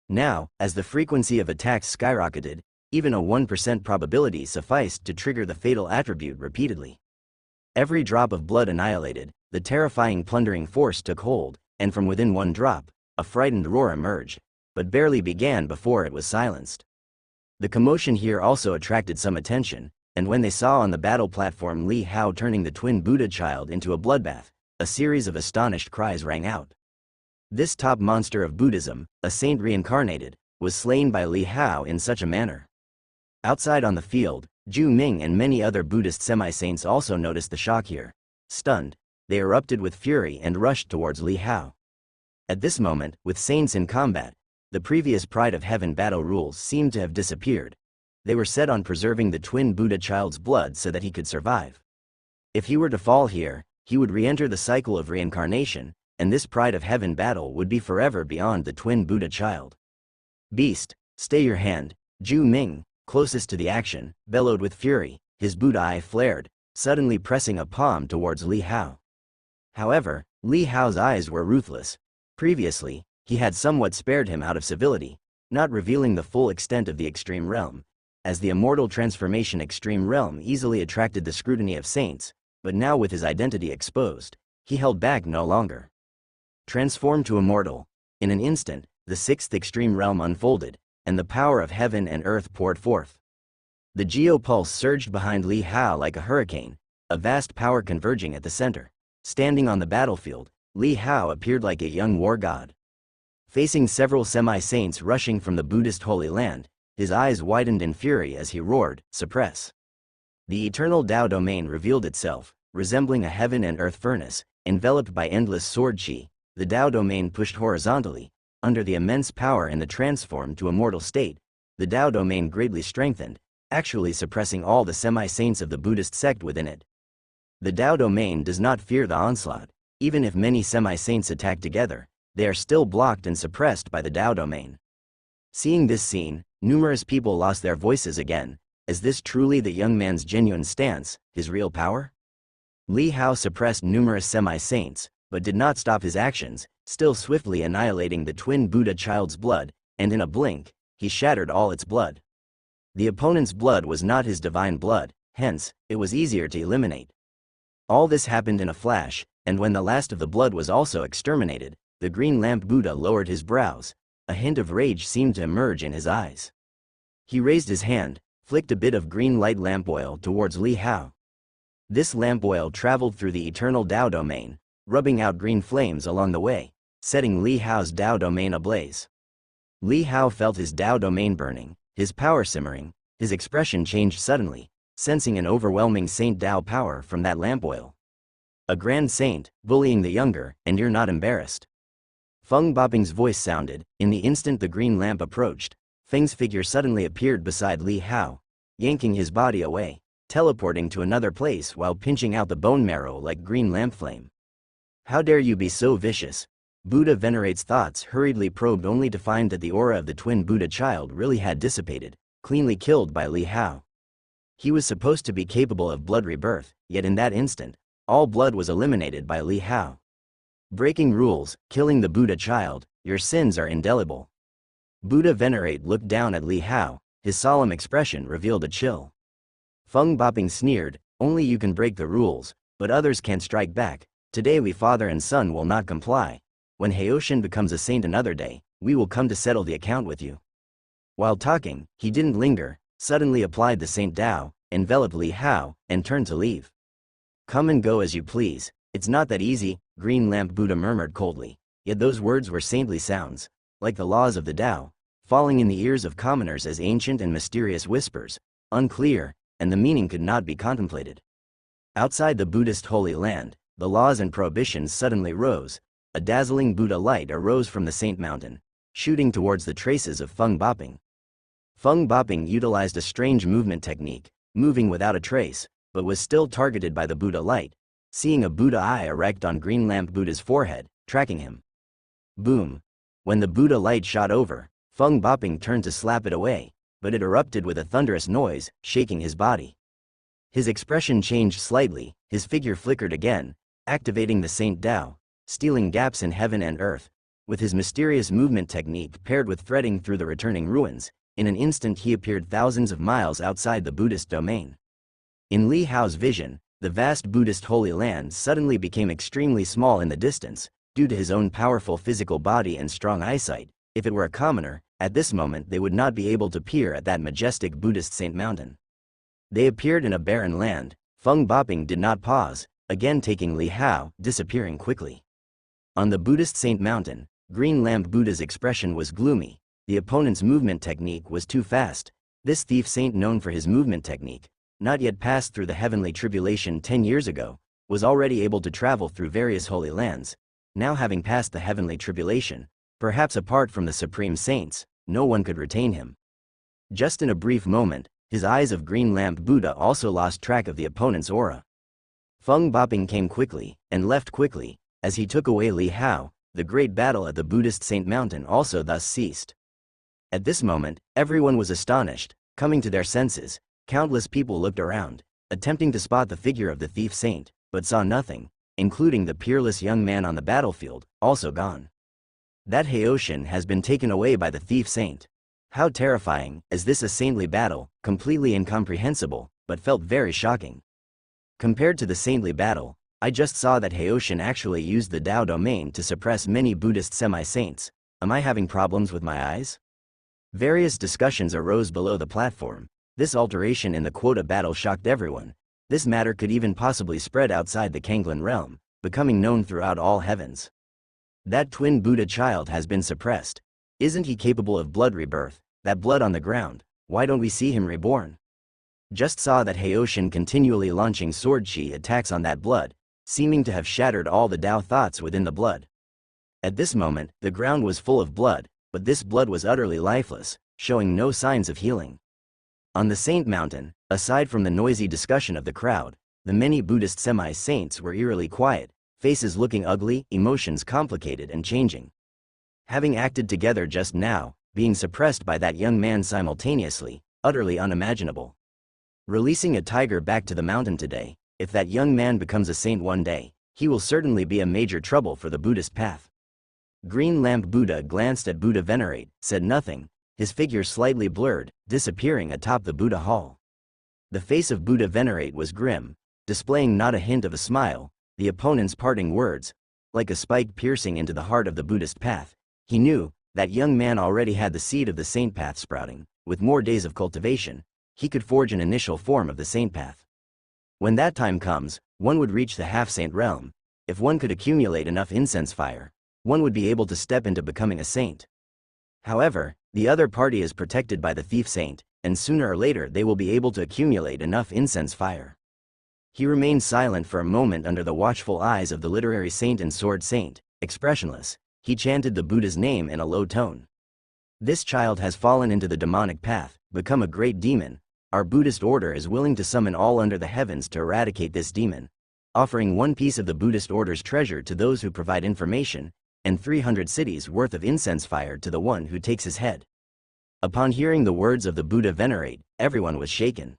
Now, as the frequency of attacks skyrocketed, even a 1% probability sufficed to trigger the fatal attribute repeatedly. Every drop of blood annihilated, the terrifying plundering force took hold, and from within one drop, a frightened roar emerged, but barely began before it was silenced. The commotion here also attracted some attention, and when they saw on the battle platform Li Hao turning the twin Buddha child into a bloodbath, a series of astonished cries rang out. This top monster of Buddhism, a saint reincarnated, was slain by Li Hao in such a manner. Outside on the field, Zhu Ming and many other Buddhist semi-saints also noticed the shock here. Stunned, they erupted with fury and rushed towards Li Hao. At this moment, with saints in combat, the previous Pride of Heaven battle rules seemed to have disappeared. They were set on preserving the twin Buddha child's blood so that he could survive. If he were to fall here, he would re-enter the cycle of reincarnation, and this Pride of Heaven battle would be forever beyond the twin Buddha child. "Beast, stay your hand," Zhu Ming, closest to the action, bellowed with fury, his Buddha eye flared, suddenly pressing a palm towards Li Hao. However, Li Hao's eyes were ruthless. Previously, he had somewhat spared him out of civility, not revealing the full extent of the extreme realm, as the immortal transformation extreme realm easily attracted the scrutiny of saints, but now with his identity exposed, he held back no longer. Transformed to immortal, in an instant, the sixth extreme realm unfolded, and the power of heaven and earth poured forth. The geopulse surged behind Li Hao like a hurricane, a vast power converging at the center. Standing on the battlefield, Li Hao appeared like a young war god. Facing several semi-saints rushing from the Buddhist Holy Land, his eyes widened in fury as he roared, "Suppress!" The eternal Tao domain revealed itself, resembling a heaven and earth furnace, enveloped by endless sword qi. The Tao domain pushed horizontally, under the immense power and the transformed to a mortal state. The Tao domain greatly strengthened, actually suppressing all the semi-saints of the Buddhist sect within it. The Tao domain does not fear the onslaught. Even if many semi-saints attack together, they are still blocked and suppressed by the Tao domain. Seeing this scene, numerous people lost their voices again. Is this truly the young man's genuine stance, his real power? Li Hao suppressed numerous semi-saints, but did not stop his actions, still swiftly annihilating the twin Buddha child's blood, and in a blink, he shattered all its blood. The opponent's blood was not his divine blood, hence, it was easier to eliminate. All this happened in a flash, and when the last of the blood was also exterminated, the green lamp Buddha lowered his brows. A hint of rage seemed to emerge in his eyes. He raised his hand, flicked a bit of green light lamp oil towards Li Hao. This lamp oil traveled through the eternal Tao domain, rubbing out green flames along the way, setting Li Hao's Tao domain ablaze. Li Hao felt his Tao domain burning, his power simmering. His expression changed suddenly, sensing an overwhelming Saint Tao power from that lamp oil. A grand saint, bullying the younger, and you're not embarrassed. Feng Boping's voice sounded. In the instant the green lamp approached, Feng's figure suddenly appeared beside Li Hao, yanking his body away, teleporting to another place while pinching out the bone marrow like green lamp flame. How dare you be so vicious? Buddha Venerate's thoughts hurriedly probed only to find that the aura of the twin Buddha child really had dissipated, cleanly killed by Li Hao. He was supposed to be capable of blood rebirth, yet in that instant, all blood was eliminated by Li Hao. Breaking rules, killing the Buddha child, your sins are indelible. Buddha Venerate looked down at Li Hao, his solemn expression revealed a chill. Feng Boping sneered, only you can break the rules, but others can't strike back. Today we father and son will not comply. When Haoshin becomes a saint another day, we will come to settle the account with you. While talking, he didn't linger, suddenly applied the Saint Tao, enveloped Li Hao, and turned to leave. Come and go as you please, it's not that easy, Green Lamp Buddha murmured coldly, yet those words were saintly sounds, like the laws of the Tao, falling in the ears of commoners as ancient and mysterious whispers, unclear, and the meaning could not be contemplated. Outside the Buddhist Holy Land, the laws and prohibitions suddenly rose. A dazzling Buddha light arose from the Saint Mountain, shooting towards the traces of Feng Boping. Feng Boping utilized a strange movement technique, moving without a trace, but was still targeted by the Buddha light, seeing a Buddha eye erect on Green Lamp Buddha's forehead, tracking him. Boom! When the Buddha light shot over, Feng Boping turned to slap it away, but it erupted with a thunderous noise, shaking his body. His expression changed slightly, his figure flickered again, activating the Saint Tao, stealing gaps in heaven and earth. With his mysterious movement technique paired with threading through the returning ruins, in an instant he appeared thousands of miles outside the Buddhist domain. In Li Hao's vision, the vast Buddhist Holy Land suddenly became extremely small in the distance, due to his own powerful physical body and strong eyesight. If it were a commoner, at this moment they would not be able to peer at that majestic Buddhist Saint Mountain. They appeared in a barren land. Feng Boping did not pause, again taking Li Hao, disappearing quickly. On the Buddhist Saint Mountain, Green Lamp Buddha's expression was gloomy. The opponent's movement technique was too fast. This thief saint, known for his movement technique, not yet passed through the heavenly tribulation 10 years ago, was already able to travel through various holy lands. Now having passed the heavenly tribulation, perhaps apart from the supreme saints, no one could retain him. Just in a brief moment, his eyes of Green Lamp Buddha also lost track of the opponent's aura. Feng Boping came quickly, and left quickly. As he took away Li Hao, the great battle at the Buddhist Saint Mountain also thus ceased. At this moment, everyone was astonished, coming to their senses. Countless people looked around, attempting to spot the figure of the thief saint, but saw nothing, including the peerless young man on the battlefield, also gone. That Haoshin has been taken away by the thief saint. How terrifying! Is this a saintly battle? Completely incomprehensible, but felt very shocking. Compared to the saintly battle, I just saw that Haoshin actually used the Tao domain to suppress many Buddhist semi-saints. Am I having problems with my eyes? Various discussions arose below the platform. This alteration in the quota battle shocked everyone. This matter could even possibly spread outside the Kanglin realm, becoming known throughout all heavens. That twin Buddha child has been suppressed. Isn't he capable of blood rebirth? That blood on the ground, why don't we see him reborn? Just saw that Haoshin continually launching sword chi attacks on that blood, seeming to have shattered all the Tao thoughts within the blood. At this moment, the ground was full of blood, but this blood was utterly lifeless, showing no signs of healing. On the Saint Mountain, aside from the noisy discussion of the crowd, the many Buddhist semi-saints were eerily quiet, faces looking ugly, emotions complicated and changing. Having acted together just now, being suppressed by that young man simultaneously, utterly unimaginable. Releasing a tiger back to the mountain today, if that young man becomes a saint one day, he will certainly be a major trouble for the Buddhist path. Green Lamp Buddha glanced at Buddha Venerate, said nothing, his figure slightly blurred, disappearing atop the Buddha hall. The face of Buddha Venerate was grim, displaying not a hint of a smile, the opponent's parting words, like a spike piercing into the heart of the Buddhist path. He knew that young man already had the seed of the saint path sprouting. With more days of cultivation, he could forge an initial form of the saint path. When that time comes, one would reach the half-saint realm. If one could accumulate enough incense fire, one would be able to step into becoming a saint. However, the other party is protected by the thief saint, and sooner or later they will be able to accumulate enough incense fire. He remained silent for a moment under the watchful eyes of the literary saint and sword saint. Expressionless, he chanted the Buddha's name in a low tone. This child has fallen into the demonic path, become a great demon. Our Buddhist order is willing to summon all under the heavens to eradicate this demon, offering one piece of the Buddhist order's treasure to those who provide information, and 300 cities worth of incense fire to the one who takes his head. Upon hearing the words of the Buddha Venerate, everyone was shaken.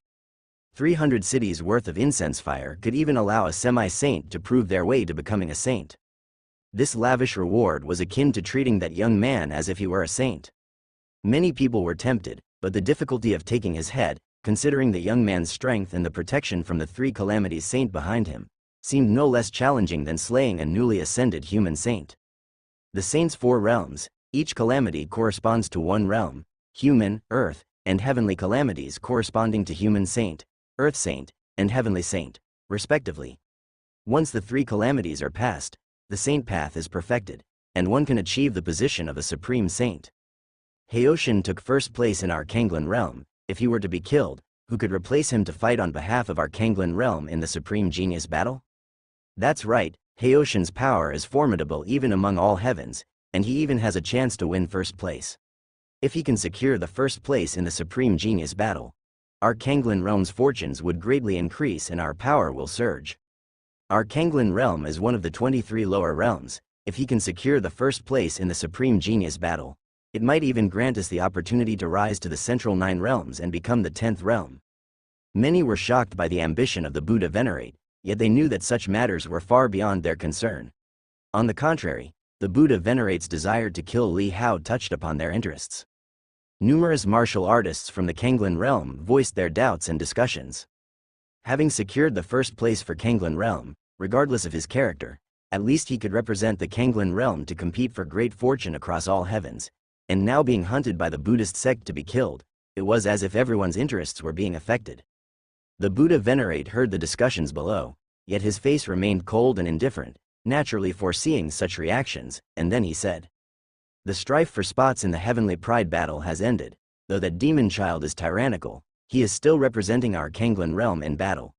300 cities worth of incense fire could even allow a semi-saint to prove their way to becoming a saint. This lavish reward was akin to treating that young man as if he were a saint. Many people were tempted, but the difficulty of taking his head, considering the young man's strength and the protection from the three calamities saint behind him, seemed no less challenging than slaying a newly ascended human saint. The saint's 4 realms, each calamity corresponds to one realm, human, earth, and heavenly calamities corresponding to human saint, earth saint, and heavenly saint, respectively. Once the 3 calamities are passed, the saint path is perfected, and one can achieve the position of a supreme saint. Haoshin took first place in our Kanglin realm. If he were to be killed, who could replace him to fight on behalf of our Kanglin realm in the supreme genius battle? That's right, Haoshin's power is formidable even among all heavens, and he even has a chance to win first place. If he can secure the first place in the supreme genius battle, our Kanglin realm's fortunes would greatly increase and our power will surge. Our Kanglin realm is one of the 23 lower realms. If he can secure the first place in the supreme genius battle, it might even grant us the opportunity to rise to the central 9 realms and become the 10th realm. Many were shocked by the ambition of the Buddha Venerate, yet they knew that such matters were far beyond their concern. On the contrary, the Buddha Venerate's desire to kill Li Hao touched upon their interests. Numerous martial artists from the Kanglin realm voiced their doubts and discussions. Having secured the first place for Kanglin realm, regardless of his character, at least he could represent the Kanglin realm to compete for great fortune across all heavens, and now being hunted by the Buddhist sect to be killed, it was as if everyone's interests were being affected. The Buddha Venerate heard the discussions below, yet his face remained cold and indifferent, naturally foreseeing such reactions, and then he said, "The strife for spots in the heavenly pride battle has ended. Though that demon child is tyrannical, he is still representing our Kanglin realm in battle.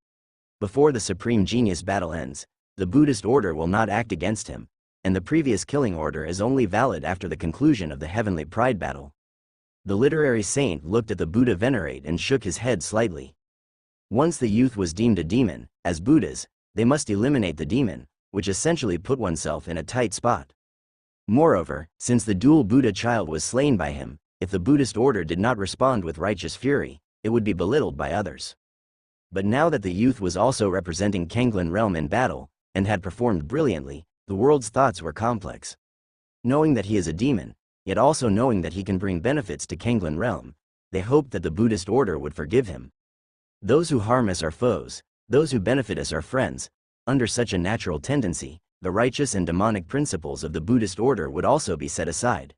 Before the supreme genius battle ends, the Buddhist order will not act against him, and the previous killing order is only valid after the conclusion of the heavenly pride battle." The literary saint looked at the Buddha Venerate and shook his head slightly. Once the youth was deemed a demon, as Buddhas, they must eliminate the demon, which essentially put oneself in a tight spot. Moreover, since the dual Buddha child was slain by him, if the Buddhist order did not respond with righteous fury, it would be belittled by others. But now that the youth was also representing Kanglin realm in battle, and had performed brilliantly, the world's thoughts were complex. Knowing that he is a demon, yet also knowing that he can bring benefits to Kanglan realm, they hoped that the Buddhist order would forgive him. Those who harm us are foes, those who benefit us are friends. Under such a natural tendency, the righteous and demonic principles of the Buddhist order would also be set aside.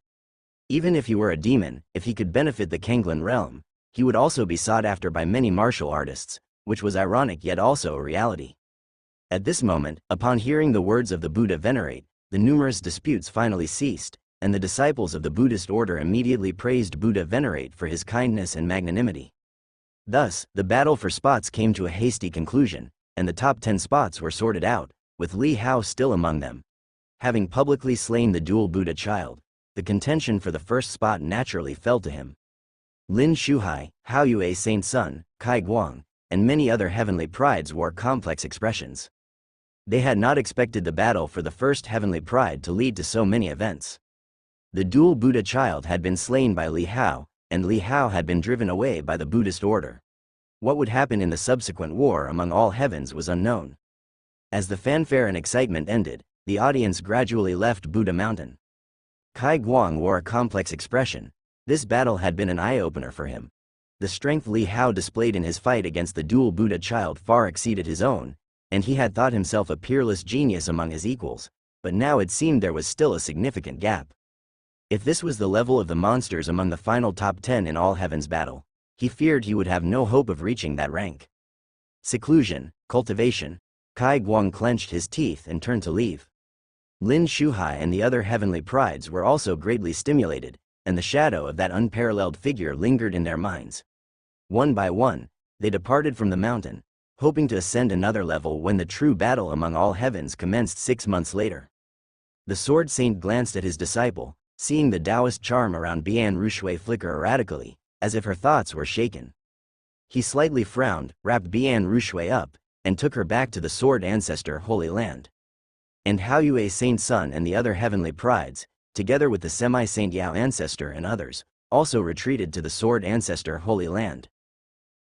Even if he were a demon, if he could benefit the Kanglan realm, he would also be sought after by many martial artists, which was ironic yet also a reality. At this moment, upon hearing the words of the Buddha venerate, the numerous disputes finally ceased, and the disciples of the Buddhist order immediately praised Buddha venerate for his kindness and magnanimity. Thus, the battle for spots came to a hasty conclusion, and the top 10 spots were sorted out, with Li Hao still among them. Having publicly slain the dual Buddha child, the contention for the first spot naturally fell to him. Lin Shuhai, Hao Yue Saint Sun, Kai Guang, and many other heavenly prides wore complex expressions. They had not expected the battle for the first heavenly pride to lead to so many events. The dual Buddha child had been slain by Li Hao, and Li Hao had been driven away by the Buddhist order. What would happen in the subsequent war among all heavens was unknown. As the fanfare and excitement ended, the audience gradually left Buddha Mountain. Kai Guang wore a complex expression. This battle had been an eye-opener for him. The strength Li Hao displayed in his fight against the dual Buddha child far exceeded his own, and he had thought himself a peerless genius among his equals, but now it seemed there was still a significant gap. If this was the level of the monsters among the final top 10 in all heaven's battle, he feared he would have no hope of reaching that rank. Seclusion, cultivation. Kai Guang clenched his teeth and turned to leave. Lin Shuhai and the other heavenly prides were also greatly stimulated, and the shadow of that unparalleled figure lingered in their minds. One by one, they departed from the mountain, hoping to ascend another level when the true battle among all heavens commenced 6 months later. The Sword Saint glanced at his disciple, seeing the Taoist charm around Bian Rushui flicker erratically, as if her thoughts were shaken. He slightly frowned, wrapped Bian Rushui up, and took her back to the Sword Ancestor Holy Land. And Hao Yue Saint Sun and the other heavenly prides, together with the Semi-Saint Yao Ancestor and others, also retreated to the Sword Ancestor Holy Land.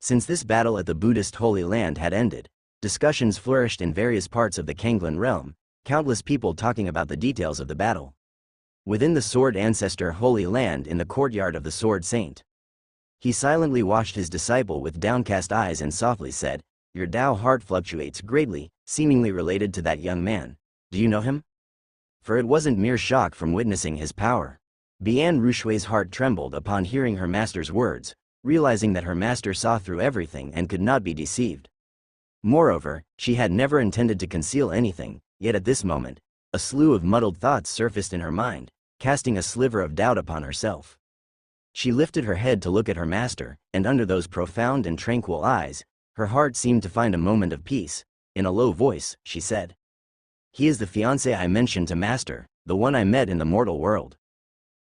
Since this battle at the Buddhist Holy Land had ended, discussions flourished in various parts of the Kanglan realm, countless people talking about the details of the battle. Within the Sword Ancestor Holy Land in the courtyard of the Sword Saint, he silently watched his disciple with downcast eyes and softly said, "Your Tao heart fluctuates greatly, seemingly related to that young man. Do you know him?" For it wasn't mere shock from witnessing his power. Bian Rushui's heart trembled upon hearing her master's words, realizing that her master saw through everything and could not be deceived. Moreover, she had never intended to conceal anything, yet at this moment, a slew of muddled thoughts surfaced in her mind, casting a sliver of doubt upon herself. She lifted her head to look at her master, and under those profound and tranquil eyes, her heart seemed to find a moment of peace. In a low voice, she said, "He is the fiancé I mentioned to Master, the one I met in the mortal world."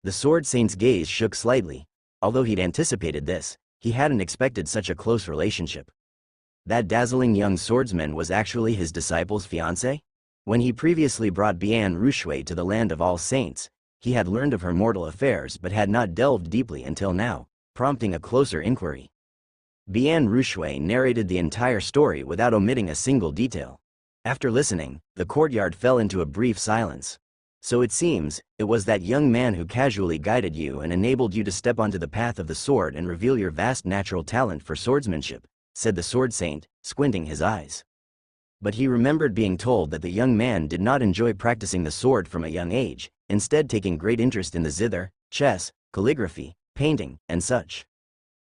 The Sword Saint's gaze shook slightly. Although he'd anticipated this, he hadn't expected such a close relationship. That dazzling young swordsman was actually his disciple's fiancé? When he previously brought Bian Rushui to the land of all saints, he had learned of her mortal affairs but had not delved deeply until now, prompting a closer inquiry. Bian Rushui narrated the entire story without omitting a single detail. After listening, the courtyard fell into a brief silence. "So it seems, it was that young man who casually guided you and enabled you to step onto the path of the sword and reveal your vast natural talent for swordsmanship," said the Sword Saint, squinting his eyes. But he remembered being told that the young man did not enjoy practicing the sword from a young age, instead taking great interest in the zither, chess, calligraphy, painting, and such.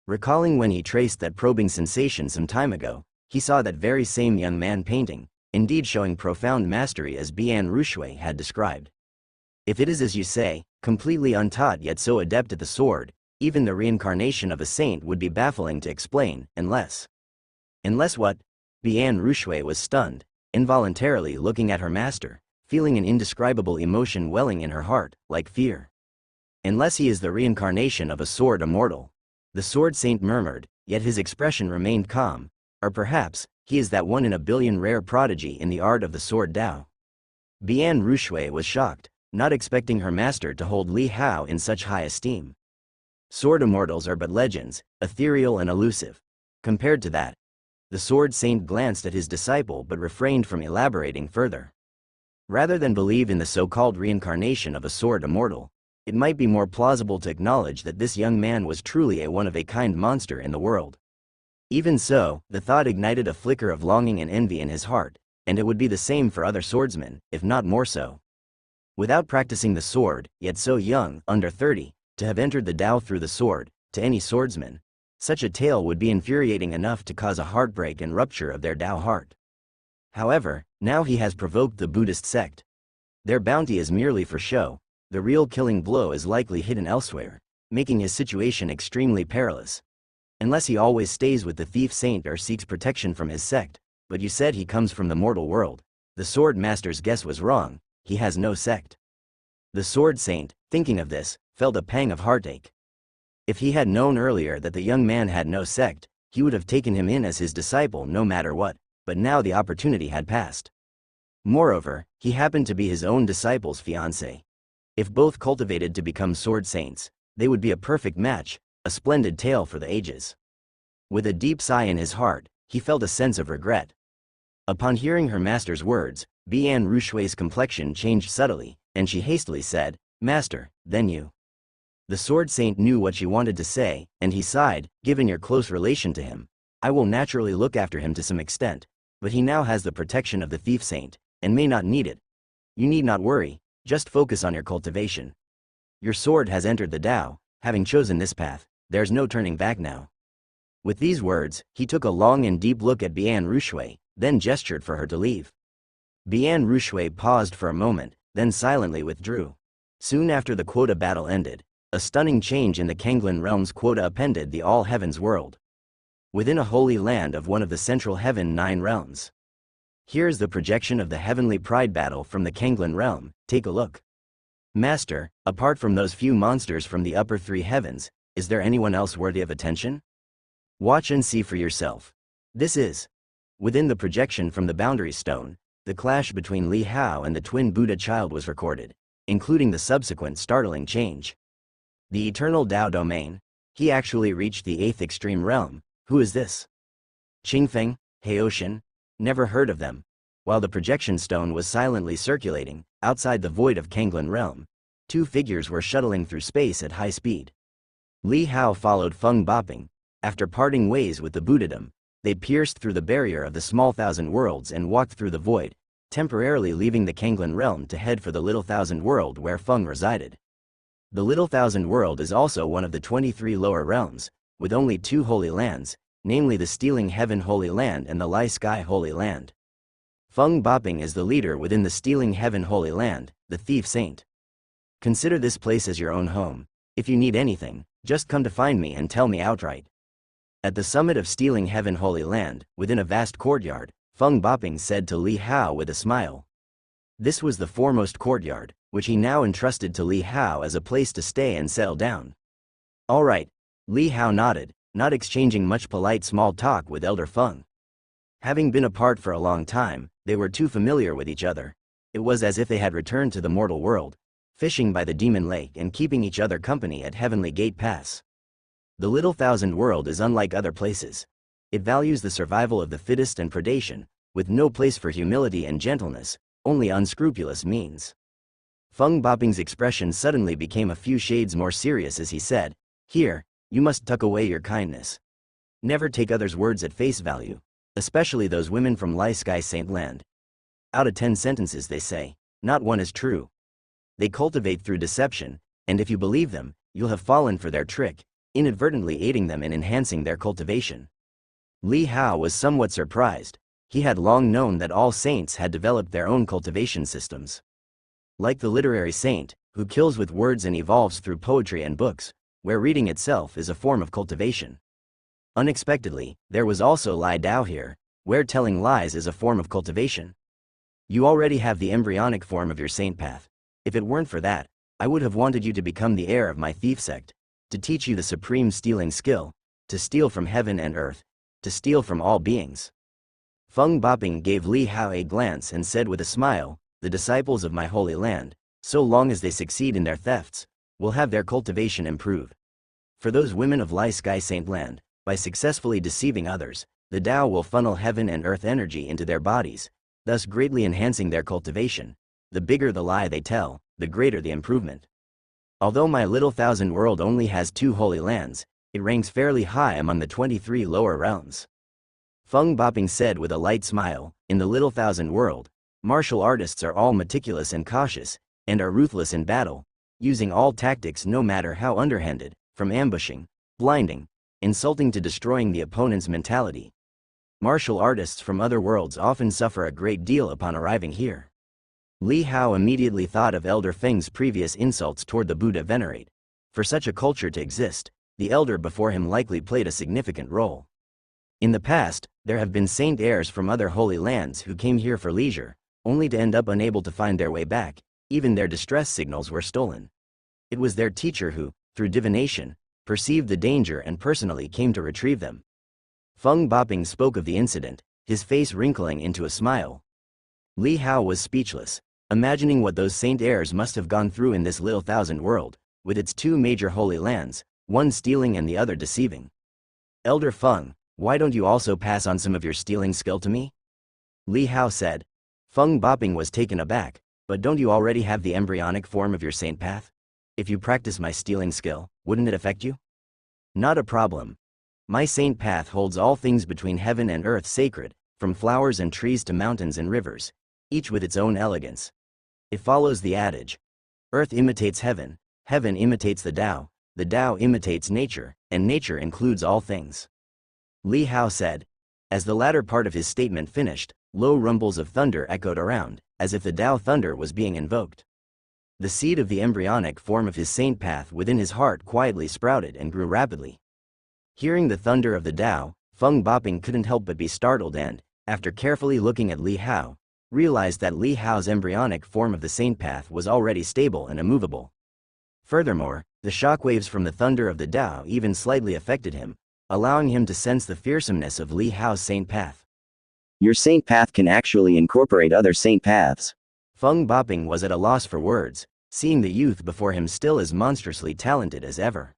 Recalling when he traced that probing sensation some time ago, he saw that very same young man painting, indeed showing profound mastery as Bian Rushui had described. If it is as you say, completely untaught yet so adept at the sword, even the reincarnation of a saint would be baffling to explain, unless... Unless what? Bian Rushui was stunned, involuntarily looking at her master, feeling an indescribable emotion welling in her heart, like fear. "Unless he is the reincarnation of a sword immortal," the Sword Saint murmured, yet his expression remained calm. "Or perhaps, he is that 1 in a billion rare prodigy in the art of the sword Tao." Bian Rushui was shocked, not expecting her master to hold Li Hao in such high esteem. Sword immortals are but legends, ethereal and elusive. Compared to that, the Sword Saint glanced at his disciple but refrained from elaborating further. Rather than believe in the so-called reincarnation of a sword immortal, it might be more plausible to acknowledge that this young man was truly a one-of-a-kind monster in the world. Even so, the thought ignited a flicker of longing and envy in his heart, and it would be the same for other swordsmen, if not more so. Without practicing the sword, yet so young, under 30, to have entered the Tao through the sword, to any swordsman, such a tale would be infuriating enough to cause a heartbreak and rupture of their Tao heart. However, now he has provoked the Buddhist sect. Their bounty is merely for show, the real killing blow is likely hidden elsewhere, making his situation extremely perilous. Unless he always stays with the thief saint or seeks protection from his sect. But you said he comes from the mortal world. The sword master's guess was wrong, he has no sect. The sword saint, thinking of this, felt a pang of heartache. If he had known earlier that the young man had no sect, he would have taken him in as his disciple no matter what, but now the opportunity had passed. Moreover, he happened to be his own disciple's fiancé. If both cultivated to become sword saints, they would be a perfect match, a splendid tale for the ages. With a deep sigh in his heart, he felt a sense of regret. Upon hearing her master's words, Bian Rushui's complexion changed subtly, and she hastily said, "Master, then you." The sword saint knew what she wanted to say, and he sighed, "Given your close relation to him, I will naturally look after him to some extent, but he now has the protection of the thief saint, and may not need it. You need not worry, just focus on your cultivation. Your sword has entered the Tao, having chosen this path, there's no turning back now." With these words, he took a long and deep look at Bian Rushui, then gestured for her to leave. Bian Rushui paused for a moment, then silently withdrew. Soon after the quota battle ended, a stunning change in the Kanglin realm's quota appended the All Heavens world. Within a holy land of one of the central heaven 9 realms. Here's the projection of the heavenly pride battle from the Kanglin realm, take a look. Master, apart from those few monsters from the upper 3 heavens, is there anyone else worthy of attention? Watch and see for yourself. This is. Within the projection from the boundary stone, the clash between Li Hao and the twin Buddha child was recorded, including the subsequent startling change. The eternal Tao domain. He actually reached the 8th extreme realm. Who is this? Qingfeng, Haoshan? Never heard of them. While the projection stone was silently circulating, outside the void of Kanglin realm, 2 figures were shuttling through space at high speed. Li Hao followed Feng Boping. After parting ways with the Buddhadom, they pierced through the barrier of the small thousand worlds and walked through the void, temporarily leaving the Kanglin realm to head for the little thousand world where Feng resided. The little thousand world is also one of the 23 lower realms, with only 2 holy lands, namely the Stealing Heaven Holy Land and the Lai Sky Holy Land. Feng Boping is the leader within the Stealing Heaven Holy Land, the Thief Saint. Consider this place as your own home. If you need anything, just come to find me and tell me outright. At the summit of Stealing Heaven Holy Land, within a vast courtyard, Feng Boping said to Li Hao with a smile. This was the foremost courtyard, which he now entrusted to Li Hao as a place to stay and settle down. All right, Li Hao nodded, not exchanging much polite small talk with Elder Feng. Having been apart for a long time, they were too familiar with each other. It was as if they had returned to the mortal world, fishing by the Demon Lake and keeping each other company at Heavenly Gate Pass. The little thousand world is unlike other places. It values the survival of the fittest and predation, with no place for humility and gentleness, only unscrupulous means. Feng Boping's expression suddenly became a few shades more serious as he said, "Here, you must tuck away your kindness. Never take others' words at face value, especially those women from Lai Sky Saint Land. Out of 10 sentences they say, not one is true. They cultivate through deception, and if you believe them, you'll have fallen for their trick, inadvertently aiding them in enhancing their cultivation." Li Hao was somewhat surprised. He had long known that all saints had developed their own cultivation systems. Like the literary saint, who kills with words and evolves through poetry and books, where reading itself is a form of cultivation. Unexpectedly, there was also Lai Dao here, where telling lies is a form of cultivation. You already have the embryonic form of your saint path. If it weren't for that, I would have wanted you to become the heir of my thief sect, to teach you the supreme stealing skill, to steal from heaven and earth, to steal from all beings. Feng Boping gave Li Hao a glance and said with a smile, "The disciples of my holy land, so long as they succeed in their thefts, will have their cultivation improve. For those women of Lai Sky Saint Land, by successfully deceiving others, the Tao will funnel heaven and earth energy into their bodies, thus greatly enhancing their cultivation. The bigger the lie they tell, the greater the improvement." Although my little thousand world only has 2 holy lands, it ranks fairly high among the 23 lower realms. Feng Boping said with a light smile, in the little thousand world, martial artists are all meticulous and cautious, and are ruthless in battle, using all tactics no matter how underhanded, from ambushing, blinding, insulting to destroying the opponent's mentality. Martial artists from other worlds often suffer a great deal upon arriving here. Li Hao immediately thought of Elder Feng's previous insults toward the Buddha venerate. For such a culture to exist, the elder before him likely played a significant role. In the past, there have been saint heirs from other holy lands who came here for leisure, only to end up unable to find their way back. Even their distress signals were stolen. It was their teacher who, through divination, perceived the danger and personally came to retrieve them. Feng Boping spoke of the incident, his face wrinkling into a smile. Li Hao was speechless, imagining what those saint heirs must have gone through in this little thousand world, with its 2 major holy lands, one stealing and the other deceiving. Elder Feng, why don't you also pass on some of your stealing skill to me? Li Hao said. Feng Boping was taken aback, but don't you already have the embryonic form of your saint path? If you practice my stealing skill, wouldn't it affect you? Not a problem. My saint path holds all things between heaven and earth sacred, from flowers and trees to mountains and rivers, each with its own elegance. It follows the adage, earth imitates heaven, heaven imitates the Tao imitates nature, and nature includes all things. Li Hao said. As the latter part of his statement finished, low rumbles of thunder echoed around, as if the Tao thunder was being invoked. The seed of the embryonic form of his saint path within his heart quietly sprouted and grew rapidly. Hearing the thunder of the Tao, Feng Boping couldn't help but be startled and, after carefully looking at Li Hao, realized that Li Hao's embryonic form of the saint path was already stable and immovable. Furthermore, the shockwaves from the thunder of the Tao even slightly affected him, allowing him to sense the fearsomeness of Li Hao's saint path. Your saint path can actually incorporate other saint paths. Feng Boping was at a loss for words, seeing the youth before him still as monstrously talented as ever.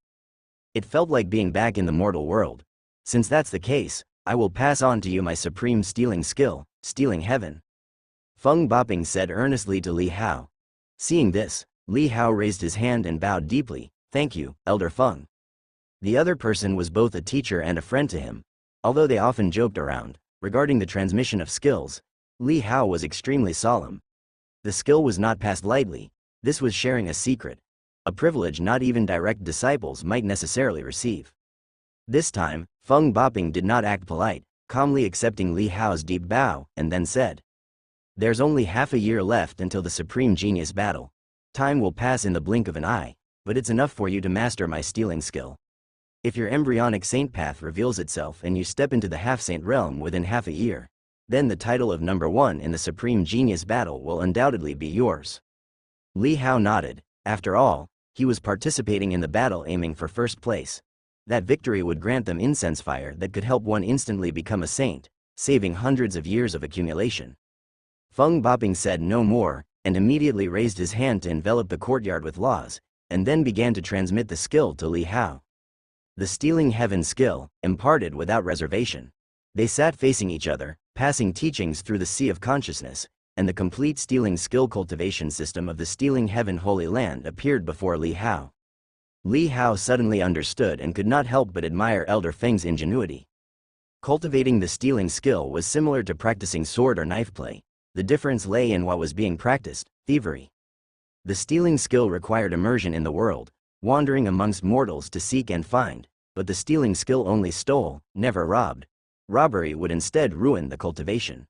It felt like being back in the mortal world. Since that's the case, I will pass on to you my supreme stealing skill, stealing heaven. Feng Boping said earnestly to Li Hao. Seeing this, Li Hao raised his hand and bowed deeply. Thank you, Elder Feng. The other person was both a teacher and a friend to him. Although they often joked around, regarding the transmission of skills, Li Hao was extremely solemn. The skill was not passed lightly, this was sharing a secret, a privilege not even direct disciples might necessarily receive. This time, Feng Boping did not act polite, calmly accepting Li Hao's deep bow, and then said, There's only half a year left until the Supreme Genius battle. Time will pass in the blink of an eye, but it's enough for you to master my stealing skill. If your embryonic saint path reveals itself and you step into the half-saint realm within half a year, then the title of number 1 in the Supreme Genius battle will undoubtedly be yours. Li Hao nodded. After all, he was participating in the battle aiming for first place. That victory would grant them incense fire that could help one instantly become a saint, saving hundreds of years of accumulation. Feng Boping said no more, and immediately raised his hand to envelop the courtyard with laws, and then began to transmit the skill to Li Hao. The stealing heaven skill, imparted without reservation. They sat facing each other, passing teachings through the sea of consciousness, and the complete stealing skill cultivation system of the stealing heaven holy land appeared before Li Hao. Li Hao suddenly understood and could not help but admire Elder Feng's ingenuity. Cultivating the stealing skill was similar to practicing sword or knife play. The difference lay in what was being practiced, thievery. The stealing skill required immersion in the world, wandering amongst mortals to seek and find, but the stealing skill only stole, never robbed. Robbery would instead ruin the cultivation.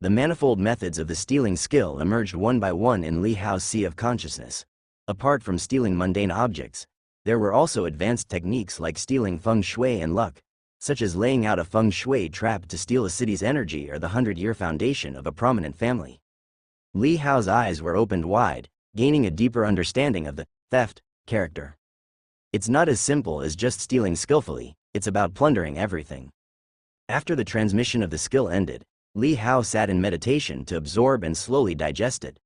The manifold methods of the stealing skill emerged one by one in Li Hao's sea of consciousness. Apart from stealing mundane objects, there were also advanced techniques like stealing feng shui and luck, such as laying out a feng shui trap to steal a city's energy or the 100-year foundation of a prominent family. Li Hao's eyes were opened wide, gaining a deeper understanding of the theft character. It's not as simple as just stealing skillfully, it's about plundering everything. After the transmission of the skill ended, Li Hao sat in meditation to absorb and slowly digest it.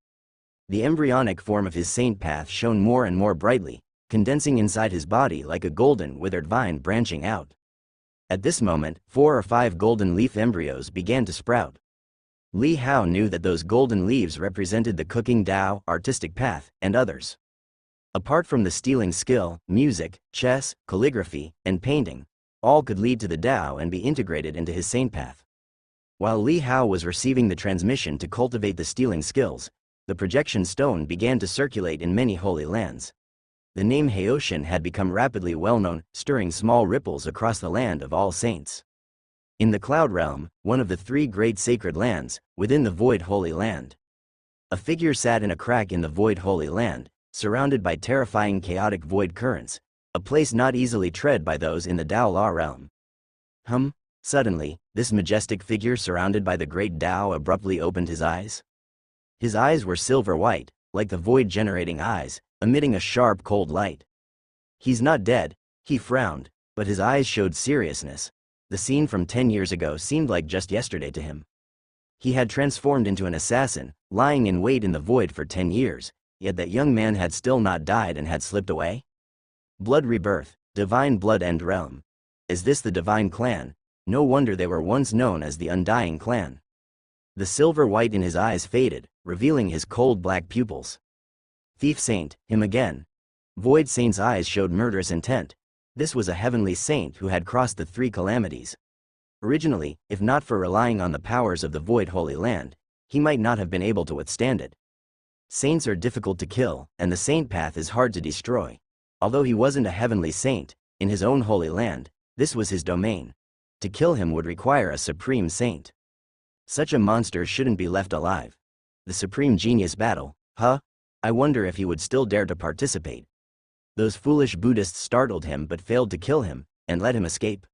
The embryonic form of his saint path shone more and more brightly, condensing inside his body like a golden withered vine branching out. At this moment, 4 or 5 golden leaf embryos began to sprout. Li Hao knew that those golden leaves represented the cooking Tao, artistic path, and others. Apart from the stealing skill, music, chess, calligraphy, and painting, all could lead to the Tao and be integrated into his saint path. While Li Hao was receiving the transmission to cultivate the stealing skills, the projection stone began to circulate in many holy lands. The name Haoshan had become rapidly well-known, stirring small ripples across the land of all saints. In the Cloud Realm, one of the three great sacred lands, within the Void Holy Land, a figure sat in a crack in the Void Holy Land, surrounded by terrifying chaotic void currents, a place not easily tread by those in the Tao Law realm. Suddenly, this majestic figure surrounded by the great Tao abruptly opened his eyes. His eyes were silver white, like the void-generating eyes, emitting a sharp cold light. He's not dead, he frowned, but his eyes showed seriousness. The scene from 10 years ago seemed like just yesterday to him. He had transformed into an assassin, lying in wait in the void for 10 years, yet that young man had still not died and had slipped away? Blood rebirth, divine blood end realm. Is this the divine clan? No wonder they were once known as the Undying Clan. The silver white in his eyes faded, revealing his cold black pupils. Thief Saint, him again. Void Saint's eyes showed murderous intent. This was a heavenly saint who had crossed the three calamities. Originally, if not for relying on the powers of the Void Holy Land, he might not have been able to withstand it. Saints are difficult to kill, and the saint path is hard to destroy. Although he wasn't a heavenly saint, in his own holy land, this was his domain. To kill him would require a supreme saint. Such a monster shouldn't be left alive. The supreme genius battle, I wonder if he would still dare to participate. Those foolish Buddhists startled him but failed to kill him, and let him escape.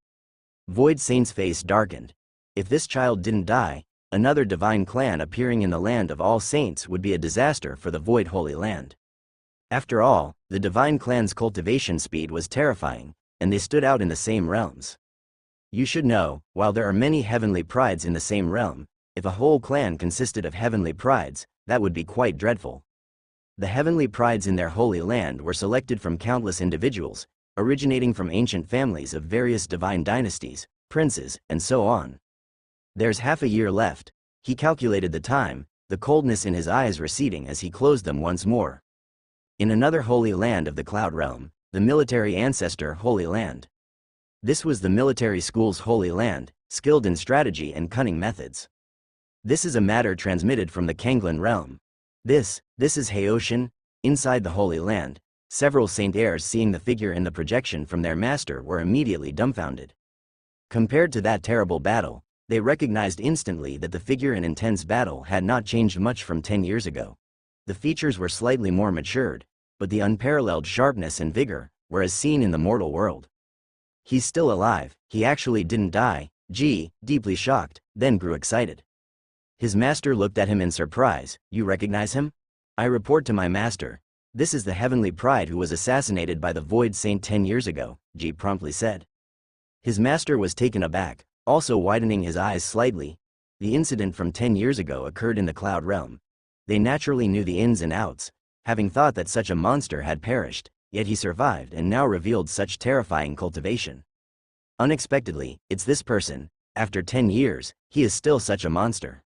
Void Saint's face darkened. If this child didn't die, another divine clan appearing in the land of all saints would be a disaster for the Void Holy Land. After all, the divine clan's cultivation speed was terrifying, and they stood out in the same realms. You should know, while there are many heavenly prides in the same realm, if a whole clan consisted of heavenly prides, that would be quite dreadful. The heavenly prides in their holy land were selected from countless individuals, originating from ancient families of various divine dynasties, princes, and so on. There's half a year left. He calculated the time, the coldness in his eyes receding as he closed them once more. In another holy land of the Cloud Realm, the military ancestor Holy Land. This was the military school's holy land, skilled in strategy and cunning methods. This is a matter transmitted from the Kanglan realm. This is Haoshan, inside the Holy Land. Several Saint heirs seeing the figure in the projection from their master were immediately dumbfounded. Compared to that terrible battle, they recognized instantly that the figure in intense battle had not changed much from 10 years ago. The features were slightly more matured, but the unparalleled sharpness and vigor were as seen in the mortal world. He's still alive, he actually didn't die. Ji, deeply shocked, then grew excited. His master looked at him in surprise. You recognize him? I report to my master. This is the heavenly pride who was assassinated by the Void Saint 10 years ago, Ji promptly said. His master was taken aback, also widening his eyes slightly. The incident from 10 years ago occurred in the Cloud Realm. They naturally knew the ins and outs, having thought that such a monster had perished, yet he survived and now revealed such terrifying cultivation. Unexpectedly, it's this person. After 10 years, he is still such a monster.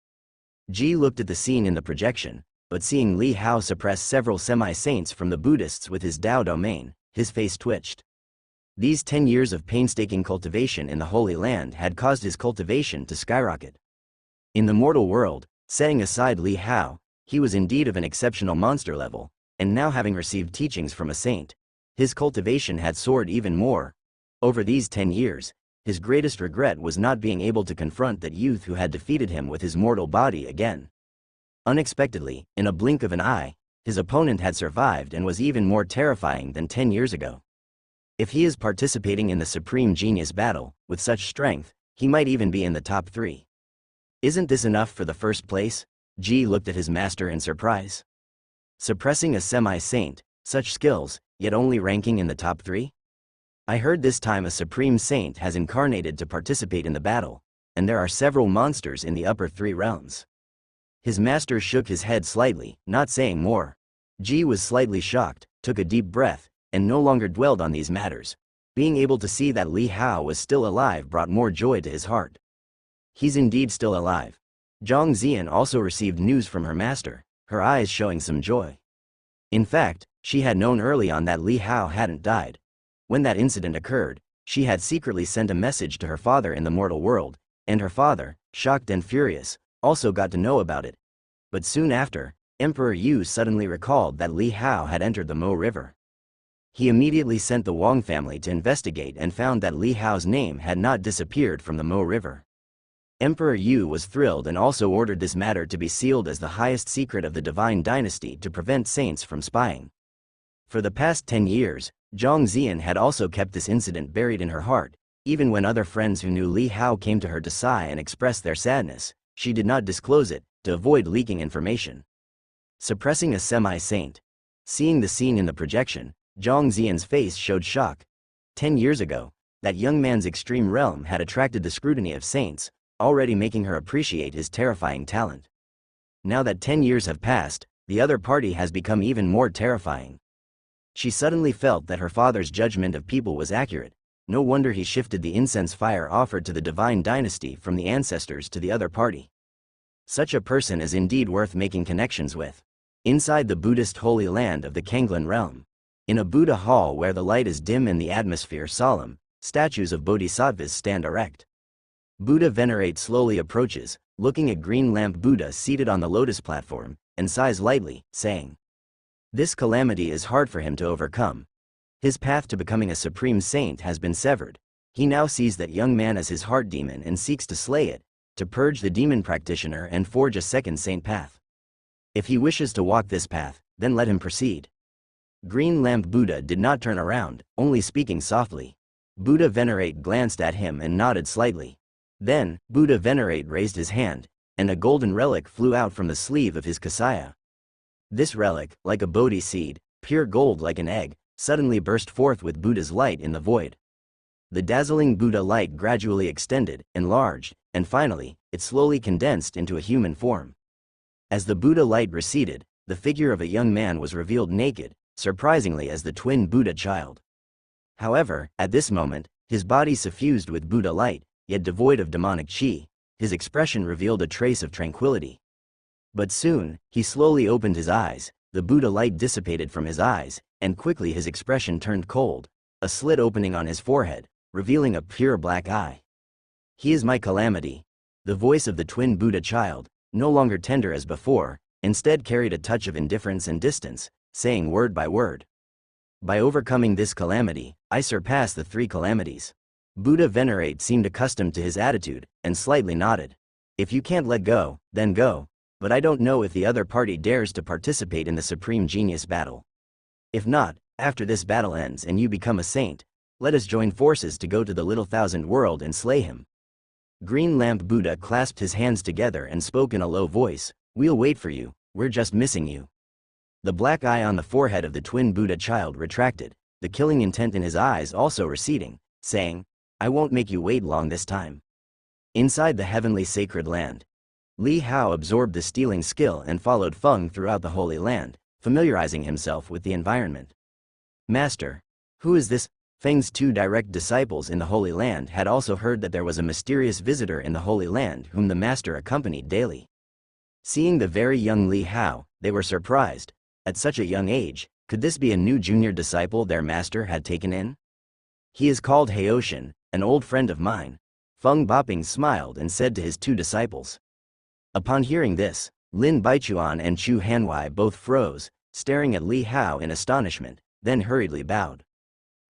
Ji looked at the scene in the projection, but seeing Li Hao suppress several semi-saints from the Buddhists with his Tao domain, his face twitched. These 10 years of painstaking cultivation in the Holy Land had caused his cultivation to skyrocket. In the mortal world, setting aside Li Hao, he was indeed of an exceptional monster level, and now having received teachings from a saint, his cultivation had soared even more. Over these 10 years, his greatest regret was not being able to confront that youth who had defeated him with his mortal body again. Unexpectedly, in a blink of an eye, his opponent had survived and was even more terrifying than 10 years ago. If he is participating in the Supreme Genius battle, with such strength, he might even be in the top 3. Isn't this enough for the first place? Ji looked at his master in surprise. Suppressing a semi-saint, such skills, yet only ranking in the top 3? I heard this time a Supreme Saint has incarnated to participate in the battle, and there are several monsters in the upper 3 realms. His master shook his head slightly, not saying more. Ji was slightly shocked, took a deep breath, and no longer dwelled on these matters. Being able to see that Li Hao was still alive brought more joy to his heart. He's indeed still alive. Zhang Zian also received news from her master, her eyes showing some joy. In fact, She had known early on that Li Hao hadn't died. When that incident occurred, she had secretly sent a message to her father in the mortal world, and her father, shocked and furious, also got to know about it. But soon after, Emperor Yu suddenly recalled that Li Hao had entered the Mo River. He immediately sent the Wang family to investigate and found that Li Hao's name had not disappeared from the Mo River. Emperor Yu was thrilled and also ordered this matter to be sealed as the highest secret of the divine dynasty to prevent saints from spying. For the past 10 years, Zhang Zian had also kept this incident buried in her heart. Even when other friends who knew Li Hao came to her to sigh and express their sadness, she did not disclose it, to avoid leaking information. Suppressing a semi-saint. Seeing the scene in the projection, Zhang Zian's face showed shock. 10 years ago, that young man's extreme realm had attracted the scrutiny of saints, already making her appreciate his terrifying talent. Now that 10 years have passed, the other party has become even more terrifying. She suddenly felt that her father's judgment of people was accurate. No wonder he shifted the incense fire offered to the divine dynasty from the ancestors to the other party. Such a person is indeed worth making connections with. Inside the Buddhist holy land of the Kanglan realm, in a Buddha hall where the light is dim and the atmosphere solemn, statues of bodhisattvas stand erect. Buddha Venerate slowly approaches, looking at green lamp Buddha seated on the lotus platform, and sighs lightly, saying, "This calamity is hard for him to overcome. His path to becoming a supreme saint has been severed. He now sees that young man as his heart demon and seeks to slay it, to purge the demon practitioner and forge a second saint path. If he wishes to walk this path, then let him proceed." Green lamp Buddha did not turn around, only speaking softly. Buddha Venerate glanced at him and nodded slightly. Then, Buddha Venerate raised his hand, and a golden relic flew out from the sleeve of his kasaya. This relic, like a bodhi seed, pure gold like an egg, suddenly burst forth with Buddha's light in the void. The dazzling Buddha light gradually extended, enlarged, and finally, it slowly condensed into a human form. As the Buddha light receded, the figure of a young man was revealed naked, surprisingly as the twin Buddha child. However, at this moment, his body suffused with Buddha light, yet devoid of demonic chi, his expression revealed a trace of tranquility. But soon, he slowly opened his eyes, the Buddha light dissipated from his eyes, and quickly his expression turned cold, a slit opening on his forehead, revealing a pure black eye. "He is my calamity." The voice of the twin Buddha child, no longer tender as before, instead carried a touch of indifference and distance, saying word by word, "By overcoming this calamity, I surpass the 3 calamities." Buddha Venerate seemed accustomed to his attitude, and slightly nodded. "If you can't let go, then go, but I don't know if the other party dares to participate in the Supreme Genius battle. If not, after this battle ends and you become a saint, let us join forces to go to the Little Thousand World and slay him." Green lamp Buddha clasped his hands together and spoke in a low voice, "We'll wait for you, we're just missing you." The black eye on the forehead of the twin Buddha child retracted, the killing intent in his eyes also receding, saying, "I won't make you wait long this time." Inside the heavenly sacred land, Li Hao absorbed the stealing skill and followed Feng throughout the Holy Land, familiarizing himself with the environment. "Master, who is this?" Feng's 2 direct disciples in the Holy Land had also heard that there was a mysterious visitor in the Holy Land whom the master accompanied daily. Seeing the very young Li Hao, they were surprised. At such a young age, could this be a new junior disciple their master had taken in? "He is called Haoshan, an old friend of mine." Feng Boping smiled and said to his 2 disciples. Upon hearing this, Lin Baichuan and Chu Hanwei both froze, staring at Li Hao in astonishment, then hurriedly bowed.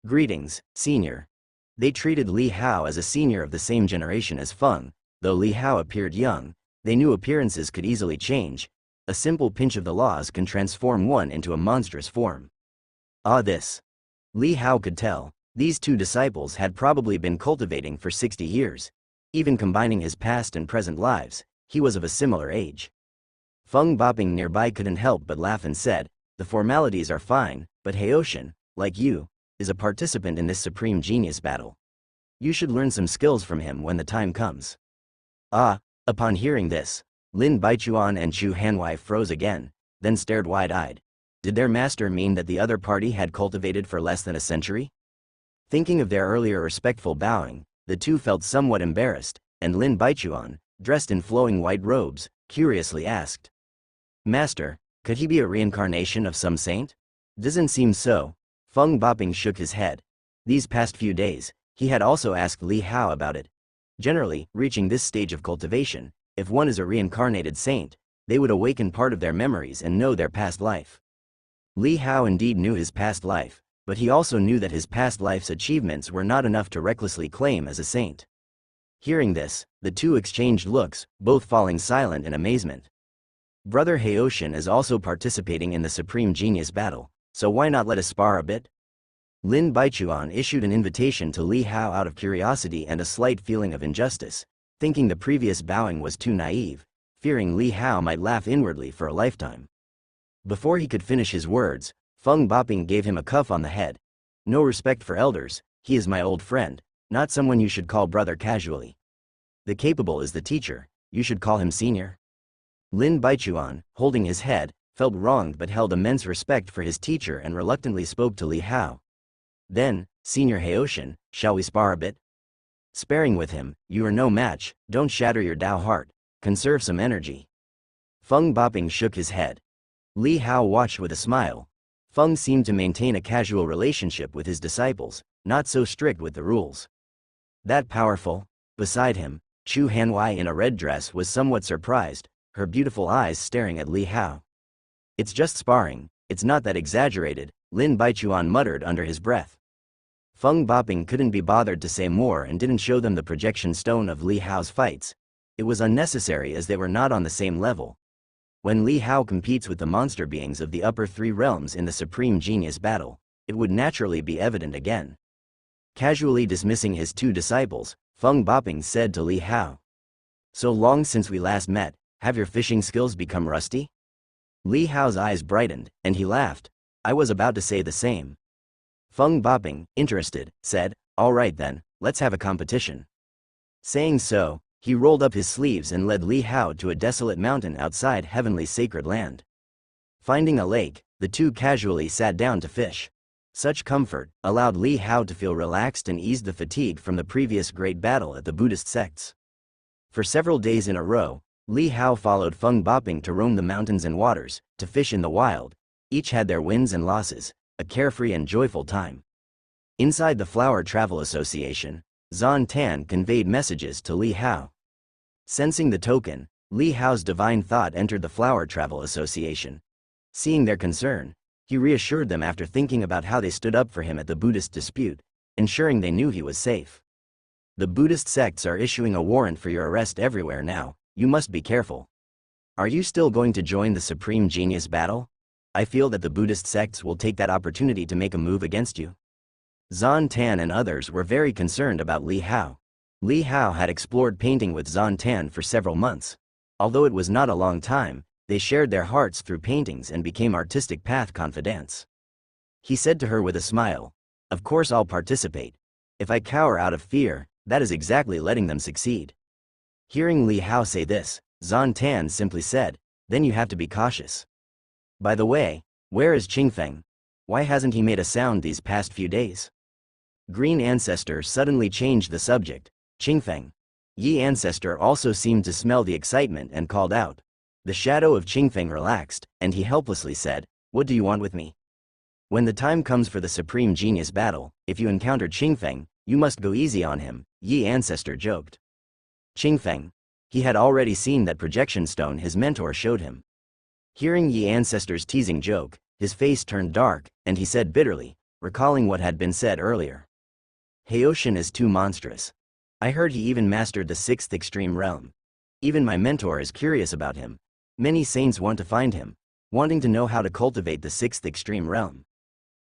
"Greetings, senior." They treated Li Hao as a senior of the same generation as Feng. Though Li Hao appeared young, they knew appearances could easily change. A simple pinch of the laws can transform one into a monstrous form. This. Li Hao could tell, these 2 disciples had probably been cultivating for 60 years. Even combining his past and present lives, he was of a similar age. Feng Boping nearby couldn't help but laugh and said, "The formalities are fine, but Haoshan, like you, is a participant in this Supreme Genius battle. You should learn some skills from him when the time comes." Upon hearing this, Lin Baichuan and Chu Hanwei froze again, then stared wide-eyed. Did their master mean that the other party had cultivated for less than a century? Thinking of their earlier respectful bowing, the 2 felt somewhat embarrassed, and Lin Baichuan, dressed in flowing white robes, curiously asked, "Master, could he be a reincarnation of some saint?" Doesn't seem so. Feng Boping shook his head. These past few days, he had also asked Li Hao about it. Generally, reaching this stage of cultivation, if one is a reincarnated saint, they would awaken part of their memories and know their past life. Li Hao indeed knew his past life, but he also knew that his past life's achievements were not enough to recklessly claim as a saint. Hearing this, the two exchanged looks, both falling silent in amazement. Brother Haoshin is also participating in the Supreme Genius battle, so why not let us spar a bit? Lin Baichuan issued an invitation to Li Hao out of curiosity and a slight feeling of injustice, thinking the previous bowing was too naive, fearing Li Hao might laugh inwardly for a lifetime. Before he could finish his words, Feng Boping gave him a cuff on the head. No respect for elders, he is my old friend, not someone you should call brother casually. The capable is the teacher, you should call him senior. Lin Baichuan, holding his head, felt wronged but held immense respect for his teacher and reluctantly spoke to Li Hao. Then, Senior Haoshin, shall we spar a bit? Sparring with him, you are no match, don't shatter your Tao heart, conserve some energy. Feng Boping shook his head. Li Hao watched with a smile. Feng seemed to maintain a casual relationship with his disciples, not so strict with the rules. That powerful? Beside him, Chu Hanwei in a red dress was somewhat surprised, her beautiful eyes staring at Li Hao. It's just sparring, it's not that exaggerated, Lin Baichuan muttered under his breath. Feng Boping couldn't be bothered to say more and didn't show them the projection stone of Li Hao's fights. It was unnecessary as they were not on the same level. When Li Hao competes with the monster beings of the upper three realms in the Supreme Genius battle, it would naturally be evident again. Casually dismissing his two disciples, Feng Boping said to Li Hao. So long since we last met, have your fishing skills become rusty? Li Hao's eyes brightened, and he laughed. I was about to say the same. Feng Boping, interested, said, all right then, let's have a competition. Saying so, he rolled up his sleeves and led Li Hao to a desolate mountain outside heavenly sacred land. Finding a lake, the two casually sat down to fish. Such comfort allowed Li Hao to feel relaxed and eased the fatigue from the previous great battle at the Buddhist sects. For several days in a row, Li Hao followed Feng Boping to roam the mountains and waters, to fish in the wild. Each had their wins and losses, a carefree and joyful time. Inside the Flower Travel Association, Zhan Tan conveyed messages to Li Hao. Sensing the token, Li Hao's divine thought entered the Flower Travel Association. Seeing their concern, he reassured them after thinking about how they stood up for him at the Buddhist dispute, ensuring they knew he was safe. The Buddhist sects are issuing a warrant for your arrest everywhere now, you must be careful. Are you still going to join the Supreme Genius battle? I feel that the Buddhist sects will take that opportunity to make a move against you. Zhan Tan and others were very concerned about Li Hao. Li Hao had explored painting with Zhan Tan for several months. Although it was not a long time, they shared their hearts through paintings and became artistic path confidants. He said to her with a smile, of course I'll participate. If I cower out of fear, that is exactly letting them succeed. Hearing Li Hao say this, Zhan Tan simply said, then you have to be cautious. By the way, where is Qingfeng? Why hasn't he made a sound these past few days? Green Ancestor suddenly changed the subject. Qingfeng. Yi Ancestor also seemed to smell the excitement and called out. The shadow of Qingfeng relaxed, and he helplessly said, what do you want with me? When the time comes for the Supreme Genius battle, if you encounter Qingfeng, you must go easy on him, Yi Ancestor joked. Qingfeng. He had already seen that projection stone his mentor showed him. Hearing Yi Ancestor's teasing joke, his face turned dark, and he said bitterly, recalling what had been said earlier. Haoshin is too monstrous. I heard he even mastered the 6th extreme realm. Even my mentor is curious about him. Many saints want to find him, wanting to know how to cultivate the 6th extreme realm.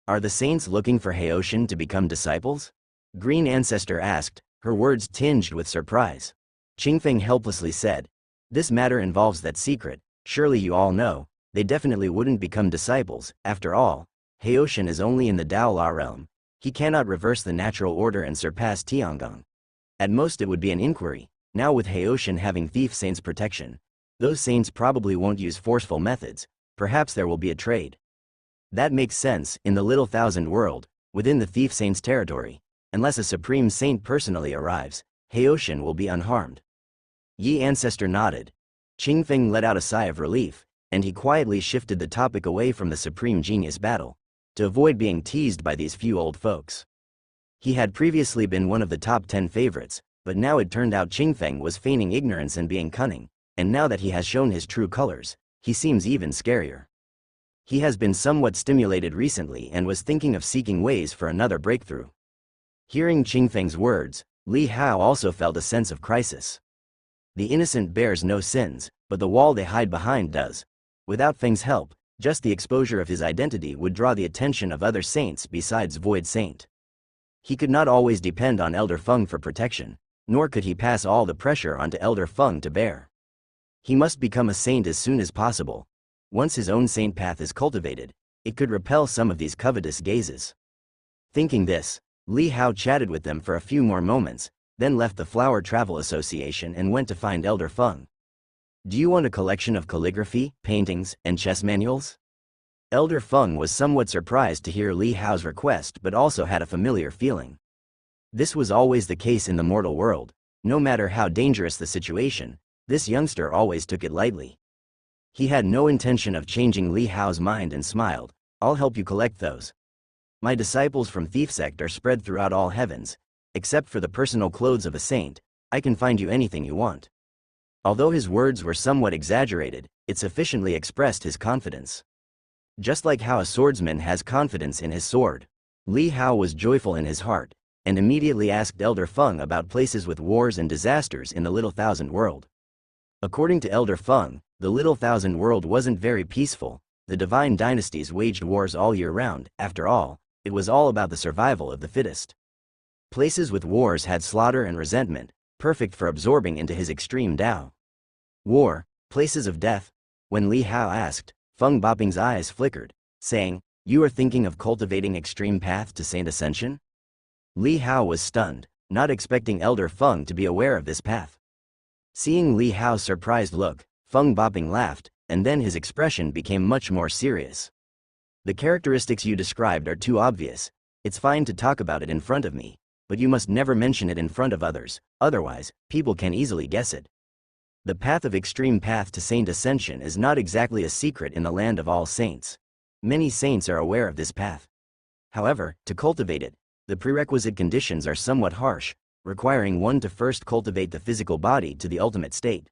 Are the saints looking for Haoshin to become disciples? Green Ancestor asked, her words tinged with surprise. Qingfeng helplessly said, this matter involves that secret, surely you all know, they definitely wouldn't become disciples. After all, Haoshin is only in the Daola realm. He cannot reverse the natural order and surpass Tiangong. At most it would be an inquiry. Now with Haoshin having Thief Saint's protection, those saints probably won't use forceful methods, perhaps there will be a trade. That makes sense, in the Little Thousand world, within the Thief Saint's territory, unless a Supreme Saint personally arrives, Haoshin will be unharmed. Yi Ancestor nodded. Qingfeng let out a sigh of relief, and he quietly shifted the topic away from the Supreme Genius battle, to avoid being teased by these few old folks. He had previously been one of the top 10 favorites, but now it turned out Qingfeng was feigning ignorance and being cunning, and now that he has shown his true colors, he seems even scarier. He has been somewhat stimulated recently and was thinking of seeking ways for another breakthrough. Hearing Qingfeng's words, Li Hao also felt a sense of crisis. The innocent bears no sins, but the wall they hide behind does. Without Feng's help, just the exposure of his identity would draw the attention of other saints besides Void Saint. He could not always depend on Elder Feng for protection, nor could he pass all the pressure onto Elder Feng to bear. He must become a saint as soon as possible. Once his own saint path is cultivated, it could repel some of these covetous gazes. Thinking this, Li Hao chatted with them for a few more moments, then left the Flower Travel Association and went to find Elder Feng. Do you want a collection of calligraphy, paintings, and chess manuals? Elder Feng was somewhat surprised to hear Li Hao's request but also had a familiar feeling. This was always the case in the mortal world. No matter how dangerous the situation, this youngster always took it lightly. He had no intention of changing Li Hao's mind and smiled. I'll help you collect those. My disciples from Thief Sect are spread throughout all heavens. Except for the personal clothes of a saint, I can find you anything you want. Although his words were somewhat exaggerated, it sufficiently expressed his confidence. Just like how a swordsman has confidence in his sword, Li Hao was joyful in his heart, and immediately asked Elder Feng about places with wars and disasters in the Little Thousand World. According to Elder Feng, the Little Thousand World wasn't very peaceful. The divine dynasties waged wars all year round. After all, it was all about the survival of the fittest. Places with wars had slaughter and resentment, perfect for absorbing into his extreme Tao. War, places of death. When Li Hao asked, Feng Boping's eyes flickered, saying, "You are thinking of cultivating extreme path to Saint Ascension?" Li Hao was stunned, not expecting Elder Feng to be aware of this path. Seeing Li Hao's surprised look, Feng Boping laughed, and then his expression became much more serious. The characteristics you described are too obvious. It's fine to talk about it in front of me, but you must never mention it in front of others, otherwise, people can easily guess it. The path of extreme path to Saint Ascension is not exactly a secret in the land of all saints. Many saints are aware of this path. However, to cultivate it, the prerequisite conditions are somewhat harsh, requiring one to first cultivate the physical body to the ultimate state.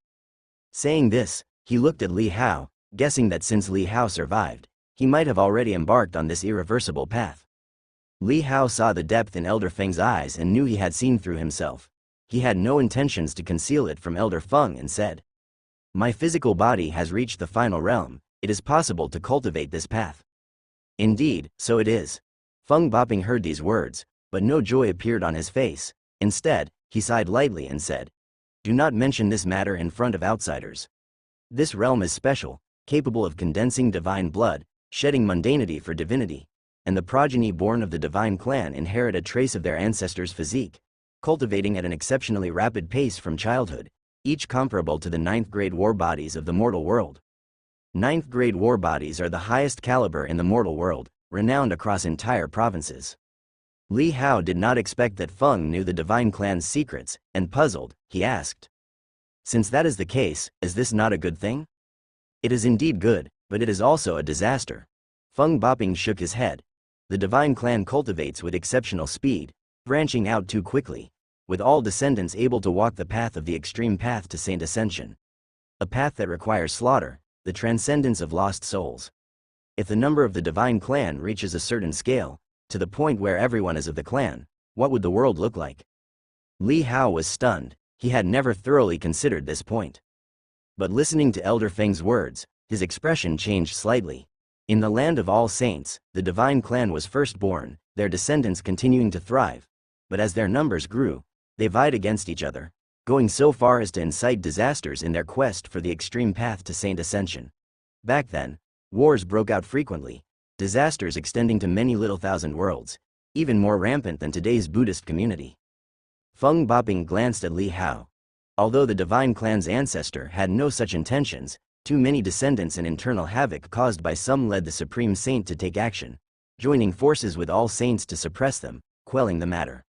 Saying this, he looked at Li Hao, guessing that since Li Hao survived, he might have already embarked on this irreversible path. Li Hao saw the depth in Elder Feng's eyes and knew he had seen through himself. He had no intentions to conceal it from Elder Feng and said, "My physical body has reached the final realm. It is possible to cultivate this path." "Indeed, so it is." Feng Boping heard these words, but no joy appeared on his face. Instead, he sighed lightly and said, "Do not mention this matter in front of outsiders. This realm is special, capable of condensing divine blood, shedding mundanity for divinity, and the progeny born of the divine clan inherit a trace of their ancestors' physique, cultivating at an exceptionally rapid pace from childhood, each comparable to the 9th grade war bodies of the mortal world. 9th grade war bodies are the highest caliber in the mortal world, renowned across entire provinces. Li Hao did not expect that Feng knew the divine clan's secrets, and puzzled, he asked, "Since that is the case, is this not a good thing?" "It is indeed good, but it is also a disaster." Feng Boping shook his head. The divine clan cultivates with exceptional speed, branching out too quickly, with all descendants able to walk the path of the extreme path to Saint Ascension. A path that requires slaughter, the transcendence of lost souls. If the number of the divine clan reaches a certain scale, to the point where everyone is of the clan, what would the world look like? Li Hao was stunned. He had never thoroughly considered this point. But listening to Elder Feng's words, his expression changed slightly. In the land of all saints, the divine clan was first born, their descendants continuing to thrive. But as their numbers grew, they vied against each other, going so far as to incite disasters in their quest for the extreme path to Saint Ascension. Back then, wars broke out frequently, disasters extending to many little thousand worlds, even more rampant than today's Buddhist community. Feng Boping glanced at Li Hao. Although the divine clan's ancestor had no such intentions, too many descendants and internal havoc caused by some led the supreme saint to take action, joining forces with all saints to suppress them, quelling the matter.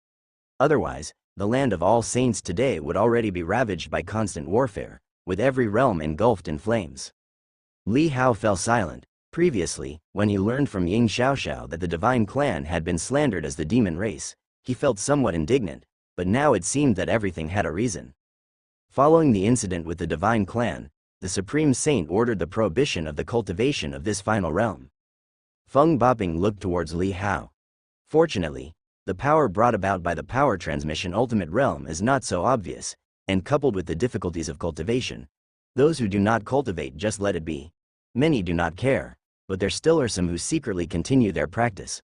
Otherwise, the land of all saints today would already be ravaged by constant warfare, with every realm engulfed in flames. Li Hao fell silent. Previously, when he learned from Ying Xiaoxiao that the divine clan had been slandered as the demon race, he felt somewhat indignant, but now it seemed that everything had a reason. Following the incident with the divine clan, the Supreme Saint ordered the prohibition of the cultivation of this final realm. Feng Boping looked towards Li Hao. Fortunately, the power brought about by the power transmission ultimate realm is not so obvious, and coupled with the difficulties of cultivation, those who do not cultivate just let it be. Many do not care, but there still are some who secretly continue their practice.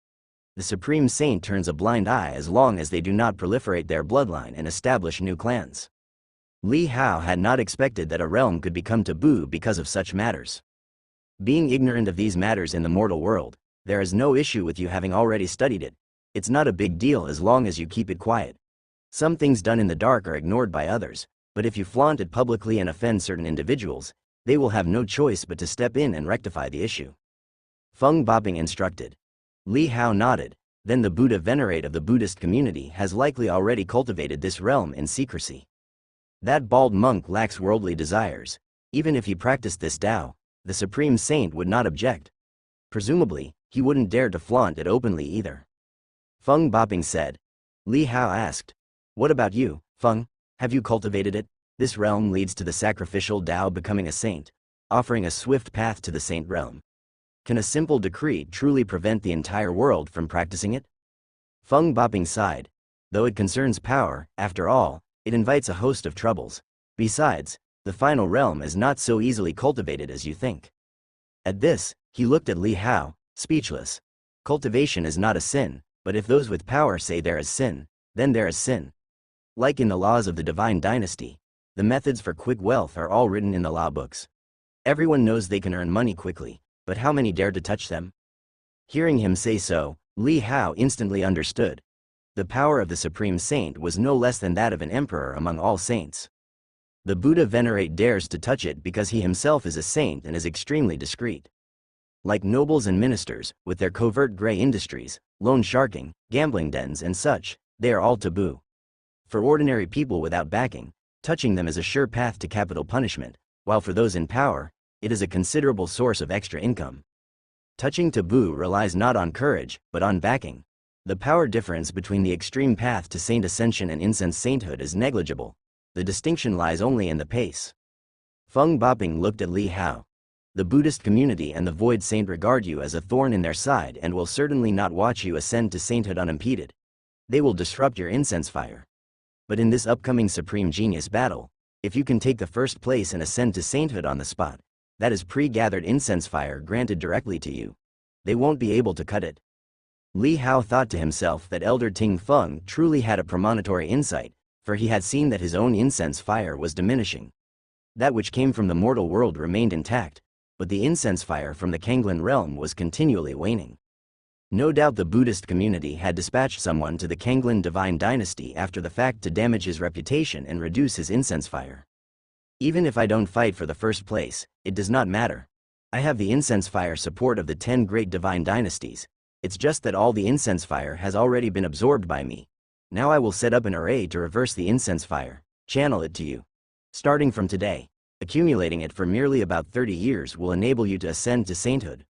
The Supreme Saint turns a blind eye as long as they do not proliferate their bloodline and establish new clans. Li Hao had not expected that a realm could become taboo because of such matters. Being ignorant of these matters in the mortal world, there is no issue with you having already studied it. It's not a big deal as long as you keep it quiet. Some things done in the dark are ignored by others, but if you flaunt it publicly and offend certain individuals, they will have no choice but to step in and rectify the issue. Feng Boping instructed. Li Hao nodded. Then the Buddha venerate of the Buddhist community has likely already cultivated this realm in secrecy. That bald monk lacks worldly desires. Even if he practiced this Tao, the Supreme Saint would not object. Presumably, he wouldn't dare to flaunt it openly either. Feng Boping said. Li Hao asked. What about you, Feng? Have you cultivated it? This realm leads to the sacrificial Tao becoming a saint, offering a swift path to the saint realm. Can a simple decree truly prevent the entire world from practicing it? Feng Boping sighed. Though it concerns power, after all, it invites a host of troubles. Besides, the final realm is not so easily cultivated as you think. At this, he looked at Li Hao, speechless. Cultivation is not a sin, but if those with power say there is sin, then there is sin. Like in the laws of the divine dynasty, the methods for quick wealth are all written in the law books. Everyone knows they can earn money quickly, but how many dare to touch them? Hearing him say so, Li Hao instantly understood. The power of the Supreme Saint was no less than that of an emperor among all saints. The Buddha venerate dares to touch it because he himself is a saint and is extremely discreet. Like nobles and ministers, with their covert gray industries, loan sharking, gambling dens and such, they are all taboo. For ordinary people without backing, touching them is a sure path to capital punishment, while for those in power, it is a considerable source of extra income. Touching taboo relies not on courage, but on backing. The power difference between the extreme path to saint ascension and incense sainthood is negligible. The distinction lies only in the pace. Feng Boping looked at Li Hao. The Buddhist community and the Void Saint regard you as a thorn in their side and will certainly not watch you ascend to sainthood unimpeded. They will disrupt your incense fire. But in this upcoming Supreme Genius battle, if you can take the first place and ascend to sainthood on the spot, that is pre-gathered incense fire granted directly to you. They won't be able to cut it. Li Hao thought to himself that Elder Ting Feng truly had a premonitory insight, for he had seen that his own incense fire was diminishing. That which came from the mortal world remained intact, but the incense fire from the Kanglan realm was continually waning. No doubt the Buddhist community had dispatched someone to the Kanglan divine dynasty after the fact to damage his reputation and reduce his incense fire. Even if I don't fight for the first place, it does not matter. I have the incense fire support of the 10 great divine dynasties. It's just that all the incense fire has already been absorbed by me. Now I will set up an array to reverse the incense fire, channel it to you. Starting from today, accumulating it for merely about 30 years will enable you to ascend to sainthood.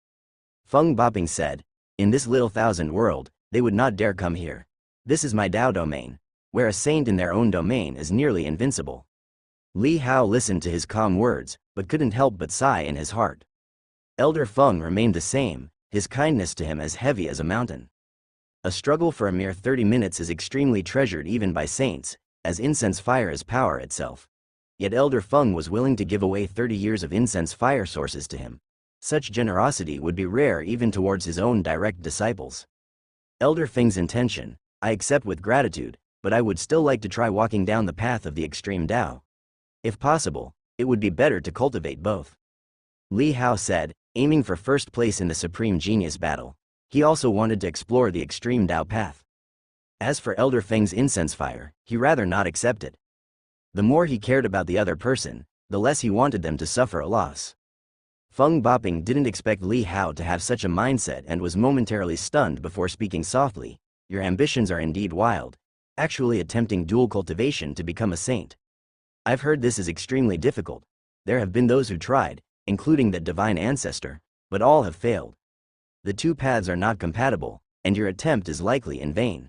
Feng Boping said, in this little thousand world, they would not dare come here. This is my Tao domain, where a saint in their own domain is nearly invincible. Li Hao listened to his calm words, but couldn't help but sigh in his heart. Elder Feng remained the same, his kindness to him as heavy as a mountain. A struggle for a mere 30 minutes is extremely treasured even by saints, as incense fire is power itself. Yet Elder Feng was willing to give away 30 years of incense fire sources to him. Such generosity would be rare even towards his own direct disciples. Elder Feng's intention, I accept with gratitude, but I would still like to try walking down the path of the extreme Tao. If possible, it would be better to cultivate both. Li Hao said, aiming for first place in the Supreme Genius battle. He also wanted to explore the extreme Tao path. As for Elder Feng's incense fire, he rather not accept it. The more he cared about the other person, the less he wanted them to suffer a loss. Feng Boping didn't expect Li Hao to have such a mindset and was momentarily stunned before speaking softly. Your ambitions are indeed wild, actually attempting dual cultivation to become a saint. I've heard this is extremely difficult. There have been those who tried, including that divine ancestor, but all have failed. The two paths are not compatible, and your attempt is likely in vain.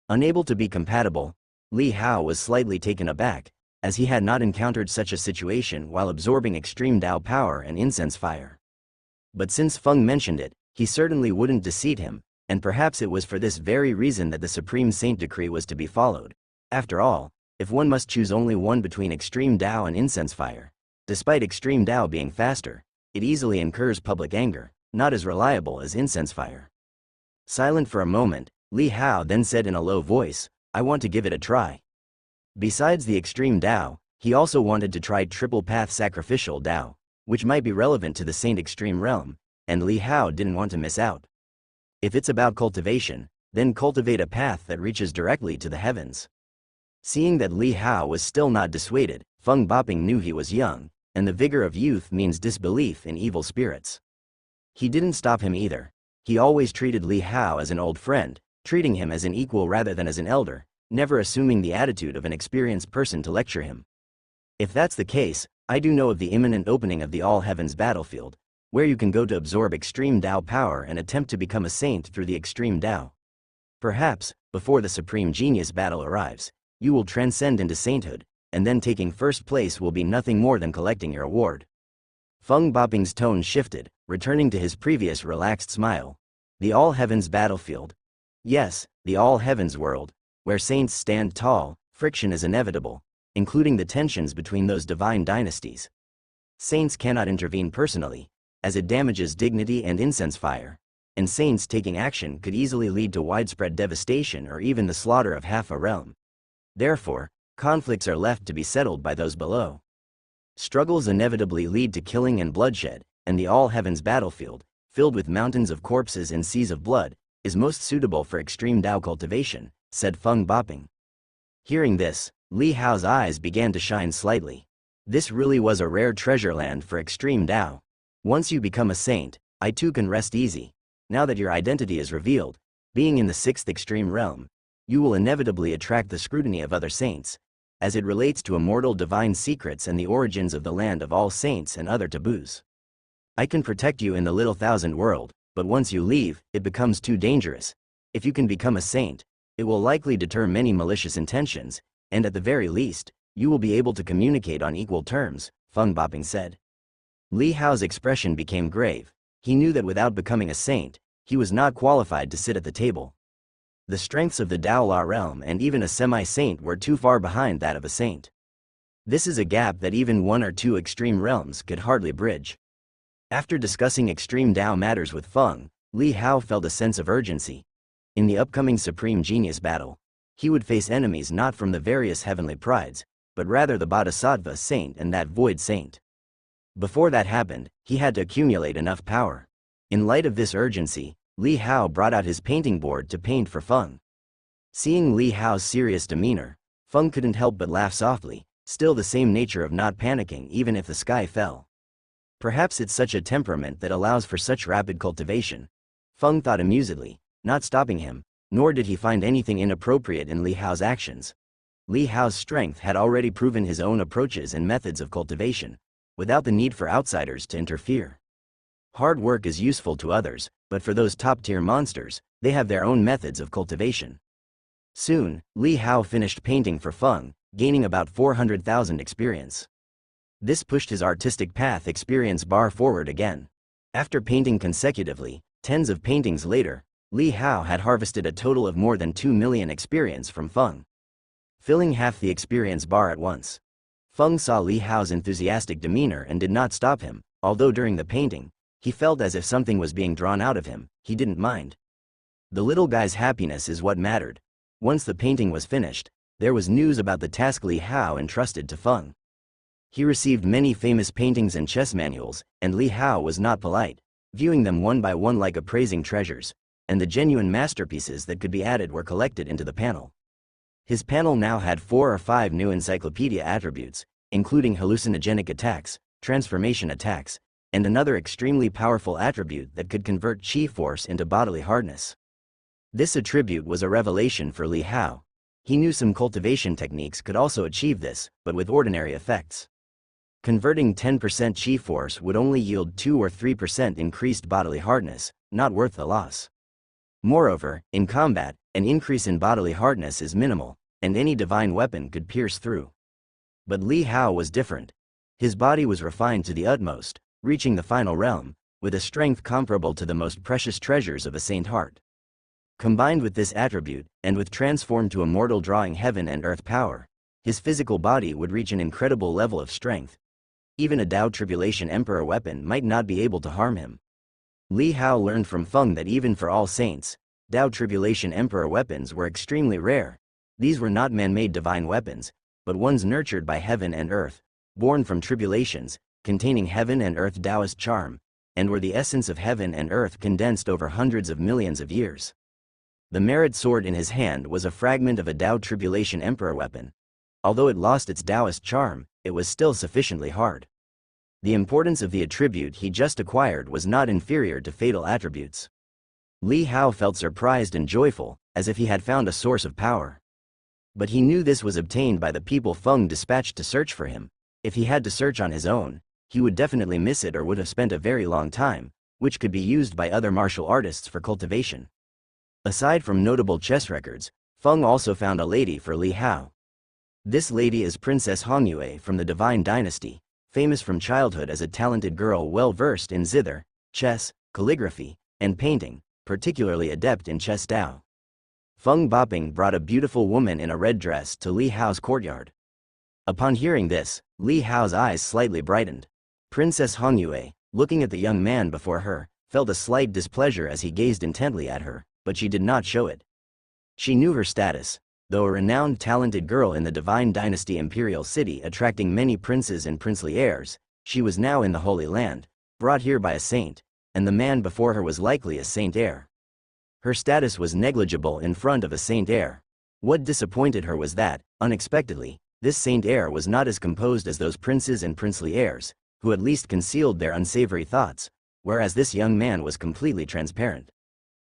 Unable to be compatible, Li Hao was slightly taken aback, as he had not encountered such a situation while absorbing extreme Dao power and incense fire. But since Feng mentioned it, he certainly wouldn't deceive him, and perhaps it was for this very reason that the Supreme Saint decree was to be followed. After all, if one must choose only one between extreme Dao and incense fire, despite extreme Dao being faster, it easily incurs public anger, not as reliable as incense fire. Silent for a moment, Li Hao then said in a low voice, "I want to give it a try." Besides the extreme Dao, he also wanted to try triple path sacrificial Dao, which might be relevant to the Saint extreme realm, and Li Hao didn't want to miss out. If it's about cultivation, then cultivate a path that reaches directly to the heavens. Seeing that Li Hao was still not dissuaded, Feng Boping knew he was young, and the vigor of youth means disbelief in evil spirits. He didn't stop him either. He always treated Li Hao as an old friend, treating him as an equal rather than as an elder, never assuming the attitude of an experienced person to lecture him. If that's the case, I do know of the imminent opening of the All Heavens battlefield, where you can go to absorb extreme Dao power and attempt to become a saint through the extreme Dao. Perhaps, before the Supreme Genius battle arrives, you will transcend into sainthood, and then taking first place will be nothing more than collecting your award. Feng Boping's tone shifted, returning to his previous relaxed smile. The All Heavens battlefield. Yes, the All Heavens world, where saints stand tall, friction is inevitable, including the tensions between those divine dynasties. Saints cannot intervene personally, as it damages dignity and incense fire, and saints taking action could easily lead to widespread devastation or even the slaughter of half a realm. Therefore, conflicts are left to be settled by those below. Struggles inevitably lead to killing and bloodshed, and the All Heavens battlefield, filled with mountains of corpses and seas of blood, is most suitable for extreme Dao cultivation, said Feng Boping. Hearing this, Li Hao's eyes began to shine slightly. This really was a rare treasure land for extreme Dao. Once you become a saint, I too can rest easy. Now that your identity is revealed, being in the sixth extreme realm, you will inevitably attract the scrutiny of other saints, as it relates to immortal divine secrets and the origins of the land of all saints and other taboos. I can protect you in the Little Thousand world, but once you leave, it becomes too dangerous. If you can become a saint, it will likely deter many malicious intentions, and at the very least, you will be able to communicate on equal terms, Feng Boping said. Li Hao's expression became grave. He knew that without becoming a saint, he was not qualified to sit at the table. The strengths of the Daola realm and even a semi-saint were too far behind that of a saint. This is a gap that even one or two extreme realms could hardly bridge. After discussing extreme Dao matters with Feng, Li Hao felt a sense of urgency. In the upcoming Supreme Genius battle, he would face enemies not from the various heavenly prides, but rather the Bodhisattva saint and that void saint. Before that happened, he had to accumulate enough power. In light of this urgency, Li Hao brought out his painting board to paint for Feng. Seeing Li Hao's serious demeanor, Feng couldn't help but laugh softly, still the same nature of not panicking even if the sky fell. Perhaps it's such a temperament that allows for such rapid cultivation, Feng thought amusedly, not stopping him, nor did he find anything inappropriate in Li Hao's actions. Li Hao's strength had already proven his own approaches and methods of cultivation, without the need for outsiders to interfere. Hard work is useful to others, but for those top-tier monsters, they have their own methods of cultivation. Soon, Li Hao finished painting for Feng, gaining about 400,000 experience. This pushed his artistic path experience bar forward again. After painting consecutively, tens of paintings later, Li Hao had harvested a total of more than 2 million experience from Feng, filling half the experience bar at once. Feng saw Li Hao's enthusiastic demeanor and did not stop him, although during the painting, he felt as if something was being drawn out of him. He didn't mind. The little guy's happiness is what mattered. Once the painting was finished, there was news about the task Li Hao entrusted to Feng. He received many famous paintings and chess manuals, and Li Hao was not polite, viewing them one by one like appraising treasures, and the genuine masterpieces that could be added were collected into the panel. His panel now had 4 or 5 new encyclopedia attributes, including hallucinogenic attacks, transformation attacks, and another extremely powerful attribute that could convert chi force into bodily hardness. This attribute was a revelation for Li Hao. He knew some cultivation techniques could also achieve this, but with ordinary effects. Converting 10% chi force would only yield 2 or 3% increased bodily hardness, not worth the loss. Moreover, in combat, an increase in bodily hardness is minimal, and any divine weapon could pierce through. But Li Hao was different. His body was refined to the utmost, reaching the final realm, with a strength comparable to the most precious treasures of a saint heart. Combined with this attribute, and with transformed to a mortal drawing heaven and earth power, his physical body would reach an incredible level of strength. Even a Tao Tribulation Emperor weapon might not be able to harm him. Li Hao learned from Feng that even for all saints, Tao Tribulation Emperor weapons were extremely rare. These were not man-made divine weapons, but ones nurtured by heaven and earth, born from tribulations, containing heaven and earth Taoist charm, and were the essence of heaven and earth condensed over hundreds of millions of years. The merit sword in his hand was a fragment of a Tao Tribulation Emperor weapon. Although it lost its Taoist charm, it was still sufficiently hard. The importance of the attribute he just acquired was not inferior to fatal attributes. Li Hao felt surprised and joyful, as if he had found a source of power. But he knew this was obtained by the people Feng dispatched to search for him. If he had to search on his own, he would definitely miss it or would have spent a very long time, which could be used by other martial artists for cultivation. Aside from notable chess records, Feng also found a lady for Li Hao. This lady is Princess Hongyue from the Divine Dynasty, famous from childhood as a talented girl well versed in zither, chess, calligraphy, and painting, particularly adept in chess Tao. Feng Boping brought a beautiful woman in a red dress to Li Hao's courtyard. Upon hearing this, Li Hao's eyes slightly brightened. Princess Hongyue, looking at the young man before her, felt a slight displeasure as he gazed intently at her, but she did not show it. She knew her status. Though a renowned talented girl in the Divine Dynasty Imperial City attracting many princes and princely heirs, she was now in the Holy Land, brought here by a saint, and the man before her was likely a saint heir. Her status was negligible in front of a saint heir. What disappointed her was that, unexpectedly, this saint heir was not as composed as those princes and princely heirs, who at least concealed their unsavory thoughts, whereas this young man was completely transparent.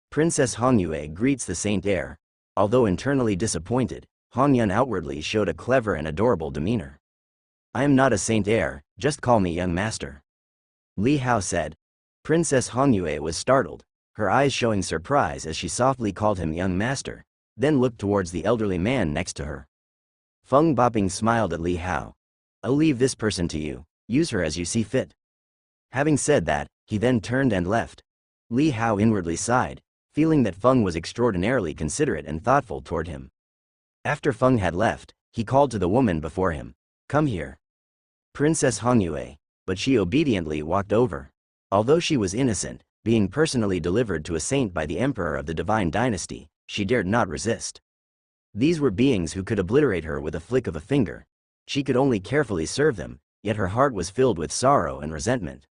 Princess Hongyue greets the saint heir. Although internally disappointed, Hongyun outwardly showed a clever and adorable demeanor. "I am not a saint heir, just call me young master," Li Hao said. Princess Hongyue was startled, her eyes showing surprise as she softly called him young master, then looked towards the elderly man next to her. Feng Boping smiled at Li Hao. "I'll leave this person to you, use her as you see fit." Having said that, he then turned and left. Li Hao inwardly sighed, feeling that Feng was extraordinarily considerate and thoughtful toward him. After Feng had left, he called to the woman before him, "Come here." Princess Hongyue, but she obediently walked over. Although she was innocent, being personally delivered to a saint by the emperor of the Divine Dynasty, she dared not resist. These were beings who could obliterate her with a flick of a finger. She could only carefully serve them, yet her heart was filled with sorrow and resentment.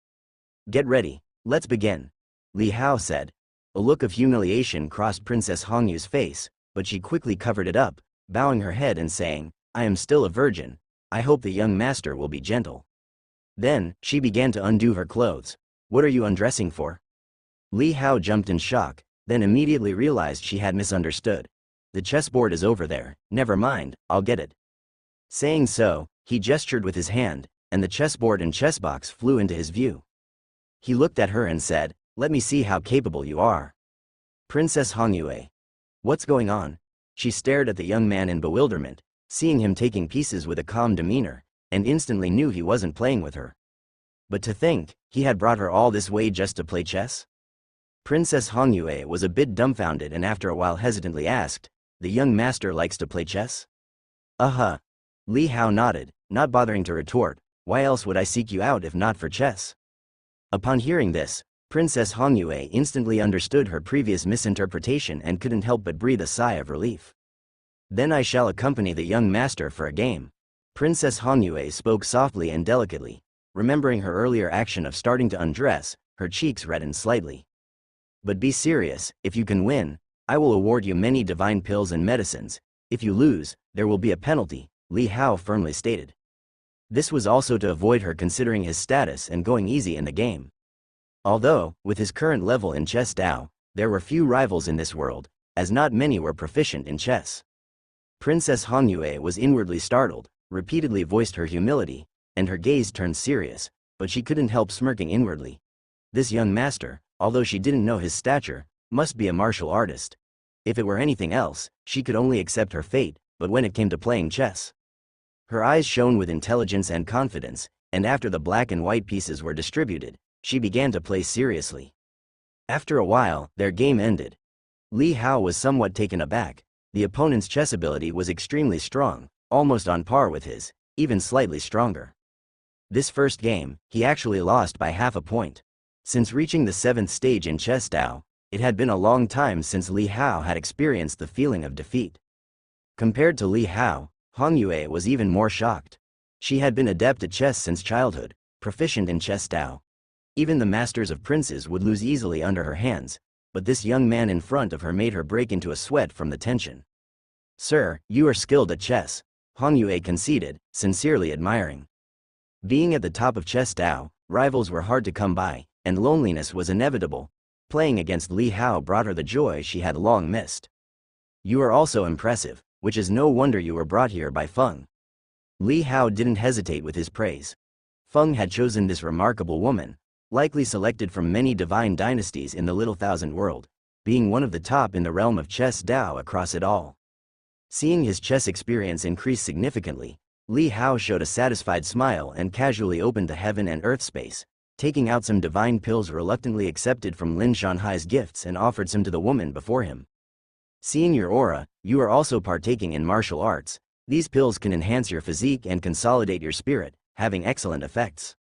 "Get ready, let's begin," Li Hao said. A look of humiliation crossed Princess Hongyu's face, but she quickly covered it up, bowing her head and saying, "I am still a virgin. I hope the young master will be gentle." Then, she began to undo her clothes. "What are you undressing for?" Li Hao jumped in shock, then immediately realized she had misunderstood. "The chessboard is over there, never mind, I'll get it." Saying so, he gestured with his hand, and the chessboard and chessbox flew into his view. He looked at her and said, "Let me see how capable you are." Princess Hongyue. "What's going on?" She stared at the young man in bewilderment, seeing him taking pieces with a calm demeanor, and instantly knew he wasn't playing with her. But to think, he had brought her all this way just to play chess? Princess Hongyue was a bit dumbfounded and after a while hesitantly asked, "The young master likes to play chess?" "Uh-huh." Li Hao nodded, not bothering to retort, "Why else would I seek you out if not for chess?" Upon hearing this, Princess Hongyue instantly understood her previous misinterpretation and couldn't help but breathe a sigh of relief. "Then I shall accompany the young master for a game." Princess Hongyue spoke softly and delicately. Remembering her earlier action of starting to undress, her cheeks reddened slightly. "But be serious, if you can win, I will award you many divine pills and medicines. If you lose, there will be a penalty," Li Hao firmly stated. This was also to avoid her considering his status and going easy in the game. Although, with his current level in chess Tao, there were few rivals in this world, as not many were proficient in chess. Princess Hongyue was inwardly startled, repeatedly voiced her humility, and her gaze turned serious, but she couldn't help smirking inwardly. This young master, although she didn't know his stature, must be a martial artist. If it were anything else, she could only accept her fate, but when it came to playing chess, her eyes shone with intelligence and confidence, and after the black and white pieces were distributed, she began to play seriously. After a while, their game ended. Li Hao was somewhat taken aback. The opponent's chess ability was extremely strong, almost on par with his, even slightly stronger. This first game, he actually lost by half a point. Since reaching the 7th stage in chess Dao, it had been a long time since Li Hao had experienced the feeling of defeat. Compared to Li Hao, Hong Yue was even more shocked. She had been adept at chess since childhood, proficient in chess Dao. Even the masters of princes would lose easily under her hands, but this young man in front of her made her break into a sweat from the tension. "Sir, you are skilled at chess," Hong Yue conceded, sincerely admiring. Being at the top of chess Dao, rivals were hard to come by, and loneliness was inevitable. Playing against Li Hao brought her the joy she had long missed. "You are also impressive, which is no wonder you were brought here by Feng." Li Hao didn't hesitate with his praise. Feng had chosen this remarkable woman, likely selected from many divine dynasties in the Little Thousand World, being one of the top in the realm of chess Dao across it all. Seeing his chess experience increase significantly, Li Hao showed a satisfied smile and casually opened the heaven and earth space, taking out some divine pills reluctantly accepted from Lin Shanhai's gifts and offered some to the woman before him. "Seeing your aura, you are also partaking in martial arts. These pills can enhance your physique and consolidate your spirit, having excellent effects,"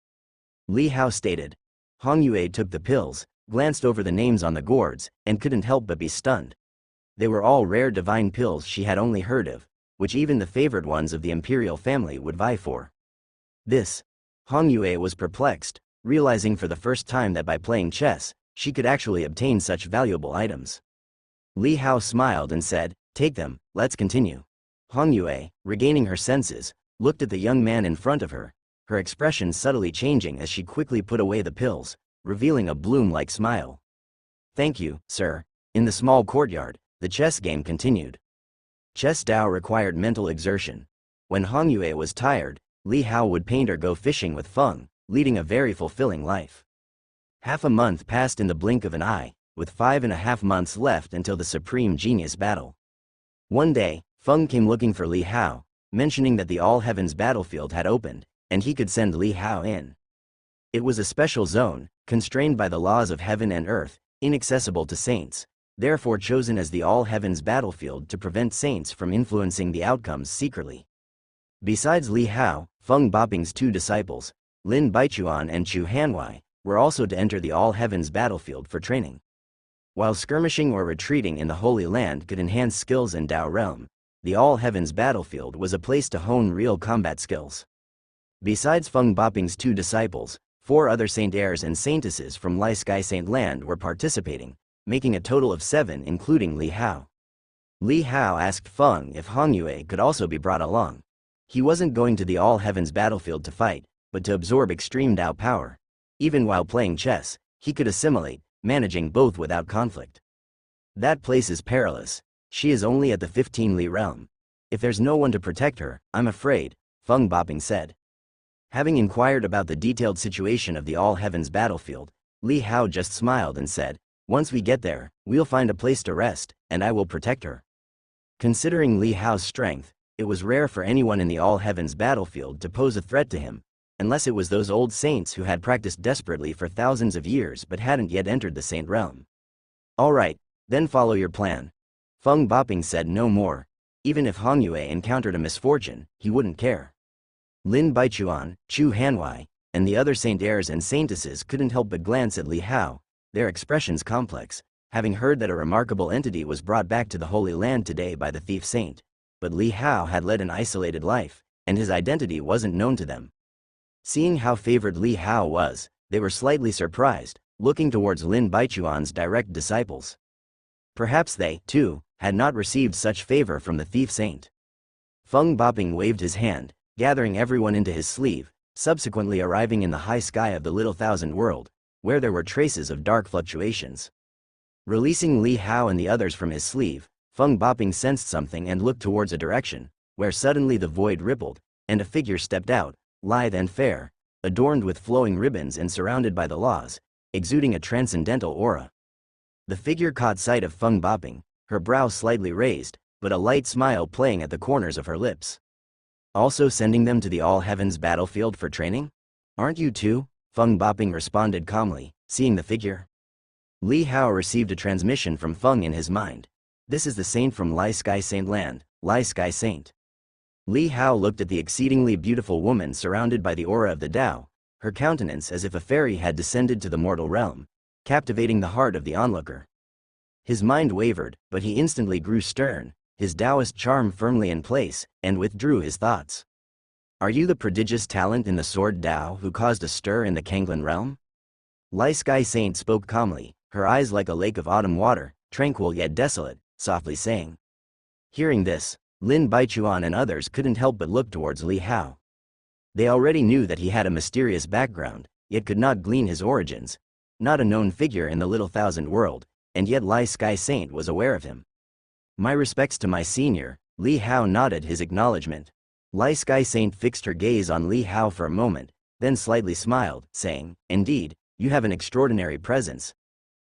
Li Hao stated. Hong Yue took the pills, glanced over the names on the gourds, and couldn't help but be stunned. They were all rare divine pills she had only heard of, which even the favored ones of the imperial family would vie for. This, Hong Yue was perplexed, realizing for the first time that by playing chess, she could actually obtain such valuable items. Li Hao smiled and said, "Take them, let's continue." Hong Yue, regaining her senses, looked at the young man in front of her, her expression subtly changing as she quickly put away the pills, revealing a bloom-like smile. "Thank you, sir." In the small courtyard, the chess game continued. Chess Dao required mental exertion. When Hong Yue was tired, Li Hao would paint or go fishing with Feng, leading a very fulfilling life. Half a month passed in the blink of an eye, with 5.5 months left until the Supreme Genius battle. One day, Feng came looking for Li Hao, mentioning that the All Heavens battlefield had opened, and he could send Li Hao in. It was a special zone, constrained by the laws of heaven and earth, inaccessible to saints, therefore chosen as the All Heavens battlefield to prevent saints from influencing the outcomes secretly. Besides Li Hao, Feng Boping's 2 disciples, Lin Baichuan and Chu Hanwei, were also to enter the All Heavens battlefield for training. While skirmishing or retreating in the Holy Land could enhance skills in Dao realm, the All Heavens battlefield was a place to hone real combat skills. Besides Feng Boping's 2 disciples, 4 other saint heirs and saintesses from Lai Sky Saint Land were participating, making a total of 7 including Li Hao. Li Hao asked Feng if Hong Yue could also be brought along. He wasn't going to the All Heavens battlefield to fight, but to absorb extreme Dao power. Even while playing chess, he could assimilate, managing both without conflict. "That place is perilous. She is only at the 15 Li realm. If there's no one to protect her, I'm afraid," Feng Boping said. Having inquired about the detailed situation of the All Heavens battlefield, Li Hao just smiled and said, "Once we get there, we'll find a place to rest, and I will protect her." Considering Li Hao's strength, it was rare for anyone in the All Heavens battlefield to pose a threat to him, unless it was those old saints who had practiced desperately for thousands of years but hadn't yet entered the saint realm. "All right, then follow your plan." Feng Boping said no more. Even if Hong Yue encountered a misfortune, he wouldn't care. Lin Baichuan, Chu Hanwei, and the other saint heirs and saintesses couldn't help but glance at Li Hao, their expressions complex, having heard that a remarkable entity was brought back to the Holy Land today by the thief saint. But Li Hao had led an isolated life, and his identity wasn't known to them. Seeing how favored Li Hao was, they were slightly surprised, looking towards Lin Baichuan's direct disciples. Perhaps they, too, had not received such favor from the thief saint. Feng Boping waved his hand, gathering everyone into his sleeve, subsequently arriving in the high sky of the Little Thousand World, where there were traces of dark fluctuations. Releasing Li Hao and the others from his sleeve, Feng Boping sensed something and looked towards a direction, where suddenly the void rippled, and a figure stepped out, lithe and fair, adorned with flowing ribbons and surrounded by the laws, exuding a transcendental aura. The figure caught sight of Feng Boping, her brow slightly raised, but a light smile playing at the corners of her lips. Also sending them to the all-heavens battlefield for training? Aren't you too? Feng Boping responded calmly, seeing the figure. Li Hao received a transmission from Feng in his mind. This is the saint from Lai Sky Saint Land, Lai Sky Saint. Li Hao looked at the exceedingly beautiful woman surrounded by the aura of the Tao, her countenance as if a fairy had descended to the mortal realm, captivating the heart of the onlooker. His mind wavered, but he instantly grew stern, his Taoist charm firmly in place, and withdrew his thoughts. Are you the prodigious talent in the sword Tao who caused a stir in the Kanglan realm? Lai Sky Saint spoke calmly, her eyes like a lake of autumn water, tranquil yet desolate, softly saying. Hearing this, Lin Baichuan and others couldn't help but look towards Li Hao. They already knew that he had a mysterious background, yet could not glean his origins, not a known figure in the little thousand world, and yet Lai Sky Saint was aware of him. My respects to my senior, Li Hao nodded his acknowledgement. Lai Sky Saint fixed her gaze on Li Hao for a moment, then slightly smiled, saying, Indeed, you have an extraordinary presence.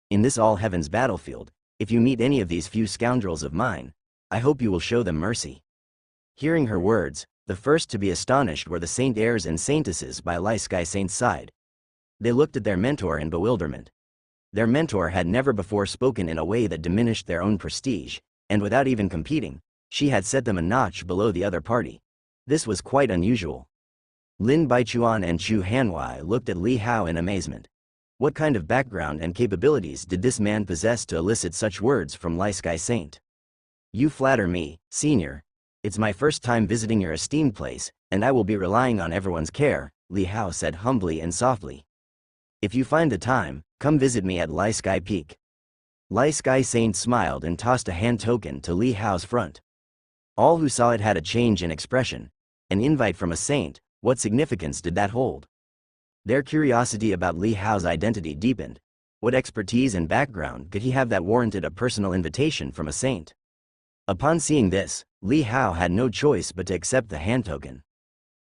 In this all-heavens battlefield, if you meet any of these few scoundrels of mine, I hope you will show them mercy. Hearing her words, the first to be astonished were the Saint Heirs and Saintesses by Lai Sky Saint's side. They looked at their mentor in bewilderment. Their mentor had never before spoken in a way that diminished their own prestige, and without even competing, she had set them a notch below the other party. This was quite unusual. Lin Baichuan and Chu Hanwei looked at Li Hao in amazement. What kind of background and capabilities did this man possess to elicit such words from Lai Sky Saint? You flatter me, senior. It's my first time visiting your esteemed place, and I will be relying on everyone's care, Li Hao said humbly and softly. If you find the time, come visit me at Lai Sky Peak. Lai Sky Saint smiled and tossed a hand token to Li Hao's front. All who saw it had a change in expression. An invite from a saint, what significance did that hold? Their curiosity about Li Hao's identity deepened. What expertise and background could he have that warranted a personal invitation from a saint? Upon seeing this, Li Hao had no choice but to accept the hand token.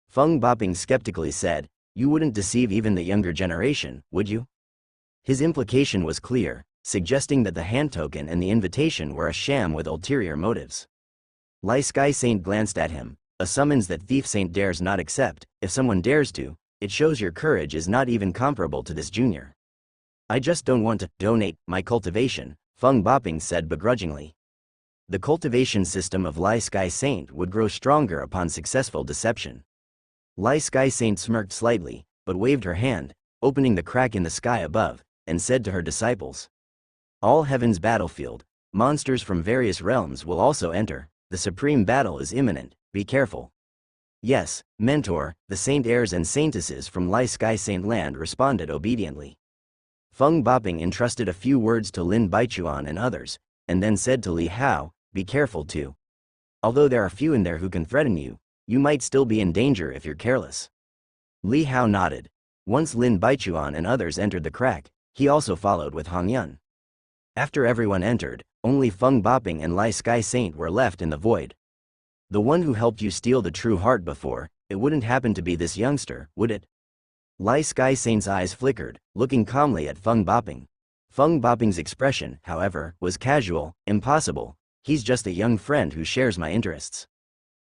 Feng Boping skeptically said, You wouldn't deceive even the younger generation, would you? His implication was clear, suggesting that the hand token and the invitation were a sham with ulterior motives. Lai Sky Saint glanced at him, a summons that thief saint dares not accept. If someone dares to, it shows your courage is not even comparable to this junior. I just don't want to donate my cultivation, Feng Boping said begrudgingly. The cultivation system of Lai Sky Saint would grow stronger upon successful deception. Lai Sky Saint smirked slightly, but waved her hand, opening the crack in the sky above, and said to her disciples. All heaven's battlefield, monsters from various realms will also enter, the supreme battle is imminent, be careful. Yes, mentor, the Saint Heirs and Saintesses from Lai Sky Saint Land responded obediently. Feng Boping entrusted a few words to Lin Baichuan and others, and then said to Li Hao, be careful too. Although there are few in there who can threaten you, you might still be in danger if you're careless. Li Hao nodded. Once Lin Baichuan and others entered the crack, he also followed with Hong Yun. After everyone entered, only Feng Boping and Lai Sky Saint were left in the void. The one who helped you steal the true heart before, it wouldn't happen to be this youngster, would it? Lai Sky Saint's eyes flickered, looking calmly at Feng Boping. Feng Boping's expression, however, was casual. Impossible, he's just a young friend who shares my interests.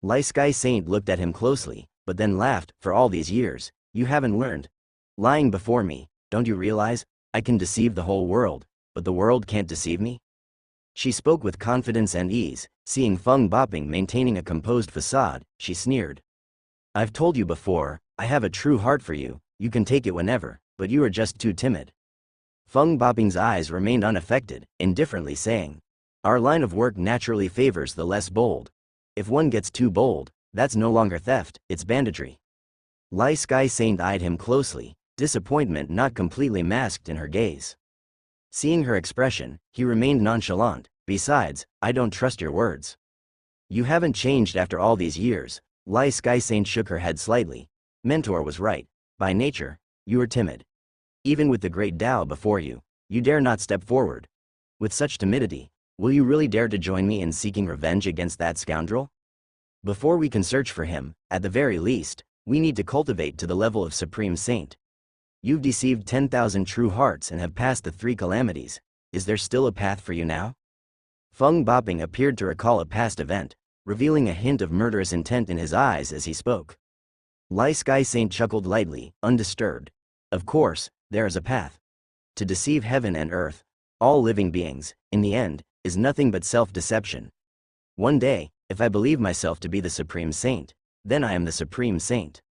Lai Sky Saint looked at him closely, but then laughed. For all these years, you haven't learned. Lying before me, don't you realize, I can deceive the whole world, but the world can't deceive me? She spoke with confidence and ease. Seeing Feng Boping maintaining a composed facade, she sneered. I've told you before, I have a true heart for you, you can take it whenever, but you are just too timid. Feng Boping's eyes remained unaffected, indifferently saying, Our line of work naturally favors the less bold. If one gets too bold, that's no longer theft, it's banditry. Lai Sky Saint eyed him closely, disappointment not completely masked in her gaze. Seeing her expression, he remained nonchalant. Besides, I don't trust your words. You haven't changed after all these years. Lai Sky Saint shook her head slightly. Mentor was right. By nature, you are timid. Even with the great Tao before you, you dare not step forward. With such timidity, will you really dare to join me in seeking revenge against that scoundrel? Before we can search for him, at the very least, We need to cultivate to the level of Supreme Saint. You've deceived 10,000 true hearts and have passed the 3 calamities. Is there still a path for you now? Feng Boping appeared to recall a past event, revealing a hint of murderous intent in his eyes as he spoke. Lai Sky Saint chuckled lightly, undisturbed. Of course, there is a path. To deceive heaven and earth, all living beings, in the end, is nothing but self-deception. One day, if I believe myself to be the Supreme Saint, then I am the Supreme Saint.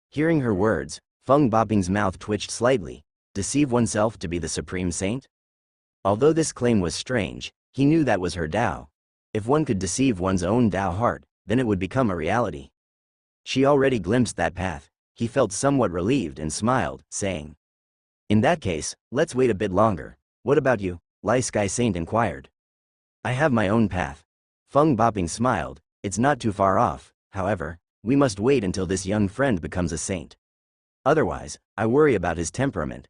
Hearing her words, Feng Boping's mouth twitched slightly. Deceive oneself to be the Supreme Saint? Although this claim was strange, he knew that was her Tao. If one could deceive one's own Tao heart, then it would become a reality. She already glimpsed that path. He felt somewhat relieved and smiled, saying, "In that case, let's wait a bit longer. What about you?" Lai Sky Saint inquired. "I have my own path." Feng Boping smiled. "It's not too far off, however, we must wait until this young friend becomes a saint. Otherwise, I worry about his temperament.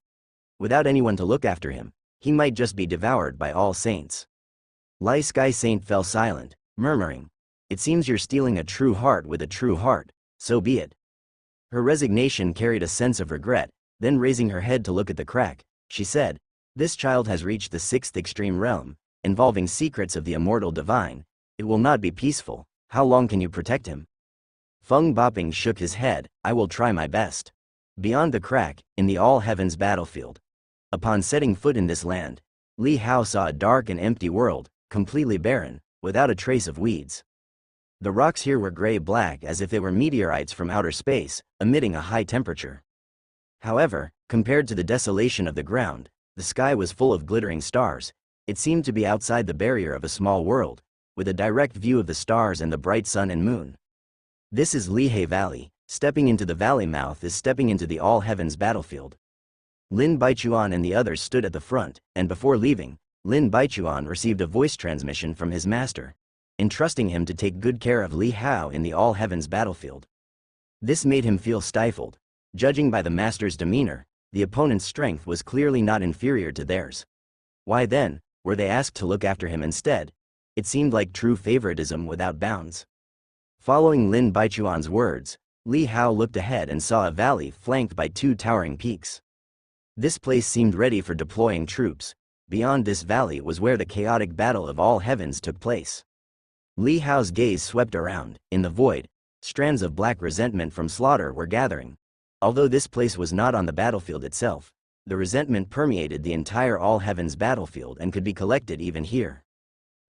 Without anyone to look after him, he might just be devoured by all saints." Lai Sky Saint fell silent, murmuring, "It seems you're stealing a true heart with a true heart, so be it." Her resignation carried a sense of regret, then raising her head to look at the crack, she said, "This child has reached the 6th extreme realm, involving secrets of the immortal divine. It will not be peaceful. How long can you protect him?" Feng Boping shook his head. "I will try my best." Beyond the crack, in the all heavens battlefield. Upon setting foot in this land, Li Hao saw a dark and empty world, completely barren, without a trace of weeds. The rocks here were gray-black as if they were meteorites from outer space, emitting a high temperature. However, compared to the desolation of the ground, the sky was full of glittering stars. It seemed to be outside the barrier of a small world, with a direct view of the stars and the bright sun and moon. This is Lihei Valley. Stepping into the valley mouth is stepping into the all heavens battlefield. Lin Baichuan and the others stood at the front, and before leaving, Lin Baichuan received a voice transmission from his master, entrusting him to take good care of Li Hao in the all heavens battlefield. This made him feel stifled. Judging by the master's demeanor, the opponent's strength was clearly not inferior to theirs. Why then, were they asked to look after him instead? It seemed like true favoritism without bounds. Following Lin Baichuan's words, Li Hao looked ahead and saw a valley flanked by 2 towering peaks. This place seemed ready for deploying troops. Beyond this valley was where the chaotic battle of all heavens took place. Li Hao's gaze swept around. In the void, strands of black resentment from slaughter were gathering. Although this place was not on the battlefield itself, the resentment permeated the entire all heavens battlefield and could be collected even here.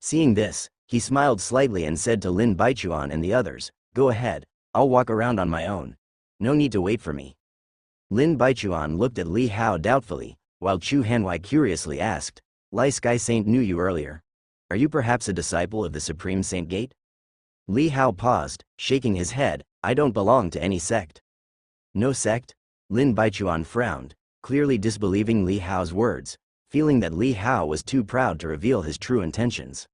Seeing this, he smiled slightly and said to Lin Baichuan and the others, "Go ahead, I'll walk around on my own. No need to wait for me." Lin Baichuan looked at Li Hao doubtfully, while Chu Hanwei curiously asked, "Lai Sky Saint knew you earlier. Are you perhaps a disciple of the Supreme Saint Gate?" Li Hao paused, shaking his head. "I don't belong to any sect." "No sect?" Lin Baichuan frowned, clearly disbelieving Li Hao's words, feeling that Li Hao was too proud to reveal his true intentions.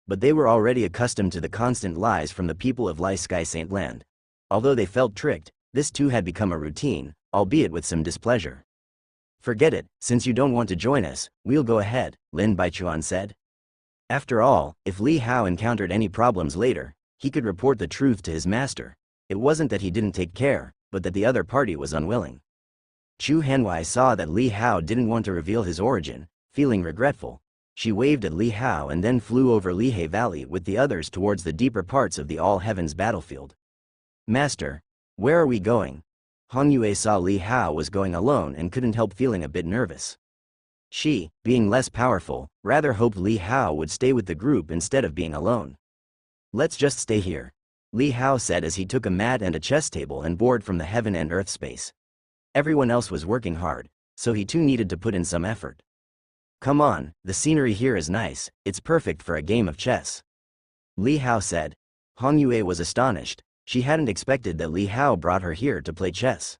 But they were already accustomed to the constant lies from the people of Lai Sky Saint Land. Although they felt tricked, this too had become a routine, albeit with some displeasure. "Forget it, since you don't want to join us, we'll go ahead," Lin Baichuan said. After all, if Li Hao encountered any problems later, he could report the truth to his master. It wasn't that he didn't take care, but that the other party was unwilling. Chu Hanwei saw that Li Hao didn't want to reveal his origin. Feeling regretful, she waved at Li Hao and then flew over Lihei Valley with the others towards the deeper parts of the all heavens battlefield. "Master, where are we going?" Hong Yue saw Li Hao was going alone and couldn't help feeling a bit nervous. She, being less powerful, rather hoped Li Hao would stay with the group instead of being alone. "Let's just stay here," Li Hao said as he took a mat and a chess table and board from the heaven and earth space. Everyone else was working hard, so he too needed to put in some effort. "Come on, the scenery here is nice, it's perfect for a game of chess," Li Hao said. Hong Yue was astonished. She hadn't expected that Li Hao brought her here to play chess.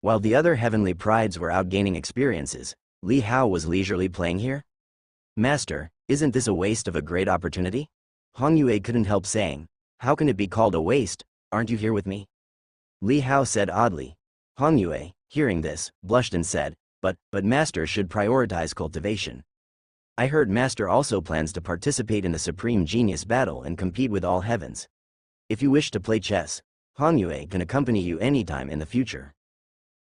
While the other heavenly prides were out gaining experiences, Li Hao was leisurely playing here. "Master, isn't this a waste of a great opportunity?" Hong Yue couldn't help saying. "How can it be called a waste? Aren't you here with me?" Li Hao said oddly. Hong Yue, hearing this, blushed and said, but Master should prioritize cultivation. I heard Master also plans to participate in the Supreme Genius Battle and compete with all heavens. If you wish to play chess, Hong Yue can accompany you anytime in the future.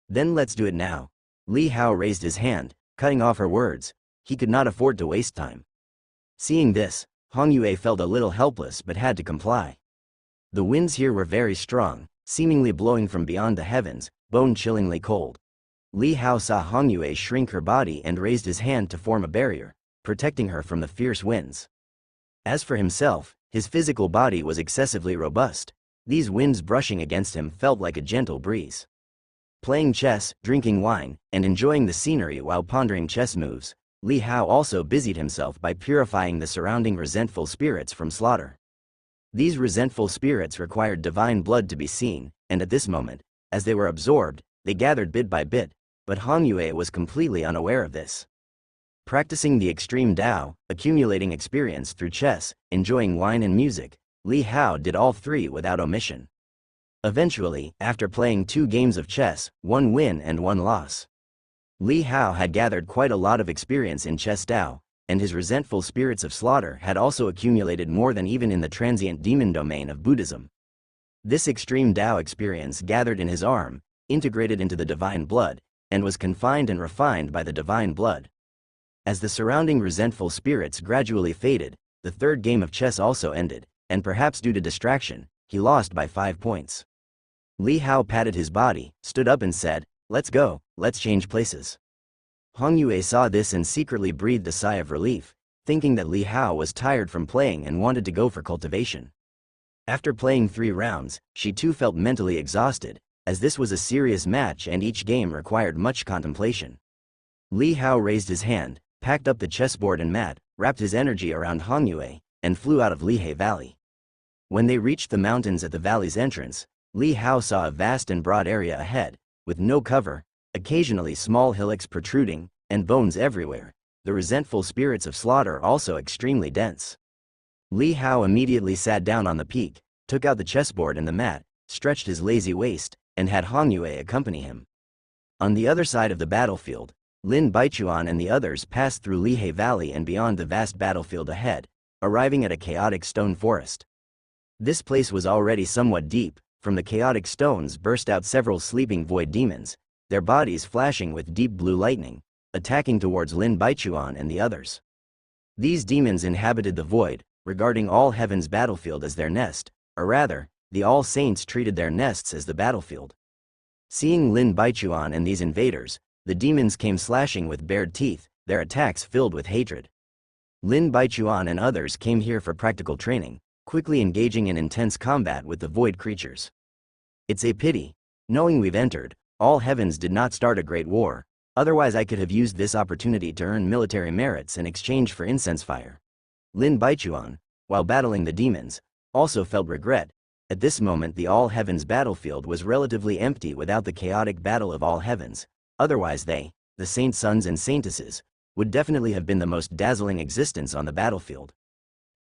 Then let's do it now. Li Hao raised his hand, cutting off her words. He could not afford to waste time. Seeing this, Hong Yue felt a little helpless but had to comply. The winds here were very strong, seemingly blowing from beyond the heavens, bone-chillingly cold. Li Hao saw Hong Yue shrink her body and raised his hand to form a barrier, protecting her from the fierce winds. As for himself, his physical body was excessively robust. These winds brushing against him felt like a gentle breeze. Playing chess, drinking wine, and enjoying the scenery while pondering chess moves, Li Hao also busied himself by purifying the surrounding resentful spirits from slaughter. These resentful spirits required divine blood to be seen, and at this moment, as they were absorbed, they gathered bit by bit, but Hong Yue was completely unaware of this. Practicing the extreme Tao, accumulating experience through chess, enjoying wine and music, Li Hao did all three without omission. Eventually, after playing 2 games of chess, 1 win and 1 loss, Li Hao had gathered quite a lot of experience in chess Tao, and his resentful spirits of slaughter had also accumulated more than even in the transient demon domain of Buddhism. This extreme Tao experience gathered in his arm, integrated into the divine blood, and was confined and refined by the divine blood. As the surrounding resentful spirits gradually faded, the 3rd game of chess also ended, and perhaps due to distraction, he lost by 5 points. Li Hao patted his body, stood up and said, "Let's go, let's change places." Hong Yue saw this and secretly breathed a sigh of relief, thinking that Li Hao was tired from playing and wanted to go for cultivation. After playing 3 rounds, she too felt mentally exhausted, as this was a serious match and each game required much contemplation. Li Hao raised his hand, packed up the chessboard and mat, wrapped his energy around Hong Yue, and flew out of Lihei Valley. When they reached the mountains at the valley's entrance, Li Hao saw a vast and broad area ahead, with no cover, occasionally small hillocks protruding, and bones everywhere, the resentful spirits of slaughter also extremely dense. Li Hao immediately sat down on the peak, took out the chessboard and the mat, stretched his lazy waist, and had Hong Yue accompany him. On the other side of the battlefield, Lin Baichuan and the others passed through Lihei Valley and beyond the vast battlefield ahead, arriving at a chaotic stone forest. This place was already somewhat deep. From the chaotic stones burst out several sleeping void demons, their bodies flashing with deep blue lightning, attacking towards Lin Baichuan and the others. These demons inhabited the void, regarding all heaven's battlefield as their nest, or rather, the All Saints treated their nests as the battlefield. Seeing Lin Baichuan and these invaders, the demons came slashing with bared teeth, their attacks filled with hatred. Lin Baichuan and others came here for practical training, quickly engaging in intense combat with the void creatures. It's a pity. Knowing we've entered, all heavens did not start a great war, otherwise I could have used this opportunity to earn military merits in exchange for incense fire. Lin Baichuan, while battling the demons, also felt regret. At this moment the all heavens battlefield was relatively empty without the chaotic battle of all heavens, otherwise they, the saint sons and saintesses, would definitely have been the most dazzling existence on the battlefield.